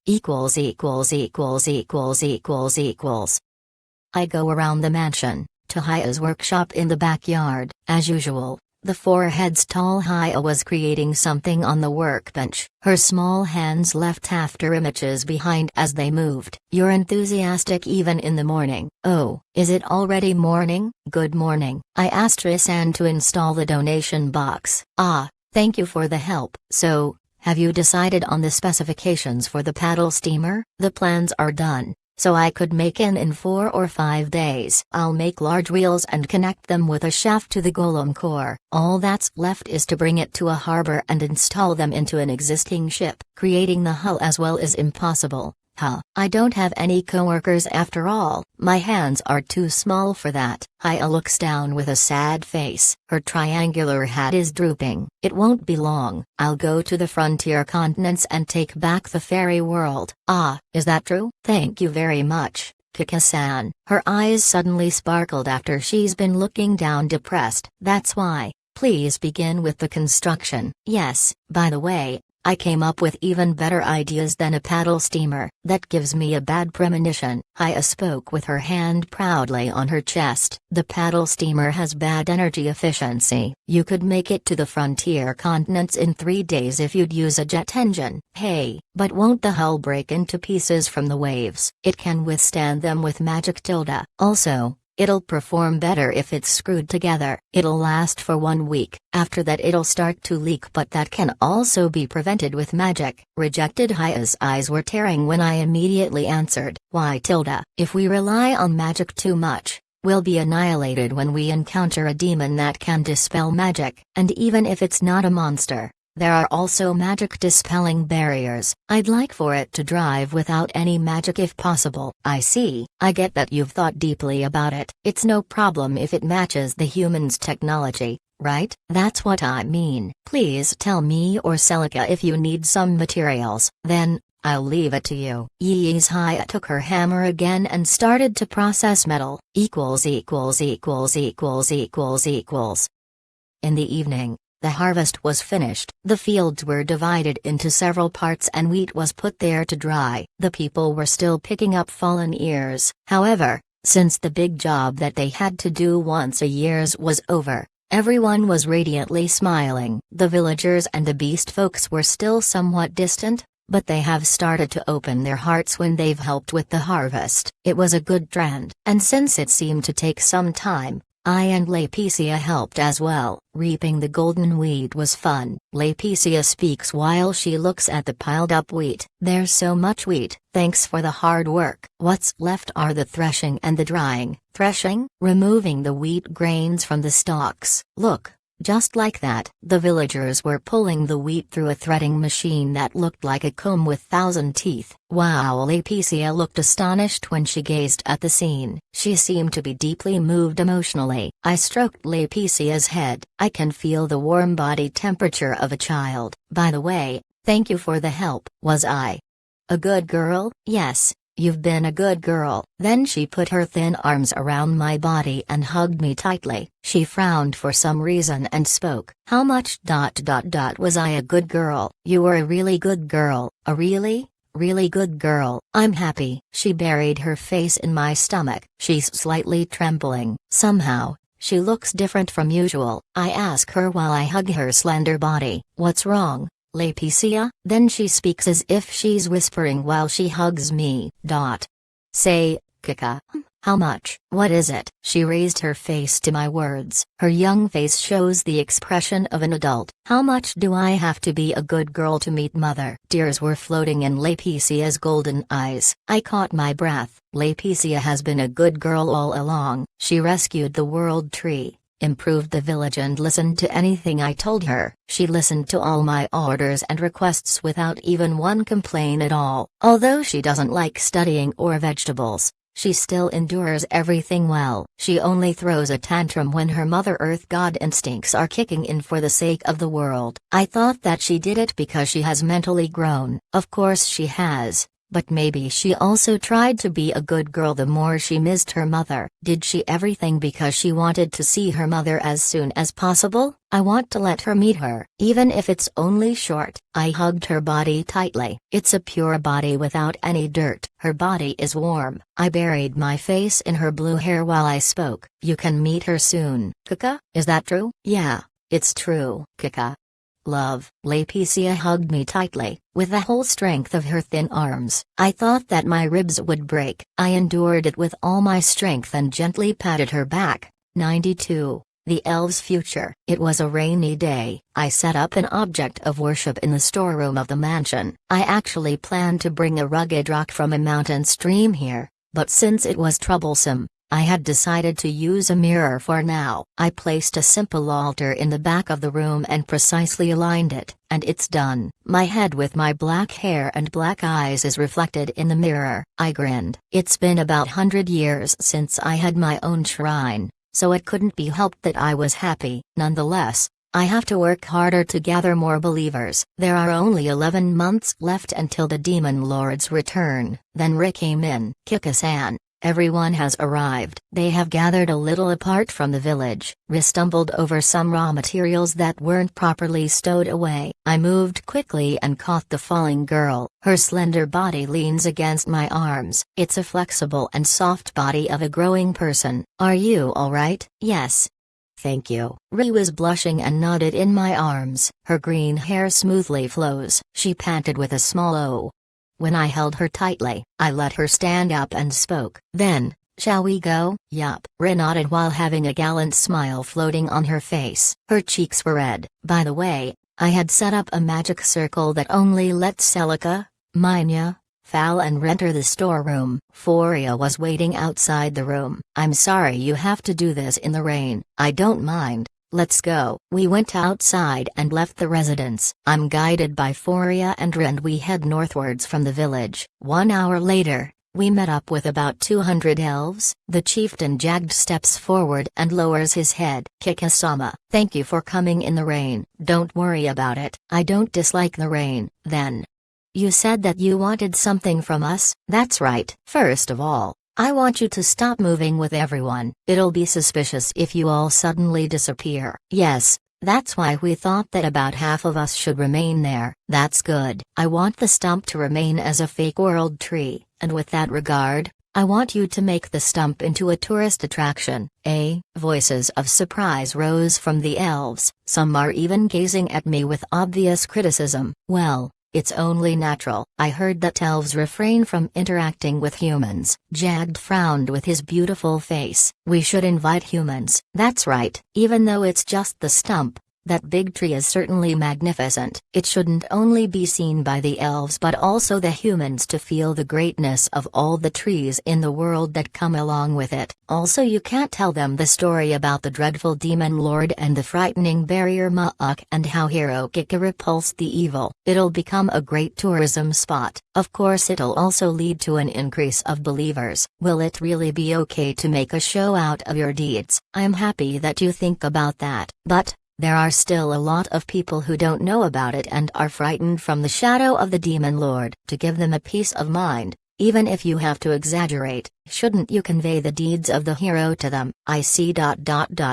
I go around the mansion, to Haya's workshop in the backyard. As usual, the 4 heads tall Haya was creating something on the workbench. Her small hands left after images behind as they moved. "You're enthusiastic even in the morning." "Oh, is it already morning?" "Good morning." I asked Risan to install the donation box. Thank you for the help." "So, have you decided on the specifications for the paddle steamer?" "The plans are done, so I could make it in 4 or 5 days. I'll make large wheels and connect them with a shaft to the golem core. All that's left is to bring it to a harbor and install them into an existing ship. Creating the hull as well is impossible." "I don't have any coworkers after all. My hands are too small for that." Haya looks down with a sad face. Her triangular hat is drooping. "It won't be long. I'll go to the frontier continents and take back the fairy world." Is that true?" "Thank you very much, Kika-san." Her eyes suddenly sparkled after she's been looking down depressed. "That's why. Please begin with the construction." "Yes, by the way, I came up with even better ideas than a paddle steamer. That gives me a bad premonition." Haya spoke with her hand proudly on her chest. "The paddle steamer has bad energy efficiency. You could make it to the frontier continents in 3 days if you'd use a jet engine." "Hey, but won't the hull break into pieces from the waves?" "It can withstand them with magic." "Also, it'll perform better if it's screwed together. It'll last for 1 week. After that it'll start to leak, but that can also be prevented with magic." Rejected. Haya's eyes were tearing when I immediately answered. "Why if we rely on magic too much, we'll be annihilated when we encounter a demon that can dispel magic. And even if it's not a monster, there are also magic-dispelling barriers. I'd like for it to drive without any magic if possible." "I see. I get that you've thought deeply about it. It's no problem if it matches the humans' technology, right?" "That's what I mean." "Please tell me or Celica if you need some materials. Then, I'll leave it to you." Haya took her hammer again and started to process metal. In the evening, the harvest was finished. The fields were divided into several parts and wheat was put there to dry. The people were still picking up fallen ears. However, since the big job that they had to do once a year was over, everyone was radiantly smiling. The villagers and the beast folks were still somewhat distant, but they have started to open their hearts when they've helped with the harvest. It was a good trend. And since it seemed to take some time, I and Laeticia helped as well. Reaping the golden wheat was fun. Laeticia speaks while she looks at the piled up wheat. "There's so much wheat. Thanks for the hard work. What's left are the threshing and the drying." "Threshing?" "Removing the wheat grains from the stalks." "Look. Just like that." The villagers were pulling the wheat through a threading machine that looked like a comb with 1,000 teeth. Wow! Laeticia looked astonished when she gazed at the scene. She seemed to be deeply moved emotionally. I stroked Laeticia's head. I can feel the warm body temperature of a child. "By the way, thank you for the help." "Was I a good girl?" "Yes. You've been a good girl." Then she put her thin arms around my body and hugged me tightly. She frowned for some reason and spoke. "How much was I a good girl?" "You were a really good girl, a really good girl." "I'm happy." She buried her face in my stomach. She's slightly trembling. Somehow, she looks different from usual. I ask her while I hug her slender body. "What's wrong, Laetitia?" Then she speaks as if she's whispering while she hugs me. "Say, Kika. How much?" "What is it?" She raised her face to my words. Her young face shows the expression of an adult. "How much do I have to be a good girl to meet mother?" Tears were floating in Laetitia's golden eyes. I caught my breath. Laetitia has been a good girl all along. She rescued the world tree, improved the village and listened to anything I told her. She listened to all my orders and requests without even one complaint at all. Although she doesn't like studying or vegetables, she still endures everything well. She only throws a tantrum when her Mother Earth God instincts are kicking in for the sake of the world. I thought that she did it because she has mentally grown. Of course she has. But maybe she also tried to be a good girl the more she missed her mother. Did she everything because she wanted to see her mother as soon as possible? I want to let her meet her, even if it's only short. I hugged her body tightly. It's a pure body without any dirt. Her body is warm. I buried my face in her blue hair while I spoke. "You can meet her soon, Kika? Is that true?" "Yeah, it's true, Kika. Love." Laetitia hugged me tightly, with the whole strength of her thin arms. I thought that my ribs would break. I endured it with all my strength and gently patted her back. 92. The elves' future. It was a rainy day. I set up an object of worship in the storeroom of the mansion. I actually planned to bring a rugged rock from a mountain stream here, but since it was troublesome, I had decided to use a mirror for now. I placed a simple altar in the back of the room and precisely aligned it, and it's done. My head with my black hair and black eyes is reflected in the mirror. I grinned. It's been about 100 years since I had my own shrine, so it couldn't be helped that I was happy. Nonetheless, I have to work harder to gather more believers. There are only 11 months left until the demon lords return. Then Rick came in. "Kika-san, everyone has arrived." They have gathered a little apart from the village. We stumbled over some raw materials that weren't properly stowed away. I moved quickly and caught the falling girl. Her slender body leans against my arms. It's a flexible and soft body of a growing person. "Are you alright?" "Yes. Thank you." Ri was blushing and nodded in my arms. Her green hair smoothly flows. She panted with a small "oh." When I held her tightly, I let her stand up and spoke. "Then, shall we go?" "Yup." Ri nodded while having a gallant smile floating on her face. Her cheeks were red. By the way, I had set up a magic circle that only let Celica, Minya, Fal and Ren enter the storeroom. Foria was waiting outside the room. "I'm sorry you have to do this in the rain." "I don't mind. Let's go." We went outside and left the residence. I'm guided by Foria and Ren. We head northwards from the village. 1 hour later, we met up with about 200 elves. The chieftain jagged steps forward and lowers his head. "Kika-sama, thank you for coming in the rain." "Don't worry about it. I don't dislike the rain." "Then, you said that you wanted something from us?" "That's right. First of all, I want you to stop moving with everyone. It'll be suspicious if you all suddenly disappear." "Yes, that's why we thought that about half of us should remain there." "That's good. I want the stump to remain as a fake world tree, and with that regard, I want you to make the stump into a tourist attraction." Voices of surprise rose from the elves. Some are even gazing at me with obvious criticism. "Well, it's only natural." I heard that elves refrain from interacting with humans. Jagged frowned with his beautiful face. "We should invite humans." "That's right. Even though it's just the stump, that big tree is certainly magnificent. It shouldn't only be seen by the elves but also the humans to feel the greatness of all the trees in the world that come along with it. Also, you can't tell them the story about the dreadful demon lord and the frightening barrier Ma'uk and how Hero Kika repulsed the evil. It'll become a great tourism spot. Of course, it'll also lead to an increase of believers. Will it really be okay to make a show out of your deeds? I'm happy that you think about that, but there are still a lot of people who don't know about it and are frightened from the shadow of the demon lord. To give them a peace of mind, Even if you have to exaggerate, shouldn't you convey the deeds of the hero to them? I see.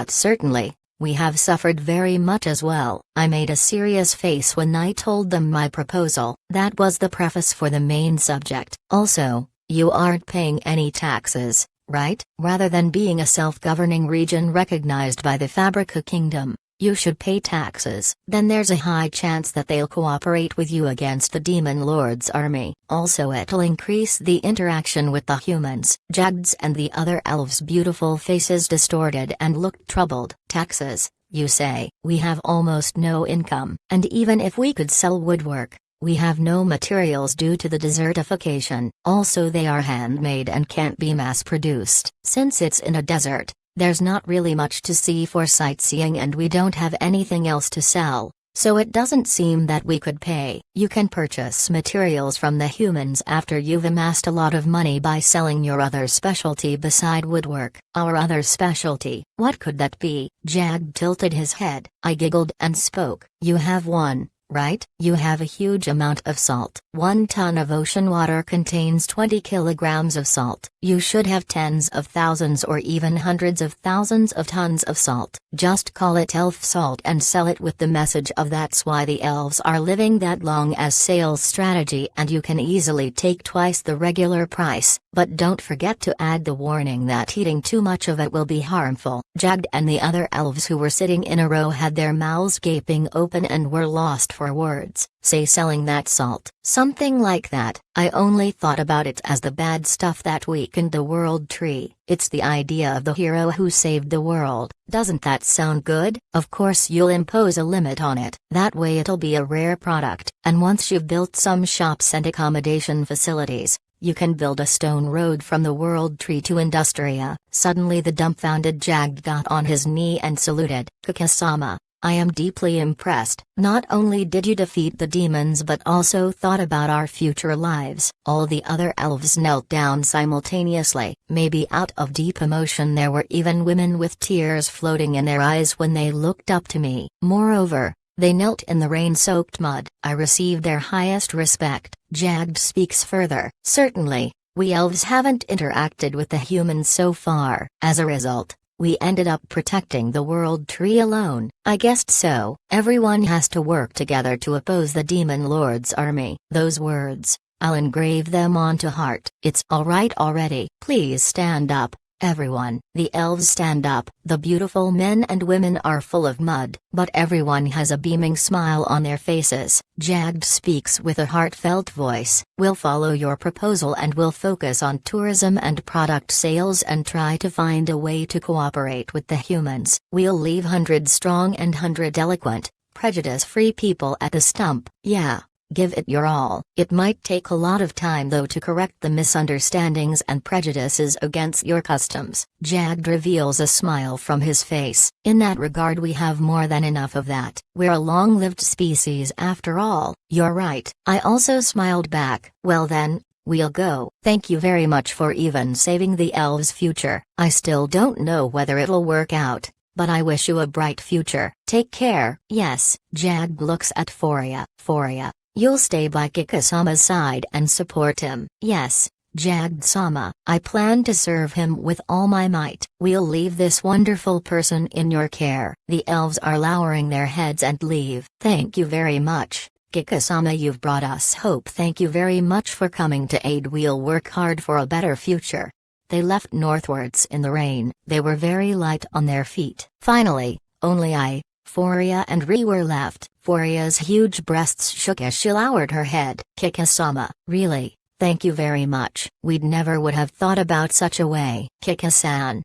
Certainly. We have suffered very much as well. I made a serious face when I told them my proposal. That was the preface for the main subject. Also, you aren't paying any taxes, right? Rather than being a self-governing region recognized by the Fabrica Kingdom, you should pay taxes. Then there's a high chance that they'll cooperate with you against the Demon Lord's army. Also, it'll increase the interaction with the humans. Jagged's and the other elves' beautiful faces distorted and looked troubled. Taxes, you say? We have almost no income. And even if we could sell woodwork, we have no materials due to the desertification. Also, they are handmade and can't be mass-produced. Since it's in a desert, there's not really much to see for sightseeing and we don't have anything else to sell, so it doesn't seem that we could pay. You can purchase materials from the humans after you've amassed a lot of money by selling your other specialty beside woodwork. Our other specialty? What could that be? Jagged tilted his head. I giggled and spoke. You have one, right? You have a huge amount of salt. 1 ton of ocean water contains 20 kilograms of salt. You should have tens of thousands or even hundreds of thousands of tons of salt. Just call it elf salt and sell it with the message of that's why the elves are living that long as sales strategy, and you can easily take twice the regular price, but don't forget to add the warning that eating too much of it will be harmful. Jagged and the other elves who were sitting in a row had their mouths gaping open and were lost for words. Say selling that salt. Something like that. I only thought about it as the bad stuff that weakened the world tree. It's the idea of the hero who saved the world. Doesn't that sound good? Of course you'll impose a limit on it. That way it'll be a rare product. And once you've built some shops and accommodation facilities, you can build a stone road from the world tree to Industria. Suddenly the dumbfounded Jagged got on his knee and saluted. Kikasama, I am deeply impressed. Not only did you defeat the demons but also thought about our future lives. All the other elves knelt down simultaneously. Maybe out of deep emotion there were even women with tears floating in their eyes when they looked up to me. Moreover, they knelt in the rain-soaked mud. I received their highest respect. Jagged speaks further. Certainly, we elves haven't interacted with the humans so far. As a result, we ended up protecting the world tree alone. I guessed so. Everyone has to work together to oppose the Demon Lord's army. Those words, I'll engrave them onto heart. It's alright already. Please stand up, everyone. The elves stand up. The beautiful men and women are full of mud, but everyone has a beaming smile on their faces. Jagged speaks with a heartfelt voice. We'll follow your proposal and we'll focus on tourism and product sales and try to find a way to cooperate with the humans. We'll leave 100 strong and 100 eloquent, prejudice-free people at the stump. Yeah. Give it your all. It might take a lot of time though to correct the misunderstandings and prejudices against your customs. Jagged reveals a smile from his face. In that regard we have more than enough of that. We're a long-lived species after all. You're right. I also smiled back. Well then, we'll go. Thank you very much for even saving the elves' future. I still don't know whether it'll work out, but I wish you a bright future. Take care. Yes. Jagged looks at Foria. Foria, you'll stay by Kikasama's side and support him. Yes, Jagged-sama, I plan to serve him with all my might. We'll leave this wonderful person in your care. The elves are lowering their heads and leave. Thank you very much, Kikasama, you've brought us hope. Thank you very much for coming to aid. We'll work hard for a better future. They left northwards in the rain. They were very light on their feet. Finally, only I, Foria and Ri were left. Foria's huge breasts shook as she lowered her head. Kikasama, really, thank you very much. We'd never would have thought about such a way. Kikasan,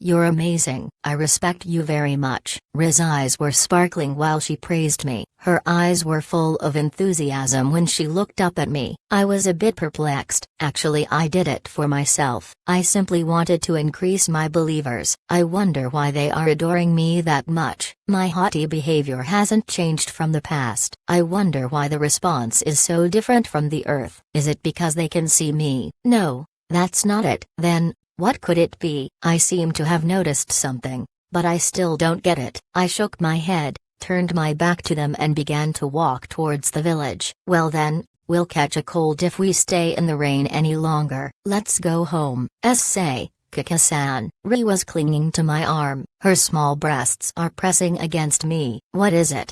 you're amazing. I respect you very much. Ri's eyes were sparkling while she praised me. Her eyes were full of enthusiasm when she looked up at me. I was a bit perplexed. Actually, I did it for myself. I simply wanted to increase my believers. I wonder why they are adoring me that much. My haughty behavior hasn't changed from the past. I wonder why the response is so different from the earth. Is it because they can see me? No, that's not it. Then, what could it be? I seem to have noticed something, but I still don't get it. I shook my head, turned my back to them and began to walk towards the village. Well then, We'll catch a cold if we stay in the rain any longer. Let's go home. Say, Kika-san. Ri was clinging to my arm. Her small breasts are pressing against me. What is it?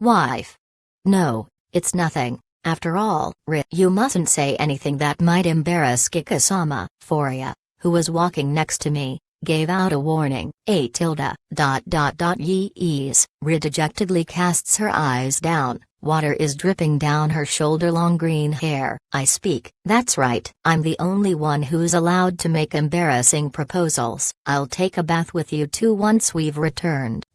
Wife. No, it's nothing. After all, Ri, you mustn't say anything that might embarrass Kika-sama. Furia, who was walking next to me, gave out a warning. Yees. Ri dejectedly casts her eyes down. Water is dripping down her shoulder-long green hair. I speak. That's right. I'm the only one who's allowed to make embarrassing proposals. I'll take a bath with you two once we've returned.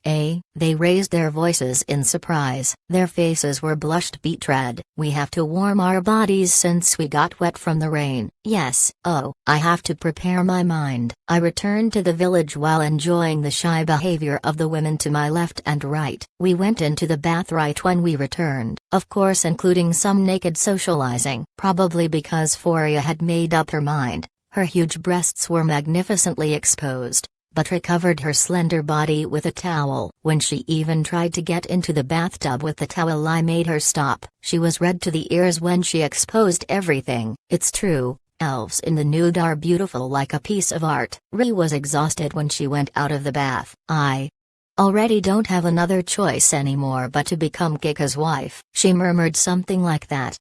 They raised their voices in surprise. Their faces were blushed beet red. We have to warm our bodies since we got wet from the rain. Yes. Oh, I have to prepare my mind. I returned to the village while enjoying the shy behavior of the women to my left and right. We went into the bath right when we returned, of course including some naked socializing, probably because Furia had made up her mind. Her huge breasts were magnificently exposed, but recovered her slender body with a towel. When she even tried to get into the bathtub with the towel, I made her stop. She was red to the ears when she exposed everything. It's true, elves in the nude are beautiful like a piece of art. Ri was exhausted when she went out of the bath. I already don't have another choice anymore but to become Kika's wife. She murmured something like that.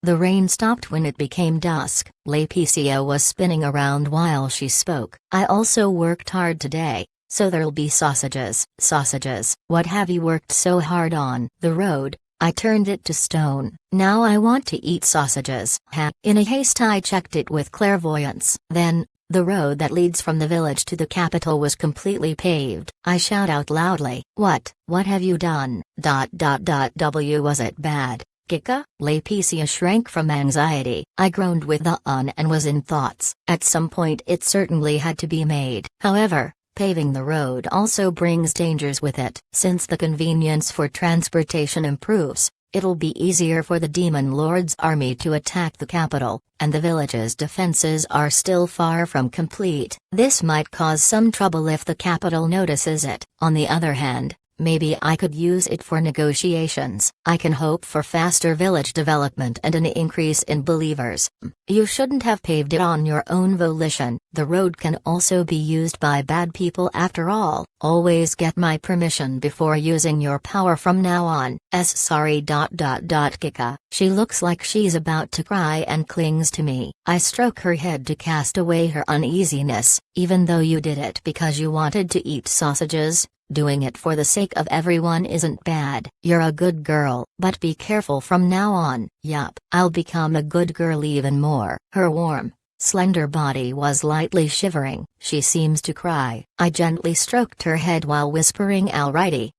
The rain stopped when it became dusk. Laetitia was spinning around while she spoke. I also worked hard today, so there'll be sausages. Sausages? What have you worked so hard on? The road. I turned it to stone. Now I want to eat sausages. In a haste I checked it with clairvoyance. Then, the road that leads from the village to the capital was completely paved. I shout out loudly. What have you done? Was it bad, Kika? Laetitia shrank from anxiety. I groaned with the and was in thoughts. At some point it certainly had to be made. However, paving the road also brings dangers with it. Since the convenience for transportation improves, it'll be easier for the Demon Lord's army to attack the capital, and the village's defenses are still far from complete. This might cause some trouble if the capital notices it. On the other hand, maybe I could use it for negotiations. I can hope for faster village development and an increase in believers. You shouldn't have paved it on your own volition. The road can also be used by bad people after all. Always get my permission before using your power from now on. Sorry. Kika. She looks like she's about to cry and clings to me. I stroke her head to cast away her uneasiness. Even though you did it because you wanted to eat sausages, doing it for the sake of everyone isn't bad. You're a good girl. But be careful from now on. Yup. I'll become a good girl even more. Her warm, slender body was lightly shivering. She seems to cry. I gently stroked her head while whispering alrighty.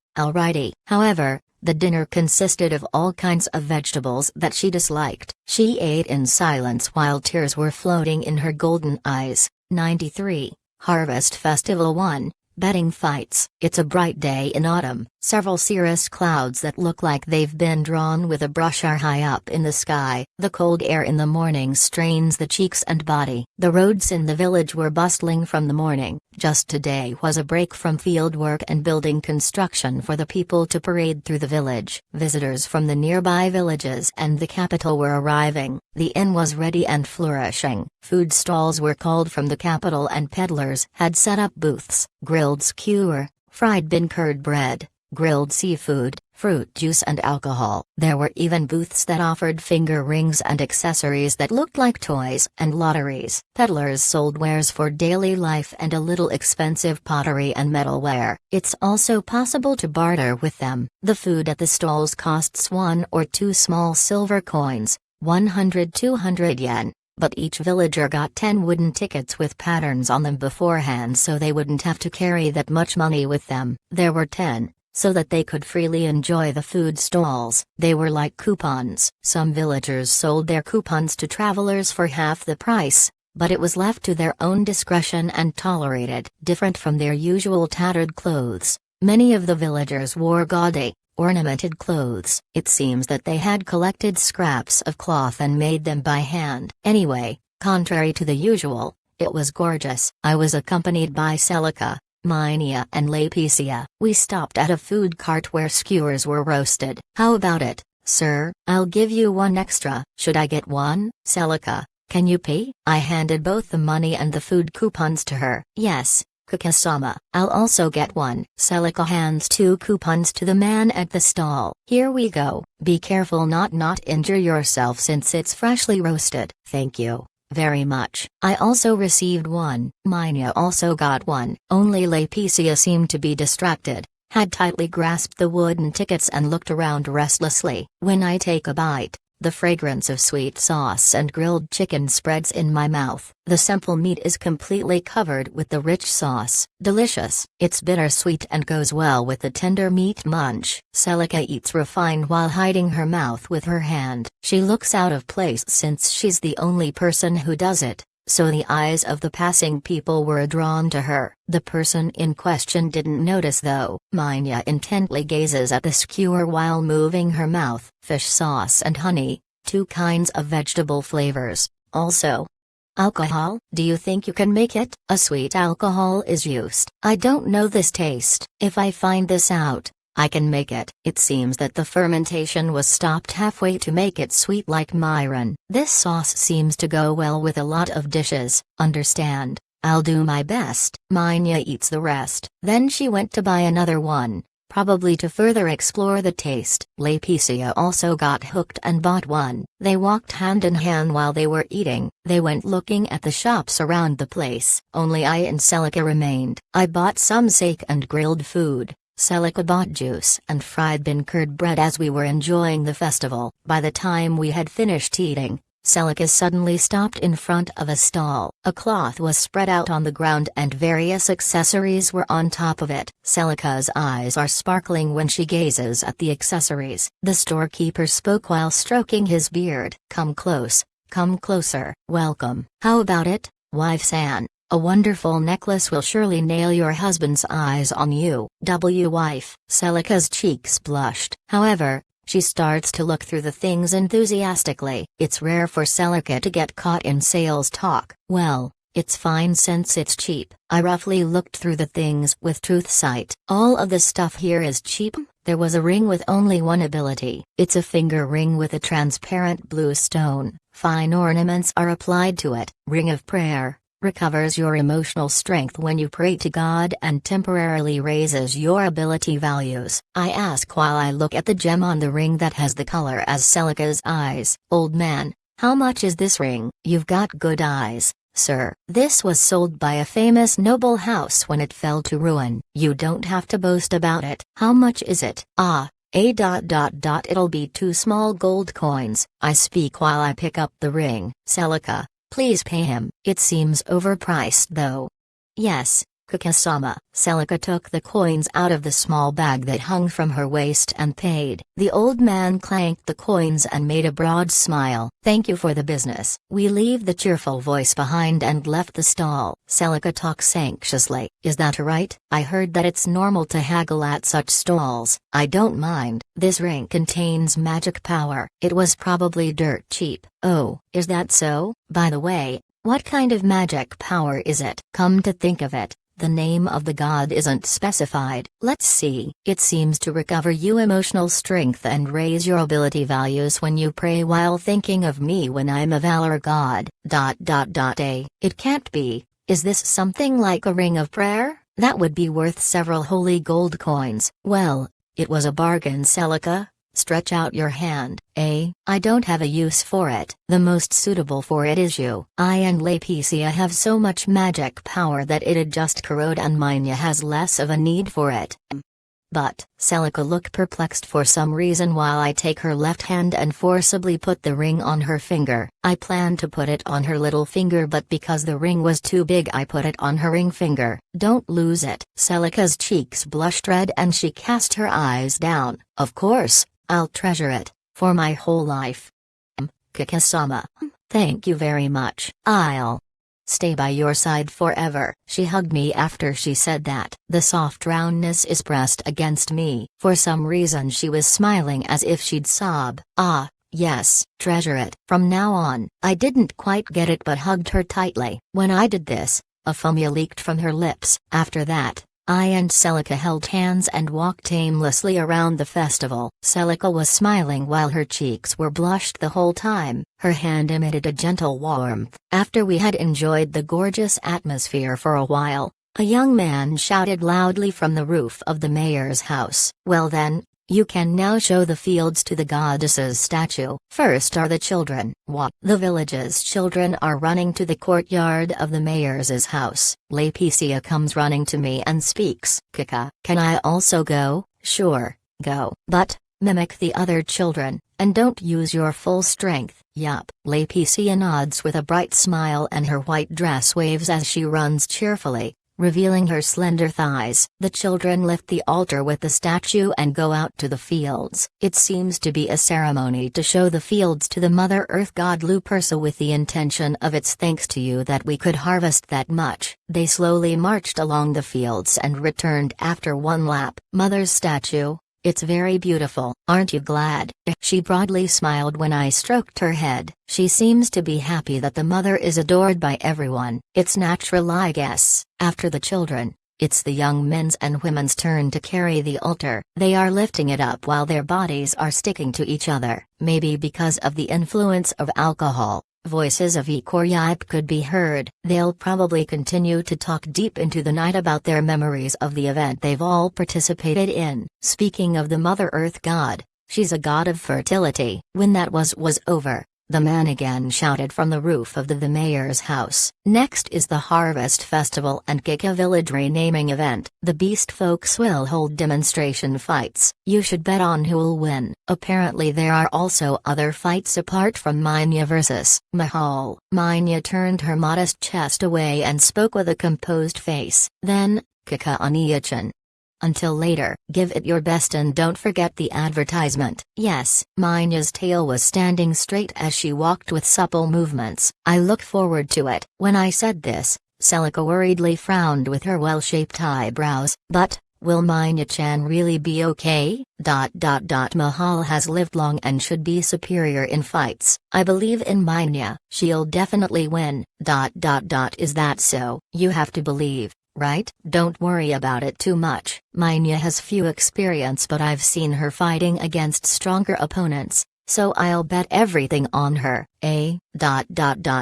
However, the dinner consisted of all kinds of vegetables that she disliked. She ate in silence while tears were floating in her golden eyes. 93. Harvest Festival 1. Betting fights. It's a bright day in autumn. Several cirrus clouds that look like they've been drawn with a brush are high up in the sky. The cold air in the morning strains the cheeks and body. The roads in the village were bustling from the morning. Just today was a break from field work and building construction for the people to parade through the village. Visitors from the nearby villages and the capital were arriving. The inn was ready and flourishing. Food stalls were called from the capital and peddlers had set up booths. Grilled skewer, fried bean-curd bread, grilled seafood, fruit juice and alcohol. There were even booths that offered finger rings and accessories that looked like toys and lotteries. Peddlers sold wares for daily life and a little expensive pottery and metalware. It's also possible to barter with them. The food at the stalls costs 1 or 2 small silver coins, 100-200 yen. But each villager got 10 wooden tickets with patterns on them beforehand so they wouldn't have to carry that much money with them. There were 10, so that they could freely enjoy the food stalls. They were like coupons. Some villagers sold their coupons to travelers for half the price, but it was left to their own discretion and tolerated. Different from their usual tattered clothes, many of the villagers wore gaudy, ornamented clothes. It seems that they had collected scraps of cloth and made them by hand. Anyway, contrary to the usual, it was gorgeous. I was accompanied by Celica, Minia and Lapicia. We stopped at a food cart where skewers were roasted. How about it, sir? I'll give you one extra. Should I get one? Celica, can you pay? I handed both the money and the food coupons to her. Yes, Kukasama, I'll also get one. Celica hands 2 coupons to the man at the stall. Here we go. Be careful not injure yourself since it's freshly roasted. Thank you very much. I also received one. Minia also got one. Only Lapicia seemed to be distracted, had tightly grasped the wooden tickets and looked around restlessly. When I take a bite, the fragrance of sweet sauce and grilled chicken spreads in my mouth. The simple meat is completely covered with the rich sauce. Delicious. It's bittersweet and goes well with the tender meat munch. Celica eats refined while hiding her mouth with her hand. She looks out of place since she's the only person who does it, so the eyes of the passing people were drawn to her. The person in question didn't notice though. Minia intently gazes at the skewer while moving her mouth. Fish sauce and honey, 2 kinds of vegetable flavors, also. Alcohol? Do you think you can make it? A sweet alcohol is used. I don't know this taste. If I find this out, I can make it. It seems that the fermentation was stopped halfway to make it sweet like Myron. This sauce seems to go well with a lot of dishes, understand? I'll do my best. Minia eats the rest. Then she went to buy another one, probably to further explore the taste. Lapicia also got hooked and bought one. They walked hand in hand while they were eating. They went looking at the shops around the place. Only I and Celica remained. I bought some steak and grilled food. Celica bought juice and fried bean curd bread as we were enjoying the festival. By the time we had finished eating, Celica suddenly stopped in front of a stall. A cloth was spread out on the ground and various accessories were on top of it. Celica's eyes are sparkling when she gazes at the accessories. The storekeeper spoke while stroking his beard. Come close, come closer. Welcome. How about it, wife-san? A wonderful necklace will surely nail your husband's eyes on you. Wife. Celica's cheeks blushed. However, she starts to look through the things enthusiastically. It's rare for Celica to get caught in sales talk. Well, it's fine since it's cheap. I roughly looked through the things with truth sight. All of the stuff here is cheap. There was a ring with only one ability. It's a finger ring with a transparent blue stone. Fine ornaments are applied to it. Ring of prayer. Recovers your emotional strength when you pray to God and temporarily raises your ability values. I ask while I look at the gem on the ring that has the color as Celica's eyes. Old man, how much is this ring? You've got good eyes, sir. This was sold by a famous noble house when it fell to ruin. You don't have to boast about it. How much is it? It'll be 2 small gold coins. I speak while I pick up the ring. Celica, please pay him. It seems overpriced though. Yes, Kukasama. Celica took the coins out of the small bag that hung from her waist and paid. The old man clanked the coins and made a broad smile. Thank you for the business. We leave the cheerful voice behind and left the stall. Celica talks anxiously. Is that right? I heard that it's normal to haggle at such stalls. I don't mind. This ring contains magic power. It was probably dirt cheap. Oh, is that so? By the way, what kind of magic power is it? Come to think of it, the name of the god isn't specified. Let's see. It seems to recover you emotional strength and raise your ability values when you pray while thinking of me when I'm a valor god. It can't be. Is this something like a ring of prayer? That would be worth several holy gold coins. Well, it was a bargain. Celica, stretch out your hand. I don't have a use for it. The most suitable for it is you. I and Lapicia have so much magic power that it'd just corrode and Minia has less of a need for it. But, Celica looked perplexed for some reason while I take her left hand and forcibly put the ring on her finger. I planned to put it on her little finger but because the ring was too big I put it on her ring finger. Don't lose it. Celica's cheeks blushed red and she cast her eyes down. Of course, I'll treasure it, for my whole life. Kukasama, thank you very much. I'll stay by your side forever. She hugged me after she said that. The soft roundness is pressed against me. For some reason she was smiling as if she'd sob. Yes, treasure it. From now on, I didn't quite get it but hugged her tightly. When I did this, a fumia leaked from her lips. After that, I and Celica held hands and walked aimlessly around the festival. Celica was smiling while her cheeks were blushed the whole time. Her hand emitted a gentle warmth. After we had enjoyed the gorgeous atmosphere for a while, a young man shouted loudly from the roof of the mayor's house. "Well then, you can now show the fields to the goddess's statue. First are the children." "What?" "The village's children are running to the courtyard of the mayor's house." Laetitia comes running to me and speaks. "Kika, can I also go?" "Sure, go. But, mimic the other children, and don't use your full strength." "Yup." Laetitia nods with a bright smile and her white dress waves as she runs cheerfully, revealing her slender thighs. The children lift the altar with the statue and go out to the fields. It seems to be a ceremony to show the fields to the Mother Earth God Lupersa with the intention of "It's thanks to you that we could harvest that much." They slowly marched along the fields and returned after one lap. "Mother's statue, it's very beautiful, aren't you glad?" She broadly smiled when I stroked her head. She seems to be happy that the mother is adored by everyone. "It's natural, I guess." After the children, it's the young men's and women's turn to carry the altar. They are lifting it up while their bodies are sticking to each other. Maybe because of the influence of alcohol, voices of Eek or Yipe could be heard. They'll probably continue to talk deep into the night about their memories of the event they've all participated in. Speaking of the Mother Earth God, she's a god of fertility. When that was over, the man again shouted from the roof of the mayor's house. "Next is the Harvest Festival and Kika Village renaming event. The beast folks will hold demonstration fights. You should bet on who'll win." Apparently there are also other fights apart from Minya versus Mahal. Minya turned her modest chest away and spoke with a composed face. Then, "Kika Aniachan. Until later, give it your best and don't forget the advertisement." "Yes." Minya's tail was standing straight as she walked with supple movements. "I look forward to it." When I said this, Celica worriedly frowned with her well-shaped eyebrows. "But, will Minya-chan really be okay?" Mahal has lived long and should be superior in fights. "I believe in Minya. She'll definitely win." Is that so? "You have to believe, right? Don't worry about it too much." Minya has few experience, but I've seen her fighting against stronger opponents, so I'll bet everything on her.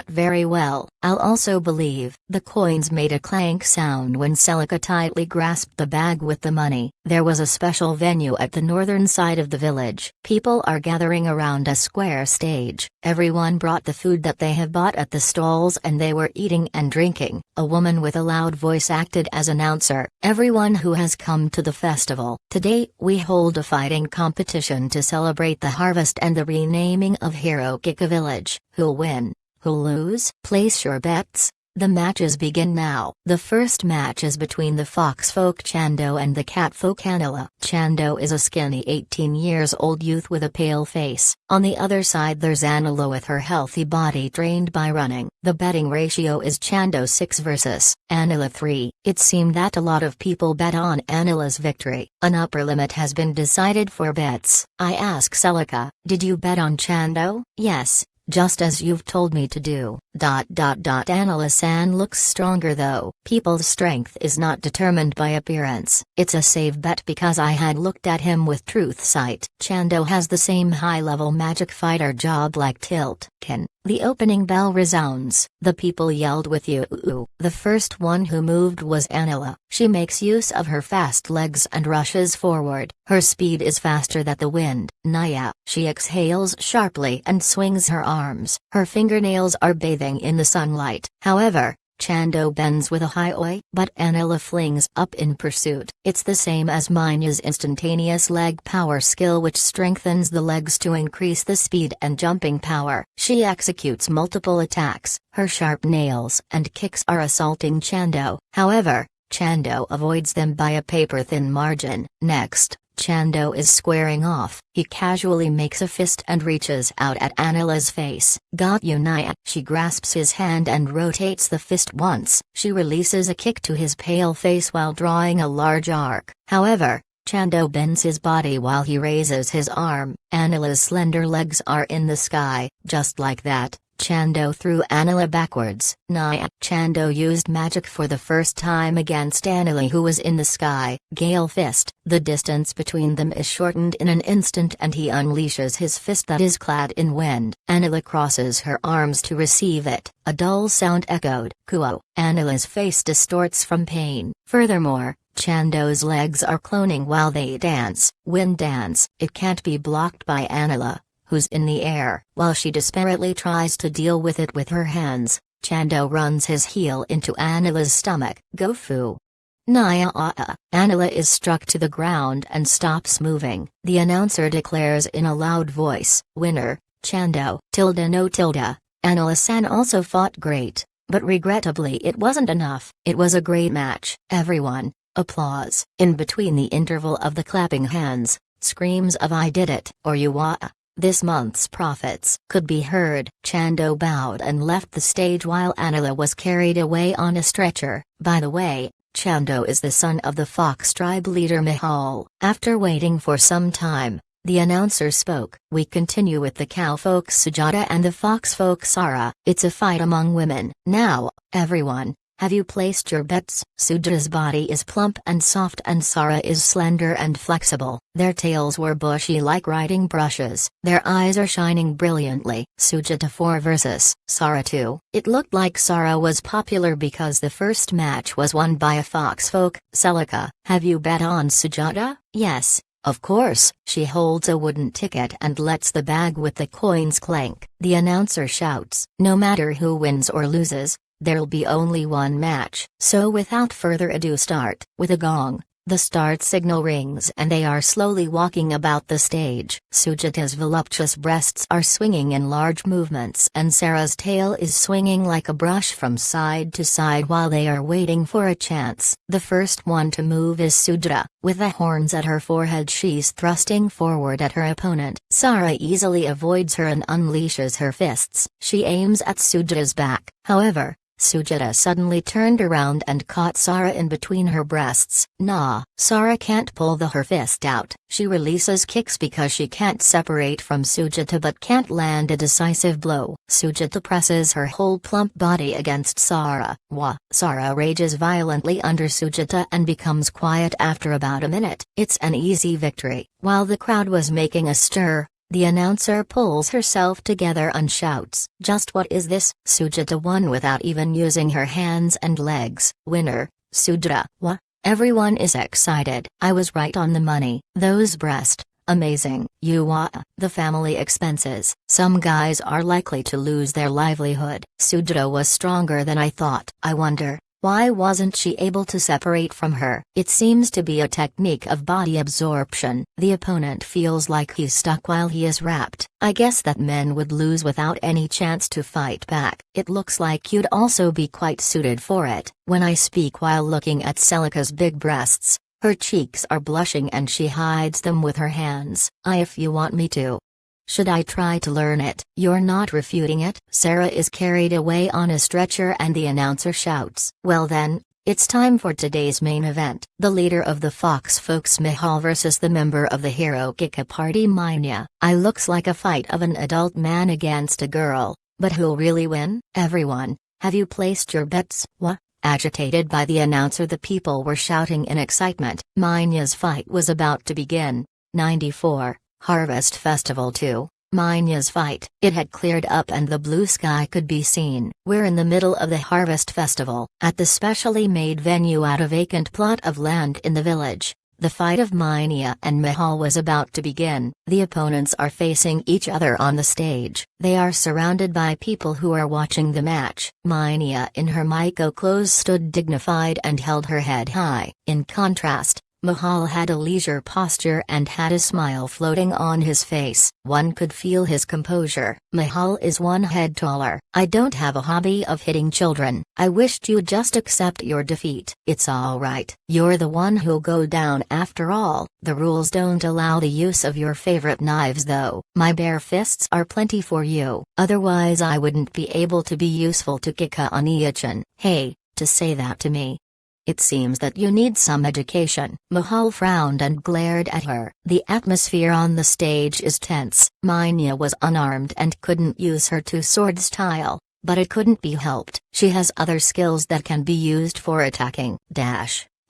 Very well. I'll also believe. The coins made a clank sound when Celica tightly grasped the bag with the money. There was a special venue at the northern side of the village. People are gathering around a square stage. Everyone brought the food that they have bought at the stalls and they were eating and drinking. A woman with a loud voice acted as announcer. "Everyone who has come to the festival. Today we hold a fighting competition to celebrate the harvest and the renaming of Hirokika Village. Who'll win? Who'll lose? Place your bets." The matches begin now. The first match is between the foxfolk Chando and the catfolk Anila. Chando is a skinny 18-years-old youth with a pale face. On the other side there's Anila with her healthy body trained by running. The betting ratio is Chando 6 versus Anila 3. It seemed that a lot of people bet on Anila's victory. An upper limit has been decided for bets. I ask Celica, "Did you bet on Chando?" "Yes. Just as you've told me to do." Anila-san looks stronger though. People's strength is not determined by appearance. It's a safe bet because I had looked at him with truth sight. Chando has the same high-level magic fighter job like Tiltkin. The opening bell resounds. The people yelled with you. The first one who moved was Anila. She makes use of her fast legs and rushes forward. Her speed is faster than the wind. Naya. She exhales sharply and swings her arms. Her fingernails are bathing in the sunlight. However, Chando bends with a high oi, but Anila flings up in pursuit. It's the same as Minya's instantaneous leg power skill, which strengthens the legs to increase the speed and jumping power. She executes multiple attacks. Her sharp nails and kicks are assaulting Chando. However, Chando avoids them by a paper-thin margin. Next, Chando is squaring off. He casually makes a fist and reaches out at Anila's face. "Got you, Naya." She grasps his hand and rotates the fist once. She releases a kick to his pale face while drawing a large arc. However, Chando bends his body while he raises his arm. Anila's slender legs are in the sky. Just like that, Chando threw Anila backwards. Nia. Chando used magic for the first time against Anila, who was in the sky. Gale fist. The distance between them is shortened in an instant and he unleashes his fist that is clad in wind. Anila crosses her arms to receive it. A dull sound echoed. Kuo. Anila's face distorts from pain. Furthermore, Chando's legs are cloning while they dance. Wind dance. It can't be blocked by Anila, who's in the air. While she desperately tries to deal with it with her hands, Chando runs his heel into Anila's stomach. Go fu. Nia. Anila is struck to the ground and stops moving. The announcer declares in a loud voice, winner, Chando. No. Anila-san also fought great, but regrettably it wasn't enough. It was a great match. Everyone, applause. In between the interval of the clapping hands, screams of I did it, or you this month's profits could be heard. Chando bowed and left the stage while Anila was carried away on a stretcher. By the way, Chando is the son of the Fox tribe leader Mihal. After waiting for some time, the announcer spoke. We continue with the cow folk Sujata and the fox folk Sara. It's a fight among women. Now, everyone, have you placed your bets? Sujata's body is plump and soft and Sara is slender and flexible. Their tails were bushy like riding brushes. Their eyes are shining brilliantly. Sujata 4 versus Sara 2. It looked like Sara was popular because the first match was won by a fox folk. Celica, have you bet on Sujata? Yes, of course. She holds a wooden ticket and lets the bag with the coins clank. The announcer shouts, no matter who wins or loses, there'll be only one match. So without further ado start. With a gong, the start signal rings and they are slowly walking about the stage. Sujata's voluptuous breasts are swinging in large movements and Sarah's tail is swinging like a brush from side to side while they are waiting for a chance. The first one to move is Sujata. With the horns at her forehead she's thrusting forward at her opponent. Sara easily avoids her and unleashes her fists. She aims at Sujata's back. However, Sujata suddenly turned around and caught Sara in between her breasts. Nah. Sara can't pull her fist out. She releases kicks because she can't separate from Sujata but can't land a decisive blow. Sujata presses her whole plump body against Sara. Sara rages violently under Sujata and becomes quiet after about a minute. It's an easy victory. While the crowd was making a stir, the announcer pulls herself together and shouts, just what is this? Sujata won without even using her hands and legs. Winner, Sujata. Everyone is excited. I was right on the money. Those breasts, amazing. The family expenses. Some guys are likely to lose their livelihood. Sujata was stronger than I thought. I wonder, why wasn't she able to separate from her? It seems to be a technique of body absorption. The opponent feels like he's stuck while he is wrapped. I guess that men would lose without any chance to fight back. It looks like you'd also be quite suited for it. When I speak while looking at Celica's big breasts, her cheeks are blushing and she hides them with her hands. If you want me to. Should I try to learn it? You're not refuting it? Sarah is carried away on a stretcher and the announcer shouts. Well then, it's time for today's main event. The leader of the Fox folks Mihal versus the member of the Hero Kika party Minya. Looks like a fight of an adult man against a girl, but who'll really win? Everyone, have you placed your bets? Agitated by the announcer the people were shouting in excitement. Minya's fight was about to begin. 94. Harvest Festival 2, Minya's fight. It had cleared up and the blue sky could be seen. We're in the middle of the Harvest Festival, at the specially made venue at a vacant plot of land in the village. The fight of Minya and Mihal was about to begin. The opponents are facing each other on the stage. They are surrounded by people who are watching the match. Minya in her Maiko clothes stood dignified and held her head high. In contrast, Mihal had a leisure posture and had a smile floating on his face. One could feel his composure. Mihal is one head taller. I don't have a hobby of hitting children. I wished you'd just accept your defeat. It's alright. You're the one who'll go down after all. The rules don't allow the use of your favorite knives though. My bare fists are plenty for you. Otherwise I wouldn't be able to be useful to Kika Oniachan. Hey, to say that to me. It seems that you need some education." Mahal frowned and glared at her. The atmosphere on the stage is tense. Manya was unarmed and couldn't use her two-sword style, but it couldn't be helped. She has other skills that can be used for attacking.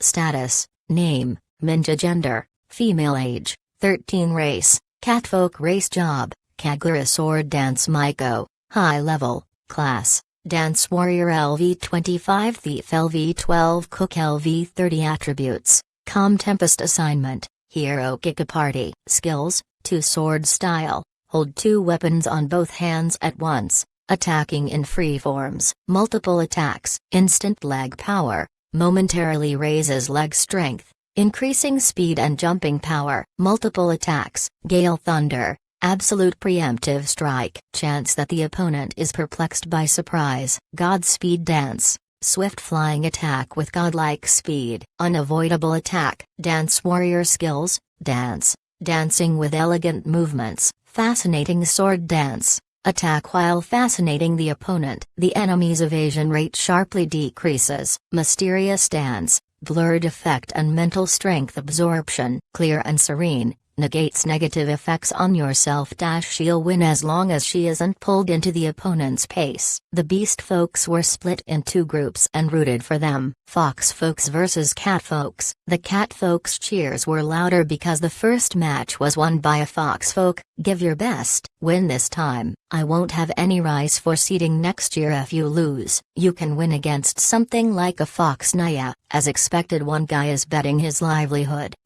Status, name, Minja gender, female age, 13 race, catfolk race job, Kagura sword dance Maiko, high level, class, dance warrior LV25 thief LV12 cook LV30 attributes, calm tempest assignment, hero kick a party. Skills, two-sword style, hold two weapons on both hands at once, attacking in free forms, multiple attacks, instant leg power, momentarily raises leg strength, increasing speed and jumping power, multiple attacks, Gale Thunder, absolute preemptive strike, chance that the opponent is perplexed by surprise, Godspeed dance, swift flying attack with godlike speed, unavoidable attack, dance warrior skills, dance, dancing with elegant movements, fascinating sword dance, attack while fascinating the opponent. The enemy's evasion rate sharply decreases. Mysterious dance, blurred effect and mental strength absorption. Clear and serene, negates negative effects on yourself. She'll win as long as she isn't pulled into the opponent's pace. The beast folks were split in two groups and rooted for them. Fox folks versus cat folks. The cat folks' cheers were louder because the first match was won by a fox folk. Give your best. Win this time. I won't have any rice for seeding next year if you lose. You can win against something like a fox Naya. As expected, one guy is betting his livelihood.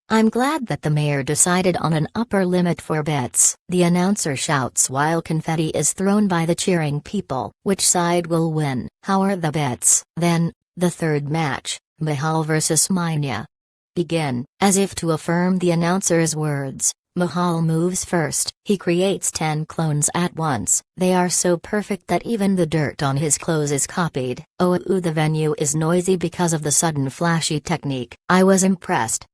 I'm glad that the mayor decided on an upper limit for bets. The announcer shouts while confetti is thrown by the cheering people. Which side will win? How are the bets? Then, the third match, Mahal vs Manya. Begin. As if to affirm the announcer's words, Mahal moves first. He creates 10 clones at once. They are so perfect that even the dirt on his clothes is copied. The venue is noisy because of the sudden flashy technique. I was impressed.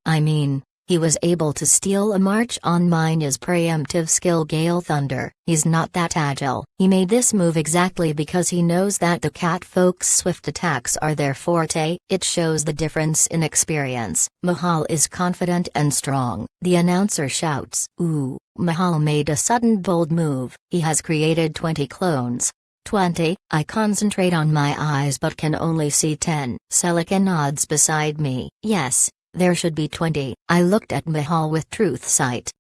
He was able to steal a march on Manya's preemptive skill Gale Thunder. He's not that agile. He made this move exactly because he knows that the cat folks' swift attacks are their forte. It shows the difference in experience. Mahal is confident and strong. The announcer shouts, "Ooh." Mahal made a sudden bold move. He has created 20 clones. 20. I concentrate on my eyes but can only see 10. Celica nods beside me. Yes. There should be 20. I looked at Mahal with truth sight.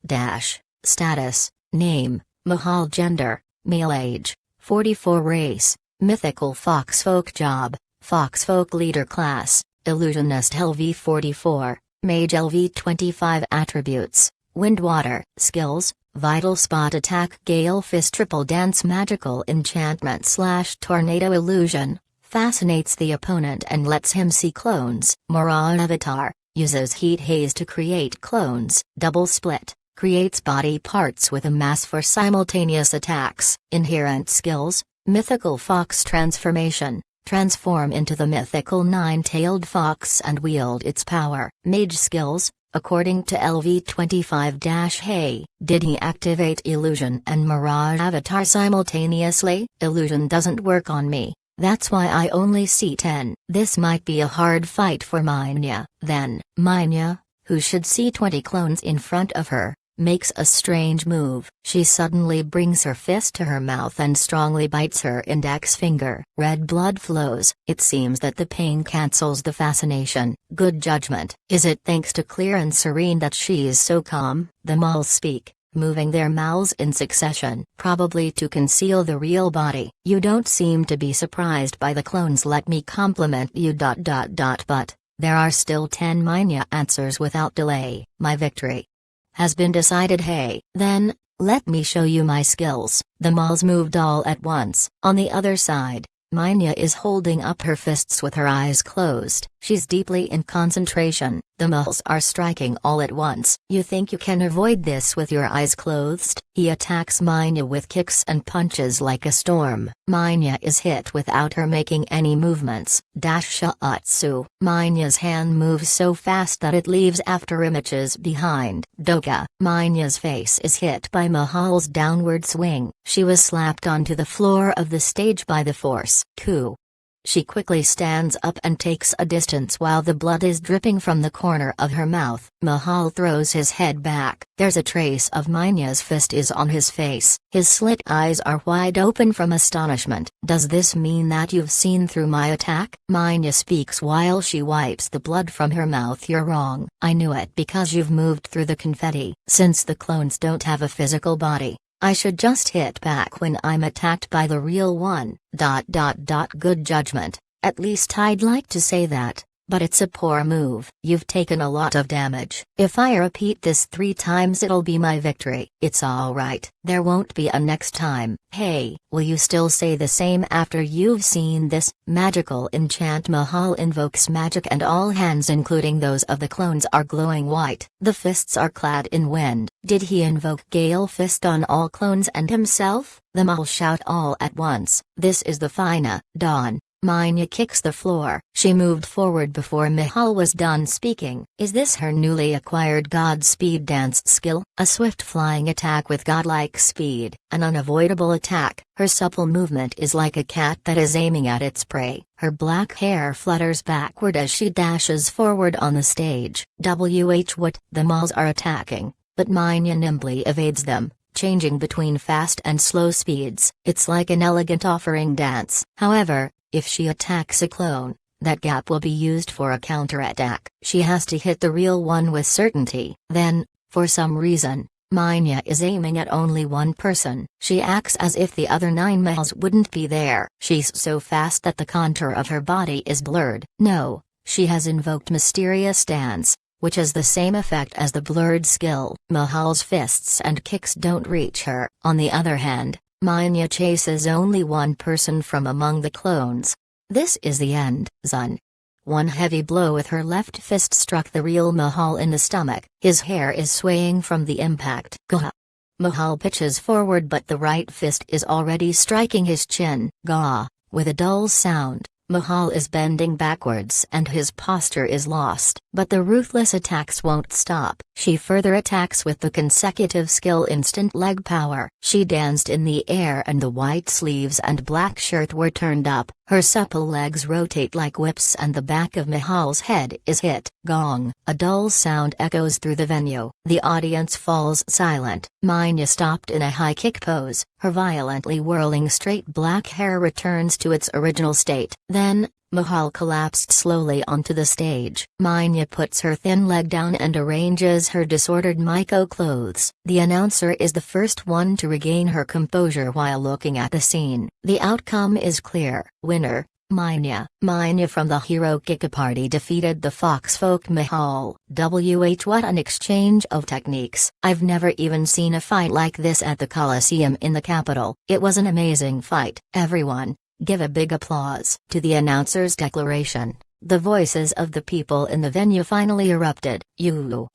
Status, name, Mahal gender, male age, 44 race, mythical foxfolk job, foxfolk leader class, illusionist LV44, mage LV25 attributes, wind water, skills, vital spot attack Gale fist triple dance magical enchantment / tornado illusion, fascinates the opponent and lets him see clones. Mirage avatar. Uses heat haze to create clones. Double split. Creates body parts with a mass for simultaneous attacks. Inherent skills. Mythical fox transformation. Transform into the mythical nine-tailed fox and wield its power. Mage skills. According to LV25-Hey, did he activate illusion and mirage avatar simultaneously? Illusion doesn't work on me. That's why I only see 10. This might be a hard fight for Manya. Then, Manya, who should see 20 clones in front of her, makes a strange move. She suddenly brings her fist to her mouth and strongly bites her index finger. Red blood flows. It seems that the pain cancels the fascination. Good judgment. Is it thanks to Clear and Serene that she is so calm? The moles speak, moving their mouths in succession, probably to conceal the real body. You don't seem to be surprised by the clones. Let me compliment you. But there are still 10. Manya answers without delay. My victory has been decided. Hey, then, let me show you my skills. The moles moved all at once. On the other side, Manya is holding up her fists with her eyes closed. She's deeply in concentration. The moles are striking all at once. You think you can avoid this with your eyes closed? He attacks Manya with kicks and punches like a storm. Manya is hit without her making any movements. Shiatsu. Manya's hand moves so fast that it leaves after images behind. Doka. Manya's face is hit by Mahal's downward swing. She was slapped onto the floor of the stage by the force. Coup. She quickly stands up and takes a distance while the blood is dripping from the corner of her mouth. Mahal throws his head back. There's a trace of Manya's fist is on his face. His slit eyes are wide open from astonishment. Does this mean that you've seen through my attack? Manya speaks while she wipes the blood from her mouth. You're wrong. I knew it because you've moved through the confetti. Since the clones don't have a physical body, I should just hit back when I'm attacked by the real one. Good judgment. At least I'd like to say that, but it's a poor move. You've taken a lot of damage. If I repeat this 3 times it'll be my victory. It's alright. There won't be a next time. Hey, will you still say the same after you've seen this? Magical enchant. Mahal invokes magic and all hands including those of the clones are glowing white. The fists are clad in wind. Did he invoke Gale Fist on all clones and himself? Them all shout all at once. This is the Fina. Dawn. Manya kicks the floor. She moved forward before Mahal was done speaking. Is this her newly acquired Godspeed dance skill? A swift flying attack with godlike speed, an unavoidable attack. Her supple movement is like a cat that is aiming at its prey. Her black hair flutters backward as she dashes forward on the stage. What? The Mals are attacking, but Manya nimbly evades them, changing between fast and slow speeds. It's like an elegant offering dance. However, if she attacks a clone, that gap will be used for a counterattack. She has to hit the real one with certainty. Then, for some reason, Manya is aiming at only one person. She acts as if the other 9 males wouldn't be there. She's so fast that the contour of her body is blurred. No, she has invoked Mysterious Dance, which has the same effect as the blurred skill. Mahal's fists and kicks don't reach her. On the other hand, Manya chases only one person from among the clones. This is the end. Zun. One heavy blow with her left fist struck the real Mahal in the stomach. His hair is swaying from the impact. Gah! Mahal pitches forward but the right fist is already striking his chin. Gah! With a dull sound, Mahal is bending backwards and his posture is lost. But the ruthless attacks won't stop. She further attacks with the consecutive skill instant leg power. She danced in the air and the white sleeves and black shirt were turned up. Her supple legs rotate like whips and the back of Mahal's head is hit. Gong! A dull sound echoes through the venue. The audience falls silent. Manya stopped in a high kick pose. Her violently whirling straight black hair returns to its original state. Then, Mahal collapsed slowly onto the stage. Manya puts her thin leg down and arranges her disordered Miko clothes. The announcer is the first one to regain her composure while looking at the scene. The outcome is clear. Winner, Manya. Manya from the Hero Kika Party defeated the Foxfolk Mahal. What an exchange of techniques. I've never even seen a fight like this at the Coliseum in the capital. It was an amazing fight. Everyone, give a big applause. To the announcer's declaration, the voices of the people in the venue finally erupted.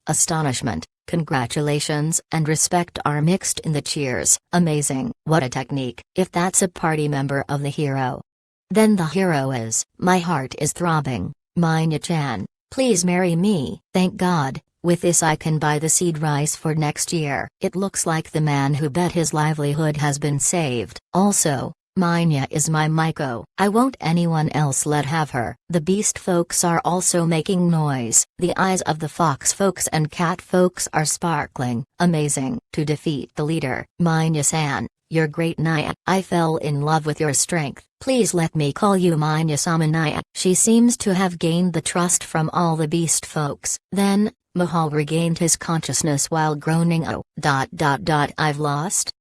Astonishment, congratulations, and respect are mixed in the cheers. Amazing. What a technique. If that's a party member of the Hero, then the Hero is. My heart is throbbing. Manya-chan, please marry me. Thank God, with this I can buy the seed rice for next year. It looks like the man who bet his livelihood has been saved. Also, Manya is my Miko. I won't anyone else let have her. The beast folks are also making noise. The eyes of the fox folks and cat folks are sparkling. Amazing. To defeat the leader, Manya-san, you're great Naya. I fell in love with your strength. Please let me call you Manya-sama Naya. She seems to have gained the trust from all the beast folks. Then, Mahal regained his consciousness while groaning. I've lost?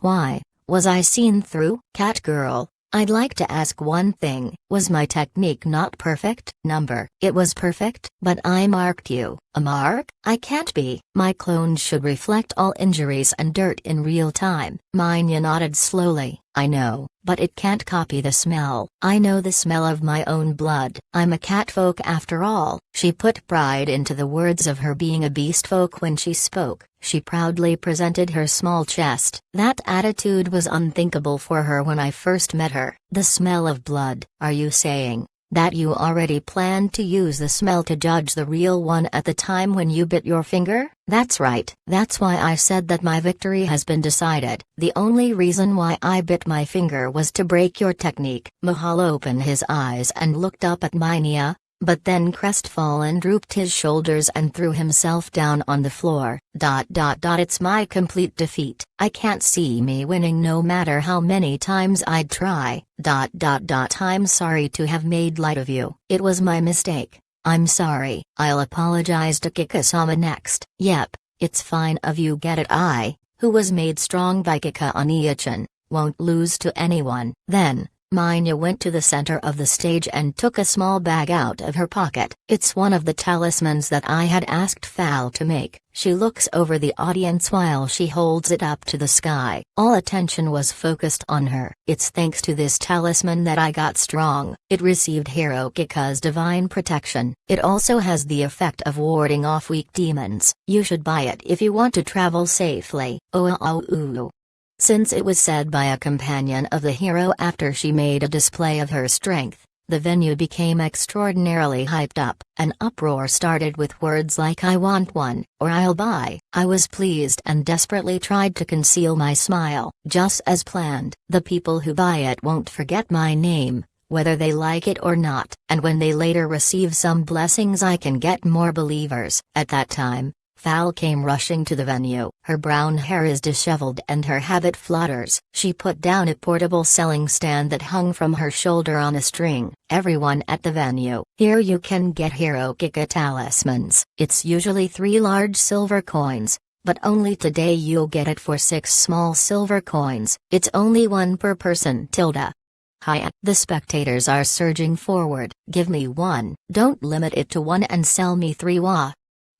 Why? Was I seen through? Cat girl, I'd like to ask one thing. Was my technique not perfect? Number. It was perfect, but I marked you. A mark? I can't be. My clones should reflect all injuries and dirt in real time. Manya nodded slowly. I know, but it can't copy the smell. I know the smell of my own blood. I'm a catfolk after all. She put pride into the words of her being a beastfolk when she spoke. She proudly presented her small chest. That attitude was unthinkable for her when I first met her. The smell of blood. Are you saying That you already planned to use the smell to judge the real one at the time when you bit your finger? That's right. That's why I said that my victory has been decided. The only reason why I bit my finger was to break your technique. Mahal opened his eyes and looked up at Minya, but then crestfallen drooped his shoulders and threw himself down on the floor. It's my complete defeat. I can't see me winning no matter how many times I'd try. I'm sorry to have made light of you. It was my mistake. I'm sorry. I'll apologize to Kikasama next. Yep, it's fine of you, get it? I, who was made strong by Kika Oniachan, won't lose to anyone. Then Minya went to the center of the stage and took a small bag out of her pocket. It's one of the talismans that I had asked Fal to make. She looks over the audience while she holds it up to the sky. All attention was focused on her. It's thanks to this talisman that I got strong. It received Hirokika's divine protection. It also has the effect of warding off weak demons. You should buy it if you want to travel safely. Since it was said by a companion of the hero after she made a display of her strength, the venue became extraordinarily hyped up. An uproar started with words like "I want one," or "I'll buy." I was pleased and desperately tried to conceal my smile. Just as planned, the people who buy it won't forget my name, whether they like it or not, and when they later receive some blessings I can get more believers. At that time, Fal came rushing to the venue. Her brown hair is disheveled and her habit flutters. She put down a portable selling stand that hung from her shoulder on a string. Everyone at the venue, here you can get Hirokika talismans. It's usually 3 large silver coins, but only today you'll get it for 6 small silver coins. It's only 1 per person. Hi. The spectators are surging forward. Give me 1. Don't limit it to 1 and sell me 3 wa.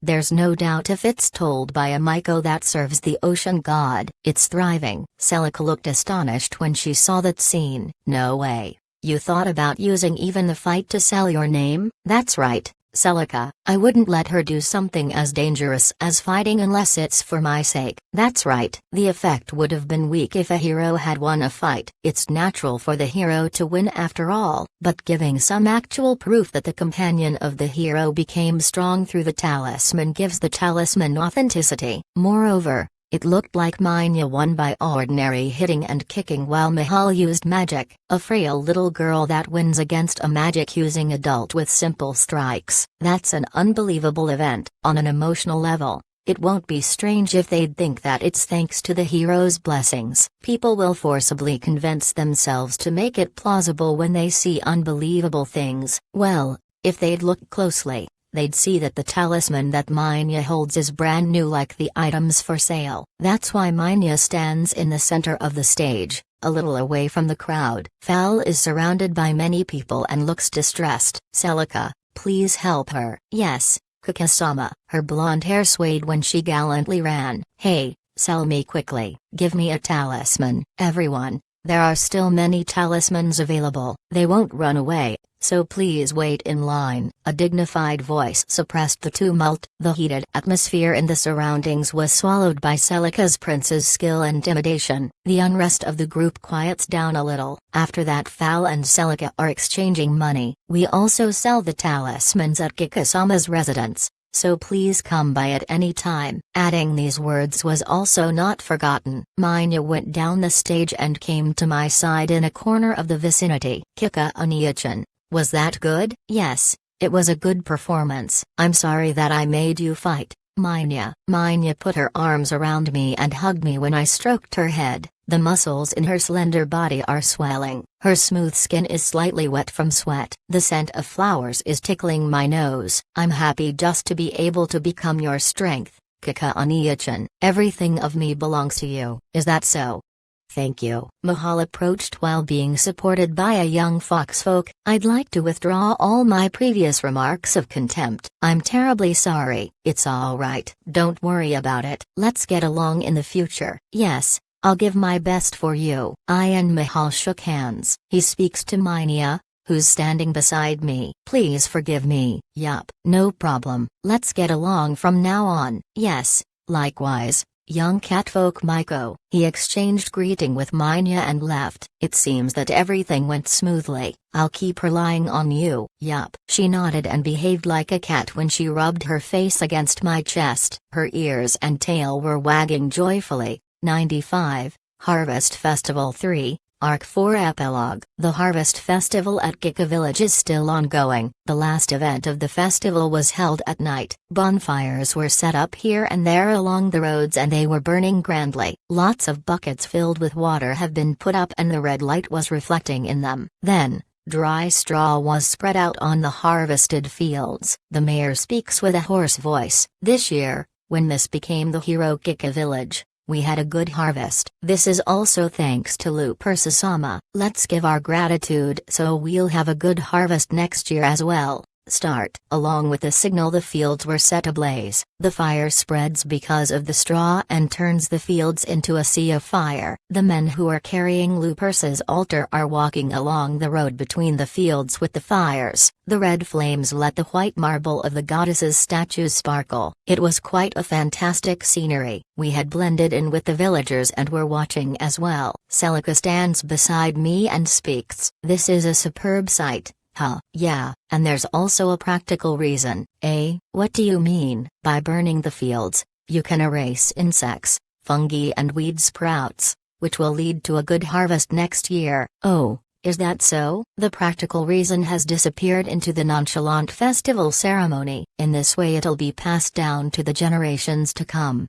There's no doubt if it's told by a Maiko that serves the ocean god, it's thriving. Celica looked astonished when she saw that scene. No way. You thought about using even the fight to sell your name? That's right, Celica. I wouldn't let her do something as dangerous as fighting unless it's for my sake. That's right. The effect would have been weak if a hero had won a fight. It's natural for the hero to win after all, but giving some actual proof that the companion of the hero became strong through the talisman gives the talisman authenticity. Moreover, it looked like Minya won by ordinary hitting and kicking while Mahal used magic. A frail little girl that wins against a magic-using adult with simple strikes. That's an unbelievable event. On an emotional level, it won't be strange if they'd think that it's thanks to the hero's blessings. People will forcibly convince themselves to make it plausible when they see unbelievable things. Well, if they'd look closely, they'd see that the talisman that Minya holds is brand new like the items for sale. That's why Minya stands in the center of the stage, a little away from the crowd. Fal is surrounded by many people and looks distressed. Celica, please help her. Yes, Kikasama. Her blonde hair swayed when she gallantly ran. Hey, sell me quickly. Give me a talisman. Everyone, there are still many talismans available. They won't run away, so please wait in line. A dignified voice suppressed the tumult. The heated atmosphere in the surroundings was swallowed by Celica's prince's skill and intimidation. The unrest of the group quiets down a little. After that, Fal and Celica are exchanging money. We also sell the talismans at Kikasama's residence, so please come by at any time. Adding these words was also not forgotten. Minya went down the stage and came to my side in a corner of the vicinity. Kika Oniachan, was that good? Yes, it was a good performance. I'm sorry that I made you fight, Minya. Minya put her arms around me and hugged me when I stroked her head. The muscles in her slender body are swelling. Her smooth skin is slightly wet from sweat. The scent of flowers is tickling my nose. I'm happy just to be able to become your strength, Kika Oniachan. Everything of me belongs to you. Is that so? Thank you. Mahal approached while being supported by a young foxfolk. I'd like to withdraw all my previous remarks of contempt. I'm terribly sorry. It's all right. Don't worry about it. Let's get along in the future. Yes, I'll give my best for you. I and Mahal shook hands. He speaks to Minya, who's standing beside me. Please forgive me. Yup. No problem. Let's get along from now on. Yes, likewise. young catfolk Maiko." He exchanged greeting with Minya and left. "It seems that everything went smoothly. I'll keep relying on you." "Yup." She nodded and behaved like a cat when she rubbed her face against my chest. Her ears and tail were wagging joyfully. 95, Harvest Festival 3. Arc 4 Epilogue. The Harvest Festival at Gika Village is still ongoing. The last event of the festival was held at night. Bonfires were set up here and there along the roads and they were burning grandly. Lots of buckets filled with water have been put up and the red light was reflecting in them. Then, dry straw was spread out on the harvested fields. The mayor speaks with a hoarse voice. "This year, when this became the hero Gika Village, we had a good harvest. This is also thanks to Lupersa-sama. Let's give our gratitude so we'll have a good harvest next year as well." Start. Along with the signal, the fields were set ablaze. The fire spreads because of the straw and turns the fields into a sea of fire. The men who are carrying Lupersa's altar are walking along the road between the fields with the fires. The red flames let the white marble of the goddess's statues sparkle. It was quite a fantastic scenery. We had blended in with the villagers and were watching as well. Celica stands beside me and speaks. "This is a superb sight." "Huh, yeah, and there's also a practical reason." "Eh, what do you mean?" "By burning the fields, you can erase insects, fungi and weed sprouts, which will lead to a good harvest next year." "Oh, is that so?" The practical reason has disappeared into the nonchalant festival ceremony. In this way it'll be passed down to the generations to come.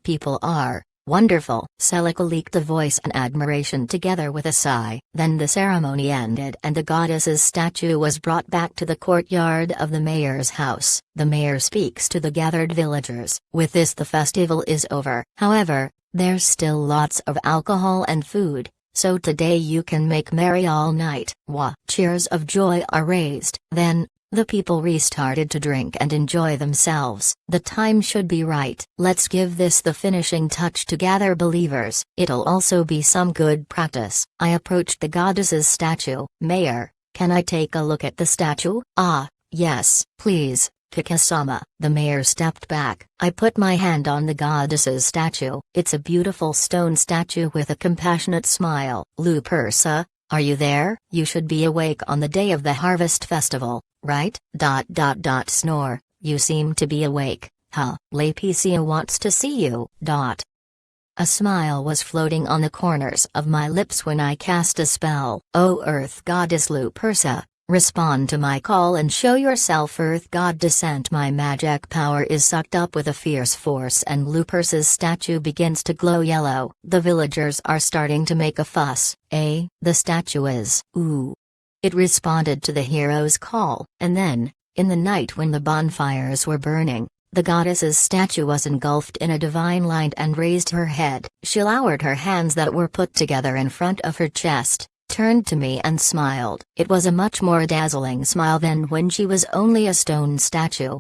People are wonderful. Celica leaked a voice and admiration together with a sigh. Then the ceremony ended and the goddess's statue was brought back to the courtyard of the mayor's house. The mayor speaks to the gathered villagers. "With this the festival is over. However, there's still lots of alcohol and food, so today you can make merry all night." Wah! Cheers of joy are raised. Then, the people restarted to drink and enjoy themselves. The time should be right. Let's give this the finishing touch to gather believers. It'll also be some good practice. I approached the goddess's statue. "Mayor, can I take a look at the statue?" "Ah, yes, please, Kikasama." The mayor stepped back. I put my hand on the goddess's statue. It's a beautiful stone statue with a compassionate smile. "Lupersa, are you there? You should be awake on the day of the harvest festival, right?" Snore. "You seem to be awake, huh? Laeticia wants to see you. A smile was floating on the corners of my lips when I cast a spell. "Oh Earth Goddess Lupersa, respond to my call and show yourself." Earth God descent. My magic power is sucked up with a fierce force and Lupersa's statue begins to glow yellow. The villagers are starting to make a fuss. "Eh, the statue is." "Ooh." It responded to the hero's call. And then, in the night when the bonfires were burning, the goddess's statue was engulfed in a divine light and raised her head. She lowered her hands that were put together in front of her chest, turned to me and smiled. It was a much more dazzling smile than when she was only a stone statue.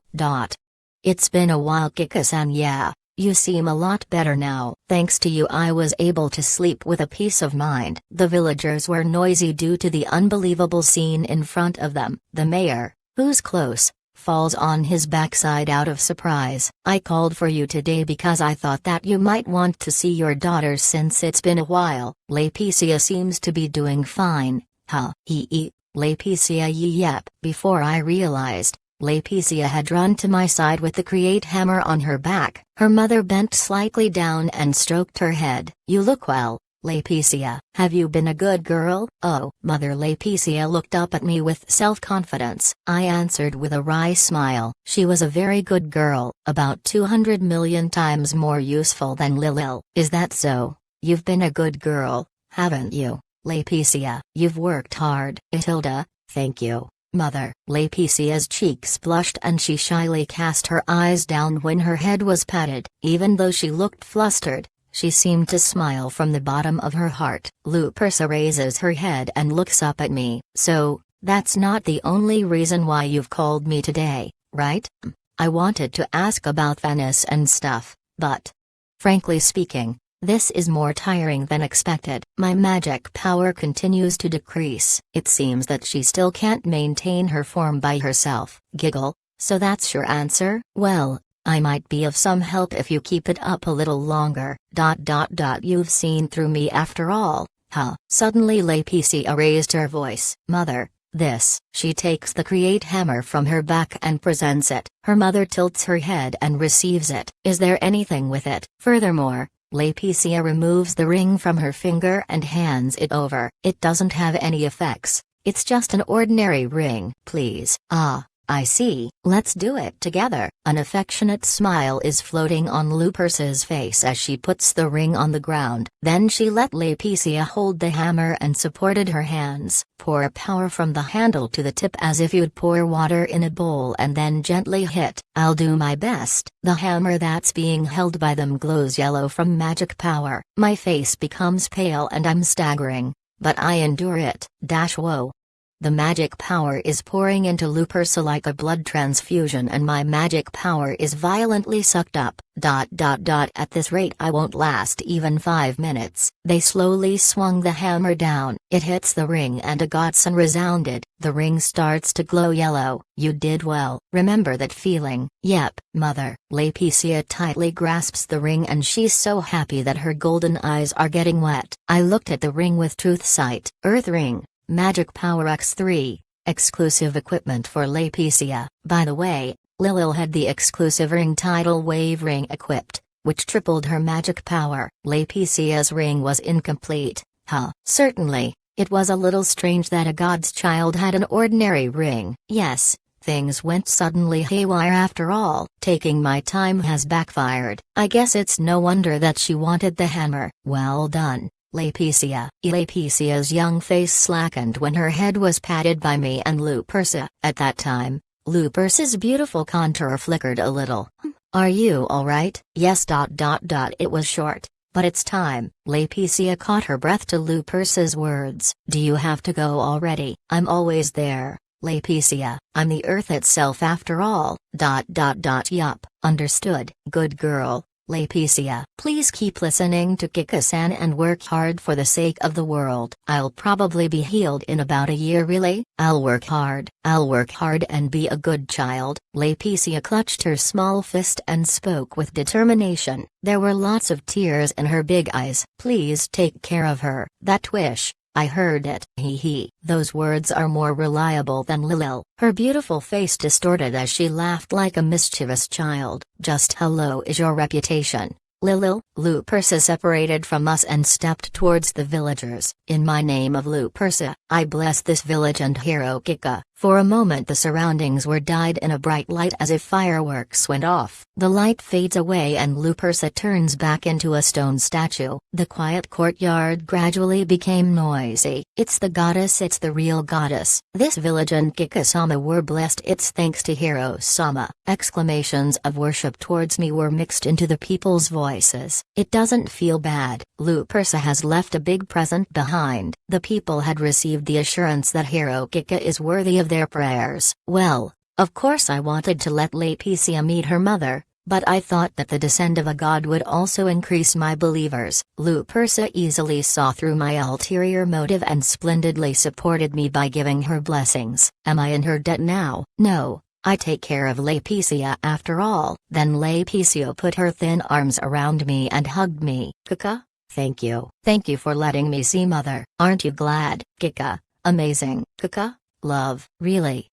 "It's been a while, Kika-san. Yeah, you seem a lot better now. Thanks to you I was able to sleep with a peace of mind." The villagers were noisy due to the unbelievable scene in front of them. The mayor, who's close, falls on his backside out of surprise. "I called for you today because I thought that you might want to see your daughter since it's been a while." "Laeticia seems to be doing fine, huh?" Laeticia yep. Before I realized, Laeticia had run to my side with the create hammer on her back. Her mother bent slightly down and stroked her head. "You look well, Laeticia. Have you been a good girl?" "Oh, mother." Laeticia looked up at me with self-confidence. I answered with a wry smile. She was a very good girl, about 200 million times more useful than Lilil. "Is that so? You've been a good girl, haven't you, Laeticia?" "You've worked hard." "Itilda, thank you, mother." Laeticia's cheeks blushed and she shyly cast her eyes down when her head was patted. Even though she looked flustered, she seemed to smile from the bottom of her heart. Lupersa raises her head and looks up at me. "So, that's not the only reason why you've called me today, right?" "I wanted to ask about Venice and stuff, but frankly speaking, this is more tiring than expected." My magic power continues to decrease. It seems that she still can't maintain her form by herself. Giggle. "So that's your answer? Well, I might be of some help if you keep it up a little longer. You've seen through me after all, huh? Suddenly Laetitia raised her voice. Mother, this. She takes the Create hammer from her back and presents it. Her mother tilts her head and receives it. Is there anything with it? Furthermore, Laetitia removes the ring from her finger and hands it over. It doesn't have any effects. It's just an ordinary ring. Please. Ah, I see. Let's do it together. An affectionate smile is floating on Luperce's face as she puts the ring on the ground. Then she let Laetitia hold the hammer and supported her hands. Pour power from the handle to the tip as if you'd pour water in a bowl and then gently hit. I'll do my best. The hammer that's being held by them glows yellow from magic power. My face becomes pale and I'm staggering. But I endure it. Whoa. The magic power is pouring into Luperce like a blood transfusion and my magic power is violently sucked up. At this rate I won't last even 5 minutes. They slowly swung the hammer down. It hits the ring and a godson resounded. The ring starts to glow yellow. You did well. Remember that feeling? Yep, mother. Laetitia tightly grasps the ring and she's so happy that her golden eyes are getting wet. I looked at the ring with truth sight. Earth ring. Magic Power X3, exclusive equipment for Laetitia. By the way, Lilil had the exclusive ring Tidal Wave ring equipped, which tripled her magic power. Laetitia's ring was incomplete, huh? Certainly, it was a little strange that a god's child had an ordinary ring. Yes, things went suddenly haywire after all. Taking my time has backfired. I guess it's no wonder that she wanted the hammer. Well done, Laetitia. Laetitia's young face slackened when her head was patted by me and Luperce. At that time, Luperce's beautiful contour flickered a little. Are you alright? Yes. It was short, but it's time. Laetitia caught her breath to Luperce's words. Do you have to go already? I'm always there, Laetitia. I'm the earth itself after all. Yup. Understood. Good girl, Laetitia. Please keep listening to Kika-san and work hard for the sake of the world. I'll probably be healed in about a year. Really? I'll work hard and be a good child. Laetitia clutched her small fist and spoke with determination. There were lots of tears in her big eyes. Please take care of her. That wish. I heard it. Those words are more reliable than Lilil. Her beautiful face distorted as she laughed like a mischievous child. Just how low is your reputation, Lilil? Luperce separated from us and stepped towards the villagers. In my name of Luperce, I bless this village and hero Kika. For a moment the surroundings were dyed in a bright light as if fireworks went off. The light fades away and Luperce turns back into a stone statue. The quiet courtyard gradually became noisy. It's the goddess, it's the real goddess. This village and Kika-sama were blessed. It's thanks to Hiro-sama. Exclamations of worship towards me were mixed into the people's voices. It doesn't feel bad. Luperce has left a big present behind. The people had received the assurance that Hero Kika is worthy of their prayers. Well, of course I wanted to let Laetitia meet her mother, but I thought that the descent of a god would also increase my believers. Luperce easily saw through my ulterior motive and splendidly supported me by giving her blessings. Am I in her debt now? No. I take care of Laetitia after all. Then Laetitia put her thin arms around me and hugged me. Kika? Thank you. Thank you for letting me see mother. Aren't you glad, Kika? Amazing. Kika? Love. Really?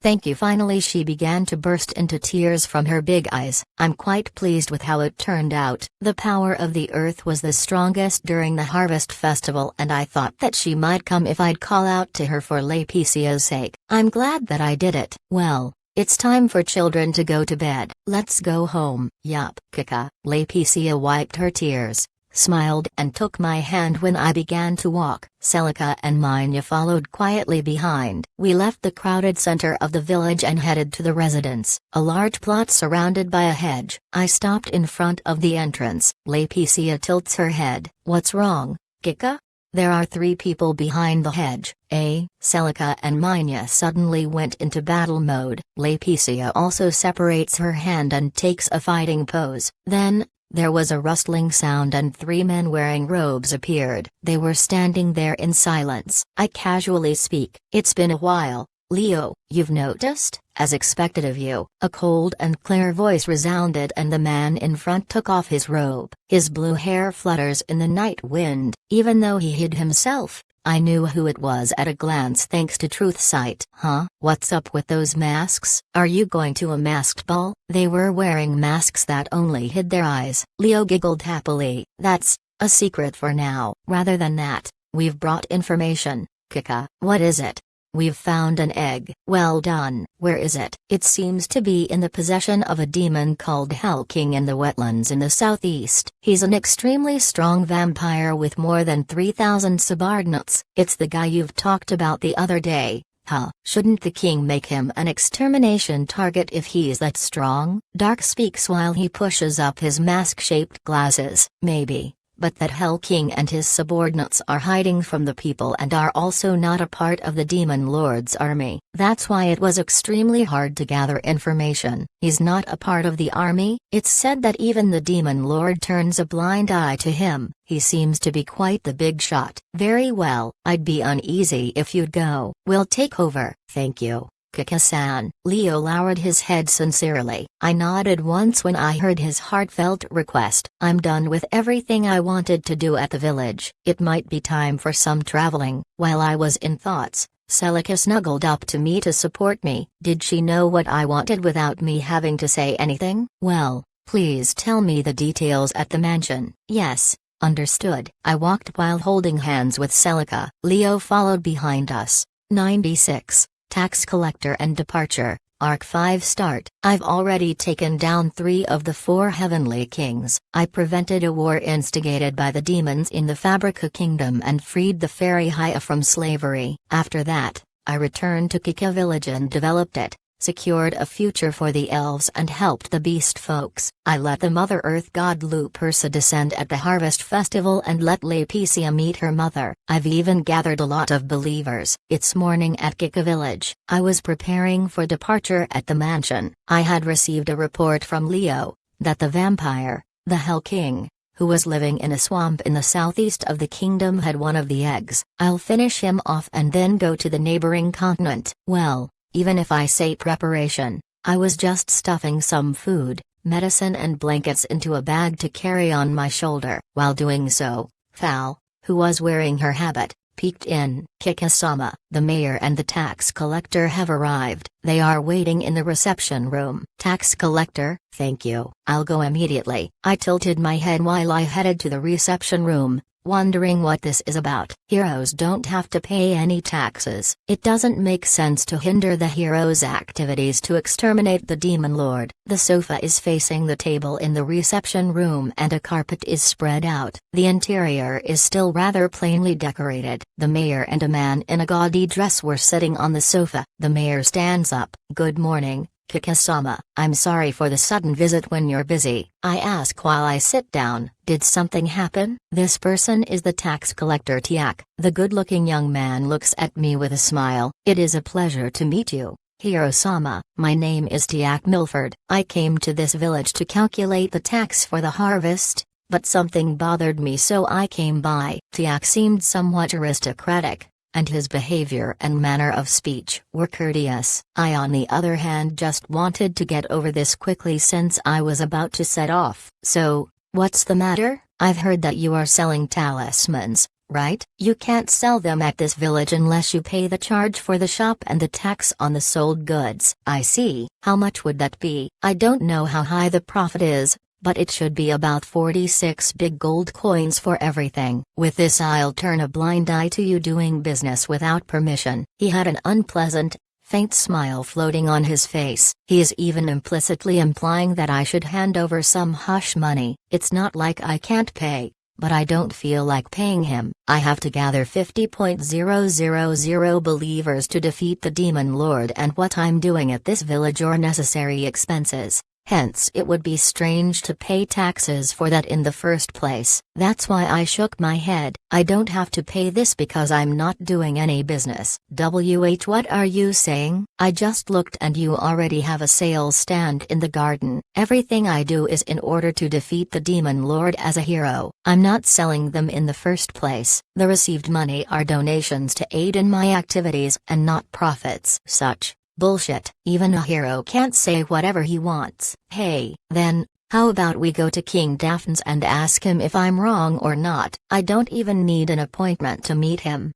Thank you. Finally she began to burst into tears from her big eyes. I'm quite pleased with how it turned out. The power of the earth was the strongest during the harvest festival and I thought that she might come if I'd call out to her for Laetitia's sake. I'm glad that I did it. Well, it's time for children to go to bed. Let's go home. Yup, Kika. Laetitia wiped her tears, smiled and took my hand when I began to walk. Celica and Minya followed quietly behind. We left the crowded center of the village and headed to the residence, a large plot surrounded by a hedge. I stopped in front of the entrance. Laetitia tilts her head. What's wrong, Kika? There are 3 people behind the hedge. Celica and Minya suddenly went into battle mode. Laetitia also separates her hand and takes a fighting pose. Then, there was a rustling sound and 3 men wearing robes appeared. They were standing there in silence. I casually speak. It's been a while, Leo. You've noticed? as expected of you." A cold and clear voice resounded, and the man in front took off his robe. His blue hair flutters in the night wind. Even though he hid himself, I knew who it was at a glance thanks to Truth Sight. "Huh? What's up with those masks? Are you going to a masked ball?" They were wearing masks that only hid their eyes. Leo giggled happily. "That's a secret for now. Rather than that, we've brought information, Kika." "What is it?" "We've found an egg." "Well done. Where is it?" "It seems to be in the possession of a demon called Hell King in the wetlands in the southeast. He's an extremely strong vampire with more than 3,000 subordinates. It's the guy you've talked about the other day." "Huh? Shouldn't the king make him an extermination target if he's that strong?" Dark speaks while he pushes up his mask-shaped glasses. "Maybe. But that Hell King and his subordinates are hiding from the people and are also not a part of the Demon Lord's army. That's why it was extremely hard to gather information." "He's not a part of the army?" "It's said that even the Demon Lord turns a blind eye to him. He seems to be quite the big shot." "Very well. I'd be uneasy if you'd go." "We'll take over." "Thank you, Kika-san." Leo lowered his head sincerely. I nodded once when I heard his heartfelt request. "I'm done with everything I wanted to do at the village. It might be time for some traveling." While I was in thoughts, Celica snuggled up to me to support me. Did she know what I wanted without me having to say anything? "Well, please tell me the details at the mansion." "Yes, understood." I walked while holding hands with Celica. Leo followed behind us. 96. Tax Collector and Departure, Arc 5 Start. I've already taken down 3 of the 4 Heavenly Kings. I prevented a war instigated by the demons in the Fabrica Kingdom and freed the Fairy Haya from slavery. After that, I returned to Kika Village and developed it, secured a future for the elves and helped the beast folks. I let the Mother Earth god Lupersa descend at the Harvest Festival and let Laeticia meet her mother. I've even gathered a lot of believers. It's morning at Kika Village. I was preparing for departure at the mansion. I had received a report from Leo, that the vampire, the Hell King, who was living in a swamp in the southeast of the kingdom had one of the eggs. I'll finish him off and then go to the neighboring continent. Well, even if I say preparation, I was just stuffing some food, medicine and blankets into a bag to carry on my shoulder. While doing so, Fal, who was wearing her habit, peeked in. "Kika-sama, the mayor and the tax collector have arrived. They are waiting in the reception room." "Tax collector, thank you. I'll go immediately." I tilted my head while I headed to the reception room, wondering what this is about. "Heroes don't have to pay any taxes. It doesn't make sense to hinder the heroes' activities to exterminate the Demon Lord." The sofa is facing the table in the reception room and a carpet is spread out. The interior is still rather plainly decorated. The mayor and a man in a gaudy dress were sitting on the sofa. The mayor stands up. "Good morning, Kika-sama. I'm sorry for the sudden visit when you're busy." I ask while I sit down. "Did something happen?" "This person is the tax collector Tiak." The good-looking young man looks at me with a smile. "It is a pleasure to meet you, Hiro-sama. My name is Tiak Milford. I came to this village to calculate the tax for the harvest, but something bothered me so I came by." Tiak seemed somewhat aristocratic, and his behavior and manner of speech were courteous. I on the other hand just wanted to get over this quickly since I was about to set off. "So, what's the matter?" "I've heard that you are selling talismans, right?" "You can't sell them at this village unless you pay the charge for the shop and the tax on the sold goods." "I see. How much would that be?" "I don't know how high the profit is, but it should be about 46 big gold coins for everything." "With this I'll turn a blind eye to you doing business without permission." He had an unpleasant, faint smile floating on his face. He is even implicitly implying that I should hand over some hush money. It's not like I can't pay, but I don't feel like paying him. I have to gather 50,000 believers to defeat the Demon Lord, and what I'm doing at this village are necessary expenses. Hence it would be strange to pay taxes for that in the first place. That's why I shook my head. "I don't have to pay this because I'm not doing any business." What are you saying?" "I just looked and you already have a sales stand in the garden." "Everything I do is in order to defeat the Demon Lord as a hero. I'm not selling them in the first place. The received money are donations to aid in my activities and not profits." "Such Bullshit. Even a hero can't say whatever he wants. Hey, then, how about we go to King Daphne's and ask him if I'm wrong or not? I don't even need an appointment to meet him.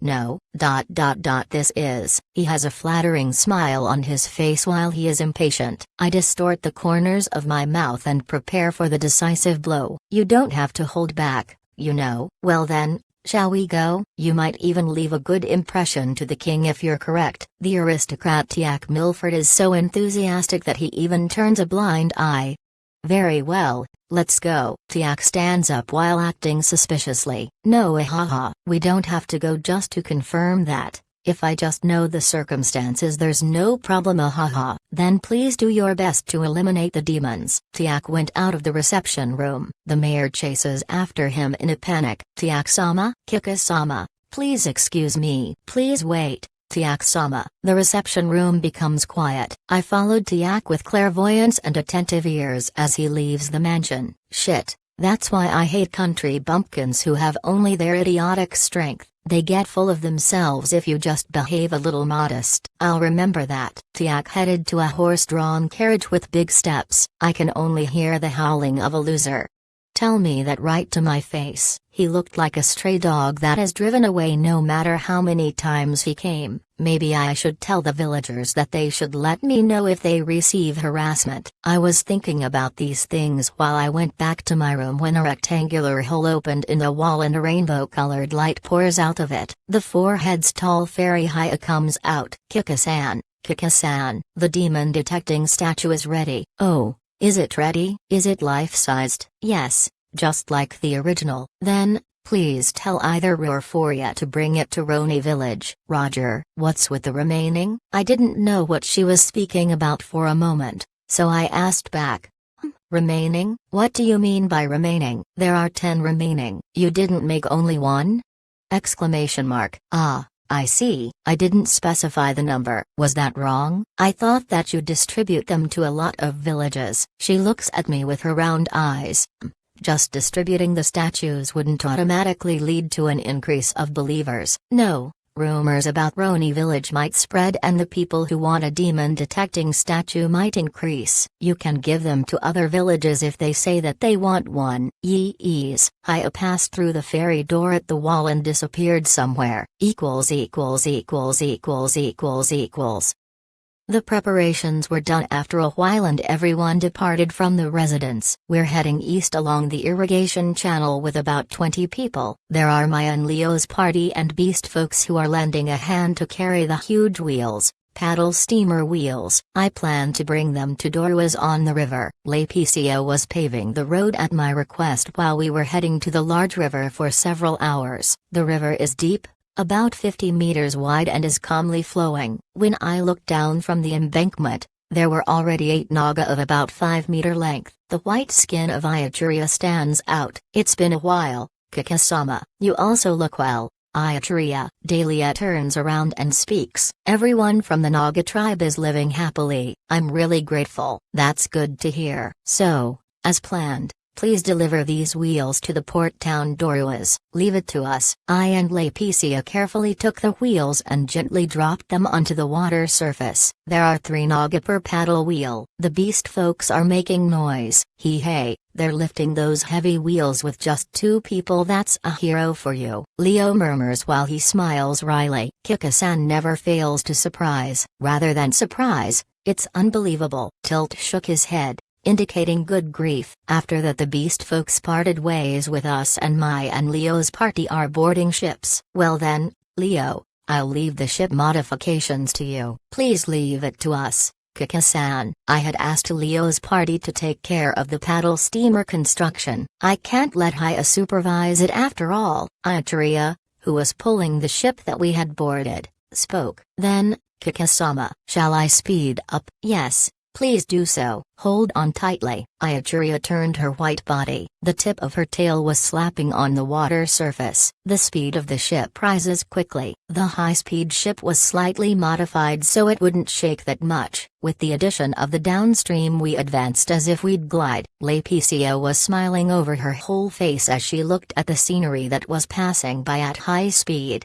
No, He has a flattering smile on his face while he is impatient. I distort the corners of my mouth and prepare for the decisive blow. You don't have to hold back, you know. Well then, shall we go? You might even leave a good impression to the king if you're correct. The aristocrat Tiak Milford is so enthusiastic that he even turns a blind eye. Very well, let's go. Tiak stands up while acting suspiciously. No, haha, we don't have to go just to confirm that. If I just know the circumstances, there's no problem, haha. Then please do your best to eliminate the demons. Tiak went out of the reception room. The mayor chases after him in a panic. Tiak-sama, Kika-sama, please excuse me. Please wait. Tiak-sama. The reception room becomes quiet. I followed Tiak with clairvoyance and attentive ears as he leaves the mansion. Shit, that's why I hate country bumpkins who have only their idiotic strength. They get full of themselves if you just behave a little modest. I'll remember that. Tiak headed to a horse-drawn carriage with big steps. I can only hear the howling of a loser. Tell me that right to my face. He looked like a stray dog that is driven away no matter how many times he came. Maybe I should tell the villagers that they should let me know if they receive harassment. I was thinking about these things while I went back to my room when a rectangular hole opened in the wall and a rainbow-colored light pours out of it. The 4 heads tall fairy Haya comes out. Kika-san, Kika-san, the demon detecting statue is ready. Oh. Is it ready? Is it life-sized? Yes, just like the original. Then, please tell either Ru or Foria to bring it to Roni village. Roger. What's with the remaining? I didn't know what she was speaking about for a moment, so I asked back. Remaining? What do you mean by remaining? There are 10 remaining. You didn't make only 1? Exclamation mark. I see. I didn't specify the number. Was that wrong? I thought that you distribute them to a lot of villages. She looks at me with her round eyes. Just distributing the statues wouldn't automatically lead to an increase of believers. No. Rumors about Roni village might spread and the people who want a demon-detecting statue might increase. You can give them to other villages if they say that they want one. Yees. Haya passed through the fairy door at the wall and disappeared somewhere. The preparations were done after a while and everyone departed from the residence. We're heading east along the irrigation channel with about 20 people. There are Maya and Leo's party and beast folks who are lending a hand to carry the huge wheels, paddle steamer wheels. I plan to bring them to Dorwas on the river. Leticia was paving the road at my request while we were heading to the large river for several hours. The river is deep, about 50 meters wide and is calmly flowing. When I looked down from the embankment, there were already 8 naga of about 5-meter length. The white skin of Ayachuria stands out. It's been a while, Kika-sama. You also look well, Ayachuria. Dahlia turns around and speaks. Everyone from the Naga tribe is living happily. I'm really grateful. That's good to hear. So, as planned, please deliver these wheels to the port town Dorwas. Leave it to us. I and Leticia carefully took the wheels and gently dropped them onto the water surface. There are 3 naga per paddle wheel. The beast folks are making noise. Hey, they're lifting those heavy wheels with just 2 people. That's a hero for you. Leo murmurs while he smiles wryly. Kika-san never fails to surprise. Rather than surprise, it's unbelievable. Tilt shook his head, indicating good grief. After that the beast folks parted ways with us and Mai and Leo's party are boarding ships. Well then, Leo, I'll leave the ship modifications to you. Please leave it to us, Kika-san. I had asked Leo's party to take care of the paddle steamer construction. I can't let Haya supervise it after all. Ayachuria, who was pulling the ship that we had boarded, spoke. Then, Kika-sama, shall I speed up? Yes. Please do so. Hold on tightly. Ayachuria turned her white body. The tip of her tail was slapping on the water surface. The speed of the ship rises quickly. The high-speed ship was slightly modified so it wouldn't shake that much. With the addition of the downstream we advanced as if we'd glide. Leticia was smiling over her whole face as she looked at the scenery that was passing by at high speed.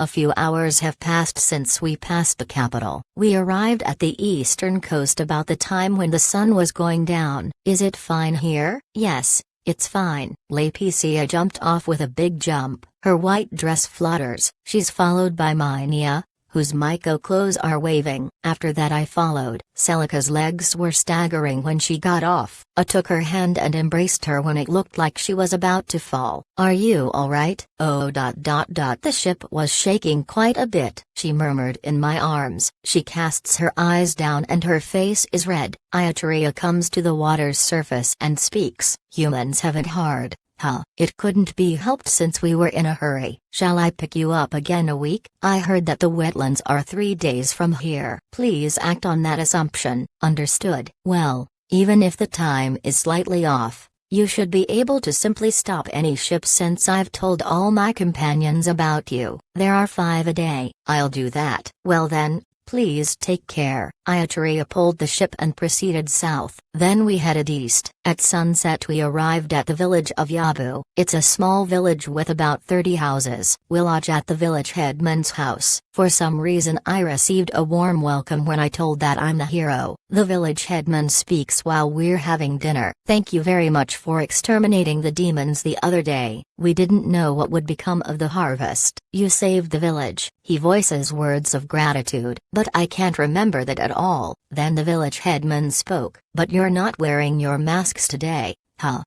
A few hours have passed since we passed the capital. We arrived at the eastern coast about the time when the sun was going down. Is it fine here? Yes, it's fine. Laetitia jumped off with a big jump. Her white dress flutters. She's followed by Minia, whose Miko clothes are waving. After that I followed. Celica's legs were staggering when she got off. I took her hand and embraced her when it looked like she was about to fall. Are you alright? Oh. The ship was shaking quite a bit, she murmured in my arms. She casts her eyes down and her face is red. Ayataria comes to the water's surface and speaks. Humans have it hard. Huh. It couldn't be helped since we were in a hurry. Shall I pick you up again a week? I heard that the wetlands are 3 days from here. Please act on that assumption. Understood. Well, even if the time is slightly off, you should be able to simply stop any ship since I've told all my companions about you. There are 5 a day. I'll do that. Well then, please take care. Ayataria pulled the ship and proceeded south. Then we headed east. At sunset we arrived at the village of Yabu. It's a small village with about 30 houses. We lodged at the village headman's house. For some reason I received a warm welcome when I told that I'm the hero. The village headman speaks while we're having dinner. Thank you very much for exterminating the demons the other day. We didn't know what would become of the harvest. You saved the village. He voices words of gratitude. But I can't remember that at all. Then the village headman spoke. But you're not wearing your masks today, huh?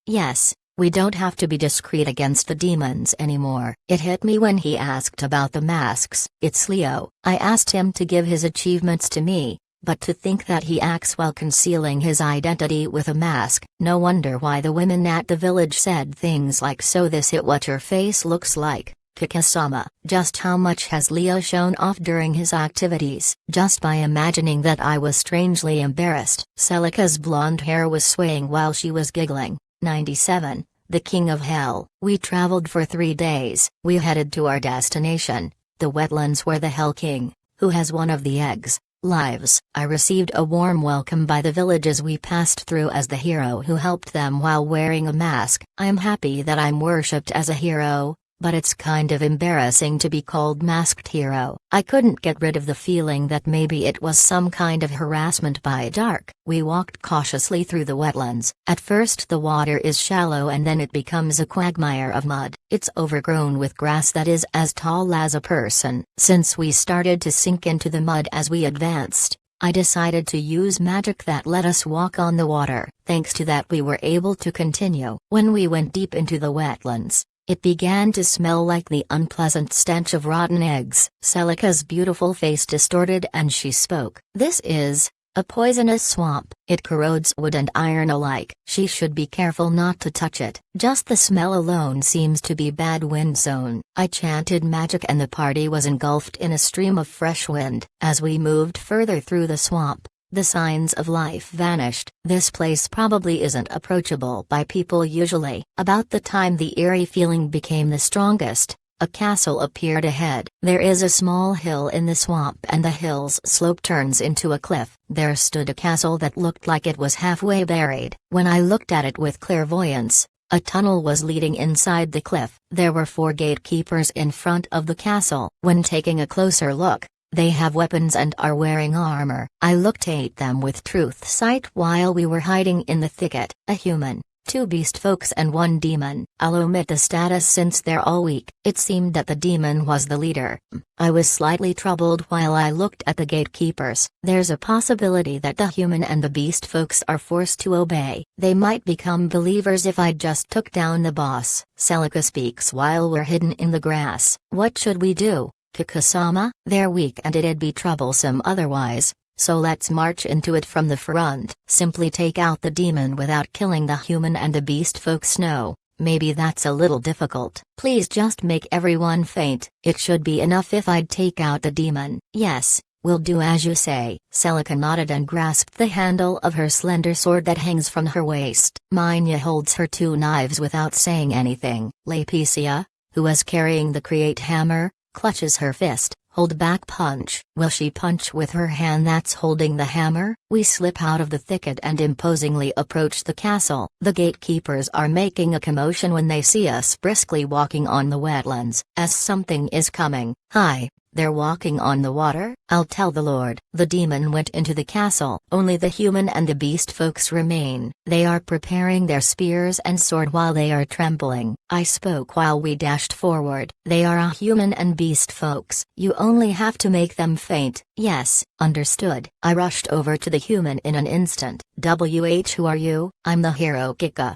Yes. We don't have to be discreet against the demons anymore. It hit me when he asked about the masks. It's Leo. I asked him to give his achievements to me, but to think that he acts while concealing his identity with a mask. No wonder why the women at the village said things like, so this is what your face looks like. Kikasama. Just how much has Leo shown off during his activities? Just by imagining that I was strangely embarrassed. Celica's blonde hair was swaying while she was giggling. 97. The King of Hell. We traveled for 3 days. We headed to our destination, the wetlands where the Hell King, who has one of the eggs, lives. I received a warm welcome by the villages we passed through as the hero who helped them while wearing a mask. I'm happy that I'm worshipped as a hero, but it's kind of embarrassing to be called masked hero. I couldn't get rid of the feeling that maybe it was some kind of harassment by dark. We walked cautiously through the wetlands. At first the water is shallow and then it becomes a quagmire of mud. It's overgrown with grass that is as tall as a person. Since we started to sink into the mud as we advanced, I decided to use magic that let us walk on the water. Thanks to that we were able to continue. When we went deep into the wetlands, it began to smell like the unpleasant stench of rotten eggs. Celica's beautiful face distorted and she spoke. This is a poisonous swamp. It corrodes wood and iron alike. She should be careful not to touch it. Just the smell alone seems to be bad wind zone. I chanted magic and the party was engulfed in a stream of fresh wind. As we moved further through the swamp, the signs of life vanished. This place probably isn't approachable by people usually. About the time the eerie feeling became the strongest, a castle appeared ahead. There is a small hill in the swamp and the hill's slope turns into a cliff. There stood a castle that looked like it was halfway buried. When I looked at it with clairvoyance, a tunnel was leading inside the cliff. There were 4 gatekeepers in front of the castle. When taking a closer look, they have weapons and are wearing armor. I looked at them with truth sight while we were hiding in the thicket. A human, 2 beast folks and 1 demon. I'll omit the status since they're all weak. It seemed that the demon was the leader. I was slightly troubled while I looked at the gatekeepers. There's a possibility that the human and the beast folks are forced to obey. They might become believers if I just took down the boss. Celica speaks while we're hidden in the grass. What should we do? Kikasama? They're weak and it'd be troublesome otherwise, so let's march into it from the front. Simply take out the demon without killing the human and the beast folks. No, maybe that's a little difficult. Please just make everyone faint. It should be enough if I'd take out the demon. Yes, we'll do as you say. Celica nodded and grasped the handle of her slender sword that hangs from her waist. Minya holds her 2 knives without saying anything. Laetitia, who was carrying the create hammer, clutches her fist, Hold back punch. Will she punch with her hand that's holding the hammer? We slip out of the thicket and imposingly approach the castle. The gatekeepers are making a commotion when they see us briskly walking on the wetlands, as something is coming. Hi. They're walking on the water? I'll tell the Lord. The demon went into the castle. Only the human and the beast folks remain. They are preparing their spears and sword while they are trembling. I spoke while we dashed forward. They are a human and beast folks. You only have to make them faint. Yes, understood. I rushed over to the human in an instant. Who are you? I'm the hero Kika.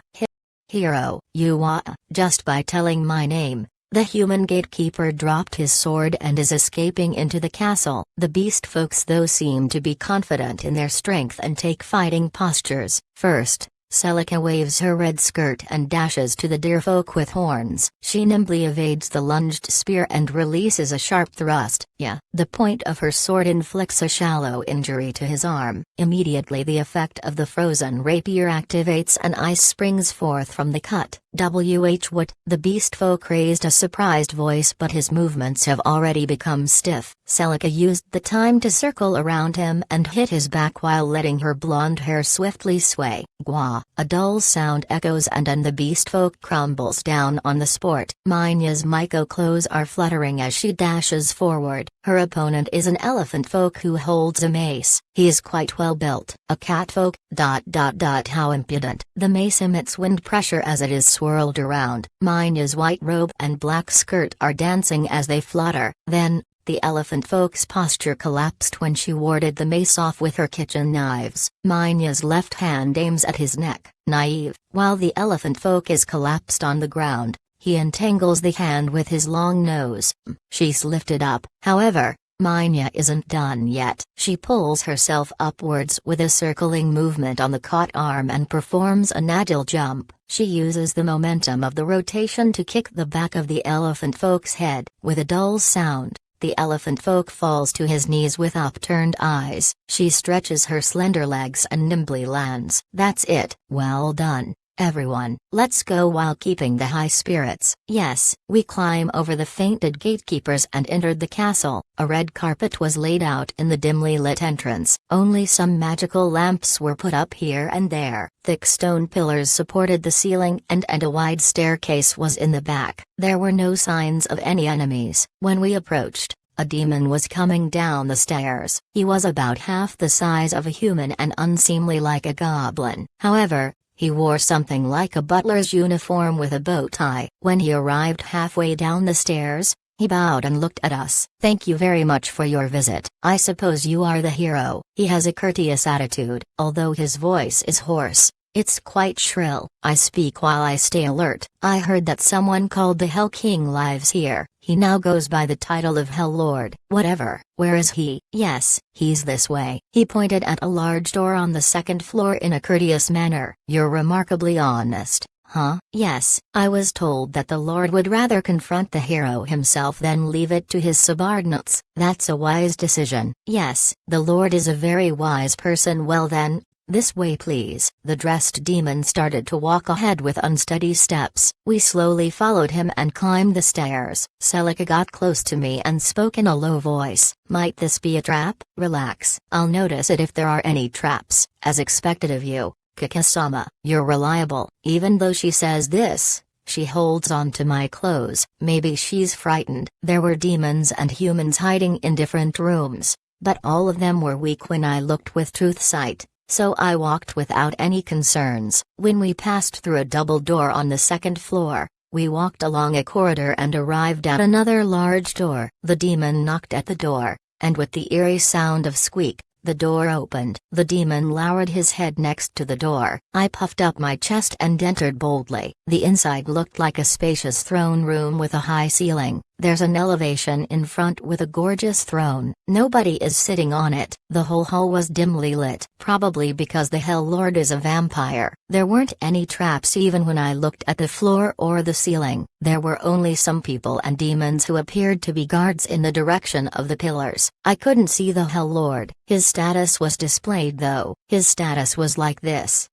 Hero, you are. Just by telling my name. The human gatekeeper dropped his sword and is escaping into the castle. The beast folks though seem to be confident in their strength and take fighting postures. First, Celica waves her red skirt and dashes to the deerfolk with horns. She nimbly evades the lunged spear and releases a sharp thrust. The point of her sword inflicts a shallow injury to his arm. Immediately the effect of the frozen rapier activates and ice springs forth from the cut. What? The beast folk raised a surprised voice, but his movements have already become stiff. Celica used the time to circle around him and hit his back while letting her blonde hair swiftly sway. Gwa! A dull sound echoes and the beast folk crumbles down on the sport. Minya's Myco clothes are fluttering as she dashes forward. Her opponent is an elephant folk who holds a mace. He is quite well built. A cat folk. How impudent. The mace emits wind pressure as it is swirled around. Minya's white robe and black skirt are dancing as they flutter. Then, the elephant folk's posture collapsed when she warded the mace off with her kitchen knives. Minya's left hand aims at his neck. Naive. While the elephant folk is collapsed on the ground, he entangles the hand with his long nose. She's lifted up. However, Minya isn't done yet. She pulls herself upwards with a circling movement on the caught arm and performs a nadil jump. She uses the momentum of the rotation to kick the back of the elephant folk's head. With a dull sound, the elephant folk falls to his knees with upturned eyes. She stretches her slender legs and nimbly lands. That's it. Well done, everyone. Let's go while keeping the high spirits. Yes, we climb over the fainted gatekeepers and entered the castle. A red carpet was laid out in the dimly lit entrance. Only some magical lamps were put up here and there. Thick stone pillars supported the ceiling and a wide staircase was in the back. There were no signs of any enemies. When we approached, a demon was coming down the stairs. He was about half the size of a human and unseemly like a goblin. However, he wore something like a butler's uniform with a bow tie. When he arrived halfway down the stairs, he bowed and looked at us. Thank you very much for your visit. I suppose you are the hero. He has a courteous attitude, although his voice is hoarse. It's quite shrill. I speak while I stay alert. I heard that someone called the Hell King lives here. He now goes by the title of Hell Lord. Whatever. Where is he? Yes, he's this way. He pointed at a large door on the second floor in a courteous manner. You're remarkably honest. Huh? Yes, I was told that the Lord would rather confront the hero himself than leave it to his subordinates. That's a wise decision. Yes, the Lord is a very wise person. Well then, this way please. The dressed demon started to walk ahead with unsteady steps. We slowly followed him and climbed the stairs. Celica got close to me and spoke in a low voice. Might this be a trap? Relax. I'll notice it if there are any traps. As expected of you, Kikasama. You're reliable. Even though she says this, she holds on to my clothes. Maybe she's frightened. There were demons and humans hiding in different rooms, but all of them were weak when I looked with truth sight. So I walked without any concerns. When we passed through a double door on the second floor, we walked along a corridor and arrived at another large door. The demon knocked at the door, and with the eerie sound of squeak, the door opened. The demon lowered his head next to the door. I puffed up my chest and entered boldly. The inside looked like a spacious throne room with a high ceiling. There's an elevation in front with a gorgeous throne. Nobody is sitting on it. The whole hall was dimly lit, probably because the Hell Lord is a vampire. There weren't any traps even when I looked at the floor or the ceiling. There were only some people and demons who appeared to be guards in the direction of the pillars. I couldn't see the Hell Lord. His status was displayed though. His status was like this.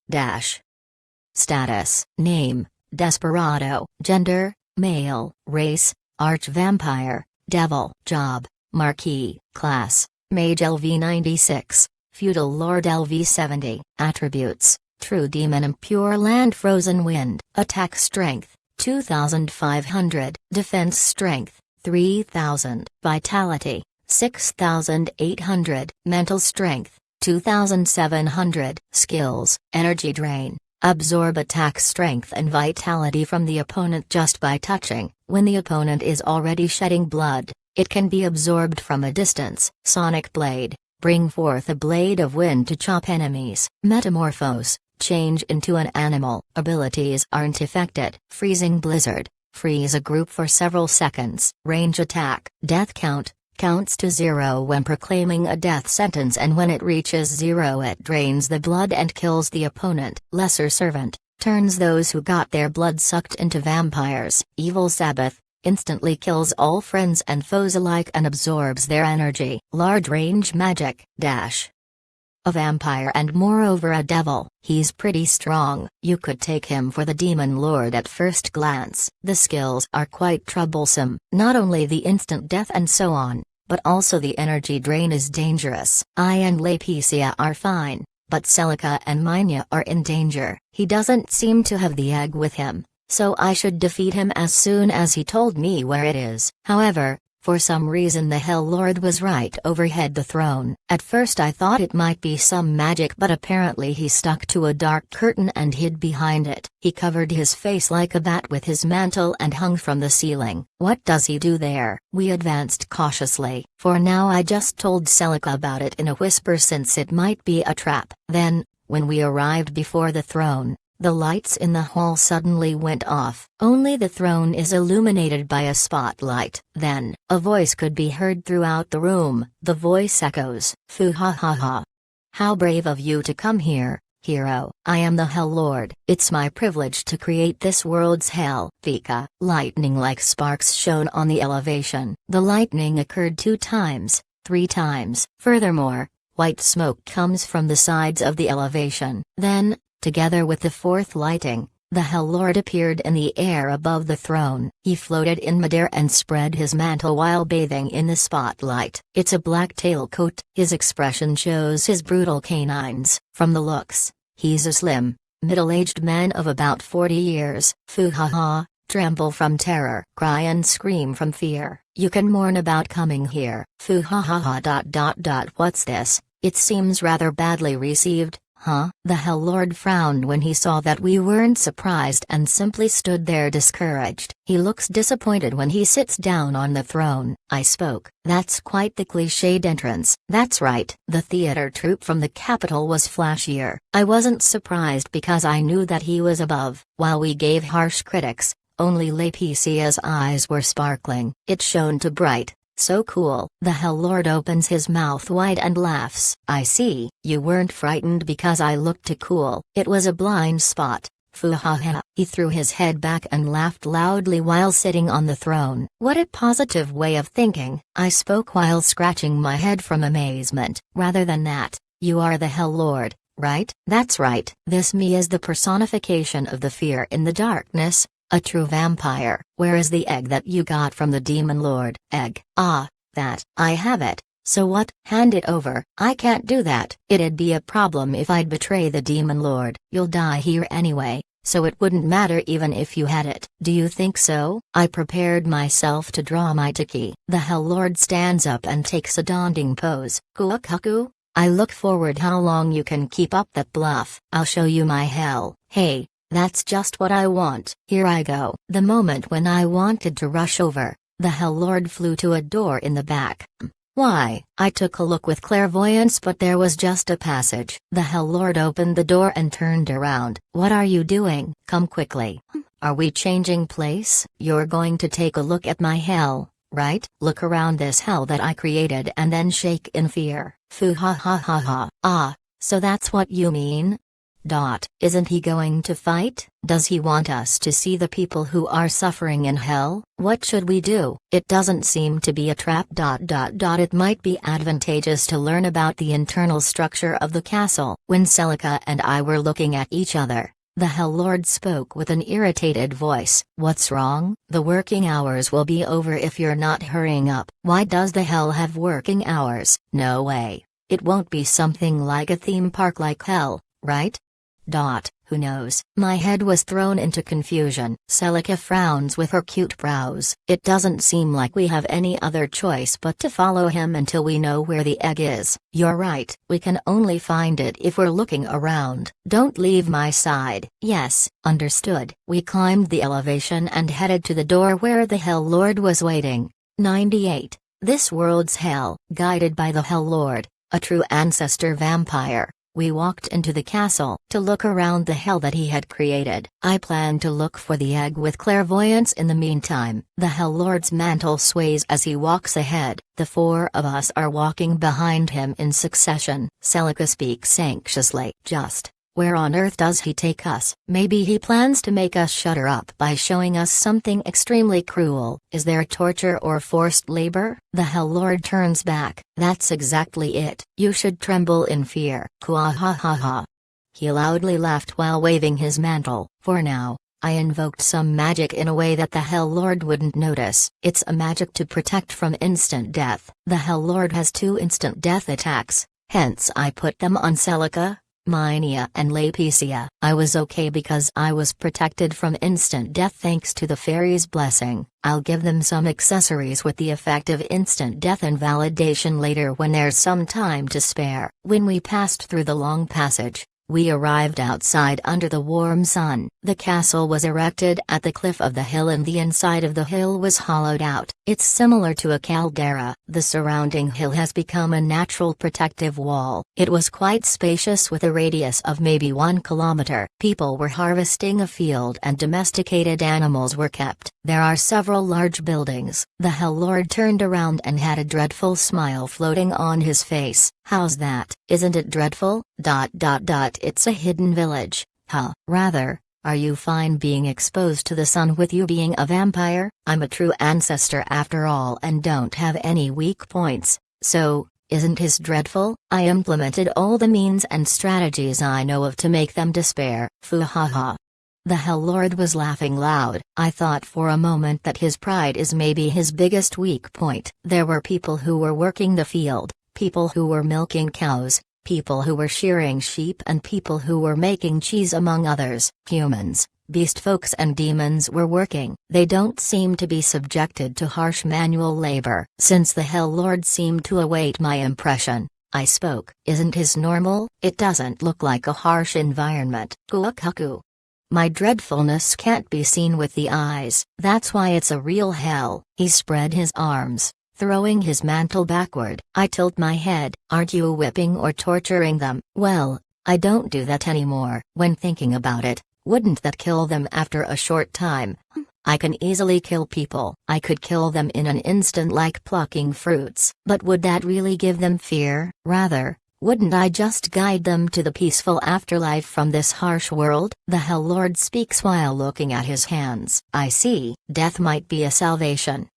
Status. Name, Desperado. Gender, male. Race, Arch-vampire, devil. Job, Marquis, Class, Mage LV96, Feudal Lord LV70, Attributes, True Demon Impure Land Frozen Wind, Attack Strength, 2500, Defense Strength, 3000, Vitality, 6800, Mental Strength, 2700, Skills, Energy Drain. Absorb attack strength and vitality from the opponent just by touching. When the opponent is already shedding blood, it can be absorbed from a distance. Sonic Blade. Bring forth a blade of wind to chop enemies. Metamorphose. Change into an animal. Abilities aren't affected. Freezing Blizzard. Freeze a group for several seconds. Range attack. Death count. Counts to 0 when proclaiming a death sentence, and when it reaches 0 it drains the blood and kills the opponent. Lesser Servant. Turns those who got their blood sucked into vampires. Evil Sabbath. Instantly kills all friends and foes alike and absorbs their energy. Large range magic. Dash. A vampire and moreover a devil. He's pretty strong. You could take him for the Demon Lord at first glance. The skills are quite troublesome. Not only the instant death and so on, but also the energy drain is dangerous. I and Laeticia are fine, but Celica and Minya are in danger. He doesn't seem to have the egg with him, so I should defeat him as soon as he told me where it is. However, for some reason the Hell Lord was right overhead the throne. At first I thought it might be some magic, but apparently he stuck to a dark curtain and hid behind it. He covered his face like a bat with his mantle and hung from the ceiling. What does he do there? We advanced cautiously. For now I just told Celica about it in a whisper since it might be a trap. Then, when we arrived before the throne, the lights in the hall suddenly went off. Only the throne is illuminated by a spotlight. Then, a voice could be heard throughout the room. The voice echoes, "Foo ha ha ha. How brave of you to come here, hero. I am the Hell Lord. It's my privilege to create this world's hell." Vika. Lightning-like sparks shone on the elevation. The lightning occurred 2 times, 3 times. Furthermore, white smoke comes from the sides of the elevation. Then, together with the 4th lighting, the Hell Lord appeared in the air above the throne. He floated in midair and spread his mantle while bathing in the spotlight. It's a black tailcoat. His expression shows his brutal canines. From the looks, he's a slim, middle-aged man of about 40 years. Foo ha ha, tremble from terror, cry and scream from fear. You can mourn about coming here. Foo ha ha ha. What's this? It seems rather badly received. Huh? The Hell Lord frowned when he saw that we weren't surprised and simply stood there discouraged. He looks disappointed when he sits down on the throne. I spoke. That's quite the cliched entrance. That's right. The theater troupe from the capital was flashier. I wasn't surprised because I knew that he was above. While we gave harsh critics, only Laeticia's eyes were sparkling. It shone too bright. So cool. The Hell Lord opens his mouth wide and laughs. I see. You weren't frightened because I looked too cool. It was a blind spot. Foo ha ha. He threw his head back and laughed loudly while sitting on the throne. What a positive way of thinking. I spoke while scratching my head from amazement. Rather than that, you are the Hell Lord, right? That's right. This me is the personification of the fear in the darkness. A true vampire. Where is the egg that you got from the Demon Lord? Egg. Ah, that. I have it. So what? Hand it over. I can't do that. It'd be a problem if I'd betray the Demon Lord. You'll die here anyway, so it wouldn't matter even if you had it. Do you think so? I prepared myself to draw my tiki. The Hell Lord stands up and takes a daunting pose. Kuakaku? I look forward how long you can keep up that bluff. I'll show you my hell. Hey. That's just what I want. Here I go. The moment when I wanted to rush over, the Hell Lord flew to a door in the back. Why? I took a look with clairvoyance, but there was just a passage. The Hell Lord opened the door and turned around. What are you doing? Come quickly. Are we changing place? You're going to take a look at my hell, right? Look around this hell that I created and then shake in fear. Foo ha ha ha ha. Ah, so that's what you mean? Isn't he going to fight? Does he want us to see the people who are suffering in hell? What should we do? It doesn't seem to be a trap. It might be advantageous to learn about the internal structure of the castle. When Celica and I were looking at each other, The Hell Lord spoke with an irritated voice. What's wrong? The working hours will be over if you're not hurrying up. Why does the hell have working hours? No way. It won't be something like a theme park like hell, right? Who knows? My head was thrown into confusion. Celica frowns with her cute brows. It doesn't seem like we have any other choice but to follow him until we know where the egg is. You're right. We can only find it if we're looking around. Don't leave my side. Yes, understood. We climbed the elevation and headed to the door where the Hell Lord was waiting. 98. This world's hell. Guided by the Hell Lord, a true ancestor vampire, we walked into the castle to look around the hell that he had created. I planned to look for the egg with clairvoyance in the meantime. The Hell Lord's mantle sways as he walks ahead. The four of us are walking behind him in succession. Celica speaks anxiously. Where on earth does he take us? Maybe he plans to make us shudder up by showing us something extremely cruel. Is there torture or forced labor? The Hell Lord turns back. That's exactly it. You should tremble in fear. Kwahahaha. He loudly laughed while waving his mantle. For now, I invoked some magic in a way that the Hell Lord wouldn't notice. It's a magic to protect from instant death. The Hell Lord has 2 instant death attacks, hence I put them on Celica, Minia and Laeticia. I was okay because I was protected from instant death thanks to the fairy's blessing. I'll give them some accessories with the effect of instant death invalidation later when there's some time to spare. When we passed through the long passage, we arrived outside under the warm sun. The castle was erected at the cliff of the hill and the inside of the hill was hollowed out. It's similar to a caldera. The surrounding hill has become a natural protective wall. It was quite spacious with a radius of maybe 1 kilometer. People were harvesting a field and domesticated animals were kept. There are several large buildings. The Hell Lord turned around and had a dreadful smile floating on his face. How's that? Isn't it dreadful? It's a hidden village. Rather, are you fine being exposed to the sun with you being a vampire? I'm a true ancestor after all and don't have any weak points, so, isn't his dreadful? I implemented all the means and strategies I know of to make them despair. Foo-ha-ha. The Hell Lord was laughing loud. I thought for a moment that his pride is maybe his biggest weak point. There were people who were working the field, people who were milking cows, people who were shearing sheep and people who were making cheese among others. Humans, beast folks and demons were working. They don't seem to be subjected to harsh manual labor. Since the Hell Lord seemed to await my impression, I spoke. Isn't his normal? It doesn't look like a harsh environment. Kuakaku. My dreadfulness can't be seen with the eyes. That's why it's a real hell. He spread his arms, throwing his mantle backward. I tilt my head. Aren't you whipping or torturing them? Well, I don't do that anymore. When thinking about it, wouldn't that kill them after a short time? I can easily kill people. I could kill them in an instant like plucking fruits. But would that really give them fear? Rather, wouldn't I just guide them to the peaceful afterlife from this harsh world? The Hell Lord speaks while looking at his hands. I see. Death might be a salvation.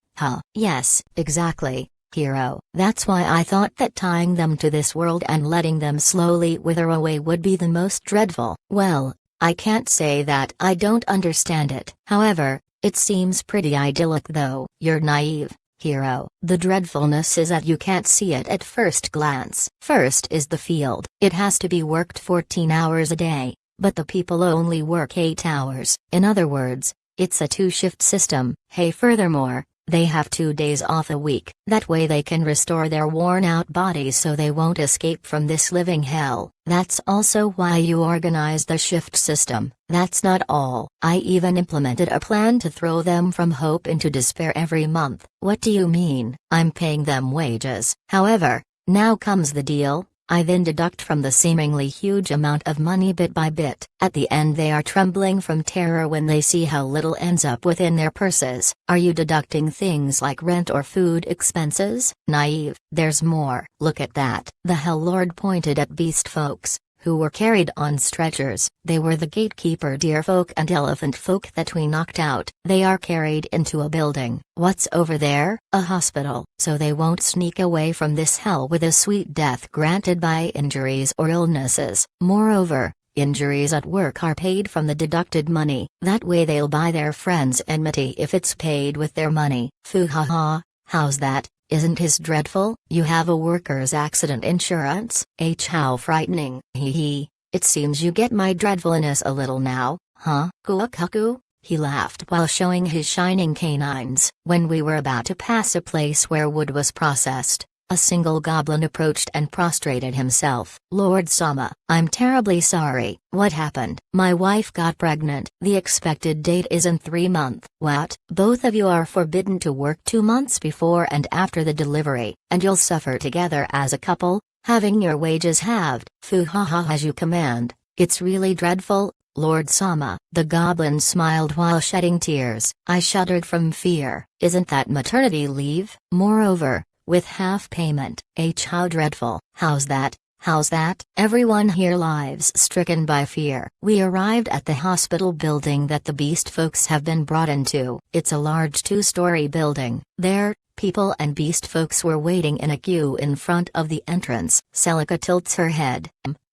Yes, exactly, hero. That's why I thought that tying them to this world and letting them slowly wither away would be the most dreadful. Well, I can't say that I don't understand it. However, it seems pretty idyllic though. You're naive, hero. The dreadfulness is that you can't see it at first glance. First is the field. It has to be worked 14 hours a day, but the people only work 8 hours. In other words, it's a 2-shift system. Hey, furthermore, they have 2 days off a week. That way they can restore their worn-out bodies so they won't escape from this living hell. That's also why you organize the shift system. That's not all. I even implemented a plan to throw them from hope into despair every month. What do you mean? I'm paying them wages. However, now comes the deal. I then deduct from the seemingly huge amount of money bit by bit. At the end they are trembling from terror when they see how little ends up within their purses. Are you deducting things like rent or food expenses? Naive. There's more. Look at that. The Hell Lord pointed at beast folks, who were carried on stretchers. They were the gatekeeper deer folk and elephant folk that we knocked out. They are carried into a building. What's over there? A hospital. So they won't sneak away from this hell with a sweet death granted by injuries or illnesses. Moreover, Injuries at work are paid from the deducted money, that way they'll buy their friends enmity if it's paid with their money. Foo ha ha, how's that? Isn't his dreadful? You have a workers' accident insurance? How frightening. Hee hee. It seems you get my dreadfulness a little now, huh? Kuakaku? He laughed while showing his shining canines. When we were about to pass a place where wood was processed, a single goblin approached and prostrated himself. Lord Sama, I'm terribly sorry. What happened? My wife got pregnant. The expected date is in 3 months. What? Both of you are forbidden to work 2 months before and after the delivery, and you'll suffer together as a couple, having your wages halved. Foo ha ha, as you command. It's really dreadful, Lord Sama. The goblin smiled while shedding tears. I shuddered from fear. Isn't that maternity leave? Moreover, with half payment. How dreadful. How's that? How's that? Everyone here lives stricken by fear. We arrived at the hospital building that the beast folks have been brought into. It's a large 2-story building. There, people and beast folks were waiting in a queue in front of the entrance. Celica tilts her head.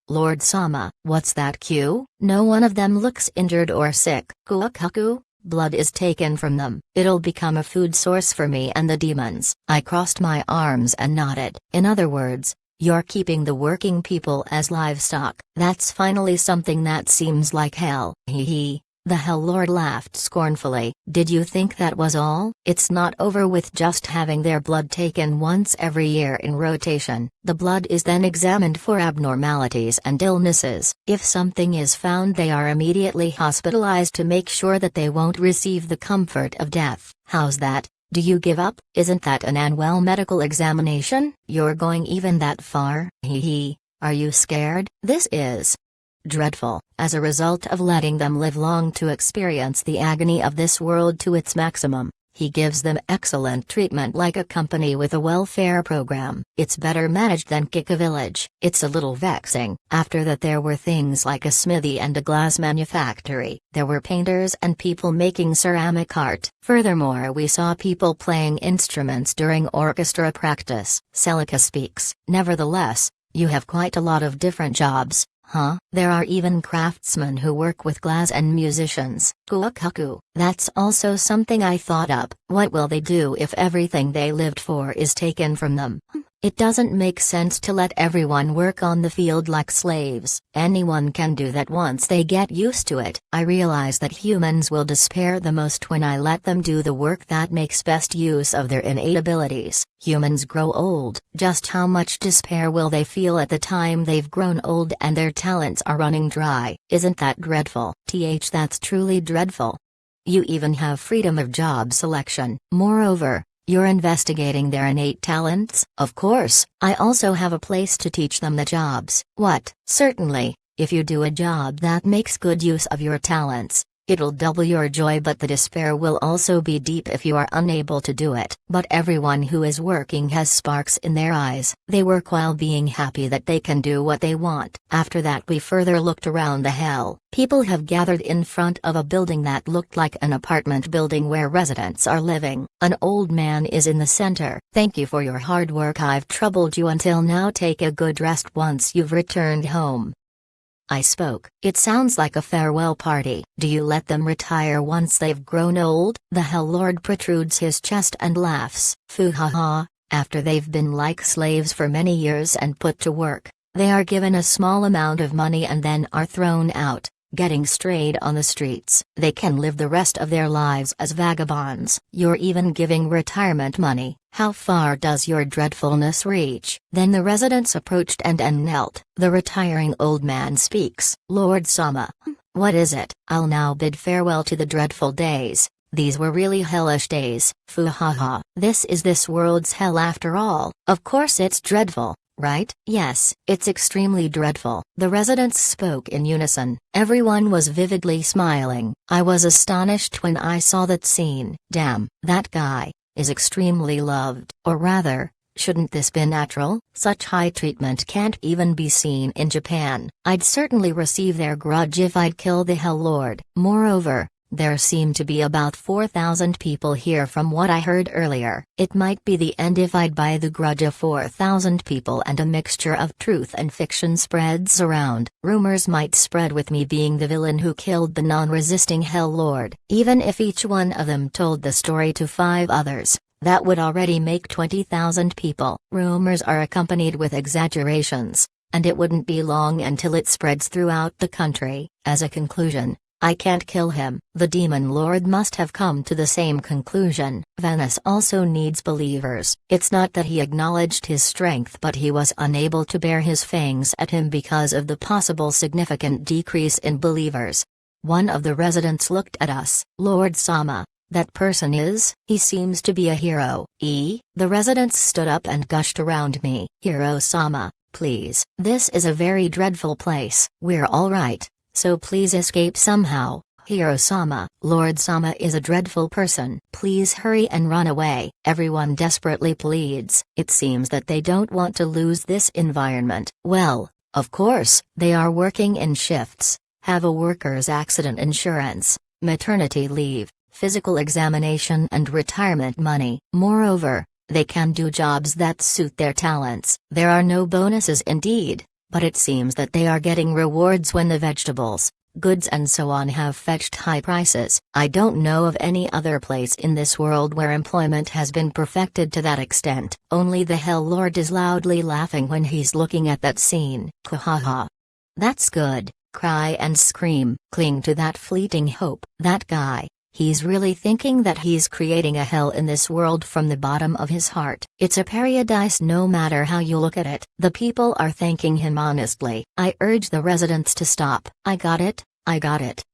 Lord Sama, what's that queue? No one of them looks injured or sick. Kuakaku? Blood is taken from them. It'll become a food source for me and the demons. I crossed my arms and nodded. In other words, you're keeping the working people as livestock. That's finally something that seems like hell. Hee hee. The Hell Lord laughed scornfully. Did you think that was all? It's not over with just having their blood taken once every year in rotation. The blood is then examined for abnormalities and illnesses. If something is found, they are immediately hospitalized to make sure that they won't receive the comfort of death. How's that? Do you give up? Isn't that an annual medical examination? You're going even that far? Hee hee. Are you scared? This is dreadful. As a result of letting them live long to experience the agony of this world to its maximum, he gives them excellent treatment like a company with a welfare program. It's better managed than Kika Village. It's a little vexing. After that there were things like a smithy and a glass manufactory. There were painters and people making ceramic art. Furthermore, we saw people playing instruments during orchestra practice. Celica speaks. Nevertheless, you have quite a lot of different jobs. Huh? There are even craftsmen who work with glass and musicians. Kuakaku. That's also something I thought up. What will they do if everything they lived for is taken from them? It doesn't make sense to let everyone work on the field like slaves. Anyone can do that once they get used to it. I realize that humans will despair the most when I let them do the work that makes best use of their innate abilities. Humans grow old. Just how much despair will they feel at the time they've grown old and their talents are running dry? Isn't that dreadful? That's truly dreadful. You even have freedom of job selection. Moreover, you're investigating their innate talents? Of course, I also have a place to teach them the jobs. What? Certainly, if you do a job that makes good use of your talents, it'll double your joy, but the despair will also be deep if you are unable to do it. But everyone who is working has sparks in their eyes. They work while being happy that they can do what they want. After that we further looked around the hell. People have gathered in front of a building that looked like an apartment building where residents are living. An old man is in the center. Thank you for your hard work. I've troubled you until now. Take a good rest once you've returned home. I spoke. It sounds like a farewell party. Do you let them retire once they've grown old? The Hell Lord protrudes his chest and laughs. Foo ha ha. After they've been like slaves for many years and put to work, they are given a small amount of money and then are thrown out, getting strayed on the streets. They can live the rest of their lives as vagabonds. You're even giving retirement money. How far does your dreadfulness reach? Then the residents approached and knelt. The retiring old man speaks. Lord Sama. What is it? I'll now bid farewell to the dreadful days. These were really hellish days. Foo ha ha. This world's hell after all. Of course it's dreadful, right? Yes, it's extremely dreadful. The residents spoke in unison. Everyone was vividly smiling. I was astonished when I saw that scene. Damn, that guy is extremely loved. Or rather, shouldn't this be natural? Such high treatment can't even be seen in Japan. I'd certainly receive their grudge if I'd kill the Hell Lord. Moreover, There seem to be about 4,000 people here from what I heard earlier. It might be the end if I'd buy the grudge of 4,000 people and a mixture of truth and fiction spreads around. Rumors might spread with me being the villain who killed the non-resisting Hell Lord. Even if each one of them told the story to 5 others, that would already make 20,000 people. Rumors are accompanied with exaggerations, and it wouldn't be long until it spreads throughout the country. As a conclusion, I can't kill him. The Demon Lord must have come to the same conclusion. Venice also needs believers. It's not that he acknowledged his strength, but he was unable to bear his fangs at him because of the possible significant decrease in believers. One of the residents looked at us. Lord Sama, that person is? He seems to be a hero. The residents stood up and gushed around me. Hero Sama, please. This is a very dreadful place. We're all right, so please escape somehow. Hero Sama, Lord Sama is a dreadful person. Please hurry and run away. Everyone desperately pleads. It seems that they don't want to lose this environment. Well, of course, they are working in shifts, have a workers' accident insurance, maternity leave, physical examination and retirement money. Moreover, they can do jobs that suit their talents. There are no bonuses indeed, but it seems that they are getting rewards when the vegetables, goods and so on have fetched high prices. I don't know of any other place in this world where employment has been perfected to that extent. Only the Hell Lord is loudly laughing when he's looking at that scene. Kahaha. That's good. Cry and scream. Cling to that fleeting hope. That guy. He's really thinking that he's creating a hell in this world from the bottom of his heart. It's a paradise no matter how you look at it. The people are thanking him honestly. I urge the residents to stop. I got it.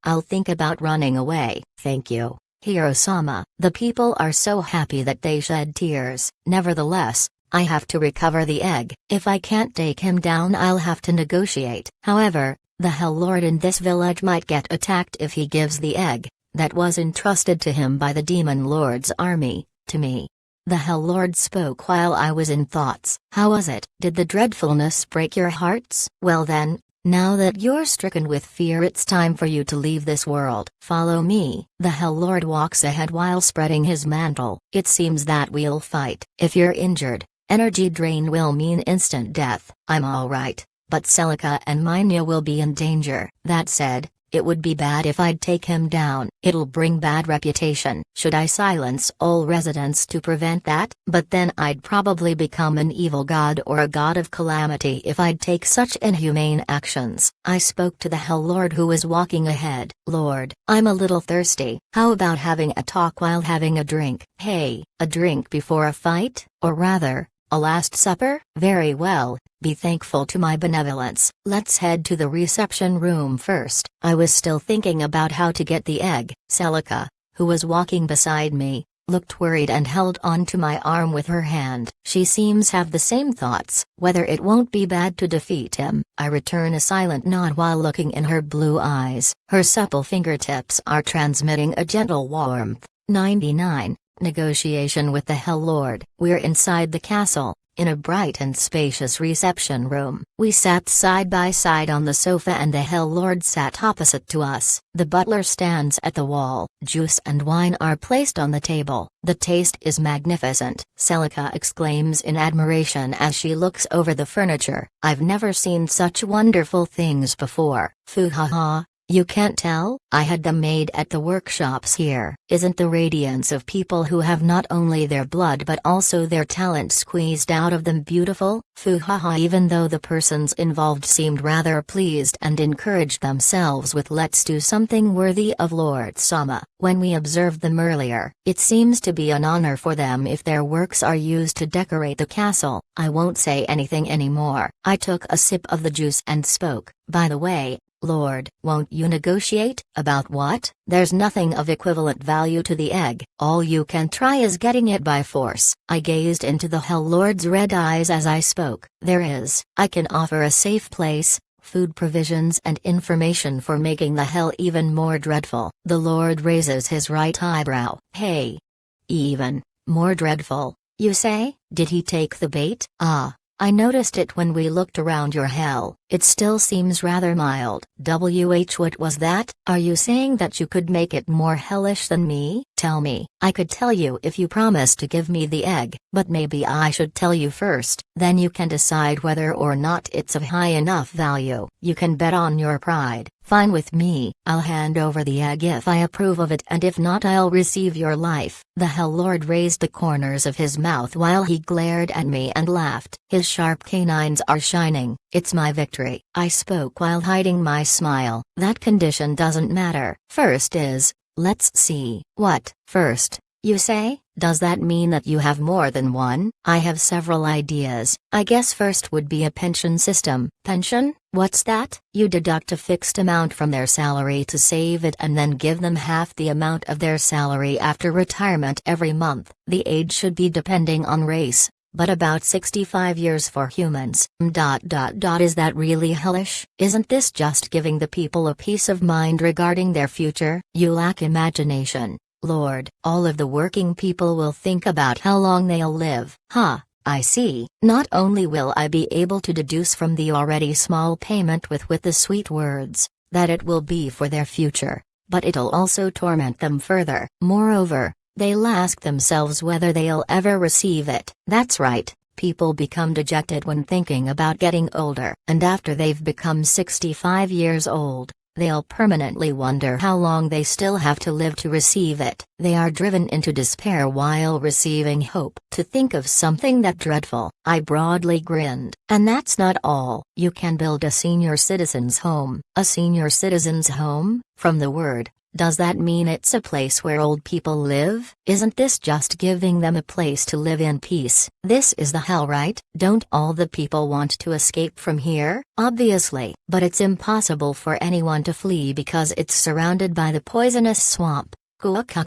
I'll think about running away. Thank you, Hero Sama. The people are so happy that they shed tears. Nevertheless, I have to recover the egg. If I can't take him down, I'll have to negotiate. However, the Hell Lord in this village might get attacked if he gives the egg that was entrusted to him by the Demon Lord's army, to me. The Hell Lord spoke while I was in thoughts. How was it? Did the dreadfulness break your hearts? Well then, now that you're stricken with fear, it's time for you to leave this world. Follow me. The Hell Lord walks ahead while spreading his mantle. It seems that we'll fight. If you're injured, energy drain will mean instant death. I'm alright, but Celica and Minya will be in danger. That said, it would be bad if I'd take him down. It'll bring bad reputation. Should I silence all residents to prevent that? But then I'd probably become an evil god or a god of calamity if I'd take such inhumane actions. I spoke to the Hell Lord who was walking ahead. Lord, I'm a little thirsty. How about having a talk while having a drink? Hey, a drink before a fight? Or rather, a last supper? Very well. Be thankful to my benevolence. Let's head to the reception room first. I was still thinking about how to get the egg. Celica, who was walking beside me, looked worried and held on to my arm with her hand. She seems have the same thoughts, whether it won't be bad to defeat him. I return a silent nod while looking in her blue eyes. Her supple fingertips are transmitting a gentle warmth. 99. Negotiation with the Hell Lord. We're inside the castle, in a bright and spacious reception room. We sat side by side on the sofa and the Hell Lord sat opposite to us. The butler stands at the wall. Juice and wine are placed on the table. The taste is magnificent. Celica exclaims in admiration as she looks over the furniture. I've never seen such wonderful things before. Foo-ha-ha. You can't tell? I had them made at the workshops here. Isn't the radiance of people who have not only their blood but also their talent squeezed out of them beautiful? Foo-ha-ha. Even though the persons involved seemed rather pleased and encouraged themselves with let's do something worthy of Lord Sama. When we observed them earlier, it seems to be an honor for them if their works are used to decorate the castle. I won't say anything anymore. I took a sip of the juice and spoke. By the way, Lord, won't you negotiate? About what? There's nothing of equivalent value to the egg. All you can try is getting it by force. I gazed into the Hell Lord's red eyes as I spoke. There is. I can offer a safe place, food provisions and information for making the hell even more dreadful. The Lord raises his right eyebrow. Hey. Even more dreadful, you say? Did he take the bait? Ah. I noticed it when we looked around your hell. It still seems rather mild. What was that? Are you saying that you could make it more hellish than me? Tell me. I could tell you if you promise to give me the egg, but maybe I should tell you first, then you can decide whether or not it's of high enough value. You can bet on your pride. Fine with me. I'll hand over the egg if I approve of it, and if not, I'll receive your life. The Hell Lord raised the corners of his mouth while he glared at me and laughed. His sharp canines are shining. It's my victory. I spoke while hiding my smile. That condition doesn't matter. First is, let's see. What? First, you say? Does that mean that you have more than one? I have several ideas. I guess first would be a pension system. Pension? What's that? You deduct a fixed amount from their salary to save it and then give them half the amount of their salary after retirement every month. The age should be depending on race, but about 65 years for humans. Is that really hellish? Isn't this just giving the people a peace of mind regarding their future? You lack imagination, Lord. All of the working people will think about how long they'll live. I see. Not only will I be able to deduce from the already small payment with the sweet words, that it will be for their future, but it'll also torment them further. Moreover, they'll ask themselves whether they'll ever receive it. That's right. People become dejected when thinking about getting older. And after they've become 65 years old, they'll permanently wonder how long they still have to live to receive it. They are driven into despair while receiving hope. To think of something that dreadful. I broadly grinned. And that's not all. You can build a senior citizen's home. A senior citizen's home? From the word, does that mean it's a place where old people live? Isn't this just giving them a place to live in peace? This is the hell, right? Don't all the people want to escape from here? Obviously. But it's impossible for anyone to flee because it's surrounded by the poisonous swamp.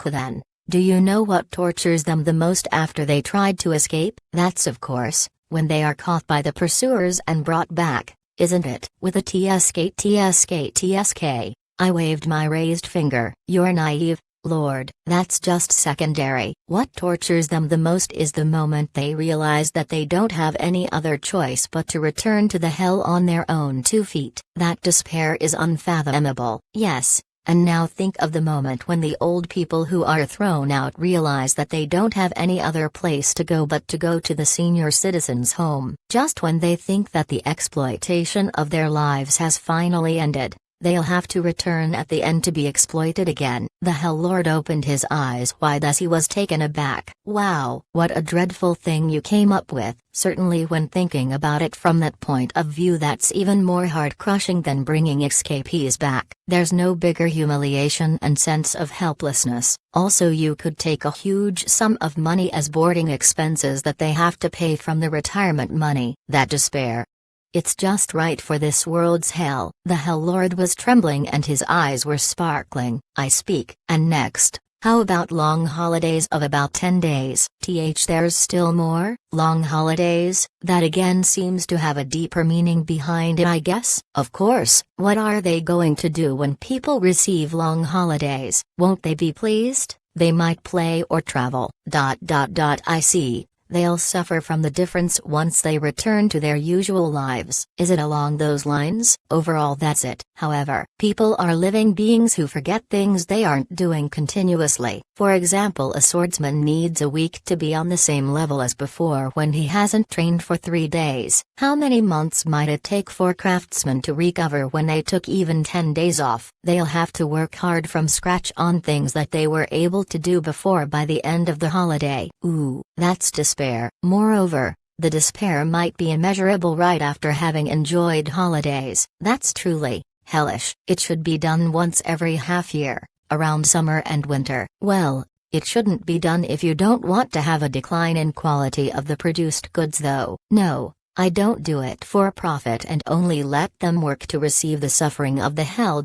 Then, do you know what tortures them the most after they tried to escape? That's of course, when they are caught by the pursuers and brought back, isn't it? With a TSK. I waved my raised finger. You're naive, Lord. That's just secondary. What tortures them the most is the moment they realize that they don't have any other choice but to return to the hell on their own 2 feet. That despair is unfathomable. Yes. And now think of the moment when the old people who are thrown out realize that they don't have any other place to go but to go to the senior citizen's home. Just when they think that the exploitation of their lives has finally ended, they'll have to return at the end to be exploited again. The Hell Lord opened his eyes wide as he was taken aback. Wow, what a dreadful thing you came up with. Certainly when thinking about it from that point of view, that's even more heart-crushing than bringing escapees back. There's no bigger humiliation and sense of helplessness. Also, you could take a huge sum of money as boarding expenses that they have to pay from the retirement money. That despair. It's just right for this world's hell. The Hell Lord was trembling and his eyes were sparkling. I speak. And next, how about long holidays of about 10 days? There's still more? Long holidays? That again seems to have a deeper meaning behind it, I guess. Of course. What are they going to do when people receive long holidays? Won't they be pleased? They might play or travel. I see. They'll suffer from the difference once they return to their usual lives. Is it along those lines? Overall, that's it. However, people are living beings who forget things they aren't doing continuously. For example, a swordsman needs a week to be on the same level as before when he hasn't trained for 3 days. How many months might it take for craftsmen to recover when they took even 10 days off? They'll have to work hard from scratch on things that they were able to do before by the end of the holiday. Ooh, that's despair. Moreover, the despair might be immeasurable right after having enjoyed holidays. That's truly hellish. It should be done once every half year, around summer and winter. Well, it shouldn't be done if you don't want to have a decline in quality of the produced goods though. No, I don't do it for profit and only let them work to receive the suffering of the hell.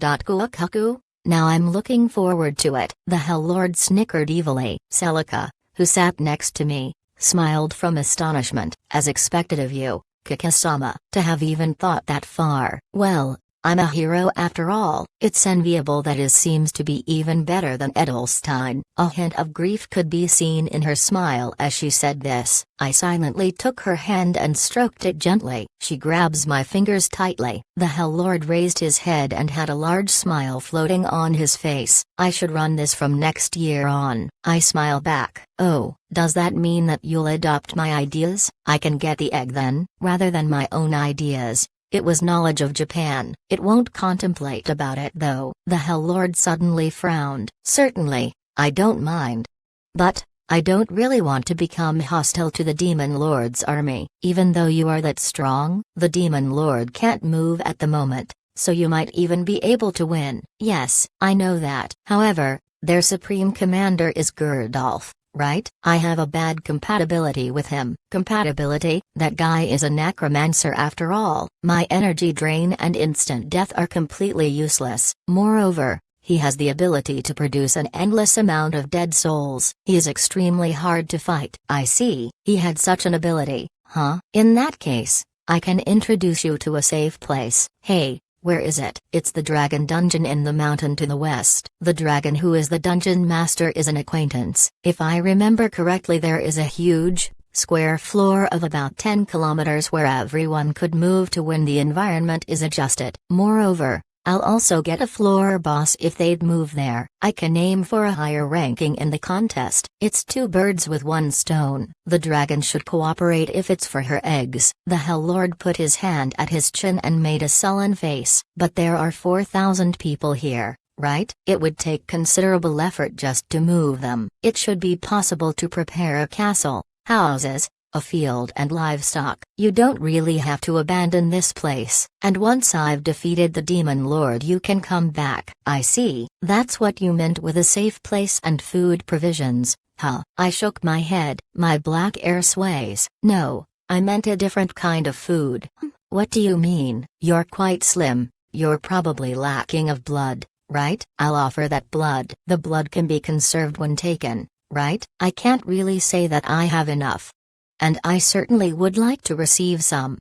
Now I'm looking forward to it. The Hell Lord snickered evilly. Celica, who sat next to me, smiled from astonishment. As expected of you, Kikisama, to have even thought that far. Well, I'm a hero after all. It's enviable that it seems to be even better than Edelstein. A hint of grief could be seen in her smile as she said this. I silently took her hand and stroked it gently. She grabs my fingers tightly. The Hell Lord raised his head and had a large smile floating on his face. I should run this from next year on. I smile back. Oh, does that mean that you'll adopt my ideas? I can get the egg then, rather than my own ideas. It was knowledge of Japan. It won't contemplate about it though. The Hell Lord suddenly frowned. Certainly, I don't mind. But, I don't really want to become hostile to the Demon Lord's army. Even though you are that strong, the Demon Lord can't move at the moment, so you might even be able to win. Yes, I know that. However, their supreme commander is Gerdolf. Right? I have a bad compatibility with him. Compatibility? That guy is a necromancer after all. My energy drain and instant death are completely useless. Moreover, he has the ability to produce an endless amount of dead souls. He is extremely hard to fight. I see. He had such an ability, huh? In that case, I can introduce you to a safe place. Hey. Where is it? It's the Dragon Dungeon in the mountain to the west. The dragon who is the dungeon master is an acquaintance. If I remember correctly, there is a huge, square floor of about 10 kilometers where everyone could move to when the environment is adjusted. Moreover, I'll also get a floor boss if they'd move there. I can aim for a higher ranking in the contest. It's two birds with one stone. The dragon should cooperate if it's for her eggs. The Hell Lord put his hand at his chin and made a sullen face. But there are 4,000 people here, right? It would take considerable effort just to move them. It should be possible to prepare a castle, houses, a field and livestock. You don't really have to abandon this place, and once I've defeated the Demon Lord you can come back. I see. That's what you meant with a safe place and food provisions, huh? I shook my head. My black air sways. No, I meant a different kind of food. What do you mean? You're quite slim, you're probably lacking of blood, right? I'll offer that blood. The blood can be conserved when taken, right? I can't really say that I have enough. And I certainly would like to receive some.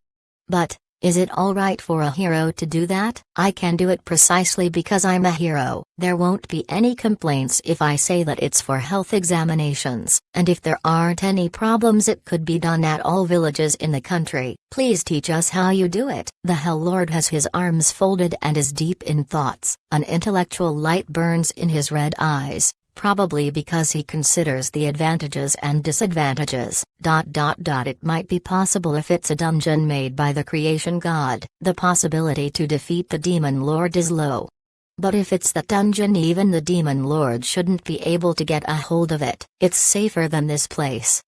But, is it alright for a hero to do that? I can do it precisely because I'm a hero. There won't be any complaints if I say that it's for health examinations, and if there aren't any problems it could be done at all villages in the country. Please teach us how you do it. The Hell Lord has his arms folded and is deep in thoughts. An intellectual light burns in his red eyes. Probably because he considers the advantages and disadvantages. It might be possible if it's a dungeon made by the creation god. The possibility to defeat the Demon Lord is low. But if it's that dungeon, even the Demon Lord shouldn't be able to get a hold of it. It's safer than this place.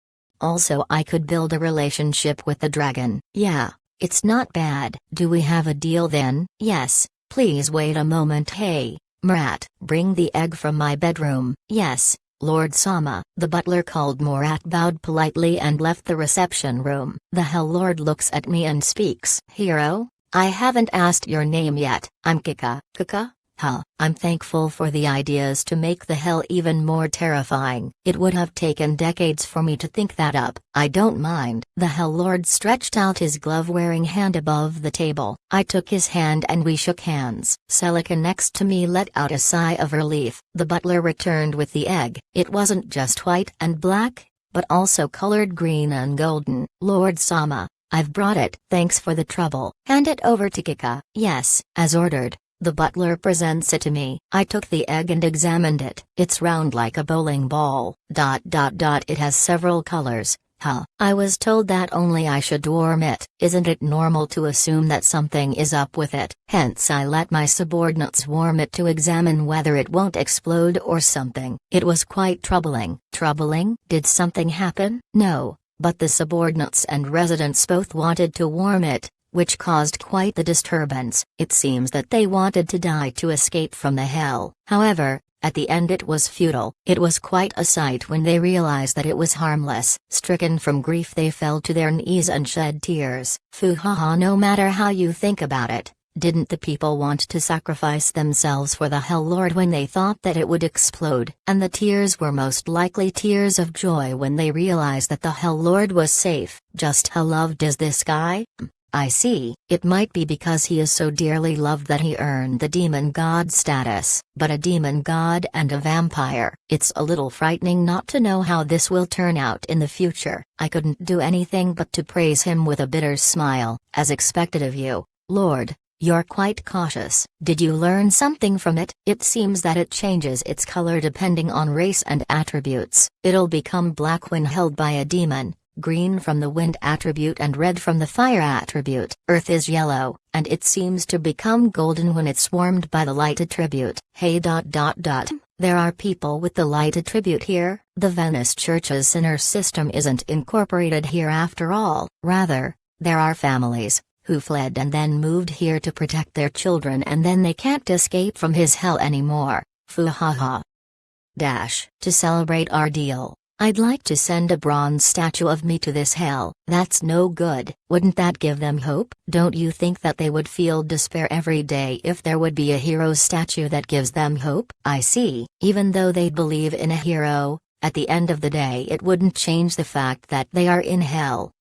Also, I could build a relationship with the dragon. Yeah, it's not bad. Do we have a deal then? Yes, please wait a moment. Hey, Murat, bring the egg from my bedroom. Yes, Lord Sama. The butler called. Murat bowed politely and left the reception room. The Hell Lord looks at me and speaks. Hero, I haven't asked your name yet. I'm Kika. Kika? Huh. I'm thankful for the ideas to make the hell even more terrifying. It would have taken decades for me to think that up. I don't mind. The Hell Lord stretched out his glove-wearing hand above the table. I took his hand and we shook hands. Celica next to me let out a sigh of relief. The butler returned with the egg. It wasn't just white and black, but also colored green and golden. Lord Sama, I've brought it. Thanks for the trouble. Hand it over to Kika. Yes, as ordered. The butler presents it to me. I took the egg and examined it. It's round like a bowling ball. It has several colors. Huh. I was told that only I should warm it. Isn't it normal to assume that something is up with it? Hence I let my subordinates warm it to examine whether it won't explode or something. It was quite troubling. Troubling? Did something happen? No, but the subordinates and residents both wanted to warm it, which caused quite the disturbance. It seems that they wanted to die to escape from the hell. However, at the end it was futile. It was quite a sight when they realized that it was harmless. Stricken from grief they fell to their knees and shed tears. Fuhaha. No matter how you think about it, didn't the people want to sacrifice themselves for the Hell Lord when they thought that it would explode? And the tears were most likely tears of joy when they realized that the Hell Lord was safe. Just how loved is this guy? I see. It might be because he is so dearly loved that he earned the demon god status. But a demon god and a vampire, it's a little frightening not to know how this will turn out in the future. I couldn't do anything but to praise him with a bitter smile, as expected of you, Lord. You're quite cautious. Did you learn something from it? It seems that it changes its color depending on race and attributes. It'll become black when held by a demon, green from the wind attribute and red from the fire attribute. Earth is yellow, and it seems to become golden when it's warmed by the light attribute. Hey. There are people with the light attribute here. The Venice Church's sinner system isn't incorporated here after all. Rather, there are families who fled and then moved here to protect their children, and then they can't escape from his hell anymore. Foo-ha-ha. To celebrate our deal, I'd like to send a bronze statue of me to this hell. That's no good. Wouldn't that give them hope? Don't you think that they would feel despair every day if there would be a hero statue that gives them hope? I see. Even though they believe in a hero, at the end of the day it wouldn't change the fact that they are in hell.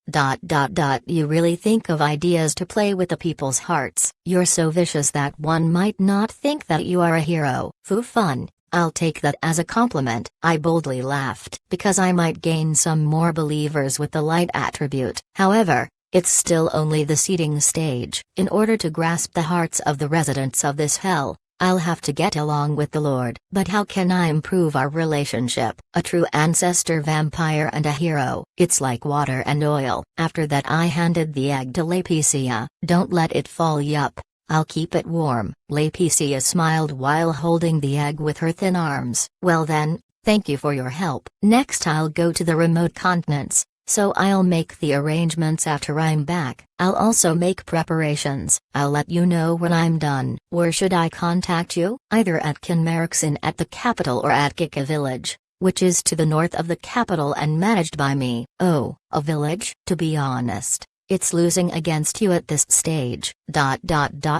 You really think of ideas to play with the people's hearts. You're so vicious that one might not think that you are a hero. Foo fun. I'll take that as a compliment. I boldly laughed, because I might gain some more believers with the light attribute. However, it's still only the seeding stage. In order to grasp the hearts of the residents of this hell, I'll have to get along with the Lord. But how can I improve our relationship? A true ancestor vampire and a hero. It's like water and oil. After that I handed the egg to Laeticia. Don't let it fall. Yup. I'll keep it warm. Laeticia smiled while holding the egg with her thin arms. Well then, thank you for your help. Next I'll go to the remote continents, so I'll make the arrangements after I'm back. I'll also make preparations. I'll let you know when I'm done. Where should I contact you? Either at Kinmerix Inn at the capital or at Kika Village, which is to the north of the capital and managed by me. Oh, a village? To be honest, it's losing against you at this stage.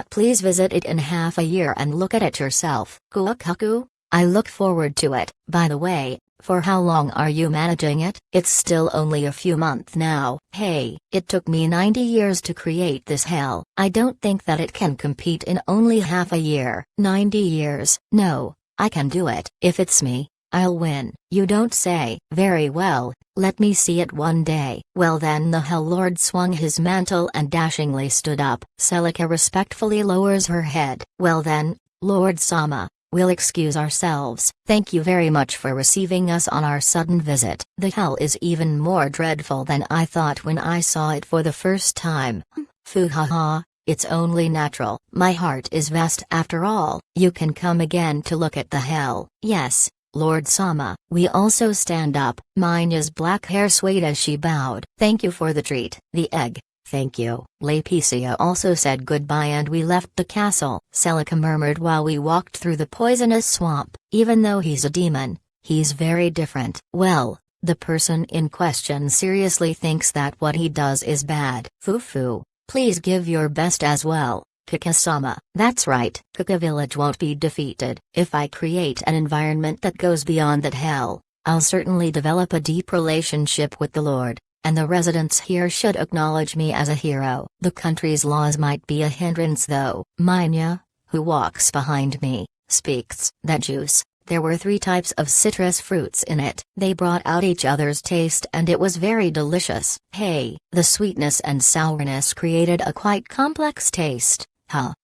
Please visit it in half a year and look at it yourself. Kuakaku? I look forward to it. By the way, for how long are you managing it? It's still only a few months now. Hey, it took me 90 years to create this hell. I don't think that it can compete in only half a year. 90 years? No, I can do it. If it's me, I'll win. You don't say. Very well, let me see it one day. Well then, the Hell Lord swung his mantle and dashingly stood up. Celica respectfully lowers her head. Well then, Lord Sama, we'll excuse ourselves. Thank you very much for receiving us on our sudden visit. The hell is even more dreadful than I thought when I saw it for the first time. Foo-ha-ha. It's only natural. My heart is vast after all. You can come again to look at the hell. Yes, Lord Sama. We also stand up. Minya's black hair swayed as she bowed. Thank you for the treat. The egg. Thank you. Laeticia also said goodbye and we left the castle. Celica murmured while we walked through the poisonous swamp. Even though he's a demon, he's very different. Well, the person in question seriously thinks that what he does is bad. Foo-foo. Please give your best as well, Kika-sama. That's right. Kika Village won't be defeated. If I create an environment that goes beyond that hell, I'll certainly develop a deep relationship with the Lord, and the residents here should acknowledge me as a hero. The country's laws might be a hindrance though. Minya, who walks behind me, speaks. That juice. There were 3 types of citrus fruits in it. They brought out each other's taste and it was very delicious. Hey, the sweetness and sourness created a quite complex taste.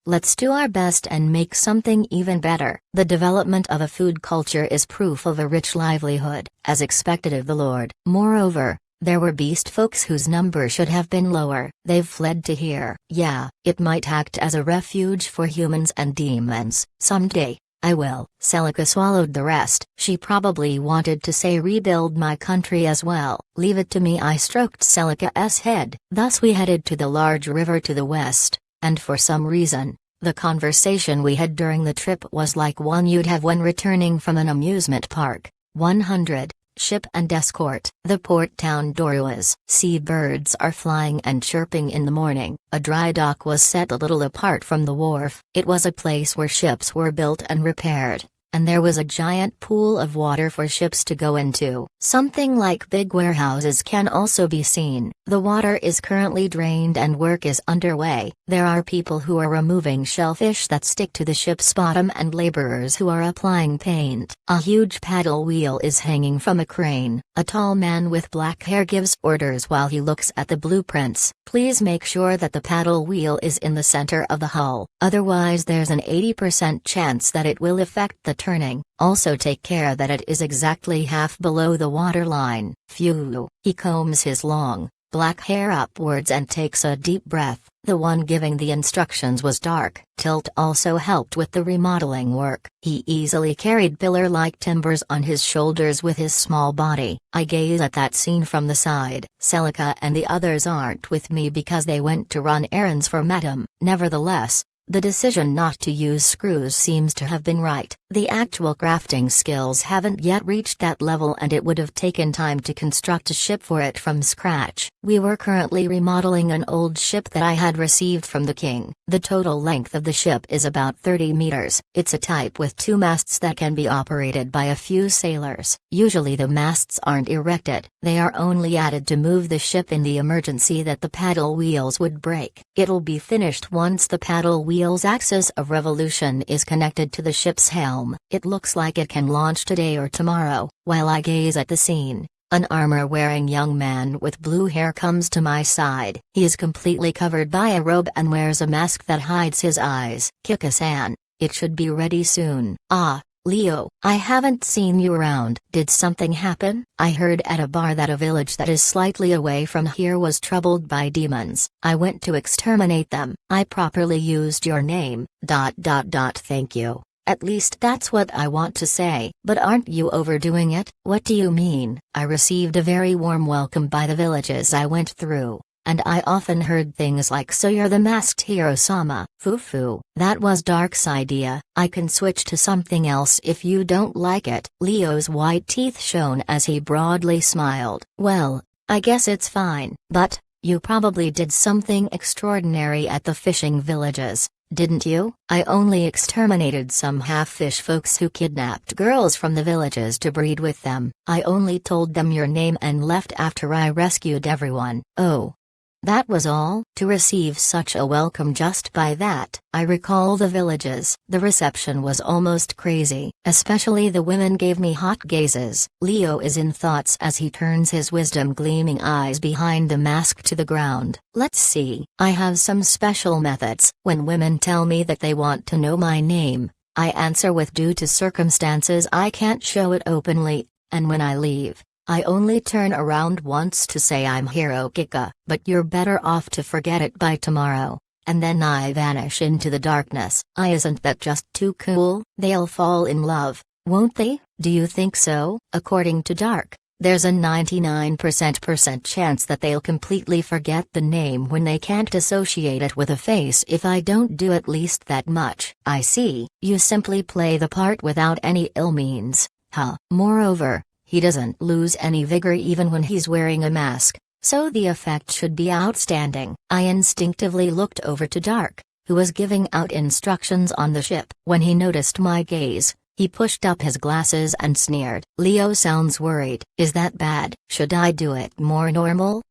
Let's do our best and make something even better. The development of a food culture is proof of a rich livelihood, as expected of the Lord. Moreover, there were beast folks whose number should have been lower. They've fled to here. Yeah, it might act as a refuge for humans and demons. Someday, I will. Celica swallowed the rest. She probably wanted to say rebuild my country as well. Leave it to me. I stroked Celica's head. Thus we headed to the large river to the west, and for some reason, the conversation we had during the trip was like one you'd have when returning from an amusement park. 100. Ship and escort. The port town Doruas. Seabirds are flying and chirping in the morning. A dry dock was set a little apart from the wharf. It was a place where ships were built and repaired, and there was a giant pool of water for ships to go into. Something like big warehouses can also be seen. The water is currently drained and work is underway. There are people who are removing shellfish that stick to the ship's bottom and laborers who are applying paint. A huge paddle wheel is hanging from a crane. A tall man with black hair gives orders while he looks at the blueprints. Please make sure that the paddle wheel is in the center of the hull, otherwise there's an 80% chance that it will affect the turning. Also take care that it is exactly half below the waterline. Phew. He combs his long, black hair upwards and takes a deep breath. The one giving the instructions was Dark. Tilt also helped with the remodeling work. He easily carried pillar-like timbers on his shoulders with his small body. I gaze at that scene from the side. Celica and the others aren't with me because they went to run errands for Madam. Nevertheless, the decision not to use screws seems to have been right. The actual crafting skills haven't yet reached that level and it would have taken time to construct a ship for it from scratch. We were currently remodeling an old ship that I had received from the king. The total length of the ship is about 30 meters. It's a type with 2 masts that can be operated by a few sailors. Usually the masts aren't erected, they are only added to move the ship in the emergency that the paddle wheels would break. It'll be finished once the paddle wheel's axis of revolution is connected to the ship's helm. It looks like it can launch today or tomorrow. While I gaze at the scene, an armor-wearing young man with blue hair comes to my side. He is completely covered by a robe and wears a mask that hides his eyes. Kika-san, it should be ready soon. Ah, Leo, I haven't seen you around. Did something happen? I heard at a bar that a village that is slightly away from here was troubled by demons. I went to exterminate them. I properly used your name, ... Thank you. At least that's what I want to say. But aren't you overdoing it? What do you mean? I received a very warm welcome by the villages I went through, and I often heard things like, so you're the masked hero-sama. Foo-foo. That was Dark's idea. I can switch to something else if you don't like it. Leo's white teeth shone as he broadly smiled. Well, I guess it's fine. But, you probably did something extraordinary at the fishing villages, didn't you? I only exterminated some half-fish folks who kidnapped girls from the villages to breed with them. I only told them your name and left after I rescued everyone. Oh. That was all? To receive such a welcome just by that. I recall the villages. The reception was almost crazy. Especially the women gave me hot gazes. Leo is in thoughts as he turns his wisdom-gleaming eyes behind the mask to the ground. Let's see. I have some special methods. When women tell me that they want to know my name, I answer with due to circumstances I can't show it openly, and when I leave, I only turn around once to say I'm Hiro Kika, but you're better off to forget it by tomorrow, and then I vanish into the darkness. Isn't that just too cool? They'll fall in love, won't they? Do you think so? According to Dark, there's a 99% chance that they'll completely forget the name when they can't associate it with a face if I don't do at least that much. I see. You simply play the part without any ill means, huh? Moreover, he doesn't lose any vigor even when he's wearing a mask, so the effect should be outstanding. I instinctively looked over to Dark, who was giving out instructions on the ship. When he noticed my gaze, he pushed up his glasses and sneered. Leo sounds worried. Is that bad? Should I do it more normal? ...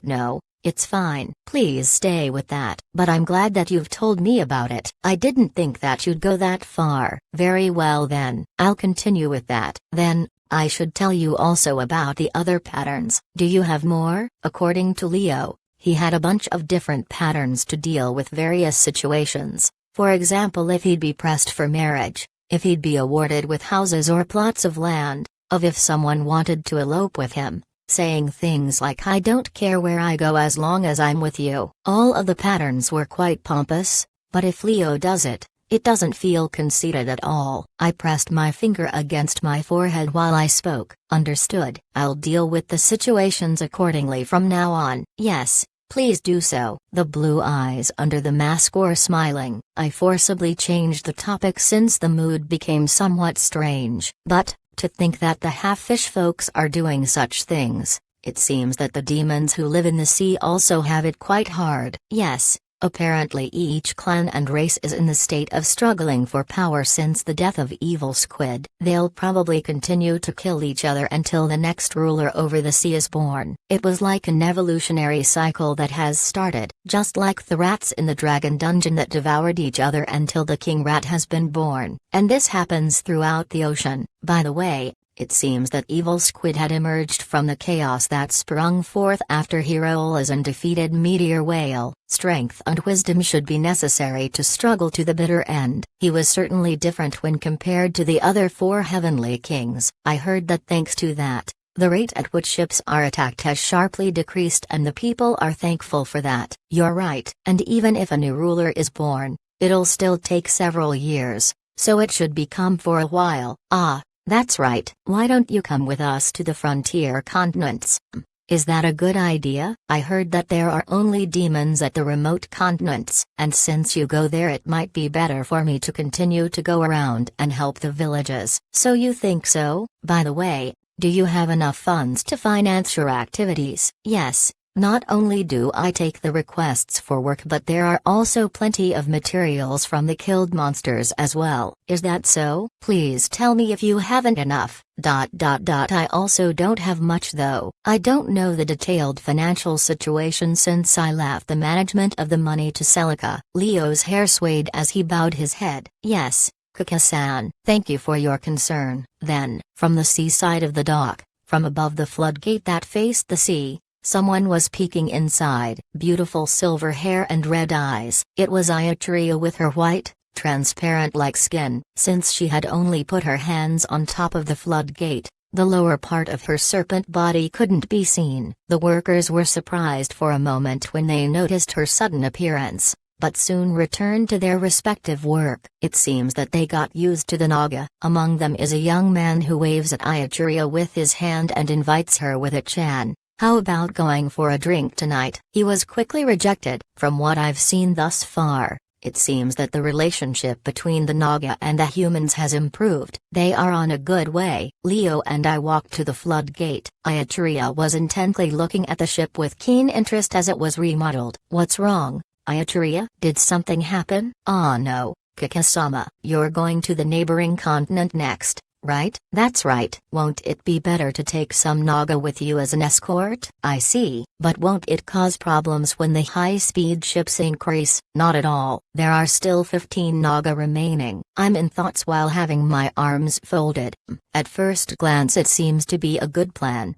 No, it's fine. Please stay with that. But I'm glad that you've told me about it. I didn't think that you'd go that far. Very well then, I'll continue with that. Then, I should tell you also about the other patterns. Do you have more? According to Leo, he had a bunch of different patterns to deal with various situations. For example, if he'd be pressed for marriage, if he'd be awarded with houses or plots of land, of if someone wanted to elope with him, saying things like I don't care where I go as long as I'm with you. All of the patterns were quite pompous, but if Leo does it, it doesn't feel conceited at all. I pressed my finger against my forehead while I spoke. Understood. I'll deal with the situations accordingly from now on. Yes, please do so. The blue eyes under the mask were smiling. I forcibly changed the topic since the mood became somewhat strange. But, to think that the half-fish folks are doing such things, it seems that the demons who live in the sea also have it quite hard. Yes. Apparently each clan and race is in the state of struggling for power since the death of Evil Squid. They'll probably continue to kill each other until the next ruler over the sea is born. It was like an evolutionary cycle that has started, just like the rats in the dragon dungeon that devoured each other until the king rat has been born. And this happens throughout the ocean. By the way, it seems that Evil Squid had emerged from the chaos that sprung forth after Heroism defeated Meteor Whale. Strength and wisdom should be necessary to struggle to the bitter end. He was certainly different when compared to the other 4 heavenly kings. I heard that thanks to that, the rate at which ships are attacked has sharply decreased and the people are thankful for that. You're right. And even if a new ruler is born, it'll still take several years, so it should be come for a while. Ah. That's right. Why don't you come with us to the frontier continents? Is that a good idea? I heard that there are only demons at the remote continents, and since you go there it might be better for me to continue to go around and help the villages. So you think so? By the way, do you have enough funds to finance your activities? Yes. Not only do I take the requests for work but there are also plenty of materials from the killed monsters as well. Is that so? Please tell me if you haven't enough. I also don't have much though. I don't know the detailed financial situation since I left the management of the money to Celica. Leo's hair swayed as he bowed his head. Yes, Kaka-san, thank you for your concern. Then, from the seaside of the dock, from above the floodgate that faced the sea, someone was peeking inside. Beautiful silver hair and red eyes. It was Ayatria with her white, transparent-like skin. Since she had only put her hands on top of the floodgate, the lower part of her serpent body couldn't be seen. The workers were surprised for a moment when they noticed her sudden appearance, but soon returned to their respective work. It seems that they got used to the Naga. Among them is a young man who waves at Ayatria with his hand and invites her with a chan. How about going for a drink tonight? He was quickly rejected. From what I've seen thus far, it seems that the relationship between the Naga and the humans has improved. They are on a good way. Leo and I walked to the floodgate. Ayatria was intently looking at the ship with keen interest as it was remodeled. What's wrong, Ayatria? Did something happen? Ah no, Kaka-sama. You're going to the neighboring continent next, right? That's right. Won't it be better to take some Naga with you as an escort? I see. But won't it cause problems when the high-speed ships increase? Not at all. There are still 15 Naga remaining. I'm in thoughts while having my arms folded. At first glance it seems to be a good plan.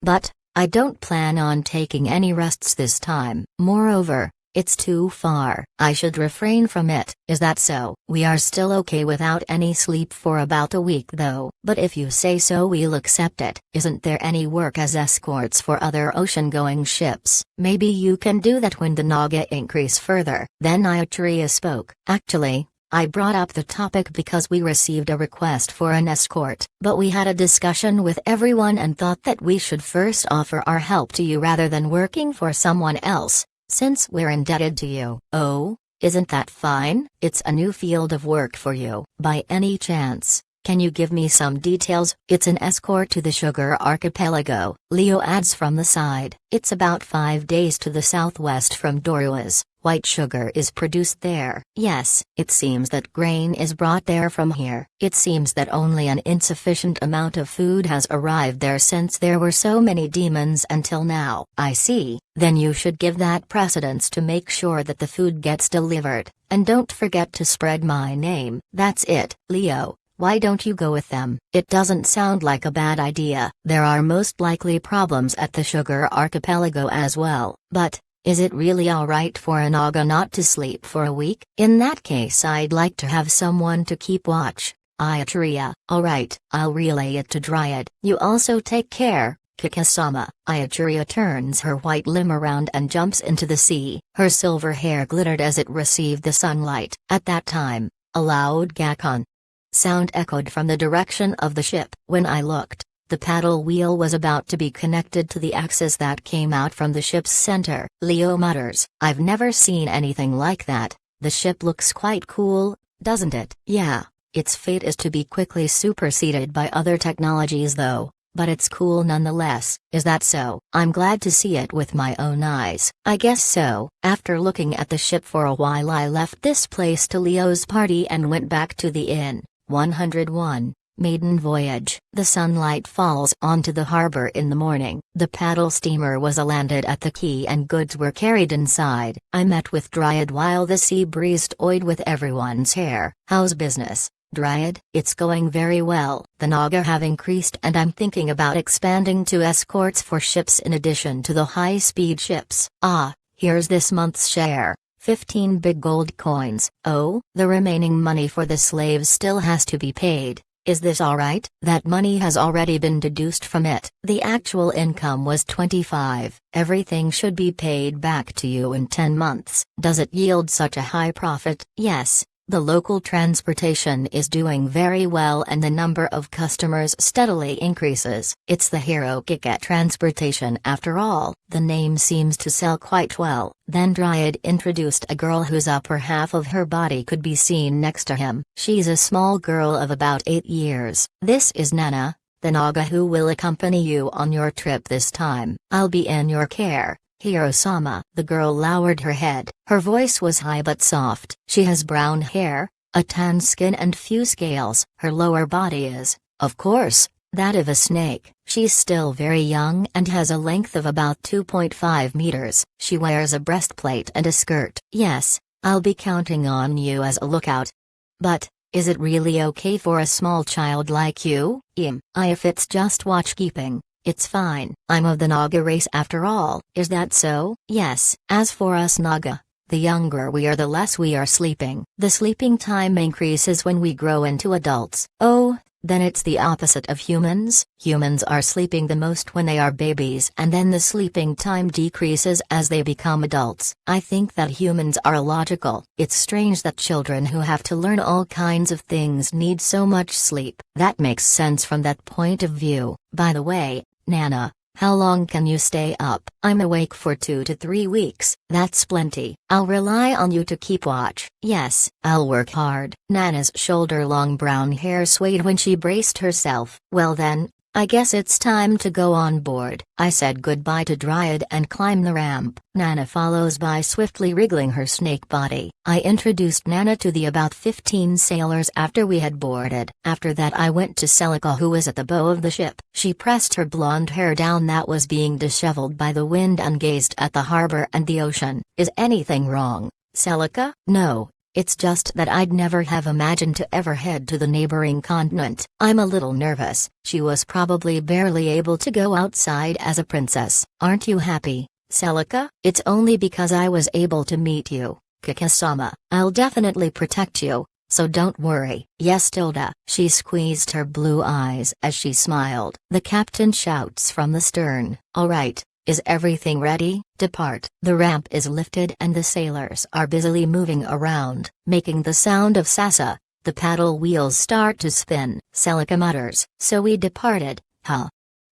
But, I don't plan on taking any rests this time. Moreover, it's too far. I should refrain from it. Is that so? We are still okay without any sleep for about a week though. But if you say so we'll accept it. Isn't there any work as escorts for other ocean-going ships? Maybe you can do that when the Naga increase further. Then Ayatria spoke. Actually, I brought up the topic because we received a request for an escort. But we had a discussion with everyone and thought that we should first offer our help to you rather than working for someone else, since we're indebted to you. Oh, isn't that fine? It's a new field of work for you. By any chance, can you give me some details? It's an escort to the Sugar Archipelago, Leo adds from the side. It's about 5 days to the southwest from Doruas. White sugar is produced there. Yes, it seems that grain is brought there from here. It seems that only an insufficient amount of food has arrived there since there were so many demons until now. I see. Then you should give that precedence to make sure that the food gets delivered. And don't forget to spread my name. That's it. Leo, why don't you go with them? It doesn't sound like a bad idea. There are most likely problems at the Sugar Archipelago as well. But, is it really alright for a Naga not to sleep for a week? In that case I'd like to have someone to keep watch. Ayatria. Alright, I'll relay it to Dryad. You also take care, Kaka-sama. Ayatria turns her white limb around and jumps into the sea. Her silver hair glittered as it received the sunlight. At that time, a loud Gakon sound echoed from the direction of the ship. When I looked, the paddle wheel was about to be connected to the axis that came out from the ship's center. Leo mutters, I've never seen anything like that. The ship looks quite cool, doesn't it? Yeah, its fate is to be quickly superseded by other technologies though. but it's cool nonetheless. Is that so? I'm glad to see it with my own eyes. I guess so. After looking at the ship for a while, I left this place to Leo's party and went back to the inn. 101. Maiden Voyage. The sunlight falls onto the harbor in the morning. The paddle steamer was landed at the quay and goods were carried inside. I met with Dryad while the sea breeze toyed with everyone's hair. How's business, Dryad? It's going very well. The Naga have increased and I'm thinking about expanding to escorts for ships in addition to the high-speed ships. Ah, here's this month's share. 15 big gold coins. Oh, the remaining money for the slaves still has to be paid. Is this alright? That money has already been deduced from it. The actual income was 25. Everything should be paid back to you in 10 months. Does it yield such a high profit? Yes. The local transportation is doing very well and the number of customers steadily increases. It's the Hirokike transportation after all. The name seems to sell quite well. Then Dryad introduced a girl whose upper half of her body could be seen next to him. She's a small girl of about 8 years. This is Nana, the Naga who will accompany you on your trip this time. I'll be in your care, Hiro-sama. The girl lowered her head. Her voice was high but soft. She has brown hair, a tan skin and few scales. Her lower body is, of course, that of a snake. She's still very young and has a length of about 2.5 meters. She wears a breastplate and a skirt. Yes, I'll be counting on you as a lookout. But, is it really okay for a small child like you? If it's just watchkeeping, it's fine. I'm of the Naga race after all. Is that so? Yes. As for us Naga, the younger we are the less we are sleeping. The sleeping time increases when we grow into adults. Oh, then it's the opposite of humans. Humans are sleeping the most when they are babies and then the sleeping time decreases as they become adults. I think that humans are illogical. It's strange that children who have to learn all kinds of things need so much sleep. That makes sense from that point of view. By the way, Nana, how long can you stay up? I'm awake for 2 to 3 weeks. That's plenty. I'll rely on you to keep watch. Yes, I'll work hard. Nana's shoulder-long brown hair swayed when she braced herself. Well then, I guess it's time to go on board. I said goodbye to Dryad and climbed the ramp. Nana follows by swiftly wriggling her snake body. I introduced Nana to the about 15 sailors after we had boarded. After that I went to Celica who was at the bow of the ship. She pressed her blonde hair down that was being disheveled by the wind and gazed at the harbor and the ocean. Is anything wrong, Celica? No. It's just that I'd never have imagined to ever head to the neighboring continent. I'm a little nervous. She was probably barely able to go outside as a princess. Aren't you happy, Celica? It's only because I was able to meet you, Kikisama. I'll definitely protect you, so don't worry. Yes, Tilda. She squeezed her blue eyes as she smiled. The captain shouts from the stern. All right. Is everything ready? Depart. The ramp is lifted and the sailors are busily moving around, making the sound of sasa. The paddle wheels start to spin. Celica mutters. So we departed, huh?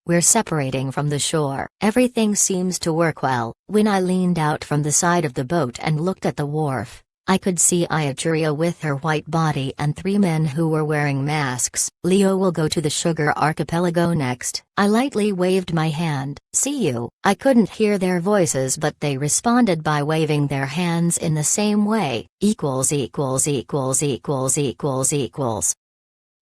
We're separating from the shore. Everything seems to work well. When I leaned out from the side of the boat and looked at the wharf, I could see Ayachuria with her white body and 3 men who were wearing masks. Leo will go to the Sugar Archipelago next. I lightly waved my hand. See you. I couldn't hear their voices but they responded by waving their hands in the same way.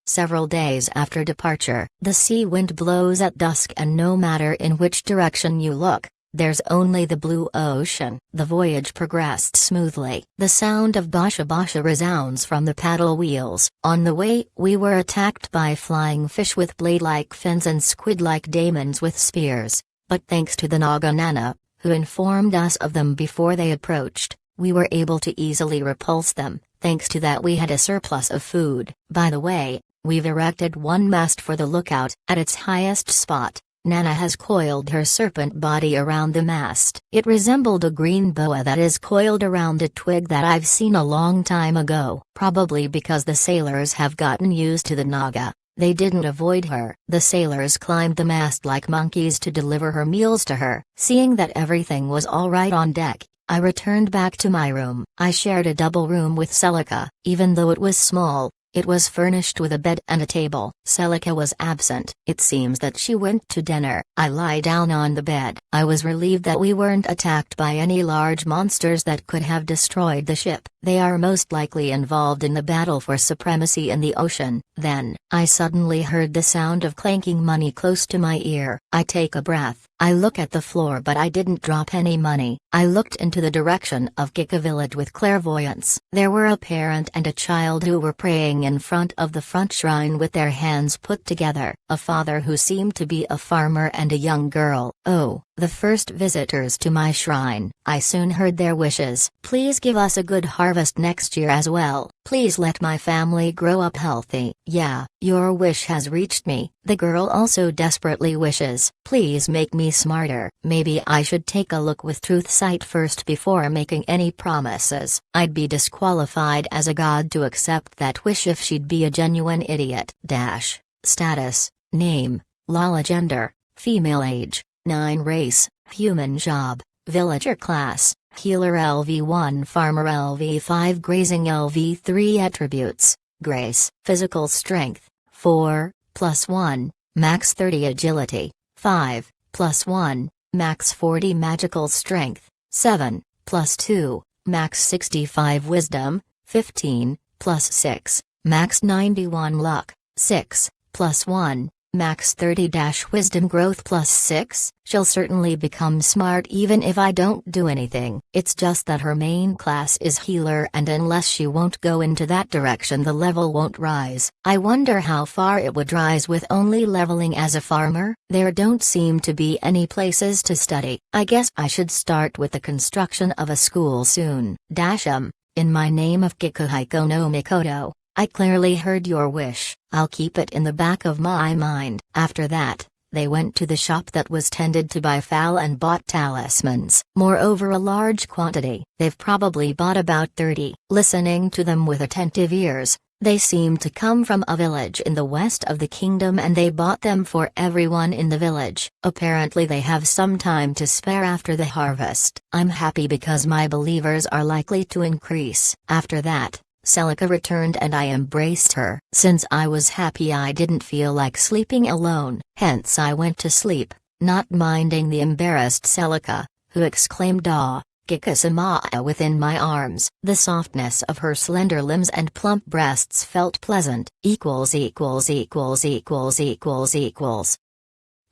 Several days after departure, the sea wind blows at dusk and no matter in which direction you look, there's only the blue ocean. The voyage progressed smoothly. The sound of basha basha resounds from the paddle wheels. On the way, we were attacked by flying fish with blade-like fins and squid-like daemons with spears. But thanks to the Naga Nana, who informed us of them before they approached, we were able to easily repulse them. Thanks to that we had a surplus of food. By the way, we've erected one mast for the lookout. At its highest spot, Nana has coiled her serpent body around the mast. It resembled a green boa that is coiled around a twig that I've seen a long time ago. Probably because the sailors have gotten used to the Naga, they didn't avoid her. The sailors climbed the mast like monkeys to deliver her meals to her. Seeing that everything was all right on deck, I returned back to my room. I shared a double room with Celica. Even though it was small, It was furnished with a bed and a table. Celica was absent. It seems that she went to dinner. I lie down on the bed. I was relieved that we weren't attacked by any large monsters that could have destroyed the ship. They are most likely involved in the battle for supremacy in the ocean. Then, I suddenly heard the sound of clanking money close to my ear. I take a breath. I look at the floor, but I didn't drop any money. I looked into the direction of Kika village with clairvoyance. There were a parent and a child who were praying in front of the front shrine with their hands put together. A father who seemed to be a farmer and a young girl. Oh, the first visitors to my shrine. I soon heard their wishes. Please give us a good harvest next year as well. Please let my family grow up healthy. Yeah, your wish has reached me. The girl also desperately wishes. Please make me smarter. Maybe I should take a look with truth sight first before making any promises. I'd be disqualified as a god to accept that wish if she'd be a genuine idiot. Status, name, Lala gender, female age, 9 race, human job, villager class, healer LV1 farmer LV5 grazing LV3 attributes, grace, physical strength, 4, +1, max 30 agility, 5, +1, max 40 magical strength, 7, +2, max 65 wisdom, 15, +6, max 91 luck, 6, +1, max 30-wisdom growth +6. She'll certainly become smart even if I don't do anything. It's just that her main class is healer, and unless she won't go into that direction the level won't rise. I wonder how far it would rise with only leveling as a farmer. There don't seem to be any places to study. I guess I should start with the construction of a school soon. In my name of Kikuhiko no Mikoto, I clearly heard your wish. I'll keep it in the back of my mind. After that, they went to the shop that was tended to by Fal and bought talismans. Moreover, a large quantity. They've probably bought about 30. Listening to them with attentive ears, they seemed to come from a village in the west of the kingdom, and they bought them for everyone in the village. Apparently they have some time to spare after the harvest. I'm happy because my believers are likely to increase. After that, Celica returned and I embraced her. Since I was happy I didn't feel like sleeping alone, hence I went to sleep, not minding the embarrassed Celica, who exclaimed "Ah, Kika-sama" within my arms. The softness of her slender limbs and plump breasts felt pleasant.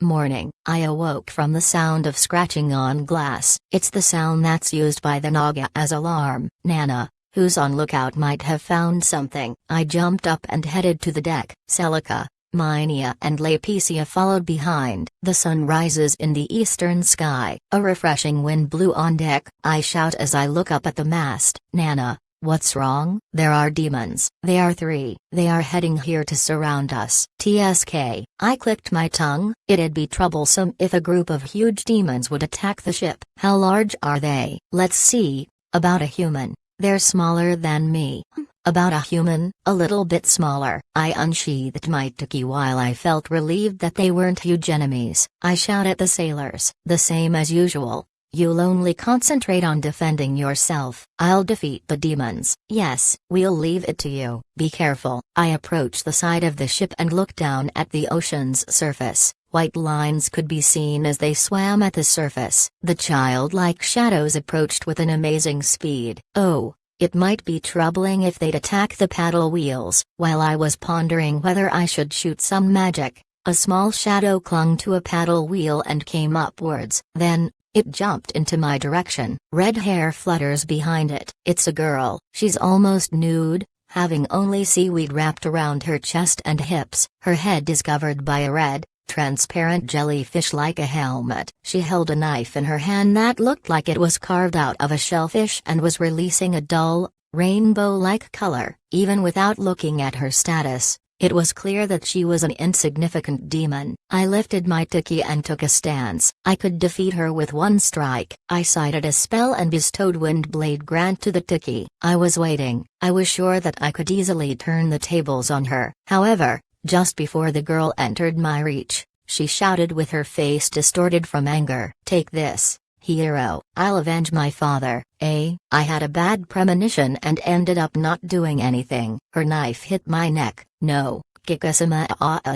Morning. I awoke from the sound of scratching on glass. It's the sound that's used by the Naga as alarm. Nana, who's on lookout, might have found something. I jumped up and headed to the deck. Celica, Minia and Lapicia followed behind. The sun rises in the eastern sky. A refreshing wind blew on deck. I shout as I look up at the mast. Nana, what's wrong? There are demons. They are 3. They are heading here to surround us. TSK. I clicked my tongue. It'd be troublesome if a group of huge demons would attack the ship. How large are they? Let's see. About a human. They're smaller than me. About a human, a little bit smaller. I unsheathed my tuki while I felt relieved that they weren't huge enemies. I shout at the sailors. The same as usual. You'll only concentrate on defending yourself. I'll defeat the demons. Yes, we'll leave it to you. Be careful. I approach the side of the ship and look down at the ocean's surface. White lines could be seen as they swam at the surface. The childlike shadows approached with an amazing speed. Oh, it might be troubling if they'd attack the paddle wheels. While I was pondering whether I should shoot some magic, a small shadow clung to a paddle wheel and came upwards. Then, it jumped into my direction. Red hair flutters behind it. It's a girl. She's almost nude, having only seaweed wrapped around her chest and hips. Her head is covered by a red, transparent jellyfish like a helmet. She held a knife in her hand that looked like it was carved out of a shellfish and was releasing a dull, rainbow-like color. Even without looking at her status, it was clear that she was an insignificant demon. I lifted my tuki and took a stance. I could defeat her with one strike. I cited a spell and bestowed Windblade Grant to the tuki. I was waiting. I was sure that I could easily turn the tables on her. However, just before the girl entered my reach, she shouted with her face distorted from anger. "Take this, Hero, I'll avenge my father, eh? I had a bad premonition and ended up not doing anything. Her knife hit my neck. No. Kikasama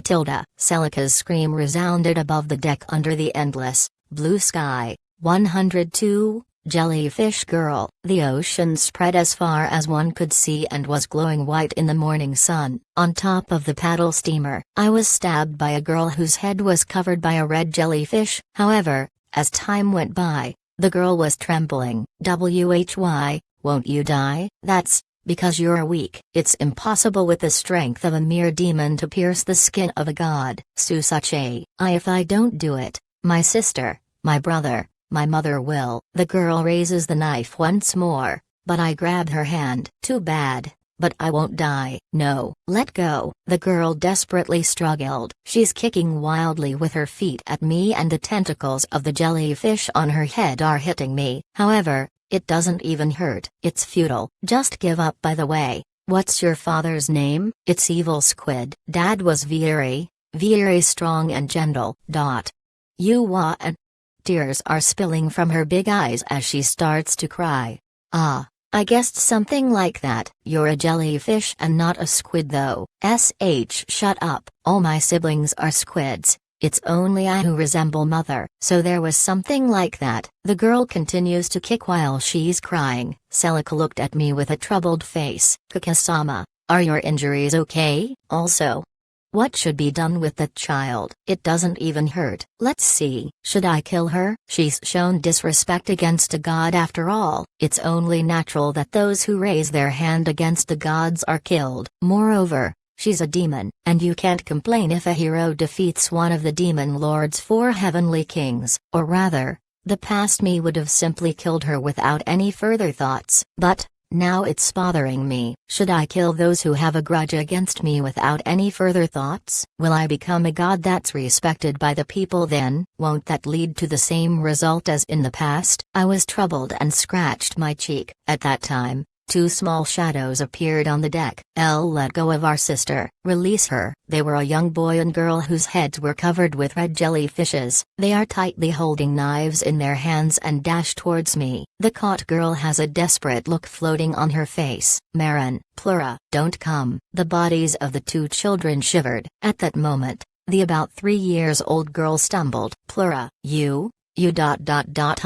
tilde. Celica's scream resounded above the deck under the endless, blue sky. 102. Jellyfish Girl. The ocean spread as far as one could see and was glowing white in the morning sun. On top of the paddle steamer, I was stabbed by a girl whose head was covered by a red jellyfish. However, as time went by, the girl was trembling. Why, won't you die? That's because you're weak. It's impossible with the strength of a mere demon to pierce the skin of a god. Susache. If I don't do it, my sister, my brother, my mother will. The girl raises the knife once more, but I grab her hand. Too bad, but I won't die. No, let go. The girl desperately struggled. She's kicking wildly with her feet at me and the tentacles of the jellyfish on her head are hitting me. However, it doesn't even hurt. It's futile. Just give up. By the way, what's your father's name? It's Evil Squid. Dad was very strong and gentle. You what? Tears are spilling from her big eyes as she starts to cry. I guessed something like that. You're a jellyfish and not a squid though. Shut up. All my siblings are squids. It's only I who resemble mother. So there was something like that. The girl continues to kick while she's crying. Celica looked at me with a troubled face. Kikasama, are your injuries okay? Also, what should be done with that child? It doesn't even hurt. Let's see. Should I kill her? She's shown disrespect against a god after all. It's only natural that those who raise their hand against the gods are killed. Moreover, she's a demon, and you can't complain if a hero defeats one of the demon lord's 4 heavenly kings. Or rather, the past me would have simply killed her without any further thoughts. But now it's bothering me. Should I kill those who have a grudge against me without any further thoughts? Will I become a god that's respected by the people then? Won't that lead to the same result as in the past? I was troubled and scratched my cheek. At that time, 2 small shadows appeared on the deck. Let go of our sister. Release her. They were a young boy and girl whose heads were covered with red jellyfishes. They are tightly holding knives in their hands and dash towards me. The caught girl has a desperate look floating on her face. Marin, Plura, don't come. The bodies of the 2 children shivered. At that moment, the about 3 years old girl stumbled. Plura, you. The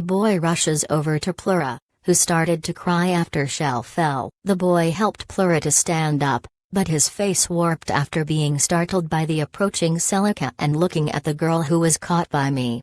boy rushes over to Plura, who started to cry after Shell fell. The boy helped Plura to stand up, but his face warped after being startled by the approaching Celica and looking at the girl who was caught by me.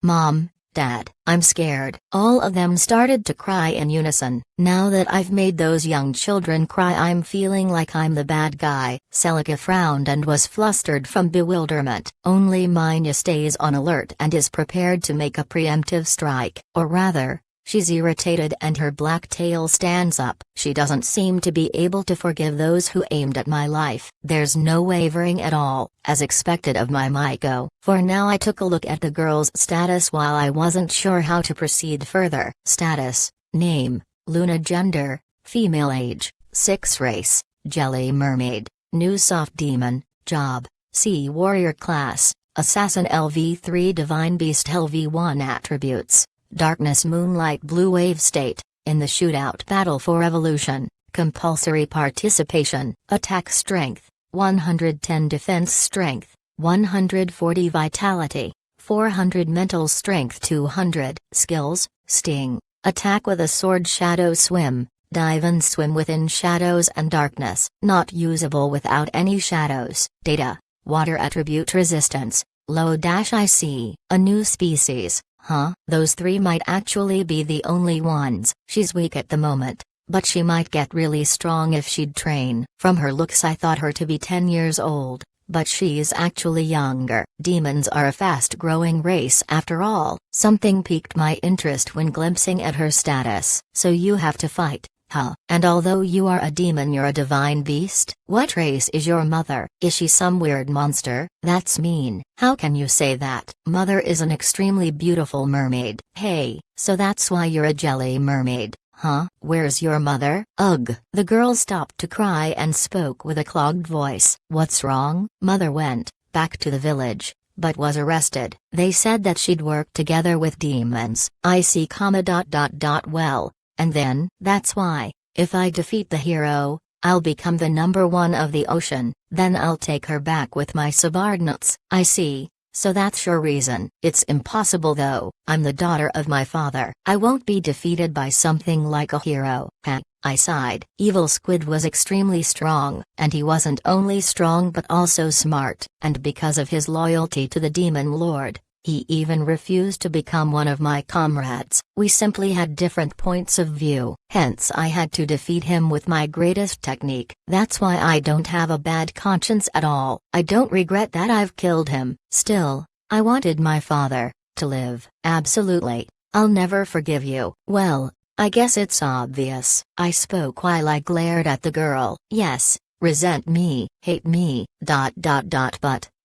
Mom, Dad, I'm scared. All of them started to cry in unison. Now that I've made those young children cry, I'm feeling like I'm the bad guy. Celica frowned and was flustered from bewilderment. Only Minya stays on alert and is prepared to make a preemptive strike. Or rather, she's irritated and her black tail stands up. She doesn't seem to be able to forgive those who aimed at my life. There's no wavering at all, as expected of my Maiko. For now I took a look at the girl's status while I wasn't sure how to proceed further. Status, name, Luna, gender, female, age, 6, race, jelly mermaid, new soft demon, job, sea warrior, class, assassin, LV3, divine beast, LV1, attributes. Darkness, moonlight, blue wave state. In the shootout battle for evolution, compulsory participation. Attack strength, 110, defense strength, 140, vitality, 400, mental strength, 200. Skills, sting, attack with a sword, shadow swim, dive and swim within shadows and darkness. Not usable without any shadows. Data, water, attribute, resistance, low-IC. A new species. Those 3 might actually be the only ones. She's weak at the moment, but she might get really strong if she'd train. From her looks I thought her to be 10 years old, but she's actually younger. Demons are a fast-growing race after all. Something piqued my interest when glimpsing at her status. So you have to fight, huh? And although you are a demon, you're a divine beast? What race is your mother? Is she some weird monster? That's mean. How can you say that? Mother is an extremely beautiful mermaid. Hey, so that's why you're a jelly mermaid, huh? Where's your mother? Ugh. The girl stopped to cry and spoke with a clogged voice. What's wrong? Mother went back to the village. but was arrested. They said that she'd work together with demons. I see, well, and then, that's why, if I defeat the hero, I'll become the #1 of the ocean, then I'll take her back with my subordinates. I see. So that's your reason. It's impossible though, I'm the daughter of my father. I won't be defeated by something like a hero. Heh, I sighed. Evil Squid was extremely strong, and he wasn't only strong but also smart, and because of his loyalty to the Demon Lord, he even refused to become one of my comrades. We simply had different points of view. Hence I had to defeat him with my greatest technique. That's why I don't have a bad conscience at all. I don't regret that I've killed him. Still, I wanted my father to live. Absolutely. I'll never forgive you. Well, I guess it's obvious. I spoke while I glared at the girl. Yes, resent me, hate me, but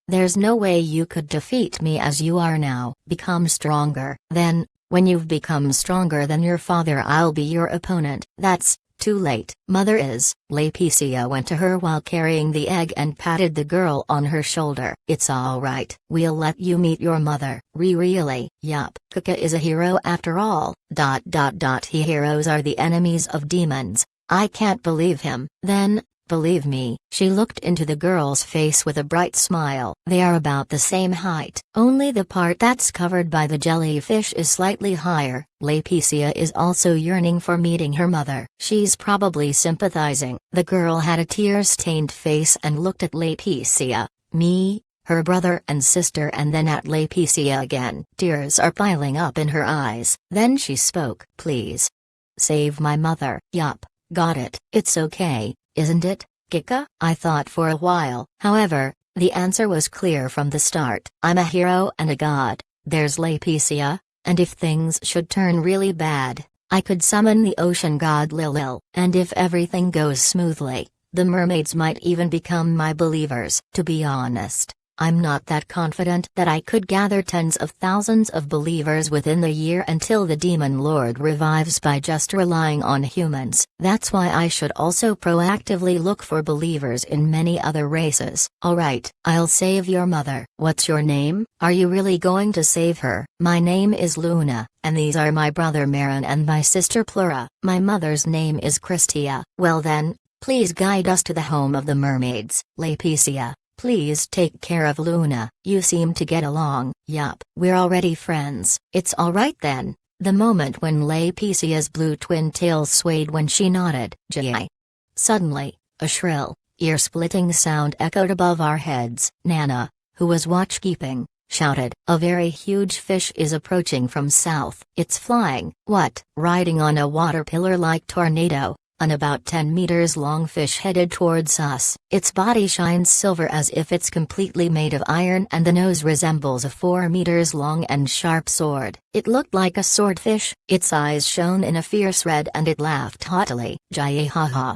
there's no way you could defeat me as you are now. Become stronger. Then, when you've become stronger than your father, I'll be your opponent. That's too late. Mother is. Laeticia went to her while carrying the egg and patted the girl on her shoulder. It's all right. We'll let you meet your mother. Really? Yup. Kaka is a hero after all. Heroes are the enemies of demons. I can't believe him. Then, believe me. She looked into the girl's face with a bright smile. They are about the same height. Only the part that's covered by the jellyfish is slightly higher. Laeticia is also yearning for meeting her mother. She's probably sympathizing. The girl had a tear-stained face and looked at Laeticia, me, her brother and sister, and then at Laeticia again. Tears are piling up in her eyes. Then she spoke. Please. Save my mother. Yup. Got it. It's okay. Isn't it, Kika? I thought for a while. However, the answer was clear from the start. I'm a hero and a god. There's Laeticia, and if things should turn really bad, I could summon the ocean god Lilil. And if everything goes smoothly, the mermaids might even become my believers. To be honest, I'm not that confident that I could gather tens of thousands of believers within the year until the Demon Lord revives by just relying on humans. That's why I should also proactively look for believers in many other races. Alright, I'll save your mother. What's your name? Are you really going to save her? My name is Luna, and these are my brother Marin and my sister Plura. My mother's name is Christia. Well then, please guide us to the home of the mermaids. Laeticia. Please take care of Luna. You seem to get along. Yup. We're already friends. It's alright then. The moment when Laeticia's blue twin tails swayed when she nodded. Jay. Suddenly, a shrill, ear-splitting sound echoed above our heads. Nana, who was watchkeeping, shouted. A very huge fish is approaching from south. It's flying. What? Riding on a water pillar-like tornado. An about 10 meters long fish headed towards us. Its body shines silver as if it's completely made of iron, and the nose resembles a 4 meters long and sharp sword. It looked like a swordfish. Its eyes shone in a fierce red and it laughed haughtily. Jai haha.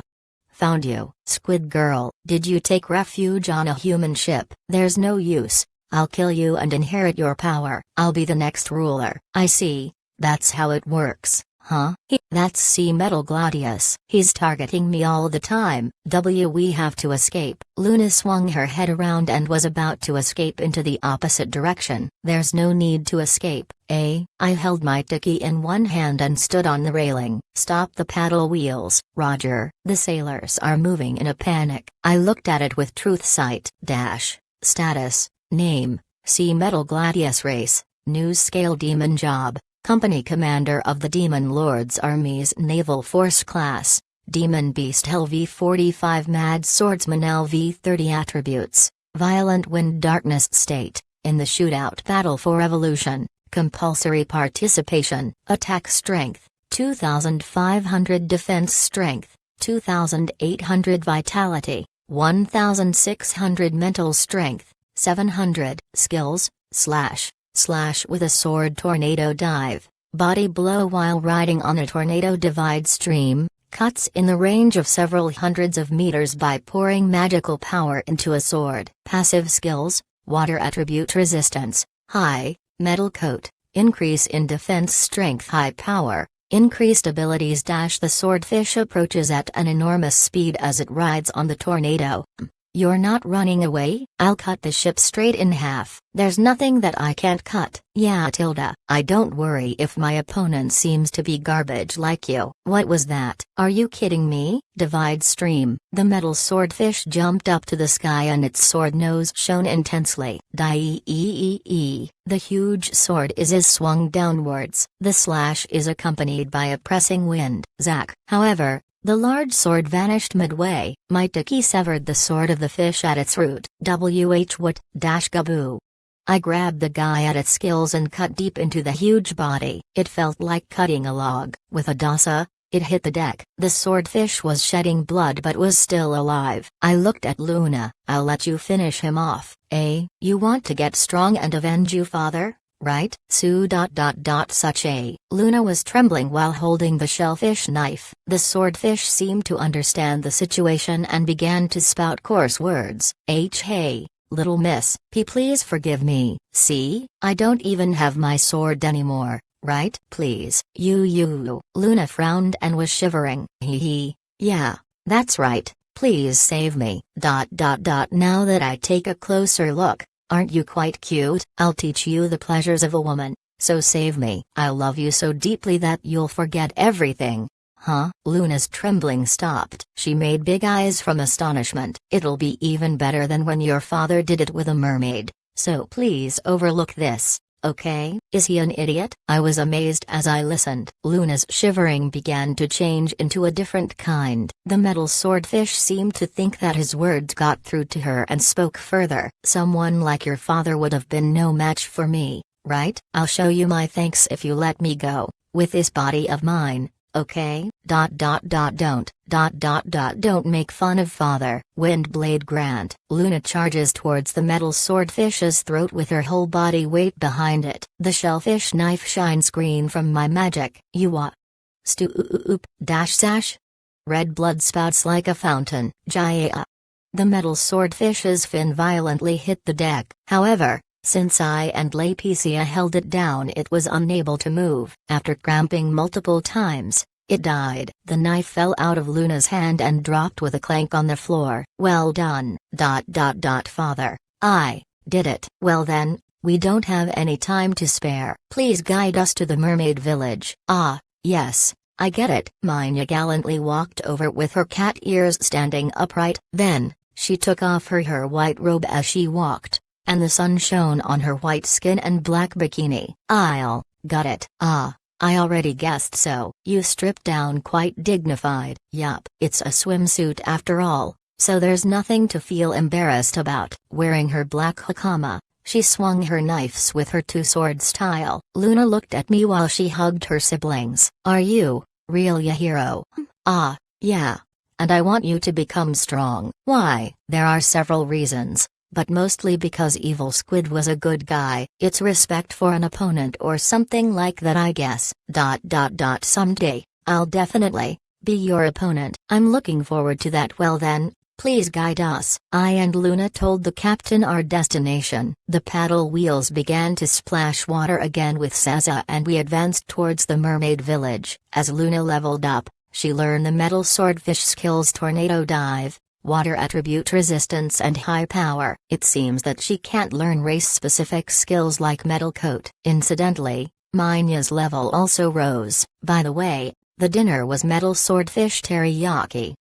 Found you, Squid Girl. Did you take refuge on a human ship? There's no use. I'll kill you and inherit your power. I'll be the next ruler. I see. That's how it works. Huh? That's Sea Metal Gladius. He's targeting me all the time. We have to escape. Luna swung her head around and was about to escape into the opposite direction. There's no need to escape, eh? I held my tiki in one hand and stood on the railing. Stop the paddle wheels, Roger. The sailors are moving in a panic. I looked at it with truth sight. Status, name, Sea Metal Gladius race, news scale demon job. Company Commander of the Demon Lord's Army's Naval Force Class, Demon Beast LV-45 Mad Swordsman LV-30 Attributes, Violent Wind Darkness State, in the Shootout Battle for Evolution, Compulsory Participation, Attack Strength, 2500 Defense Strength, 2800 Vitality, 1600 Mental Strength, 700 Skills, Slash with a sword tornado dive, body blow while riding on a tornado divide stream, cuts in the range of several hundreds of meters by pouring magical power into a sword. Passive skills, water attribute resistance, high, metal coat, increase in defense strength, high power, increased abilities. The swordfish approaches at an enormous speed as it rides on the tornado. You're not running away? I'll cut the ship straight in half. There's nothing that I can't cut. Yeah, Tilda. I don't worry if my opponent seems to be garbage like you. What was that? Are you kidding me? Divide stream. The metal swordfish jumped up to the sky and its sword nose shone intensely. The huge sword is swung downwards. The slash is accompanied by a pressing wind. Zack. However, the large sword vanished midway. My Tiki severed the sword of the fish at its root. What? Gaboo. I grabbed the guy at its skills and cut deep into the huge body. It felt like cutting a log. With a dasa, it hit the deck. The swordfish was shedding blood but was still alive. I looked at Luna. I'll let you finish him off. You want to get strong and avenge your father? Right? Such a. Luna was trembling while holding the shellfish knife. The swordfish seemed to understand the situation and began to spout coarse words. Hey, little miss, please forgive me. See, I don't even have my sword anymore, right? Please. You. Luna frowned and was shivering. Yeah, that's right. Please save me. Now that I take a closer look, aren't you quite cute? I'll teach you the pleasures of a woman, so save me. I'll love you so deeply that you'll forget everything. Huh? Luna's trembling stopped. She made big eyes from astonishment. It'll be even better than when your father did it with a mermaid, so please overlook this, okay? Is he an idiot? I was amazed as I listened. Luna's shivering began to change into a different kind. The metal swordfish seemed to think that his words got through to her and spoke further. Someone like your father would have been no match for me, right? I'll show you my thanks if you let me go, with this body of mine. Okay? Don't make fun of father. Windblade Grant. Luna charges towards the metal swordfish's throat with her whole body weight behind it. The shellfish knife shines green from my magic. You what? Sash? Red blood spouts like a fountain. Jaya. The metal swordfish's fin violently hit the deck. However, since I and Laetitia held it down, it was unable to move. After cramping multiple times, it died. The knife fell out of Luna's hand and dropped with a clank on the floor. Well done. Father. I did it. Well then, we don't have any time to spare. Please guide us to the mermaid village. Ah, yes, I get it. Minya gallantly walked over with her cat ears standing upright. Then, she took off her white robe as she walked, and the sun shone on her white skin and black bikini. Got it. I already guessed so. You stripped down quite dignified. Yup. It's a swimsuit after all, so there's nothing to feel embarrassed about. Wearing her black hakama, she swung her knives with her two-sword style. Luna looked at me while she hugged her siblings. Are you, really a hero? Yeah. And I want you to become strong. Why? There are several reasons, but mostly because Evil Squid was a good guy. It's respect for an opponent or something like that, I guess. Someday, I'll definitely be your opponent. I'm looking forward to that. Well then, please guide us. I and Luna told the captain our destination. The paddle wheels began to splash water again with Sazza and we advanced towards the mermaid village. As Luna leveled up, she learned the metal swordfish skills Tornado Dive, Water Attribute Resistance and High Power. It seems that she can't learn race-specific skills like Metal Coat. Incidentally, Minya's level also rose. By the way, the dinner was metal swordfish teriyaki.